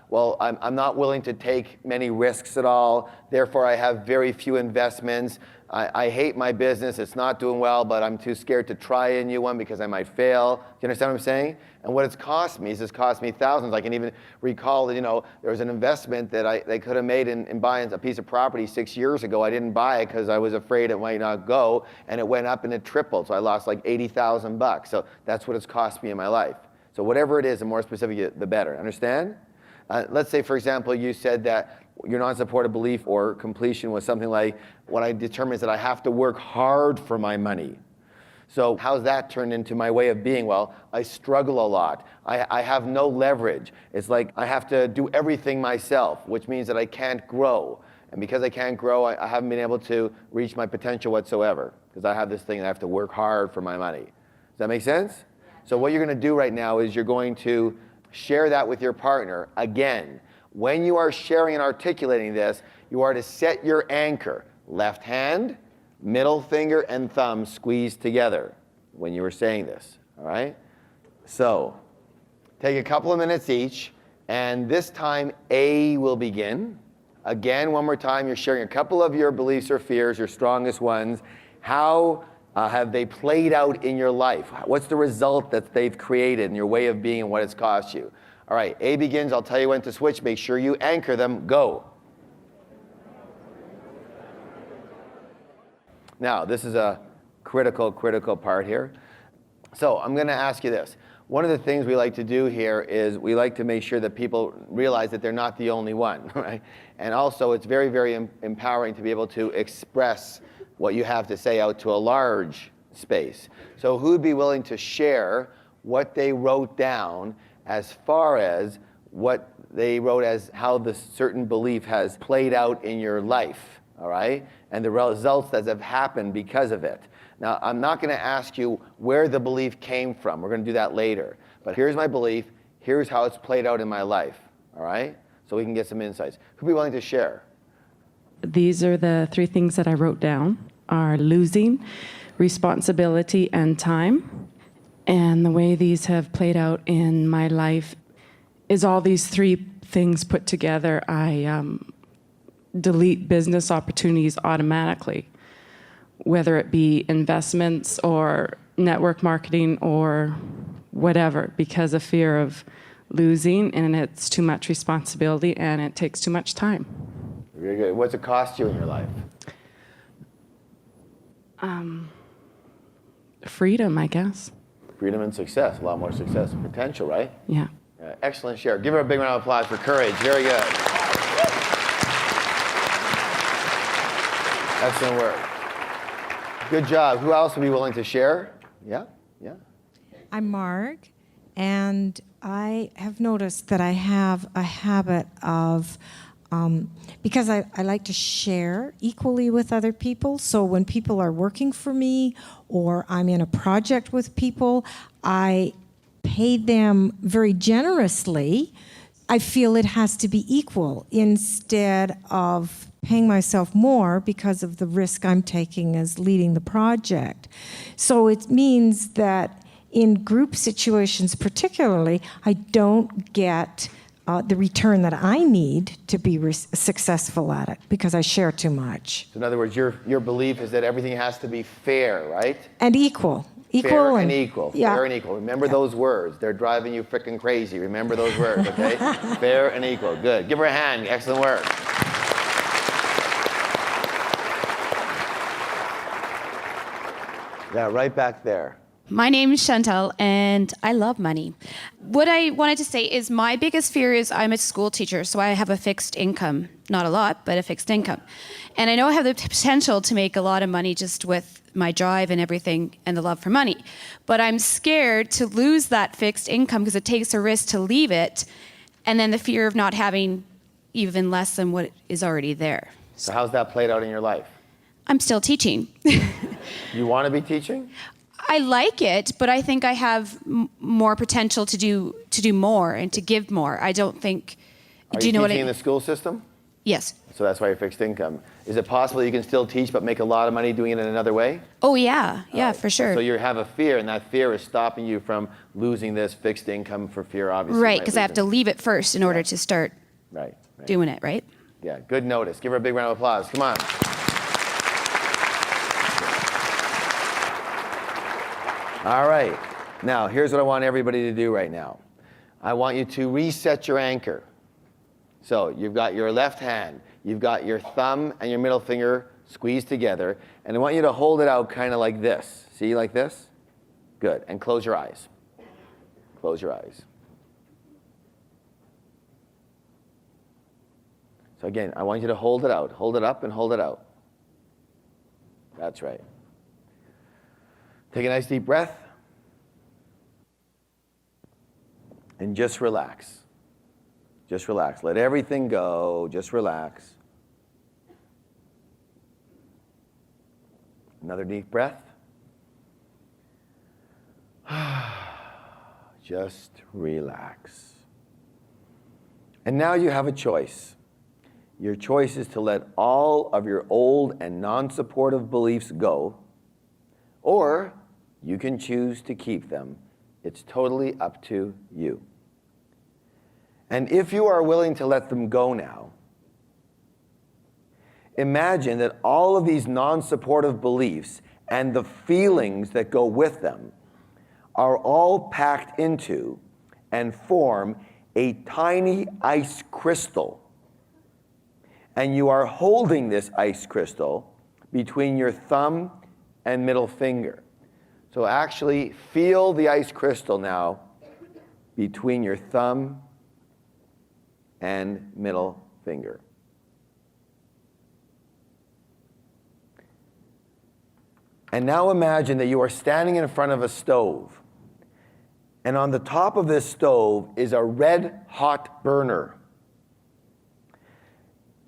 well, I'm not willing to take many risks at all. Therefore, I have very few investments. I hate my business. It's not doing well, but I'm too scared to try a new one because I might fail. Do you understand what I'm saying? And what it's cost me is it's cost me thousands. I can even recall that, there was an investment that they could have made in buying a piece of property 6 years ago. I didn't buy it because I was afraid it might not go, and it went up and it tripled. So I lost like $80,000. So that's what it's cost me in my life. So whatever it is, the more specific, the better. Understand? Let's say, for example, you said that your non-supportive belief or completion was something like, what I determine is that I have to work hard for my money. So how's that turned into my way of being? Well, I struggle a lot. I have no leverage. It's like I have to do everything myself, which means that I can't grow. And because I can't grow, I haven't been able to reach my potential whatsoever, because I have this thing that I have to work hard for my money. Does that make sense? So what you're going to do right now is you're going to share that with your partner. Again, when you are sharing and articulating this, you are to set your anchor. Left hand, middle finger, and thumb squeezed together when you were saying this, all right? So take a couple of minutes each, and this time A will begin. Again, one more time, you're sharing a couple of your beliefs or fears, your strongest ones. How have they played out in your life? What's the result that they've created in your way of being and what it's cost you? All right, A begins. I'll tell you when to switch. Make sure you anchor them. Go. Now, this is a critical part here. So I'm going to ask you this. One of the things we like to do here is we like to make sure that people realize that they're not the only one, right? And also, it's very, very empowering to be able to express what you have to say out to a large space. So who'd be willing to share what they wrote down as far as what they wrote as how the certain belief has played out in your life, all right? And the results that have happened because of it. Now, I'm not going to ask you where the belief came from. We're going to do that later. But here's my belief. Here's how it's played out in my life, all right? So we can get some insights. Who'd be willing to share? These are the 3 things that I wrote down, are losing, responsibility, and time. And the way these have played out in my life is all these 3 things put together. I delete business opportunities automatically, whether it be investments or network marketing or whatever, because of fear of losing, and it's too much responsibility and it takes too much time. Very good. What's it cost you in your life? Freedom, I guess. Freedom and success. A lot more success and potential, right? Yeah. Excellent share. Give her a big round of applause for courage. Very good. Excellent work. Good job. Who else would be willing to share? Yeah? I'm Marg, and I have noticed that I have a habit of, because I like to share equally with other people, so when people are working for me or I'm in a project with people, I pay them very generously. I feel it has to be equal instead of paying myself more because of the risk I'm taking as leading the project. So it means that in group situations particularly, I don't get the return that I need to be successful at it because I share too much. So in other words, your belief is that everything has to be fair, right? And equal. Fair and equal. Yeah. Fair and equal. Remember those words. They're driving you freaking crazy. Remember those words, okay? Fair and equal. Good. Give her a hand. Excellent work. Yeah, right back there. My name is Chantal, and I love money. What I wanted to say is my biggest fear is I'm a school teacher, so I have a fixed income. Not a lot, but a fixed income. And I know I have the potential to make a lot of money just with my drive and everything and the love for money. But I'm scared to lose that fixed income because it takes a risk to leave it, and then the fear of not having even less than what is already there. So how's that played out in your life? I'm still teaching. You want to be teaching? I like it, but I think I have more potential to do more and to give more. I don't think. Are do you know what I teaching mean? in the school system? Yes. So that's why you're fixed income. Is it possible you can still teach but make a lot of money doing it in another way? Oh, yeah. Yeah, for sure. So you have a fear, and that fear is stopping you from losing this fixed income for fear, obviously. Right, because I have to leave it first in order to start Right. doing it, right? Yeah, good notice. Give her a big round of applause. Come on. All right. Now, here's what I want everybody to do right now. I want you to reset your anchor. So you've got your left hand, you've got your thumb and your middle finger squeezed together, and I want you to hold it out kind of like this. See, like this? Good. And close your eyes. Close your eyes. So again, I want you to hold it out. Hold it up and hold it out. That's right. Take a nice deep breath. And just relax. Just relax. Let everything go. Just relax. Another deep breath. Just relax. And now you have a choice. Your choice is to let all of your old and non-supportive beliefs go, or you can choose to keep them. It's totally up to you. And if you are willing to let them go now, imagine that all of these non-supportive beliefs and the feelings that go with them are all packed into and form a tiny ice crystal. And you are holding this ice crystal between your thumb and middle finger. So actually feel the ice crystal now between your thumb and middle finger. And now imagine that you are standing in front of a stove. And on the top of this stove is a red hot burner.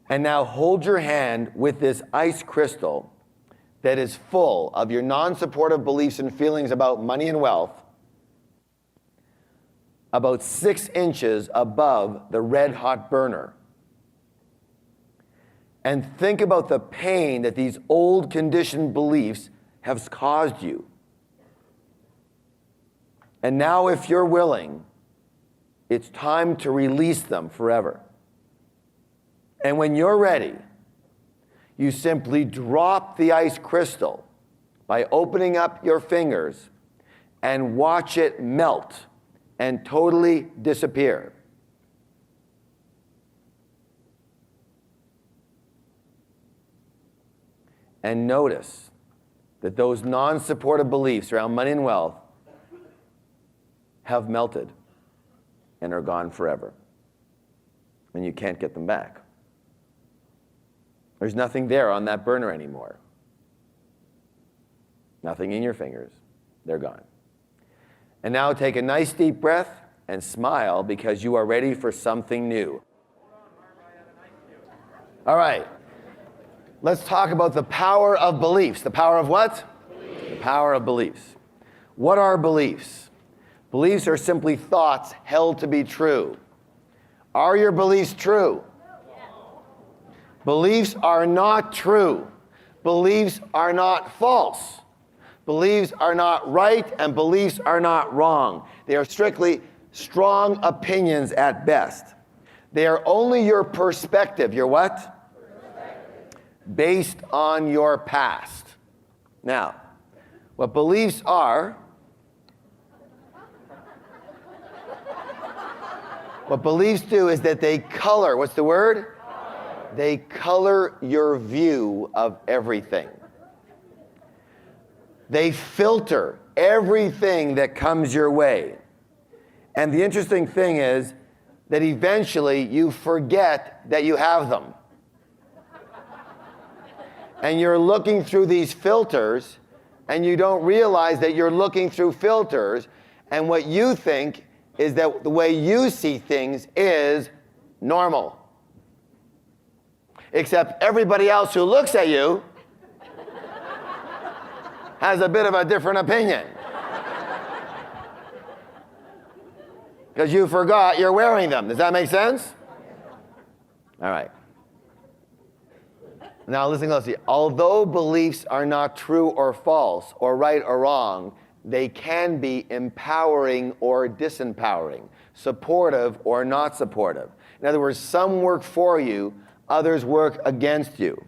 And now hold your hand with this ice crystal that is full of your non-supportive beliefs and feelings about money and wealth, about 6 inches above the red hot burner. And think about the pain that these old conditioned beliefs have caused you. And now, if you're willing, it's time to release them forever. And when you're ready, you simply drop the ice crystal by opening up your fingers and watch it melt and totally disappear. And notice that those non-supportive beliefs around money and wealth have melted and are gone forever. And you can't get them back. There's nothing there on that burner anymore. Nothing in your fingers. They're gone. And now take a nice deep breath and smile because you are ready for something new. All right. Let's talk about the power of beliefs. The power of what? Beliefs. The power of beliefs. What are beliefs? Beliefs are simply thoughts held to be true. Are your beliefs true? Beliefs are not true. Beliefs are not false. Beliefs are not right and beliefs are not wrong. They are strictly strong opinions at best. They are only your perspective. Your what? Perspective. Based on your past. Now, what beliefs are, what beliefs do is that they color, what's the word? They color your view of everything. They filter everything that comes your way. And the interesting thing is that eventually you forget that you have them. And you're looking through these filters and you don't realize that you're looking through filters, and what you think is that the way you see things is normal. Except everybody else who looks at you has a bit of a different opinion. Because you forgot you're wearing them. Does that make sense? All right. Now listen closely. Although beliefs are not true or false, or right or wrong, they can be empowering or disempowering, supportive or not supportive. In other words, some work for you, others work against you.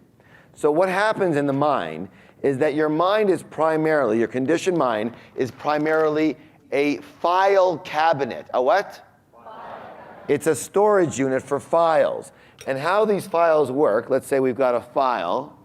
So what happens in the mind is that your mind is primarily, your conditioned mind is primarily a file cabinet. A what? It's a storage unit for files. And how these files work, let's say we've got a file,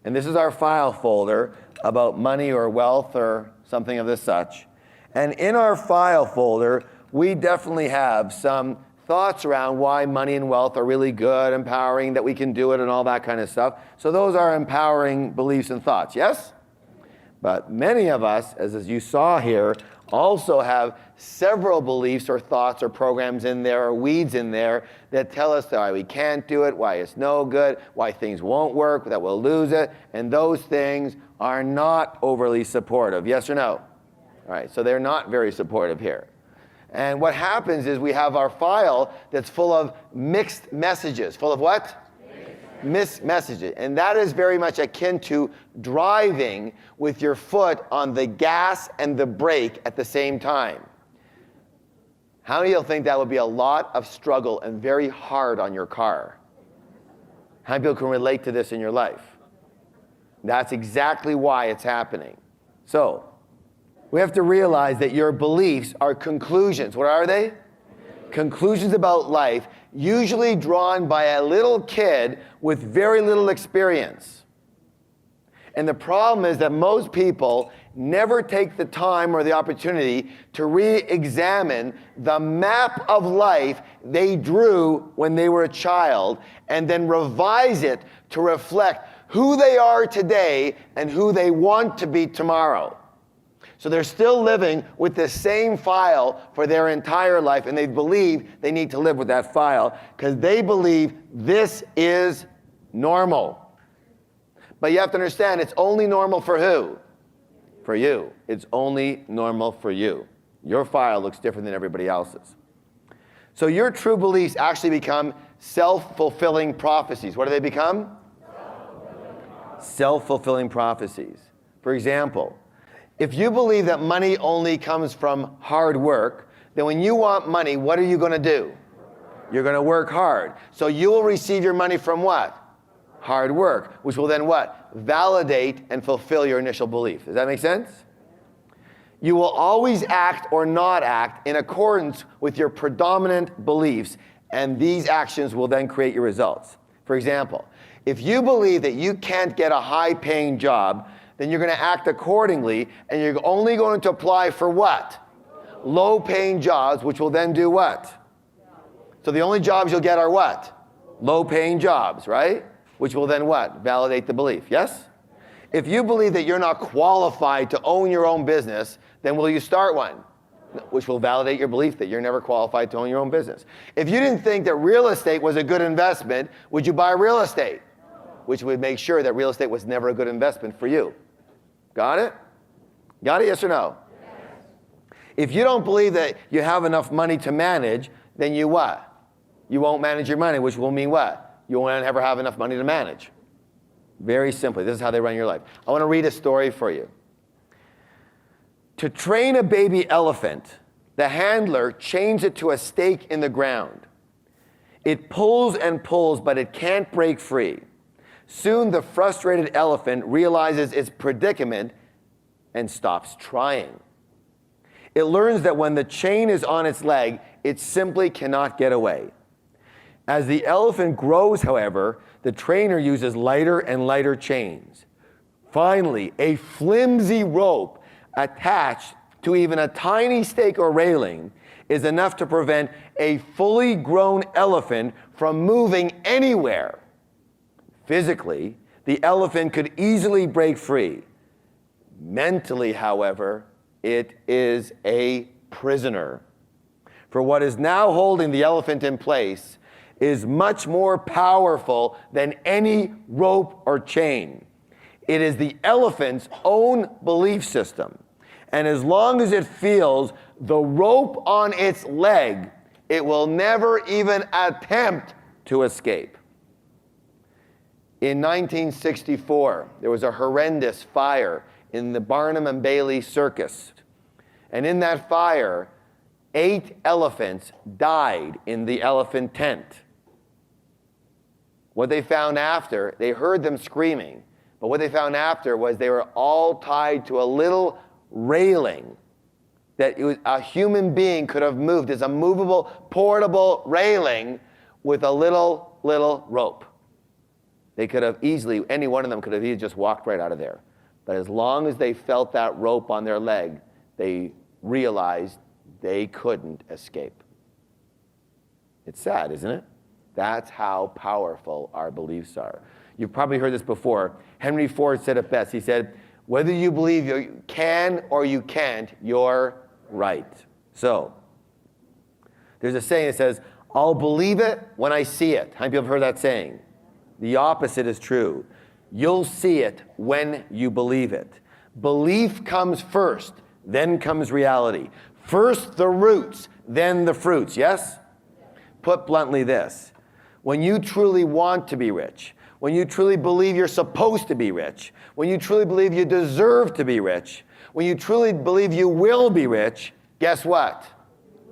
and this is our file folder about money or wealth or something of this such. And in our file folder, we definitely have some thoughts around why money and wealth are really good, empowering, that we can do it and all that kind of stuff. So those are empowering beliefs and thoughts, yes? But many of us, as you saw here, also have several beliefs or thoughts or programs in there or weeds in there that tell us why we can't do it, why it's no good, why things won't work, that we'll lose it, and those things are not overly supportive. Yes or no? All right, so they're not very supportive here. And what happens is we have our file that's full of mixed messages. Full of what? Mixed messages. And that is very much akin to driving with your foot on the gas and the brake at the same time. How many of you think that would be a lot of struggle and very hard on your car? How many people can relate to this in your life? That's exactly why it's happening. So, we have to realize that your beliefs are conclusions. What are they? Conclusions about life, usually drawn by a little kid with very little experience. And the problem is that most people never take the time or the opportunity to re-examine the map of life they drew when they were a child and then revise it to reflect who they are today and who they want to be tomorrow. So they're still living with the same file for their entire life, and they believe they need to live with that file because they believe this is normal. But you have to understand, it's only normal for who? For you. It's only normal for you. Your file looks different than everybody else's. So your true beliefs actually become self-fulfilling prophecies. What do they become? Self-fulfilling prophecies. For example, if you believe that money only comes from hard work, then when you want money, what are you going to do? You're going to work hard. So you will receive your money from what? Hard work, which will then what? Validate and fulfill your initial belief. Does that make sense? You will always act or not act in accordance with your predominant beliefs, and these actions will then create your results. For example, if you believe that you can't get a high-paying job, then you're going to act accordingly, and you're only going to apply for what? Low-paying jobs, which will then do what? So the only jobs you'll get are what? Low-paying jobs, right? Which will then what? Validate the belief, yes? If you believe that you're not qualified to own your own business, then will you start one? Which will validate your belief that you're never qualified to own your own business. If you didn't think that real estate was a good investment, would you buy real estate? Which would make sure that real estate was never a good investment for you. Got it? Got it, yes or no? Yes. If you don't believe that you have enough money to manage, then you what? You won't manage your money, which will mean what? You won't ever have enough money to manage. Very simply, this is how they run your life. I want to read a story for you. To train a baby elephant, the handler chains it to a stake in the ground. It pulls and pulls, but it can't break free. Soon the frustrated elephant realizes its predicament and stops trying. It learns that when the chain is on its leg, it simply cannot get away. As the elephant grows, however, the trainer uses lighter and lighter chains. Finally, a flimsy rope attached to even a tiny stake or railing is enough to prevent a fully grown elephant from moving anywhere. Physically, the elephant could easily break free. Mentally, however, it is a prisoner. For what is now holding the elephant in place is much more powerful than any rope or chain. It is the elephant's own belief system. And as long as it feels the rope on its leg, it will never even attempt to escape. In 1964, there was a horrendous fire in the Barnum and Bailey Circus. And in that fire, 8 elephants died in the elephant tent. What they found after, they heard them screaming, but what they found after was they were all tied to a little railing that a human being could have moved. It's a movable, portable railing with a little rope. They could have easily, any one of them could have easily just walked right out of there. But as long as they felt that rope on their leg, they realized they couldn't escape. It's sad, isn't it? That's how powerful our beliefs are. You've probably heard this before. Henry Ford said it best. He said, whether you believe you can or you can't, you're right. So, there's a saying that says, I'll believe it when I see it. How many people have heard that saying? The opposite is true. You'll see it when you believe it. Belief comes first, then comes reality. First the roots, then the fruits, yes? Put bluntly this, when you truly want to be rich, when you truly believe you're supposed to be rich, when you truly believe you deserve to be rich, when you truly believe you will be rich, guess what?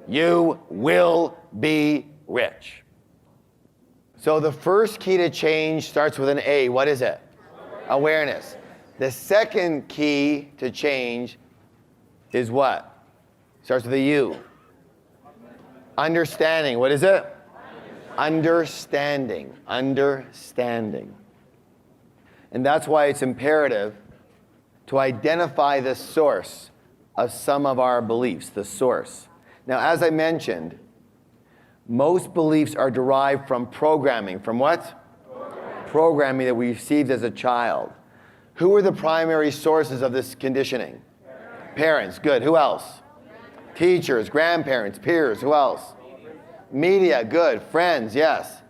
You will be rich. So the first key to change starts with an A. What is it? Awareness. The second key to change is what? Starts with a U. Understanding. What is it? Understanding. Understanding. And that's why it's imperative to identify the source of some of our beliefs, the source. Now, as I mentioned, most beliefs are derived from programming. From what? Programming that we received as a child. Who are the primary sources of this conditioning? Parents. Good. Who else? Teachers, grandparents, peers. Who else? Media. Good. Friends. Yes.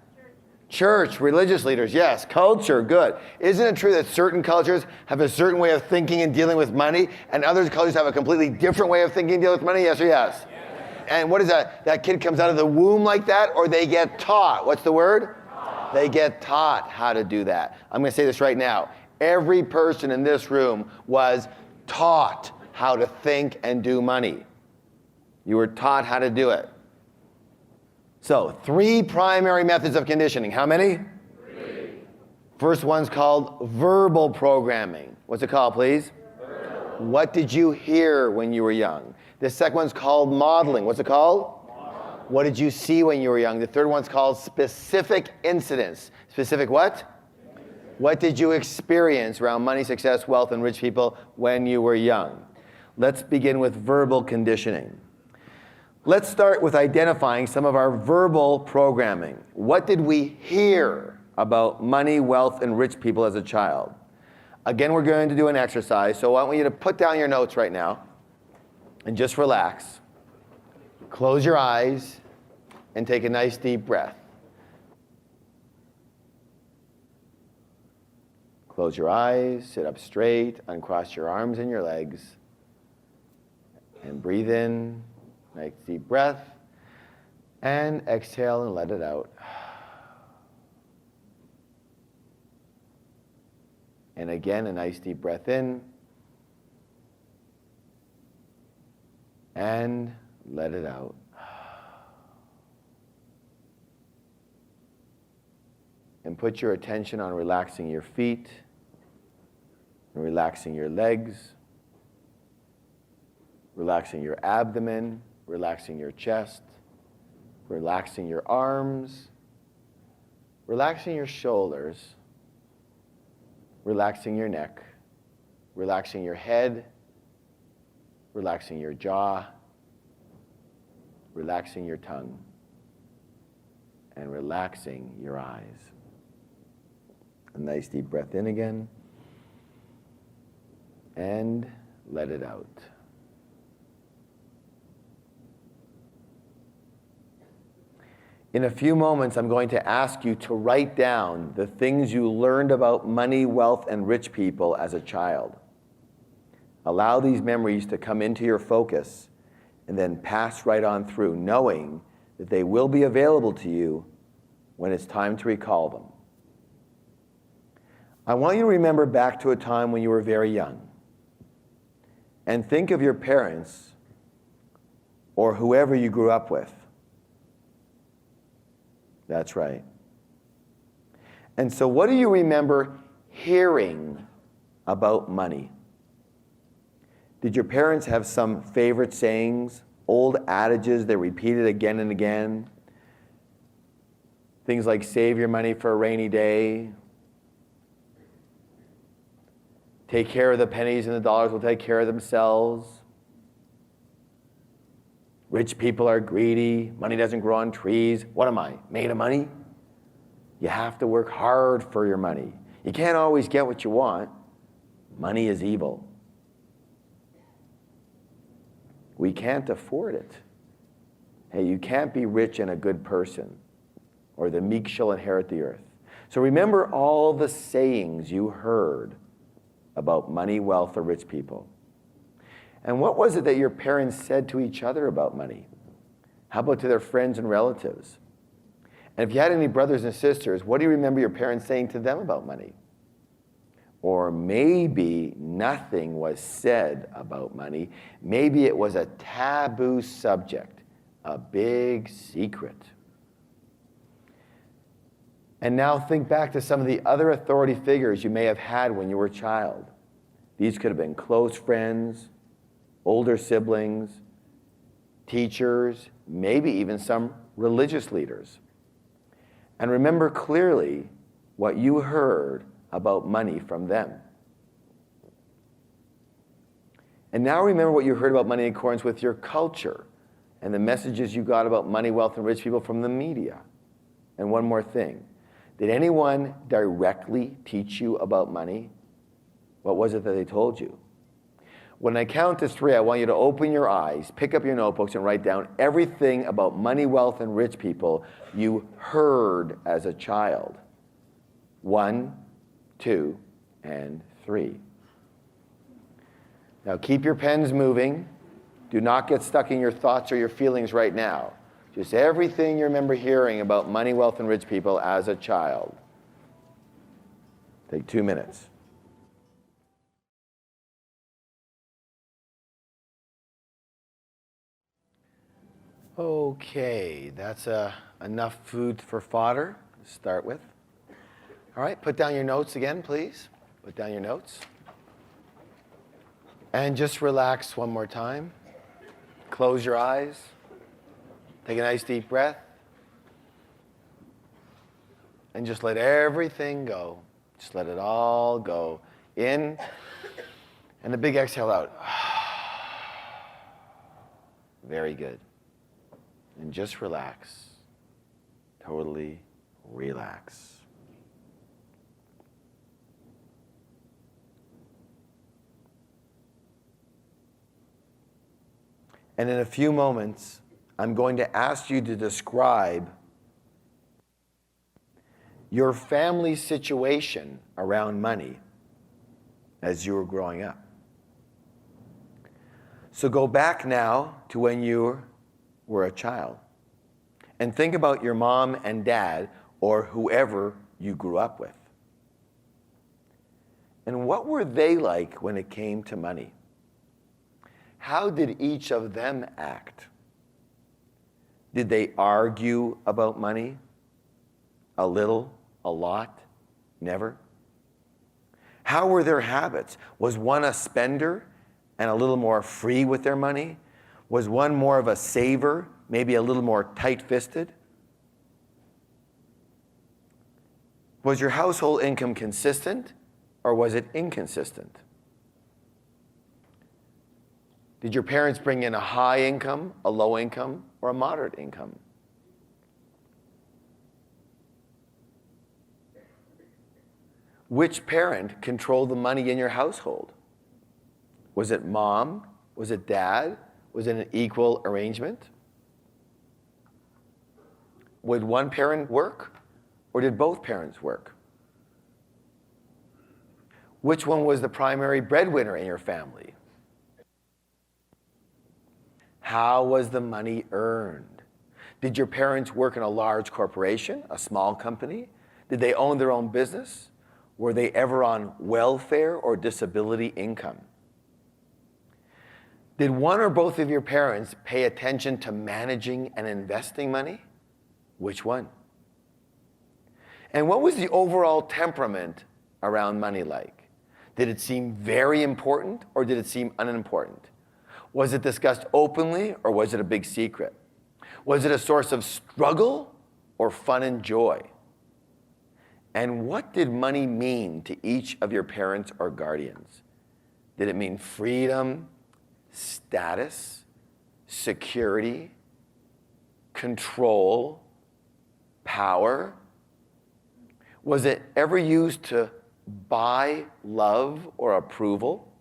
Church, religious leaders. Yes. Culture. Good. Isn't it true that certain cultures have a certain way of thinking and dealing with money, and other cultures have a completely different way of thinking and dealing with money? Yes or yes? And what is that? That kid comes out of the womb like that, or they get taught. What's the word? They get taught how to do that. I'm going to say this right now. Every person in this room was taught how to think and do money. You were taught how to do it. So, 3 primary methods of conditioning. How many? 3. First one's called verbal programming. What's it called, please? Verbal. What did you hear when you were young? The second one's called modeling. What's it called? Modeling. What did you see when you were young? The third one's called specific incidents. Specific what? What did you experience around money, success, wealth, and rich people when you were young? Let's begin with verbal conditioning. Let's start with identifying some of our verbal programming. What did we hear about money, wealth, and rich people as a child? Again, we're going to do an exercise, so I want you to put down your notes right now and just relax. Close your eyes and take a nice deep breath. Close your eyes, sit up straight, uncross your arms and your legs, and breathe in. Nice deep breath, and exhale and let it out. And again, a nice deep breath in, and let it out. And put your attention on relaxing your feet, and relaxing your legs, relaxing your abdomen, relaxing your chest, relaxing your arms, relaxing your shoulders, relaxing your neck, relaxing your head, relaxing your jaw, relaxing your tongue, and relaxing your eyes. A nice deep breath in again, and let it out. In a few moments, I'm going to ask you to write down the things you learned about money, wealth, and rich people as a child. Allow these memories to come into your focus and then pass right on through, knowing that they will be available to you when it's time to recall them. I want you to remember back to a time when you were very young. And think of your parents or whoever you grew up with. That's right. And so what do you remember hearing about money? Did your parents have some favorite sayings, old adages they repeated again and again? Things like save your money for a rainy day. Take care of the pennies and the dollars will take care of themselves. Rich people are greedy. Money doesn't grow on trees. What am I, made of money? You have to work hard for your money. You can't always get what you want. Money is evil. We can't afford it. Hey, you can't be rich and a good person, or the meek shall inherit the earth. So remember all the sayings you heard about money, wealth, or rich people. And what was it that your parents said to each other about money? How about to their friends and relatives? And if you had any brothers and sisters, what do you remember your parents saying to them about money? Or maybe nothing was said about money. Maybe it was a taboo subject, a big secret. And now think back to some of the other authority figures you may have had when you were a child. These could have been close friends, older siblings, teachers, maybe even some religious leaders. And remember clearly what you heard about money from them. And now remember what you heard about money in accordance with your culture and the messages you got about money, wealth, and rich people from the media. And one more thing. Did anyone directly teach you about money? What was it that they told you? When I count to 3, I want you to open your eyes, pick up your notebooks, and write down everything about money, wealth, and rich people you heard as a child. 1, 2, and 3. Now keep your pens moving. Do not get stuck in your thoughts or your feelings right now. Just everything you remember hearing about money, wealth, and rich people as a child. Take 2 minutes. Okay, that's enough food for fodder to start with. All right, put down your notes again, please. Put down your notes. And just relax one more time. Close your eyes. Take a nice deep breath. And just let everything go. Just let it all go. In, and a big exhale out. Very good. And just relax. Totally relax. And in a few moments, I'm going to ask you to describe your family situation around money as you were growing up. So go back now to when you were a child and think about your mom and dad or whoever you grew up with. And what were they like when it came to money? How did each of them act? Did they argue about money? A little, a lot, never? How were their habits? Was one a spender and a little more free with their money? Was one more of a saver, maybe a little more tight-fisted? Was your household income consistent or was it inconsistent? Did your parents bring in a high income, a low income, or a moderate income? Which parent controlled the money in your household? Was it mom? Was it dad? Was it an equal arrangement? Would one parent work, or did both parents work? Which one was the primary breadwinner in your family? How was the money earned? Did your parents work in a large corporation, a small company? Did they own their own business? Were they ever on welfare or disability income? Did one or both of your parents pay attention to managing and investing money? Which one? And what was the overall temperament around money like? Did it seem very important or did it seem unimportant? Was it discussed openly or was it a big secret? Was it a source of struggle or fun and joy? And what did money mean to each of your parents or guardians? Did it mean freedom, status, security, control, power? Was it ever used to buy love or approval?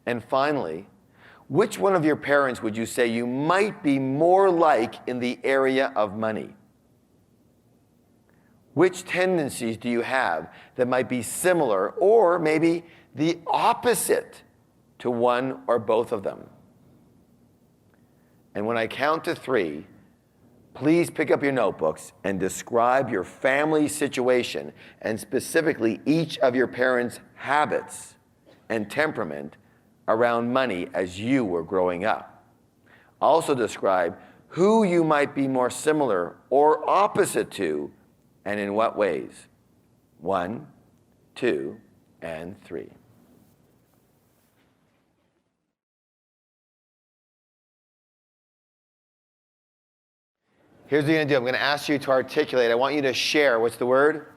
And finally, which one of your parents would you say you might be more like in the area of money? Which tendencies do you have that might be similar or maybe the opposite to one or both of them? And when I count to 3, please pick up your notebooks and describe your family situation and specifically each of your parents' habits and temperament around money as you were growing up. Also describe who you might be more similar or opposite to and in what ways. 1, 2, and 3. Here's what you're going to do. I'm going to ask you to articulate. I want you to share. What's the word?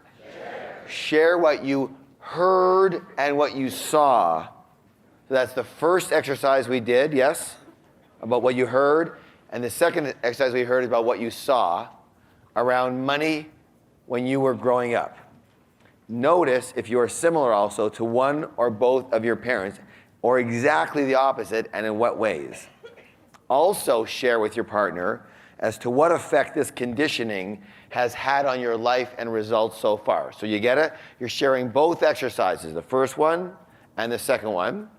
Share what you heard and what you saw. So that's the first exercise we did, yes? About what you heard. And the second exercise we heard is about what you saw around money when you were growing up. Notice if you are similar also to one or both of your parents, or exactly the opposite, and in what ways. Also share with your partner as to what effect this conditioning has had on your life and results so far. So you get it? You're sharing both exercises, the first one and the second one.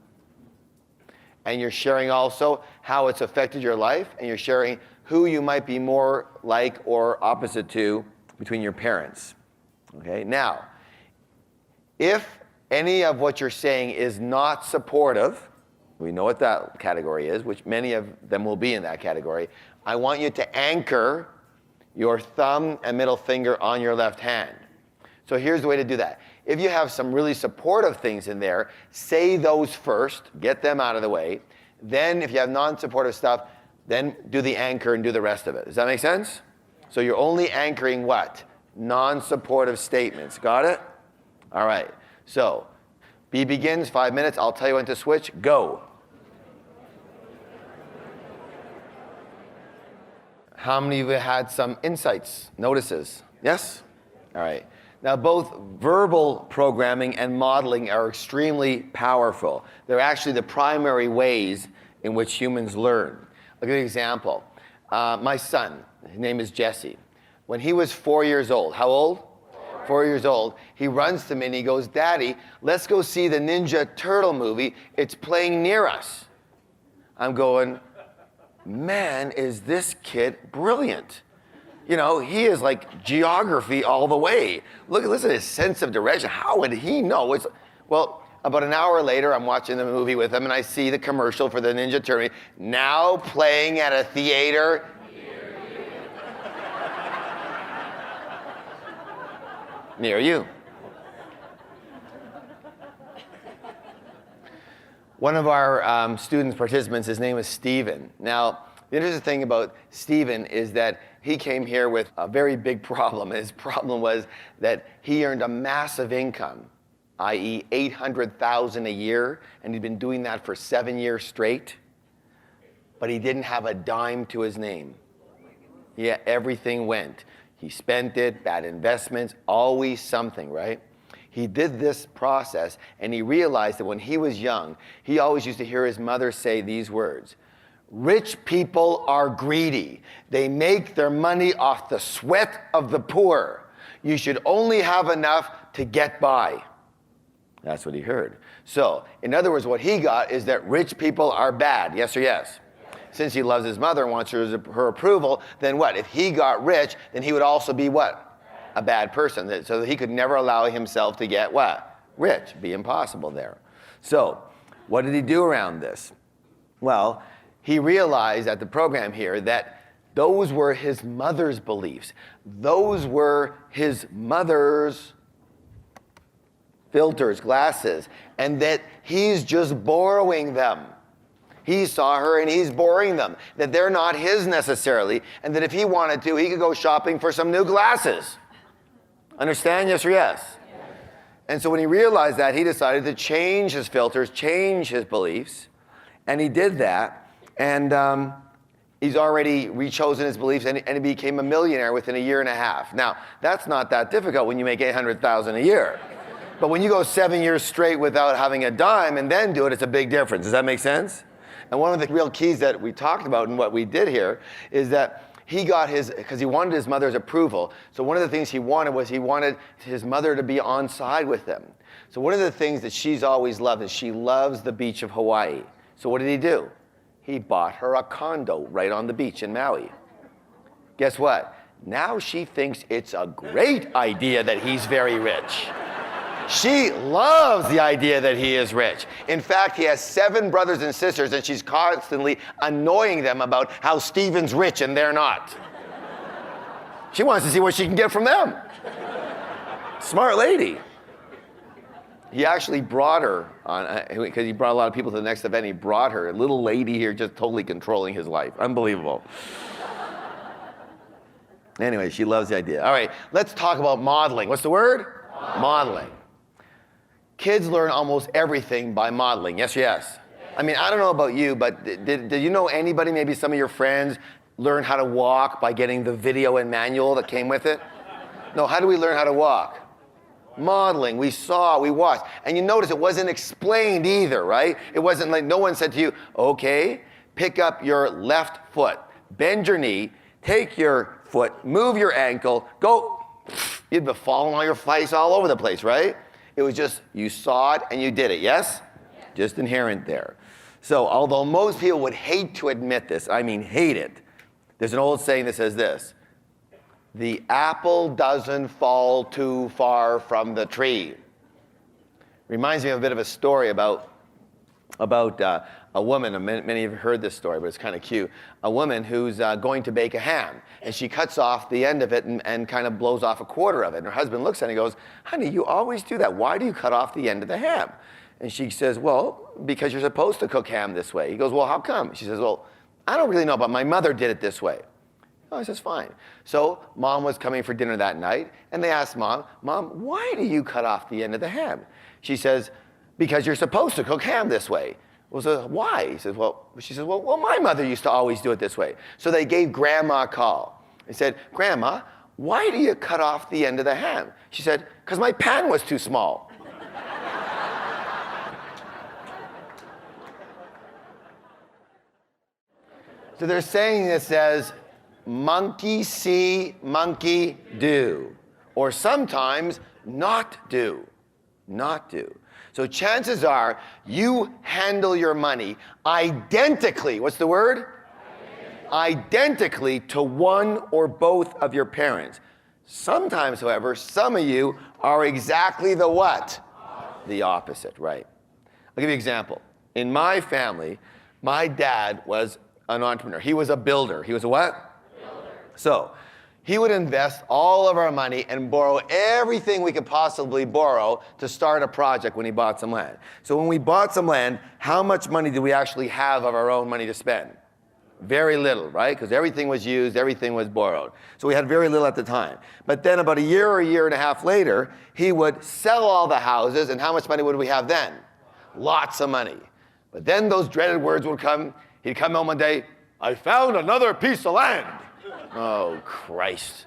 And you're sharing also how it's affected your life, and you're sharing who you might be more like or opposite to between your parents. Okay? Now, if any of what you're saying is not supportive, we know what that category is, which many of them will be in that category, I want you to anchor your thumb and middle finger on your left hand. So here's the way to do that. If you have some really supportive things in there, say those first, get them out of the way. Then if you have non-supportive stuff, then do the anchor and do the rest of it. Does that make sense? So you're only anchoring what? Non-supportive statements. Got it? All right. So B begins, 5 minutes. I'll tell you when to switch. Go. How many of you had some insights, notices? Yes? All right. Now, both verbal programming and modeling are extremely powerful. They're actually the primary ways in which humans learn. I'll give you an example. My son, his name is Jesse. When he was 4 years old, how old? 4 years old, he runs to me and he goes, "Daddy, let's go see the Ninja Turtle movie. It's playing near us." I'm going, man, is this kid brilliant. You know, he is like geography all the way. Listen to his sense of direction. How would he know? Well, about an hour later, I'm watching the movie with him and I see the commercial for the Ninja Turtle, now playing at a theater. Near you. One of our students, participants, his name is Stephen. Now, the interesting thing about Stephen is that he came here with a very big problem. His problem was that he earned a massive income, i.e. $800,000 a year, and he'd been doing that for 7 years straight, but he didn't have a dime to his name. Yeah, everything went. He spent it, bad investments, always something, right? He did this process, and he realized that when he was young, he always used to hear his mother say these words: "Rich people are greedy. They make their money off the sweat of the poor. You should only have enough to get by." That's what he heard. So, in other words, what he got is that rich people are bad. Yes or yes? Since he loves his mother and wants her approval, then what? If he got rich, then he would also be what? a bad person, so that he could never allow himself to get what? Rich. Be impossible there. So what did he do around this? Well, he realized at the program here that those were his mother's beliefs. Those were his mother's filters, glasses, and that he's just borrowing them. He saw her and he's borrowing them, that they're not his necessarily, and that if he wanted to, he could go shopping for some new glasses. Understand? Yes or yes? And so when he realized that, he decided to change his filters, change his beliefs, and he did that, and he's already rechosen his beliefs, and he became a millionaire within a year and a half. Now, that's not that difficult when you make $800,000 a year. But when you go 7 years straight without having a dime and then do it, it's a big difference. Does that make sense? And one of the real keys that we talked about and what we did here is that he got because he wanted his mother's approval. So one of the things he wanted was he wanted his mother to be on side with him. So one of the things that she's always loved is she loves the beach of Hawaii. So what did he do? He bought her a condo right on the beach in Maui. Guess what? Now she thinks it's a great idea that he's very rich. She loves the idea that he is rich. In fact, he has 7 brothers and sisters, and she's constantly annoying them about how Stephen's rich and they're not. She wants to see what she can get from them. Smart lady. He actually brought her on, because he brought a lot of people to the next event, he brought her, a little lady here just totally controlling his life. Unbelievable. Anyway, she loves the idea. All right, let's talk about modeling. What's the word? Modeling. Kids learn almost everything by modeling. Yes or yes? I mean, I don't know about you, but did you know anybody, maybe some of your friends, learn how to walk by getting the video and manual that came with it? No, how do we learn how to walk? Modeling. We saw, we watched. And you notice it wasn't explained either, right? It wasn't like no one said to you, okay, pick up your left foot, bend your knee, take your foot, move your ankle, go. You'd be falling on your face all over the place, right? It was just, you saw it and you did it, yes? Just inherent there. So, although most people would hate to admit this, I mean hate it, there's an old saying that says this: the apple doesn't fall too far from the tree. Reminds me of a bit of a story about a woman, and many of you have heard this story, but it's kind of cute. A woman who's going to bake a ham, and she cuts off the end of it and kind of blows off a quarter of it. And her husband looks at it and goes, honey, you always do that. Why do you cut off the end of the ham? And she says, well, because you're supposed to cook ham this way. He goes, well, how come? She says, well, I don't really know, but my mother did it this way. Oh, he says, fine. So mom was coming for dinner that night, and they asked mom, why do you cut off the end of the ham? She says, because you're supposed to cook ham this way. Well, so why? She says, well, my mother used to always do it this way. So they gave Grandma a call. They said, Grandma, why do you cut off the end of the ham? She said, because my pan was too small. So they're saying this as monkey see, monkey do. Or sometimes not do. Not do. So chances are you handle your money identically. What's the word? Identically to one or both of your parents. Sometimes, however, some of you are exactly the what? The opposite, right? I'll give you an example. In my family, my dad was an entrepreneur. He was a builder. He was a what? Builder. So he would invest all of our money and borrow everything we could possibly borrow to start a project when he bought some land. So when we bought some land, how much money did we actually have of our own money to spend? Very little, right? Because everything was used, everything was borrowed. So we had very little at the time. But then about a year or a year and a half later, he would sell all the houses, and how much money would we have then? Lots of money. But then those dreaded words would come. He'd come home one day, I found another piece of land. Oh, Christ.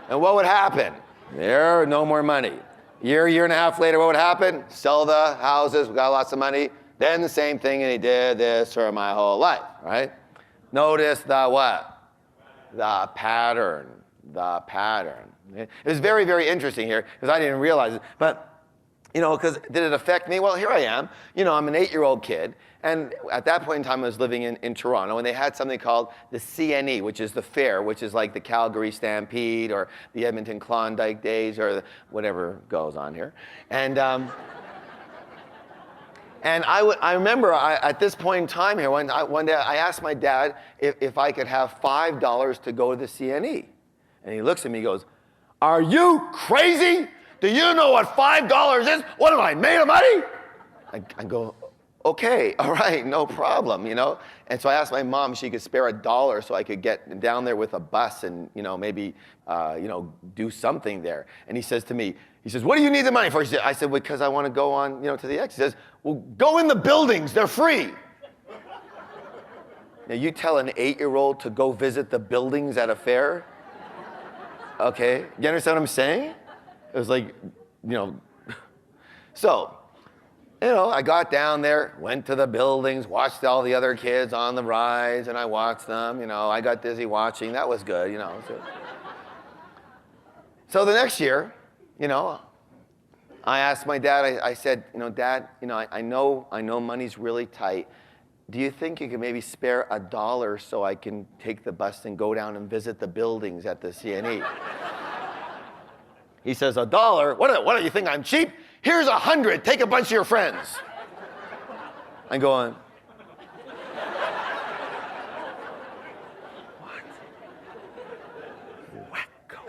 And what would happen? There, no more money. Year and a half later, what would happen? Sell the houses, we got lots of money. Then the same thing, and he did this for my whole life, right? Notice the what? The pattern. The pattern. It was very, very interesting here, because I didn't realize it. But because did it affect me? Well, here I am. I'm an 8-year-old kid. And at that point in time, I was living in Toronto, and they had something called the CNE, which is the fair, which is like the Calgary Stampede or the Edmonton Klondike Days or whatever goes on here. And I remember at this point in time here, one day I asked my dad if I could have $5 to go to the CNE. And he looks at me and goes, "Are you crazy? Do you know what $5 is? What am I, made of money?" I go, "Okay, all right, no problem, And so I asked my mom if she could spare $1 so I could get down there with a bus and, maybe, do something there. And he says to me, "What do you need the money for?" I said, "Because I want to go on, to the X." He says, "Well, go in the buildings, they're free." Now you tell an 8-year-old to go visit the buildings at a fair? Okay, you understand what I'm saying? It was like, So, I got down there, went to the buildings, watched all the other kids on the rides, and I watched them, I got dizzy watching. That was good, So the next year, I asked my dad, I said, "Dad, I know money's really tight. Do you think you could maybe spare $1 so I can take the bus and go down and visit the buildings at the CNE? He says, "$1? What do you think, I'm cheap? Here's 100, take a bunch of your friends." I'm going, wacko.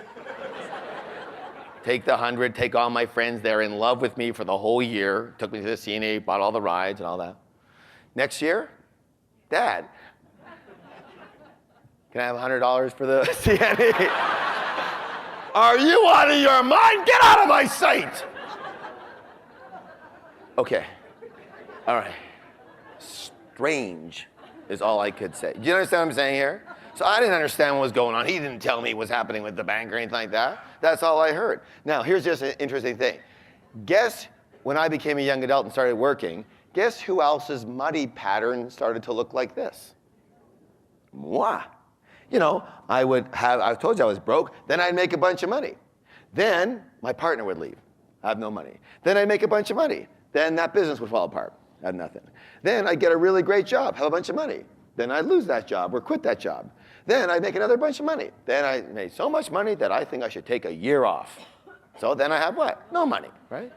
Take the 100, take all my friends. They're in love with me for the whole year. Took me to the CNE, bought all the rides and all that. Next year, "Dad, can I have $100 for the CNE?" "Are you out of your mind? Get out of my sight!" Okay, all right. Strange is all I could say. Do you understand what I'm saying here? So I didn't understand what was going on. He didn't tell me what was happening with the bank or anything like that. That's all I heard. Now, here's just an interesting thing. Guess when I became a young adult and started working, guess who else's money pattern started to look like this? Moi. I told you I was broke, then I'd make a bunch of money. Then my partner would leave. I have no money. Then I'd make a bunch of money. Then that business would fall apart. I had nothing. Then I'd get a really great job, have a bunch of money. Then I'd lose that job or quit that job. Then I'd make another bunch of money. Then I made so much money that I think I should take a year off. So then I have what? No money, right?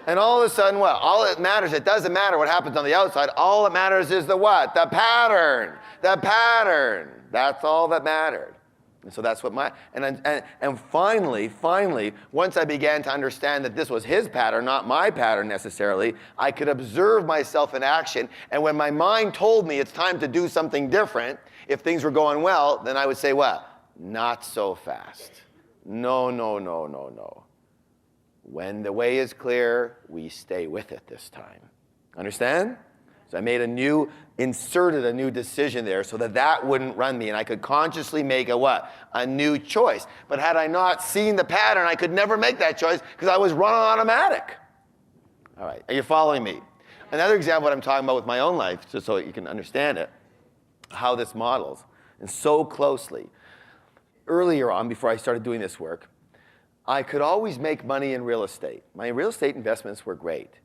And all of a sudden, what? All that matters, it doesn't matter what happens on the outside. All that matters is the what? The pattern. The pattern. That's all that mattered. And so that's what and finally, once I began to understand that this was his pattern, not my pattern necessarily, I could observe myself in action. And when my mind told me it's time to do something different, if things were going well, then I would say, what? Not so fast. No. When the way is clear, we stay with it this time. Understand? So I inserted a new decision there so that wouldn't run me, and I could consciously make a new choice. But had I not seen the pattern, I could never make that choice because I was running automatic. All right, are you following me? Another example of what I'm talking about with my own life, just so you can understand it, how this models, and so closely. Earlier on, before I started doing this work, I could always make money in real estate. My real estate investments were great,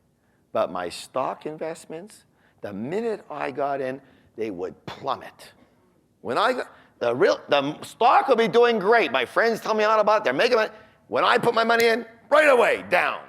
but my stock investments, the minute I got in, they would plummet. When the stock will be doing great. My friends tell me all about it. They're making money. When I put my money in, right away, down.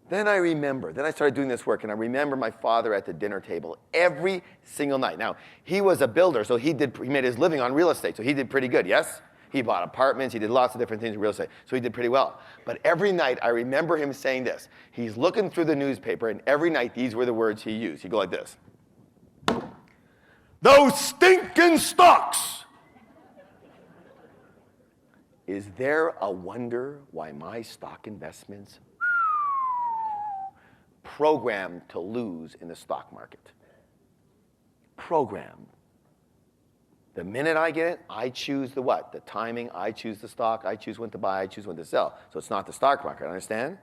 Then I started doing this work, and I remember my father at the dinner table every single night. Now, he was a builder, so he made his living on real estate, so he did pretty good, yes? He bought apartments, he did lots of different things in real estate, so he did pretty well. But every night, I remember him saying this. He's looking through the newspaper, and every night, these were the words he used. He'd go like this. "Those stinking stocks!" Is there a wonder why my stock investments programmed to lose in the stock market? Programmed. The minute I get it, I choose the what? The timing, I choose the stock, I choose when to buy, I choose when to sell. So it's not the stock market, understand?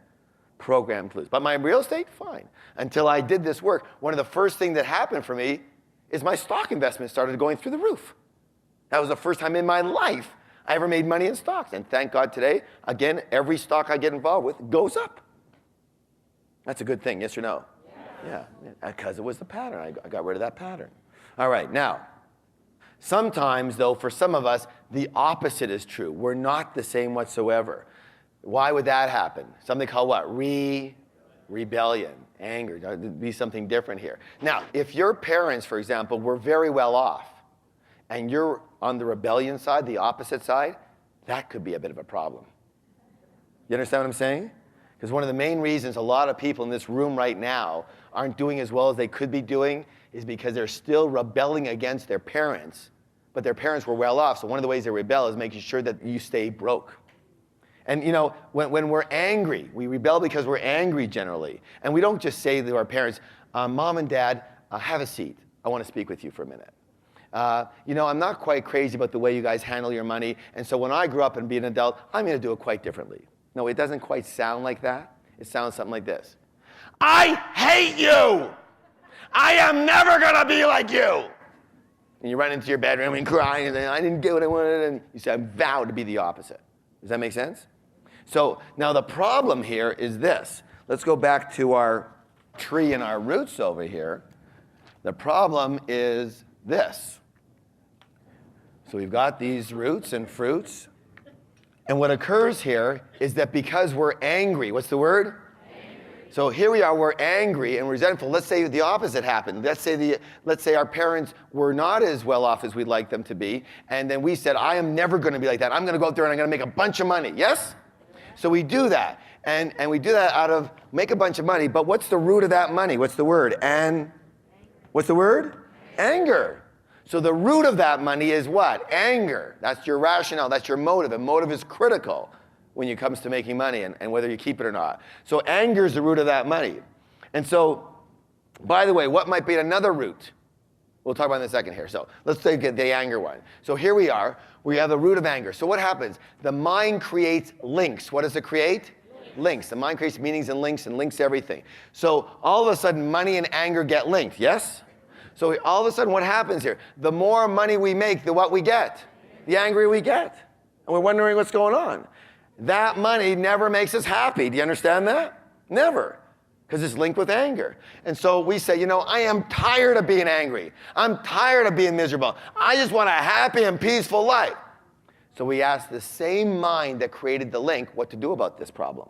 Programmed to lose. But my real estate, fine. Until I did this work, one of the first things that happened for me is my stock investment started going through the roof. That was the first time in my life I ever made money in stocks. And thank God today, again, every stock I get involved with goes up. That's a good thing, yes or no? Yeah, because it was the pattern. I got rid of that pattern. All right, now, sometimes, though, for some of us, the opposite is true. We're not the same whatsoever. Why would that happen? Something called what? Rebellion, anger. There'd be something different here. Now, if your parents, for example, were very well off, and you're on the rebellion side, the opposite side, that could be a bit of a problem. You understand what I'm saying? Because one of the main reasons a lot of people in this room right now aren't doing as well as they could be doing is because they're still rebelling against their parents, but their parents were well off. So one of the ways they rebel is making sure that you stay broke. And you know, when we're angry, we rebel because we're angry generally. And we don't just say to our parents, Mom and Dad, have a seat. I want to speak with you for a minute. You know, I'm not quite crazy about the way you guys handle your money, and so when I grow up and be an adult, I'm going to do it quite differently. No, it doesn't quite sound like that. It sounds something like this. I hate you! I am never going to be like you! And you run into your bedroom and cry and say, I didn't get what I wanted, and you say, I vow to be the opposite. Does that make sense? So now the problem here is this. Let's go back to our tree and our roots over here. The problem is this. So we've got these roots and fruits. And what occurs here is that because we're angry, what's the word? Angry. So here we are, we're angry and resentful. Let's say the opposite happened. Let's say our parents were not as well off as we'd like them to be. And then we said, I am never going to be like that. I'm going to go out there and I'm going to make a bunch of money. Yes? So we do that. And we do that out of make a bunch of money. But what's the root of that money? What's the word? And what's the word? Anger. So the root of that money is what? Anger. That's your rationale. That's your motive. And motive is critical when it comes to making money and whether you keep it or not. So anger is the root of that money. And so, by the way, what might be another root? We'll talk about it in a second here. So let's take the anger one. So here we are. We have the root of anger. So what happens? The mind creates links. What does it create? Links. The mind creates meanings and links everything. So all of a sudden, money and anger get linked. Yes? So all of a sudden, what happens here? The more money we make, the what we get? The angrier we get. And we're wondering what's going on. That money never makes us happy. Do you understand that? Never. Because it's linked with anger. And so we say, you know, I am tired of being angry. I'm tired of being miserable. I just want a happy and peaceful life. So we ask the same mind that created the link what to do about this problem.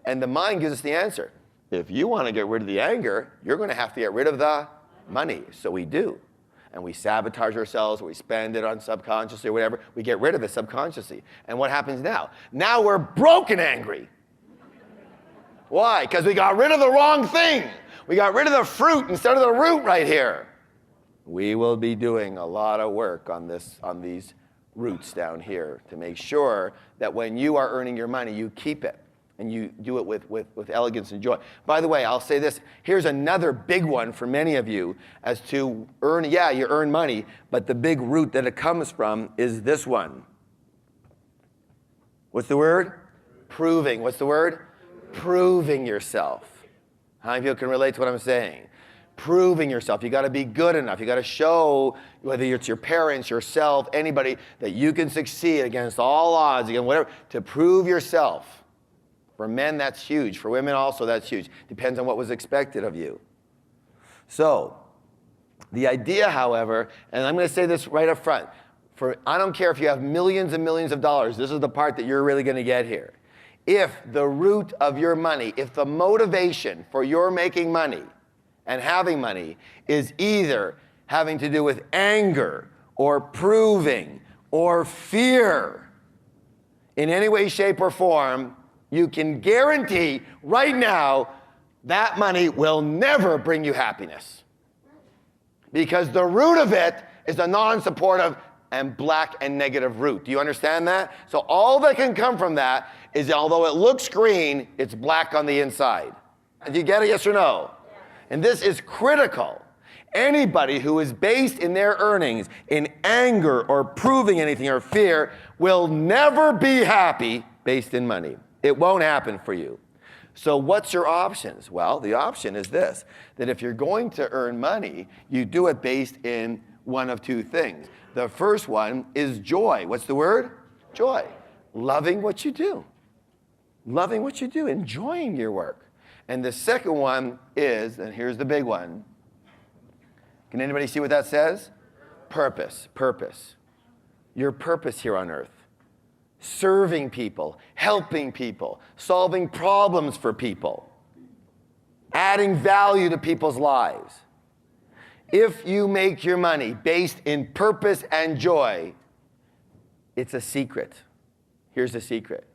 And the mind gives us the answer. If you want to get rid of the anger, you're going to have to get rid of the money. So we do. And we sabotage ourselves, or we spend it on subconsciously or whatever. We get rid of it subconsciously. And what happens now? Now we're broken angry. Why? Because we got rid of the wrong thing. We got rid of the fruit instead of the root right here. We will be doing a lot of work on these roots down here to make sure that when you are earning your money, you keep it. And you do it with elegance and joy. By the way, I'll say this. Here's another big one for many of you as to earn, yeah, you earn money, but the big root that it comes from is this one. What's the word? Proving. What's the word? Proving yourself. How many people can relate to what I'm saying? Proving yourself. You got to be good enough. You got to show, whether it's your parents, yourself, anybody, that you can succeed against all odds, against whatever, to prove yourself. For men, that's huge. For women also, that's huge. Depends on what was expected of you. So, the idea, however, and I'm going to say this right up front, I don't care if you have millions and millions of dollars, this is the part that you're really going to get here. If the root of your money, if the motivation for your making money and having money is either having to do with anger or proving or fear in any way, shape, or form, you can guarantee right now that money will never bring you happiness. Because the root of it is a non-supportive and black and negative root. Do you understand that? So all that can come from that is, although it looks green, it's black on the inside. Do you get it, yes or no? Yeah. And this is critical. Anybody who is based in their earnings in anger or proving anything or fear will never be happy based in money. It won't happen for you. So what's your options? Well, the option is this, that if you're going to earn money, you do it based in one of two things. The first one is joy. What's the word? Joy. Loving what you do. Loving what you do, enjoying your work. And the second one is, and here's the big one. Can anybody see what that says? Purpose, purpose. Your purpose here on earth. Serving people, helping people, solving problems for people, adding value to people's lives. If you make your money based in purpose and joy, it's a secret. Here's the secret.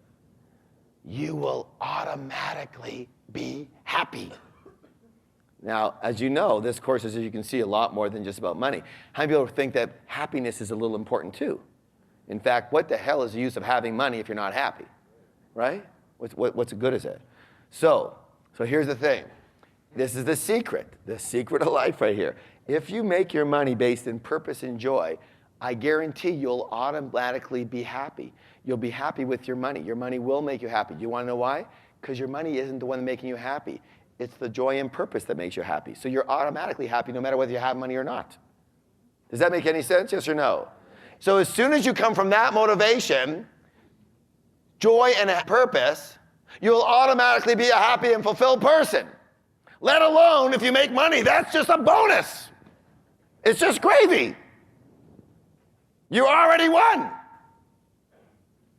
You will automatically be happy. Now, as you know, this course is, as you can see, a lot more than just about money. How many people think that happiness is a little important too? In fact, what the hell is the use of having money if you're not happy, right? What's good is it? So here's the thing. This is the secret of life right here. If you make your money based in purpose and joy, I guarantee you'll automatically be happy. You'll be happy with your money. Your money will make you happy. Do you want to know why? Because your money isn't the one making you happy. It's the joy and purpose that makes you happy. So you're automatically happy no matter whether you have money or not. Does that make any sense? Yes or no? So as soon as you come from that motivation, joy and purpose, you'll automatically be a happy and fulfilled person. Let alone if you make money, that's just a bonus. It's just gravy. You already won.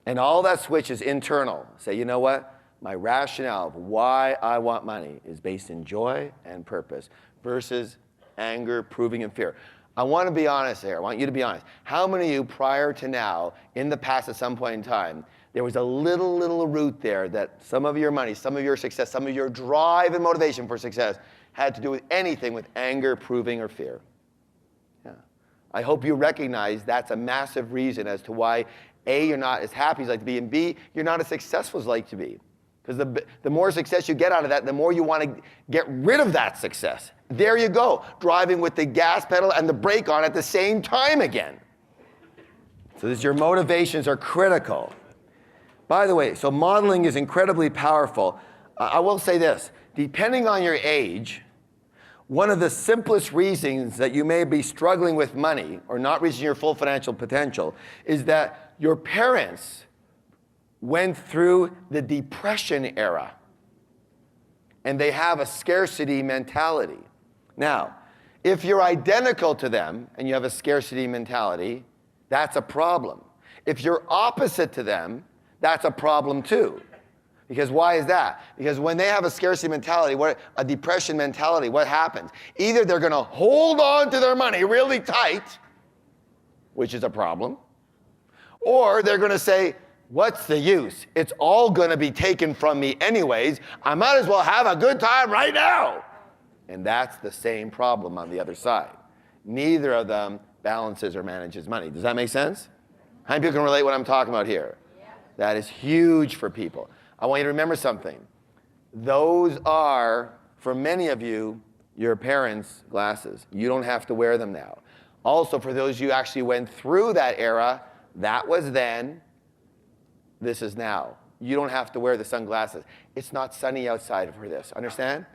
And all that switch is internal. Say, you know what? My rationale of why I want money is based in joy and purpose versus anger, proving, and fear. I want to be honest here. I want you to be honest. How many of you prior to now, in the past at some point in time, there was a little root there that some of your money, some of your success, some of your drive and motivation for success had to do with anything with anger, proving, or fear? Yeah. I hope you recognize that's a massive reason as to why A, you're not as happy as you'd like to be, and B, you're not as successful as you'd like to be. Because the more success you get out of that, the more you want to get rid of that success. There you go, driving with the gas pedal and the brake on at the same time again. So your motivations are critical. By the way, so modeling is incredibly powerful. I will say this, depending on your age, one of the simplest reasons that you may be struggling with money or not reaching your full financial potential is that your parents went through the Depression era, and they have a scarcity mentality. Now, if you're identical to them and you have a scarcity mentality, that's a problem. If you're opposite to them, that's a problem too. Because why is that? Because when they have a scarcity mentality, a depression mentality, what happens? Either they're going to hold on to their money really tight, which is a problem, or they're going to say, what's the use? It's all going to be taken from me anyways. I might as well have a good time right now. And that's the same problem on the other side. Neither of them balances or manages money. Does that make sense? How many people can relate what I'm talking about here? Yeah. That is huge for people. I want you to remember something. Those are, for many of you, your parents' glasses. You don't have to wear them now. Also, for those of you who actually went through that era, that was then, this is now. You don't have to wear the sunglasses. It's not sunny outside for this. Understand?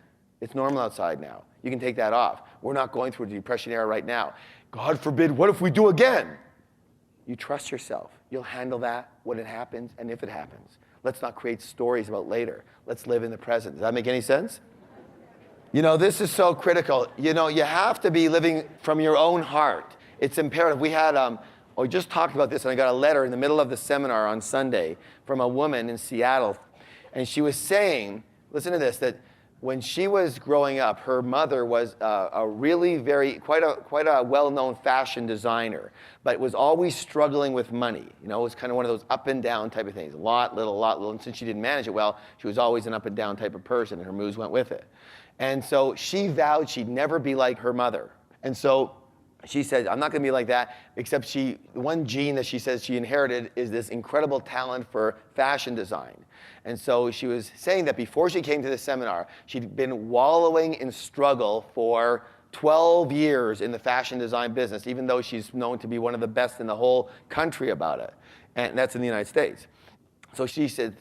It's normal outside now. You can take that off. We're not going through a depression era right now. God forbid, what if we do again? You trust yourself. You'll handle that when it happens and if it happens. Let's not create stories about later. Let's live in the present. Does that make any sense? You know, this is so critical. You know, you have to be living from your own heart. It's imperative. We just talked about this, and I got a letter in the middle of the seminar on Sunday from a woman in Seattle. And she was saying, listen to this, that when she was growing up, her mother was quite a well-known fashion designer, but was always struggling with money. You know, it was kind of one of those up and down type of things. A lot, little. And since she didn't manage it well, she was always an up and down type of person, and her moves went with it. And so she vowed she'd never be like her mother. And so she said, I'm not going to be like that, except the one gene that she says she inherited is this incredible talent for fashion design. And so she was saying that before she came to the seminar, she'd been wallowing in struggle for 12 years in the fashion design business, even though she's known to be one of the best in the whole country about it. And that's in the United States. So she said,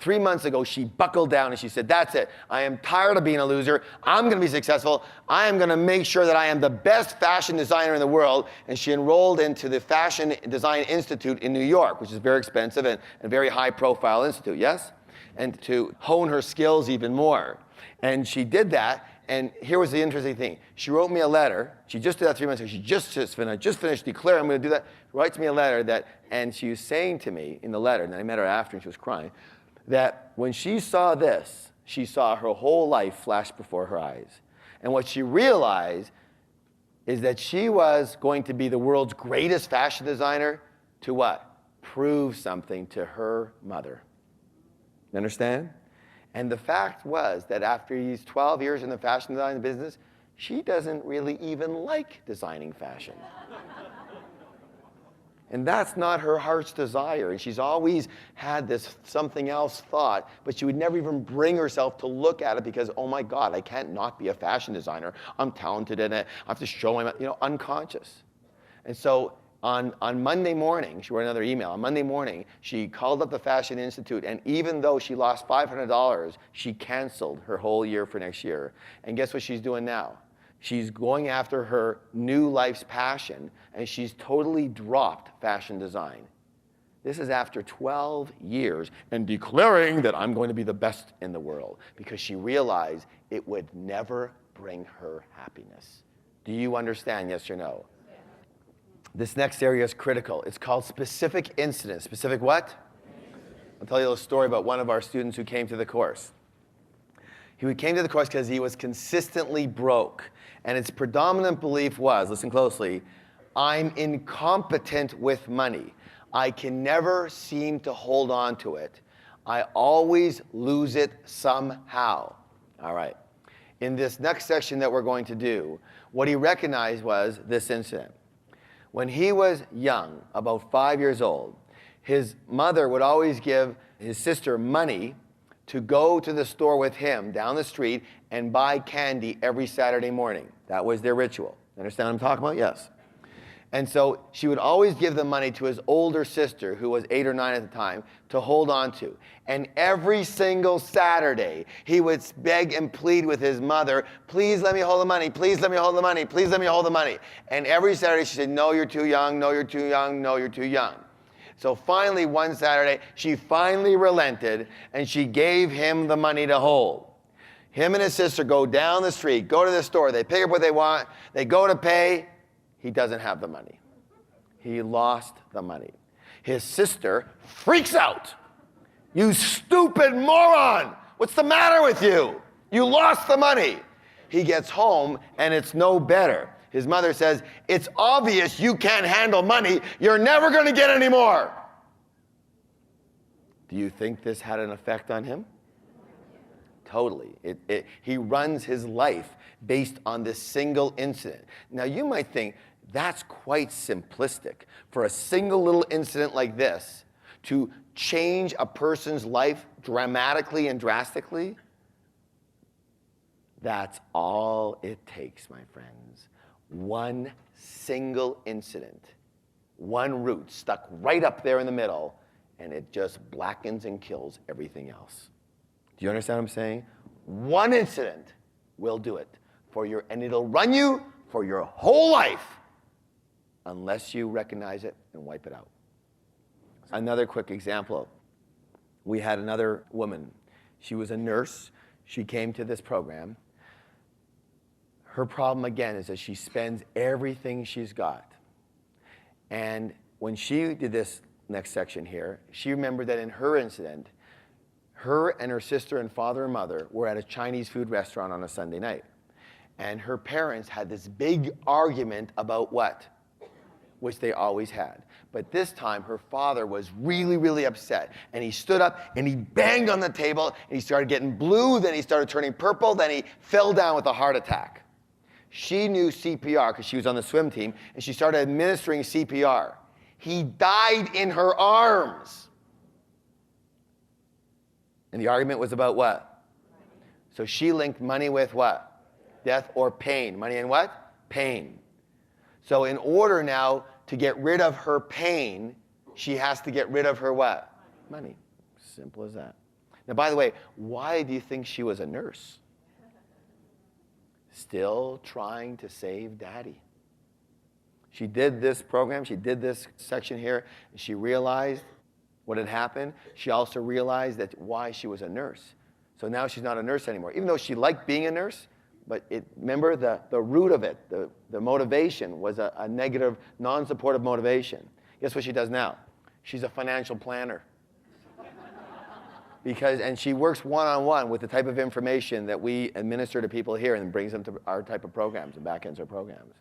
3 months ago, she buckled down and she said, that's it. I am tired of being a loser. I'm going to be successful. I am going to make sure that I am the best fashion designer in the world. And she enrolled into the Fashion Design Institute in New York, which is very expensive and a very high profile institute, yes? And to hone her skills even more. And she did that, and here was the interesting thing. She wrote me a letter. She just did that 3 months ago. She just finished declaring I'm going to do that. Writes me a letter and she was saying to me in the letter, and I met her after and she was crying, that when she saw this, she saw her whole life flash before her eyes. And what she realized is that she was going to be the world's greatest fashion designer to what? Prove something to her mother. You understand? And the fact was that after these 12 years in the fashion design business, she doesn't really even like designing fashion. And that's not her heart's desire. And she's always had this something else thought, but she would never even bring herself to look at it because, oh my God, I can't not be a fashion designer. I'm talented in it. I have to show my, unconscious. And so on Monday morning, she wrote another email. On Monday morning, she called up the Fashion Institute, and even though she lost $500, she canceled her whole year for next year. And guess what she's doing now? She's going after her new life's passion, and she's totally dropped fashion design. This is after 12 years and declaring that I'm going to be the best in the world because she realized it would never bring her happiness. Do you understand, yes or no? This next area is critical. It's called specific incidents. Specific what? I'll tell you a little story about one of our students who came to the course. He came to the course because he was consistently broke. And its predominant belief was, listen closely, I'm incompetent with money. I can never seem to hold on to it. I always lose it somehow. All right. In this next section that we're going to do, what he recognized was this incident. When he was young, about 5 years old, his mother would always give his sister money to go to the store with him down the street and buy candy every Saturday morning. That was their ritual. Understand what I'm talking about? Yes. And so she would always give the money to his older sister, who was 8 or 9 at the time, to hold on to. And every single Saturday, he would beg and plead with his mother, please let me hold the money, please let me hold the money, please let me hold the money. And every Saturday she said, no, you're too young, no, you're too young, no, you're too young. So finally, one Saturday, she finally relented, and she gave him the money to hold. Him and his sister go down the street, go to the store, they pick up what they want, they go to pay. He doesn't have the money. He lost the money. His sister freaks out. You stupid moron! What's the matter with you? You lost the money. He gets home, and it's no better. His mother says, it's obvious you can't handle money. You're never going to get any more. Do you think this had an effect on him? Totally. He runs his life based on this single incident. Now, you might think that's quite simplistic. For a single little incident like this to change a person's life dramatically and drastically, that's all it takes, my friends. One single incident, one root stuck right up there in the middle, and it just blackens and kills everything else. Do you understand what I'm saying? One incident will do it and it'll run you for your whole life unless you recognize it and wipe it out. Another quick example. We had another woman. She was a nurse. She came to this program. Her problem, again, is that she spends everything she's got. And when she did this next section here, she remembered that in her incident, her and her sister and father and mother were at a Chinese food restaurant on a Sunday night. And her parents had this big argument about what? Which they always had. But this time, her father was really, really upset. And he stood up and he banged on the table and he started getting blue, then he started turning purple, then he fell down with a heart attack. She knew CPR because she was on the swim team, and she started administering CPR. He died in her arms. And the argument was about what? So she linked money with what? Death or pain. Money and what? Pain. So in order now to get rid of her pain, she has to get rid of her what? Money. Simple as that. Now, by the way, why do you think she was a nurse? Still trying to save Daddy. She did this program, she did this section here, and she realized what had happened. She also realized that why she was a nurse. So now she's not a nurse anymore, even though she liked being a nurse. But remember, the root of it, the motivation was a negative, non-supportive motivation. Guess what she does now? She's a financial planner. And she works one-on-one with the type of information that we administer to people here and brings them to our type of programs and back-ends our programs.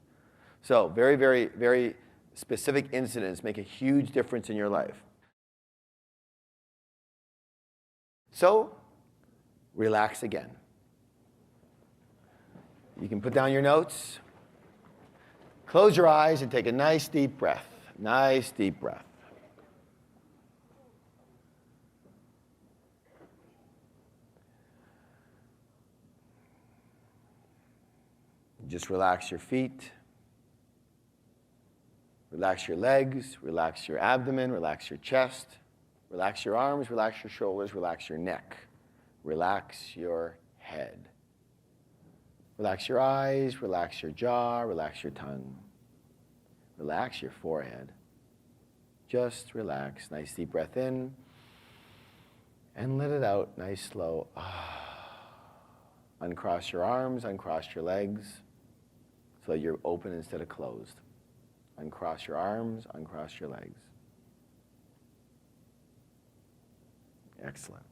So very, very, very specific incidents make a huge difference in your life. So relax again. You can put down your notes. Close your eyes and take a nice deep breath. Nice deep breath. Just relax your feet. Relax your legs. Relax your abdomen. Relax your chest. Relax your arms. Relax your shoulders. Relax your neck. Relax your head. Relax your eyes, relax your jaw, relax your tongue. Relax your forehead. Just relax. Nice deep breath in. And let it out. Nice, slow. Uncross your arms, uncross your legs so that you're open instead of closed. Uncross your arms, uncross your legs. Excellent.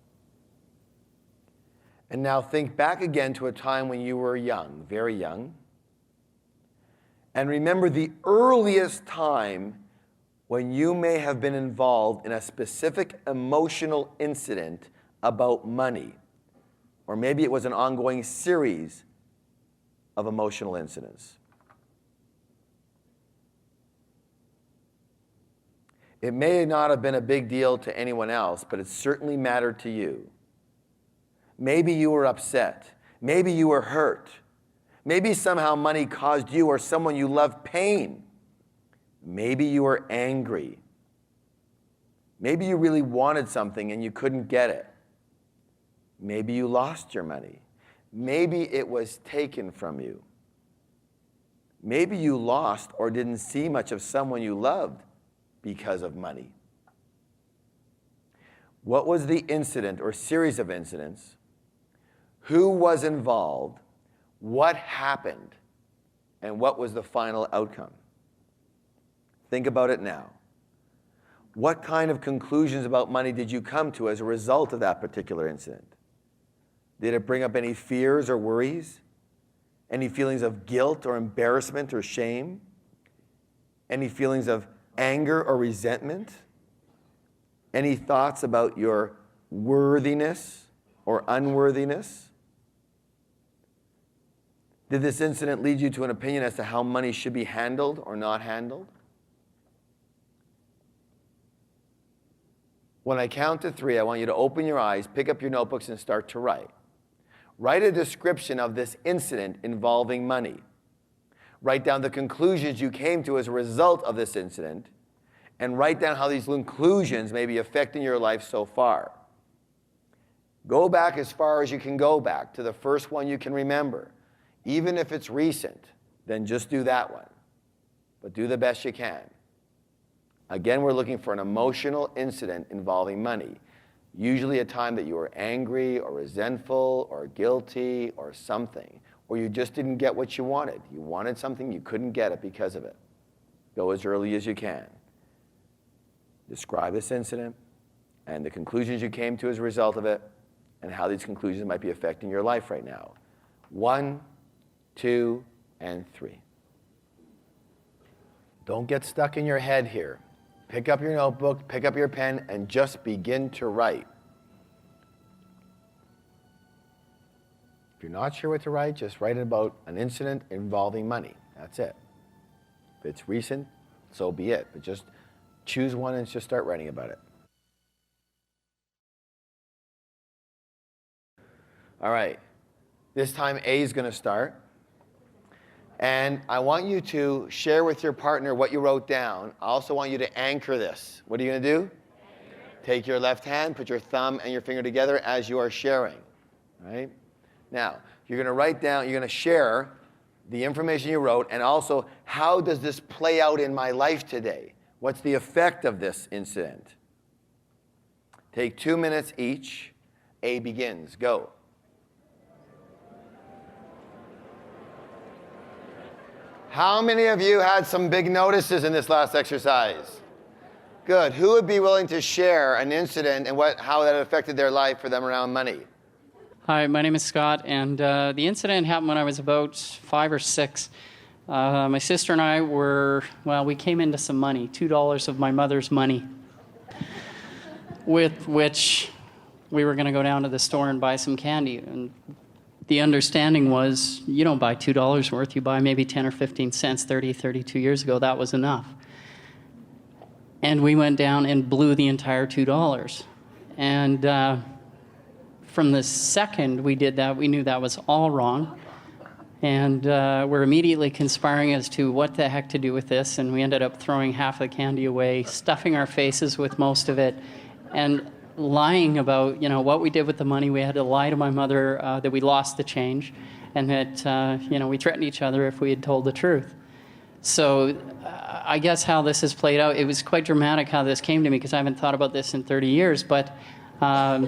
And now think back again to a time when you were young, very young. And remember the earliest time when you may have been involved in a specific emotional incident about money. Or maybe it was an ongoing series of emotional incidents. It may not have been a big deal to anyone else, but it certainly mattered to you. Maybe you were upset. Maybe you were hurt. Maybe somehow money caused you or someone you loved pain. Maybe you were angry. Maybe you really wanted something and you couldn't get it. Maybe you lost your money. Maybe it was taken from you. Maybe you lost or didn't see much of someone you loved because of money. What was the incident or series of incidents? Who was involved? What happened? And what was the final outcome? Think about it now. What kind of conclusions about money did you come to as a result of that particular incident? Did it bring up any fears or worries? Any feelings of guilt or embarrassment or shame? Any feelings of anger or resentment? Any thoughts about your worthiness or unworthiness? Did this incident lead you to an opinion as to how money should be handled or not handled? When I count to 3, I want you to open your eyes, pick up your notebooks, and start to write. Write a description of this incident involving money. Write down the conclusions you came to as a result of this incident, and write down how these conclusions may be affecting your life so far. Go back as far as you can go back to the first one you can remember. Even if it's recent, then just do that one. But do the best you can. Again, we're looking for an emotional incident involving money. Usually a time that you were angry or resentful or guilty or something. Or you just didn't get what you wanted. You wanted something, you couldn't get it because of it. Go as early as you can. Describe this incident and the conclusions you came to as a result of it and how these conclusions might be affecting your life right now. 1, 2, and 3. Don't get stuck in your head here. Pick up your notebook, pick up your pen, and just begin to write. If you're not sure what to write, just write about an incident involving money. That's it. If it's recent, so be it. But just choose one and just start writing about it. All right. This time A is going to start. And I want you to share with your partner what you wrote down. I also want you to anchor this. What are you going to do? Anchor. Take your left hand, put your thumb and your finger together as you are sharing. Right? Now, you're going to write down, you're going to share the information you wrote, and also how does this play out in my life today? What's the effect of this incident? Take 2 minutes each. A begins. Go. How many of you had some big notices in this last exercise? Good. Who would be willing to share an incident and how that affected their life for them around money? Hi, my name is Scott, and the incident happened when I was about 5 or 6. My sister and I we came into some money, $2 of my mother's money, with which we were going to go down to the store and buy some candy. And the understanding was, you don't buy $2 worth, you buy maybe 10 or 15 cents. 32 years ago, that was enough. And we went down and blew the entire $2. And from the second we did that, we knew that was all wrong. And we're immediately conspiring as to what the heck to do with this. And we ended up throwing half the candy away, stuffing our faces with most of it, and lying about, what we did with the money. We had to lie to my mother that we lost the change, and that, we threatened each other if we had told the truth. So I guess how this has played out, it was quite dramatic how this came to me, because I haven't thought about this in 30 years, but I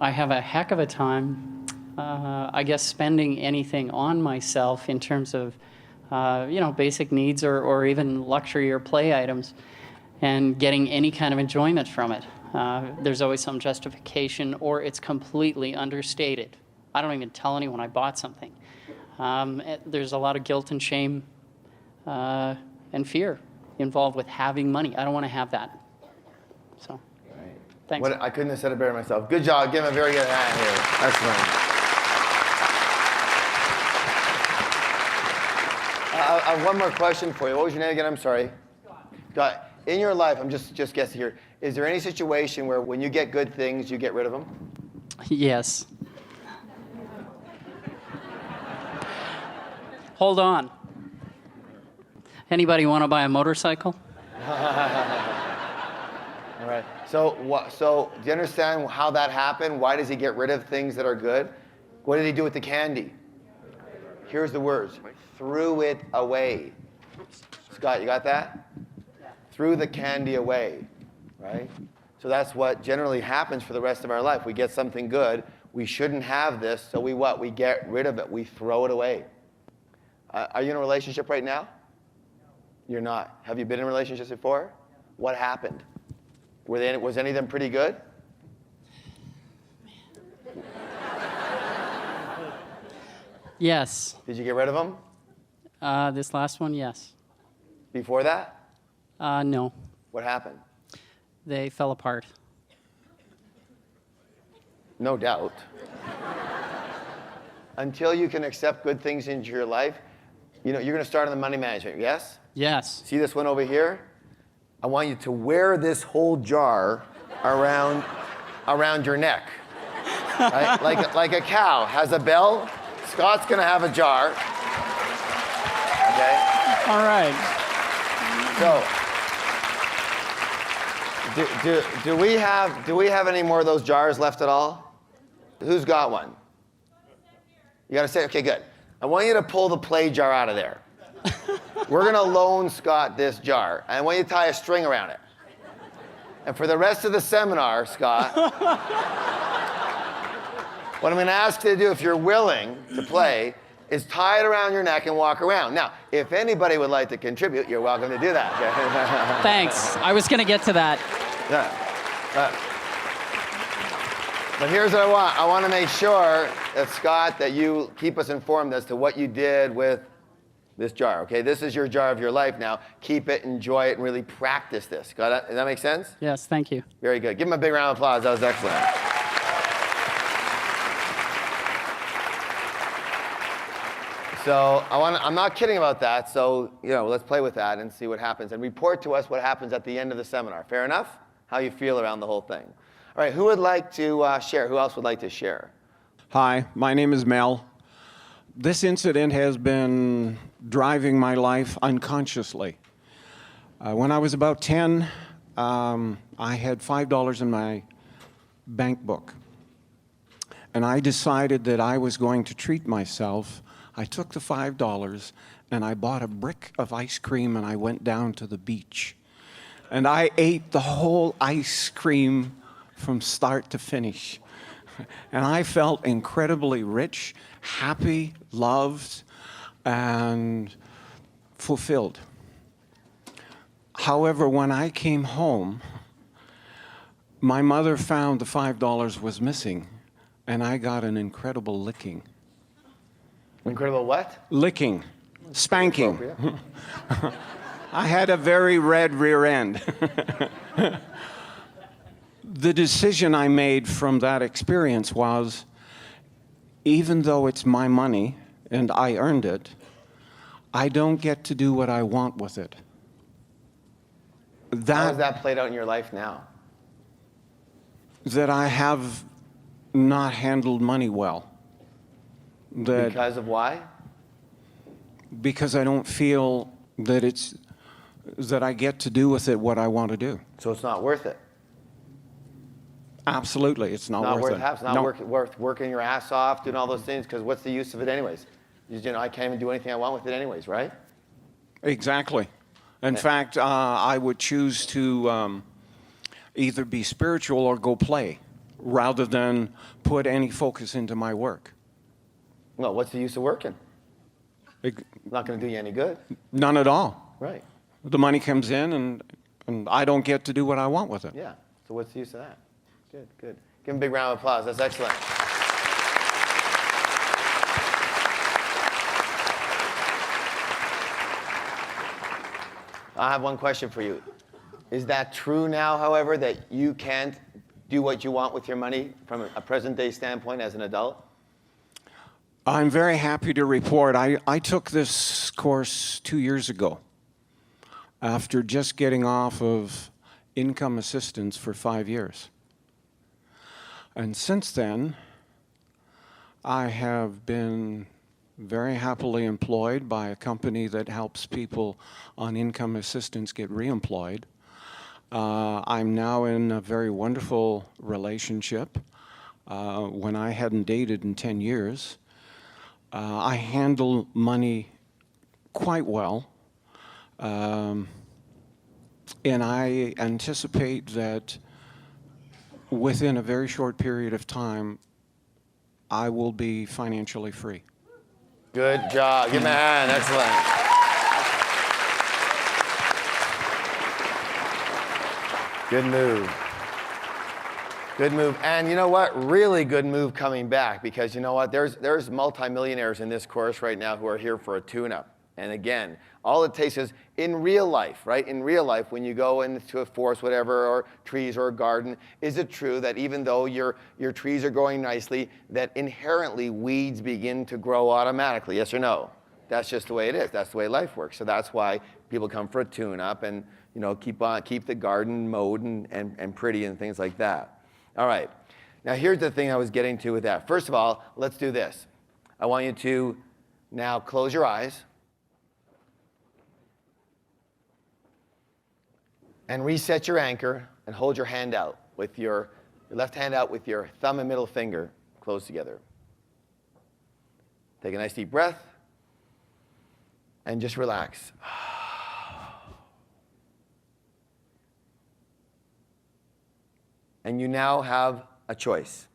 have a heck of a time, I guess, spending anything on myself in terms of, basic needs or even luxury or play items, and getting any kind of enjoyment from it. There's always some justification, or it's completely understated. I don't even tell anyone I bought something. There's a lot of guilt and shame and fear involved with having money. I don't want to have that. So, thanks. I couldn't have said it better myself. Good job. Give him a very good hand here. Excellent. I have one more question for you. What was your name again? I'm sorry. Scott. In your life, I'm just guessing here, is there any situation where when you get good things, you get rid of them? Yes. Hold on. Anybody want to buy a motorcycle? All right. So do you understand how that happened? Why does he get rid of things that are good? What did he do with the candy? Here's the words. Threw it away. Scott, you got that? Threw the candy away, right? So that's what generally happens for the rest of our life. We get something good. We shouldn't have this, so we what? We get rid of it. We throw it away. Are you in a relationship right now? You're not. Have you been in relationships before? What happened? Was any of them pretty good? Yes. Did you get rid of them? This last one, yes. Before that? No. What happened? They fell apart. No doubt. Until you can accept good things into your life, you're going to start on the money management, yes? Yes. See this one over here? I want you to wear this whole jar around your neck. Right? Like a cow has a bell. Scott's going to have a jar. Okay? All right. So, do we have any more of those jars left at all? Who's got one? You got to say, okay, good. I want you to pull the play jar out of there. We're going to loan Scott this jar. And I want you to tie a string around it. And for the rest of the seminar, Scott, what I'm going to ask you to do, if you're willing to play, is tie it around your neck and walk around. Now, if anybody would like to contribute, you're welcome to do that. Thanks. I was going to get to that. Yeah. But here's what I want. I want to make sure that, Scott, that you keep us informed as to what you did with this jar, okay? This is your jar of your life now. Keep it, enjoy it, and really practice this. Got it? Does that make sense? Yes, thank you. Very good. Give him a big round of applause. That was excellent. So I'm not kidding about that. So, let's play with that and see what happens. And report to us what happens at the end of the seminar. Fair enough? How you feel around the whole thing. All right, who would like to share? Who else would like to share? Hi, my name is Mel. This incident has been driving my life unconsciously. When I was about 10, I had $5 in my bank book. And I decided that I was going to treat myself. I took the $5 and I bought a brick of ice cream and I went down to the beach. And I ate the whole ice cream from start to finish. And I felt incredibly rich, happy, loved, and fulfilled. However, when I came home, my mother found the $5 was missing, and I got an incredible licking. Incredible what? Licking, spanking. Appropriate. I had a very red rear end. The decision I made from that experience was, even though it's my money and I earned it, I don't get to do what I want with it. How has that played out in your life now? That I have not handled money well. Because of why? Because I don't feel that I get to do with it what I want to do. So it's not worth it. Absolutely, it's not worth it. It's not worth working your ass off, doing all those things, because what's the use of it anyways? I can't even do anything I want with it anyways, right? Exactly. In fact, I would choose to either be spiritual or go play, rather than put any focus into my work. Well, what's the use of working? Not going to do you any good. None at all. Right. The money comes in, and I don't get to do what I want with it. Yeah. So what's the use of that? Good, good. Give him a big round of applause. That's excellent. I have one question for you. Is that true now, however, that you can't do what you want with your money from a present-day standpoint as an adult? I'm very happy to report I took this course 2 years ago after just getting off of income assistance for 5 years. And since then, I have been very happily employed by a company that helps people on income assistance get reemployed. I'm now in a very wonderful relationship. When I hadn't dated in 10 years, I handle money quite well. And I anticipate that within a very short period of time, I will be financially free. Good job. Give him a hand. Excellent. Good move. Good move. And you know what? Really good move coming back, because you know what? There's multimillionaires in this course right now who are here for a tune-up. And again, all it takes is in real life, right? In real life, when you go into a forest, whatever, or trees or a garden, is it true that even though your trees are growing nicely, that inherently weeds begin to grow automatically? Yes or no? That's just the way it is. That's the way life works. So that's why people come for a tune-up and keep the garden mowed and pretty and things like that. All right. Now here's the thing I was getting to with that. First of all, let's do this. I want you to now close your eyes and reset your anchor and hold your hand out with your left hand out with your thumb and middle finger close together. Take a nice deep breath and just relax. And you now have a choice.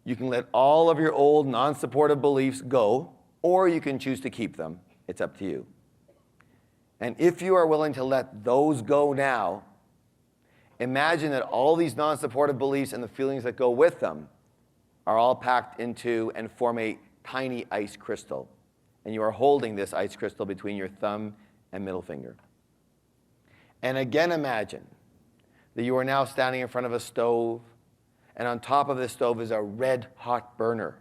You can let all of your old non-supportive beliefs go, or you can choose to keep them. It's up to you. And if you are willing to let those go now, imagine that all these non-supportive beliefs and the feelings that go with them are all packed into and form a tiny ice crystal. And you are holding this ice crystal between your thumb and middle finger. And again, imagine that you are now standing in front of a stove, and on top of this stove is a red hot burner.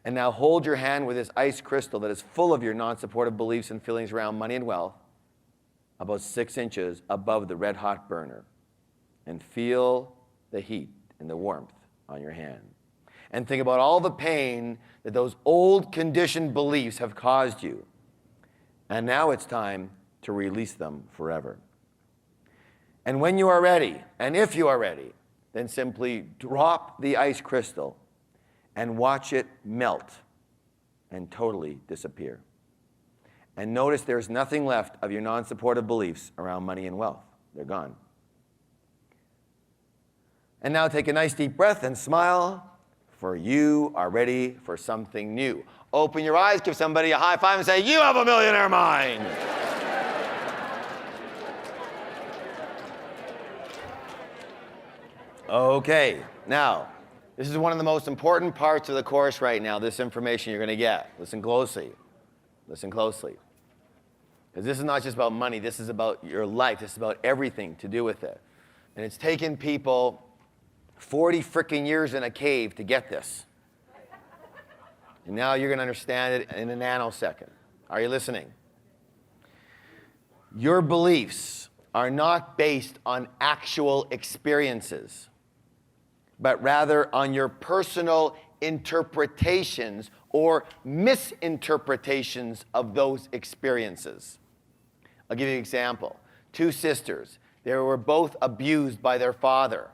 And now hold your hand with this ice crystal that is full of your non-supportive beliefs and feelings around money and wealth, about 6 inches above the red hot burner, and feel the heat and the warmth on your hand. And think about all the pain that those old conditioned beliefs have caused you. And now it's time to release them forever. And when you are ready, and if you are ready, then simply drop the ice crystal and watch it melt and totally disappear. And notice there's nothing left of your non-supportive beliefs around money and wealth. They're gone. And now take a nice deep breath and smile, for you are ready for something new. Open your eyes, give somebody a high five and say, you have a millionaire mind. Okay, now, this is one of the most important parts of the course right now, this information you're going to get. Listen closely. Listen closely. Because this is not just about money, this is about your life, this is about everything to do with it. And it's taken people 40 freaking years in a cave to get this. And now you're going to understand it in a nanosecond. Are you listening? Your beliefs are not based on actual experiences, but rather on your personal interpretations or misinterpretations of those experiences. I'll give you an example. 2 sisters. They were both abused by their father.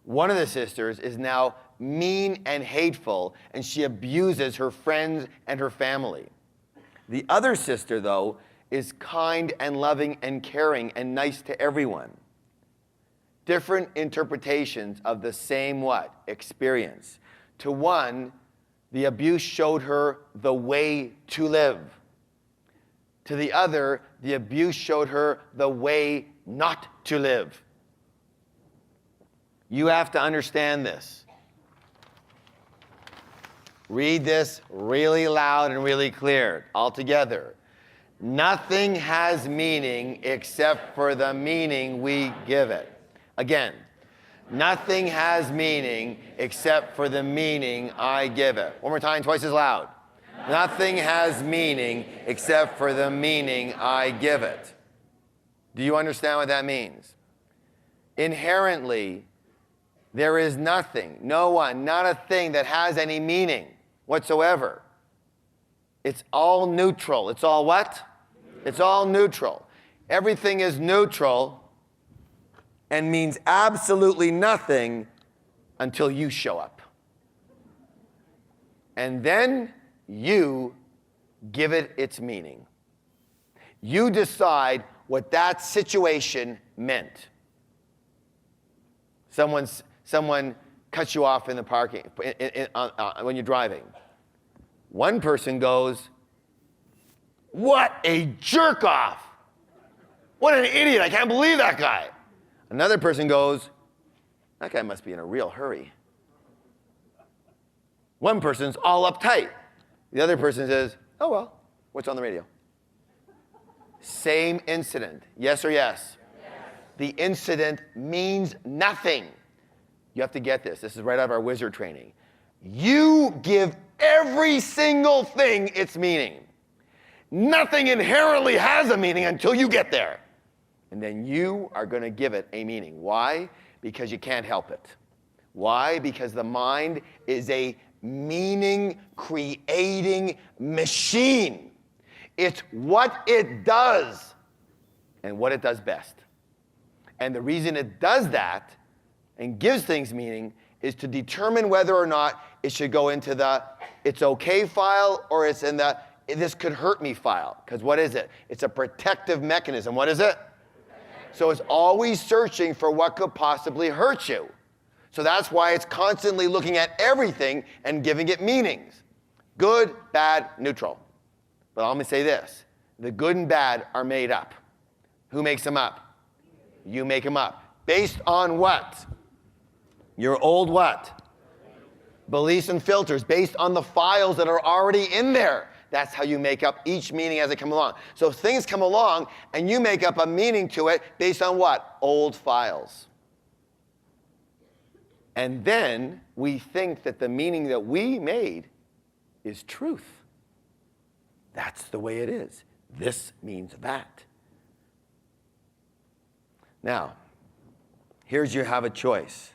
One of the sisters is now mean and hateful, and she abuses her friends and her family. The other sister, though, is kind and loving and caring and nice to everyone. Different interpretations of the same what? Experience. To one, the abuse showed her the way to live. To the other, the abuse showed her the way not to live. You have to understand this. Read this really loud and really clear, all together. Nothing has meaning except for the meaning we give it. Again, nothing has meaning except for the meaning I give it. One more time, twice as loud. Nothing has meaning except for the meaning I give it. Do you understand what that means? Inherently, there is nothing, no one, not a thing that has any meaning whatsoever. It's all neutral. It's all what? It's all neutral. Everything is neutral and means absolutely nothing until you show up. And then you give it its meaning. You decide what that situation meant. Someone cuts you off in the parking when you're driving. One person goes, "What a jerk off! What an idiot! I can't believe that guy." Another person goes, "That guy must be in a real hurry." One person's all uptight. The other person says, "Oh well, what's on the radio?" Same incident, yes or yes? Yes. The incident means nothing. You have to get this. This is right out of our wizard training. You give every single thing its meaning. Nothing inherently has a meaning until you get there. And then you are going to give it a meaning. Why? Because you can't help it. Why? Because the mind is a meaning-creating machine. It's what it does and what it does best. And the reason it does that and gives things meaning is to determine whether or not it should go into the "it's okay" file or it's in the "this could hurt me" file. Because what is it? It's a protective mechanism. What is it? So it's always searching for what could possibly hurt you. So that's why it's constantly looking at everything and giving it meanings. Good, bad, neutral. But let me say this. The good and bad are made up. Who makes them up? You make them up. Based on what? Your old what? Beliefs and filters. Based on the files that are already in there. That's how you make up each meaning as they come along. So things come along and you make up a meaning to it based on what? Old files. And then we think that the meaning that we made is truth. That's the way it is. This means that. Now, here's you have a choice.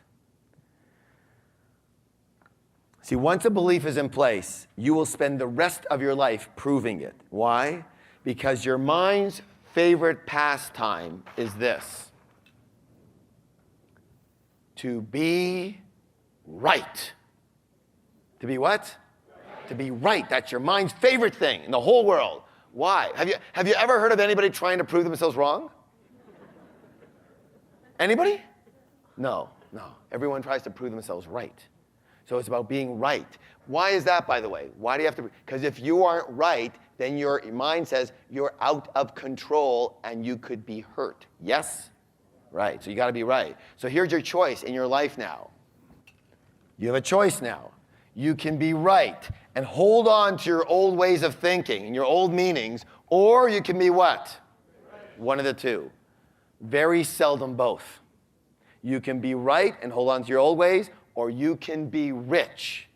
See, once a belief is in place, you will spend the rest of your life proving it. Why? Because your mind's favorite pastime is this: to be right. To be what? Right. To be right. That's your mind's favorite thing in the whole world. Why? Have you ever heard of anybody trying to prove themselves wrong? Anybody? No. Everyone tries to prove themselves right. So it's about being right. Why is that, by the way? Why do you have to? Because if you aren't right, then your mind says you're out of control and you could be hurt. Yes? Right. So you got to be right. So here's your choice in your life now. You have a choice now. You can be right and hold on to your old ways of thinking and your old meanings, or you can be what? One of the two. Very seldom both. You can be right and hold on to your old ways, or you can be rich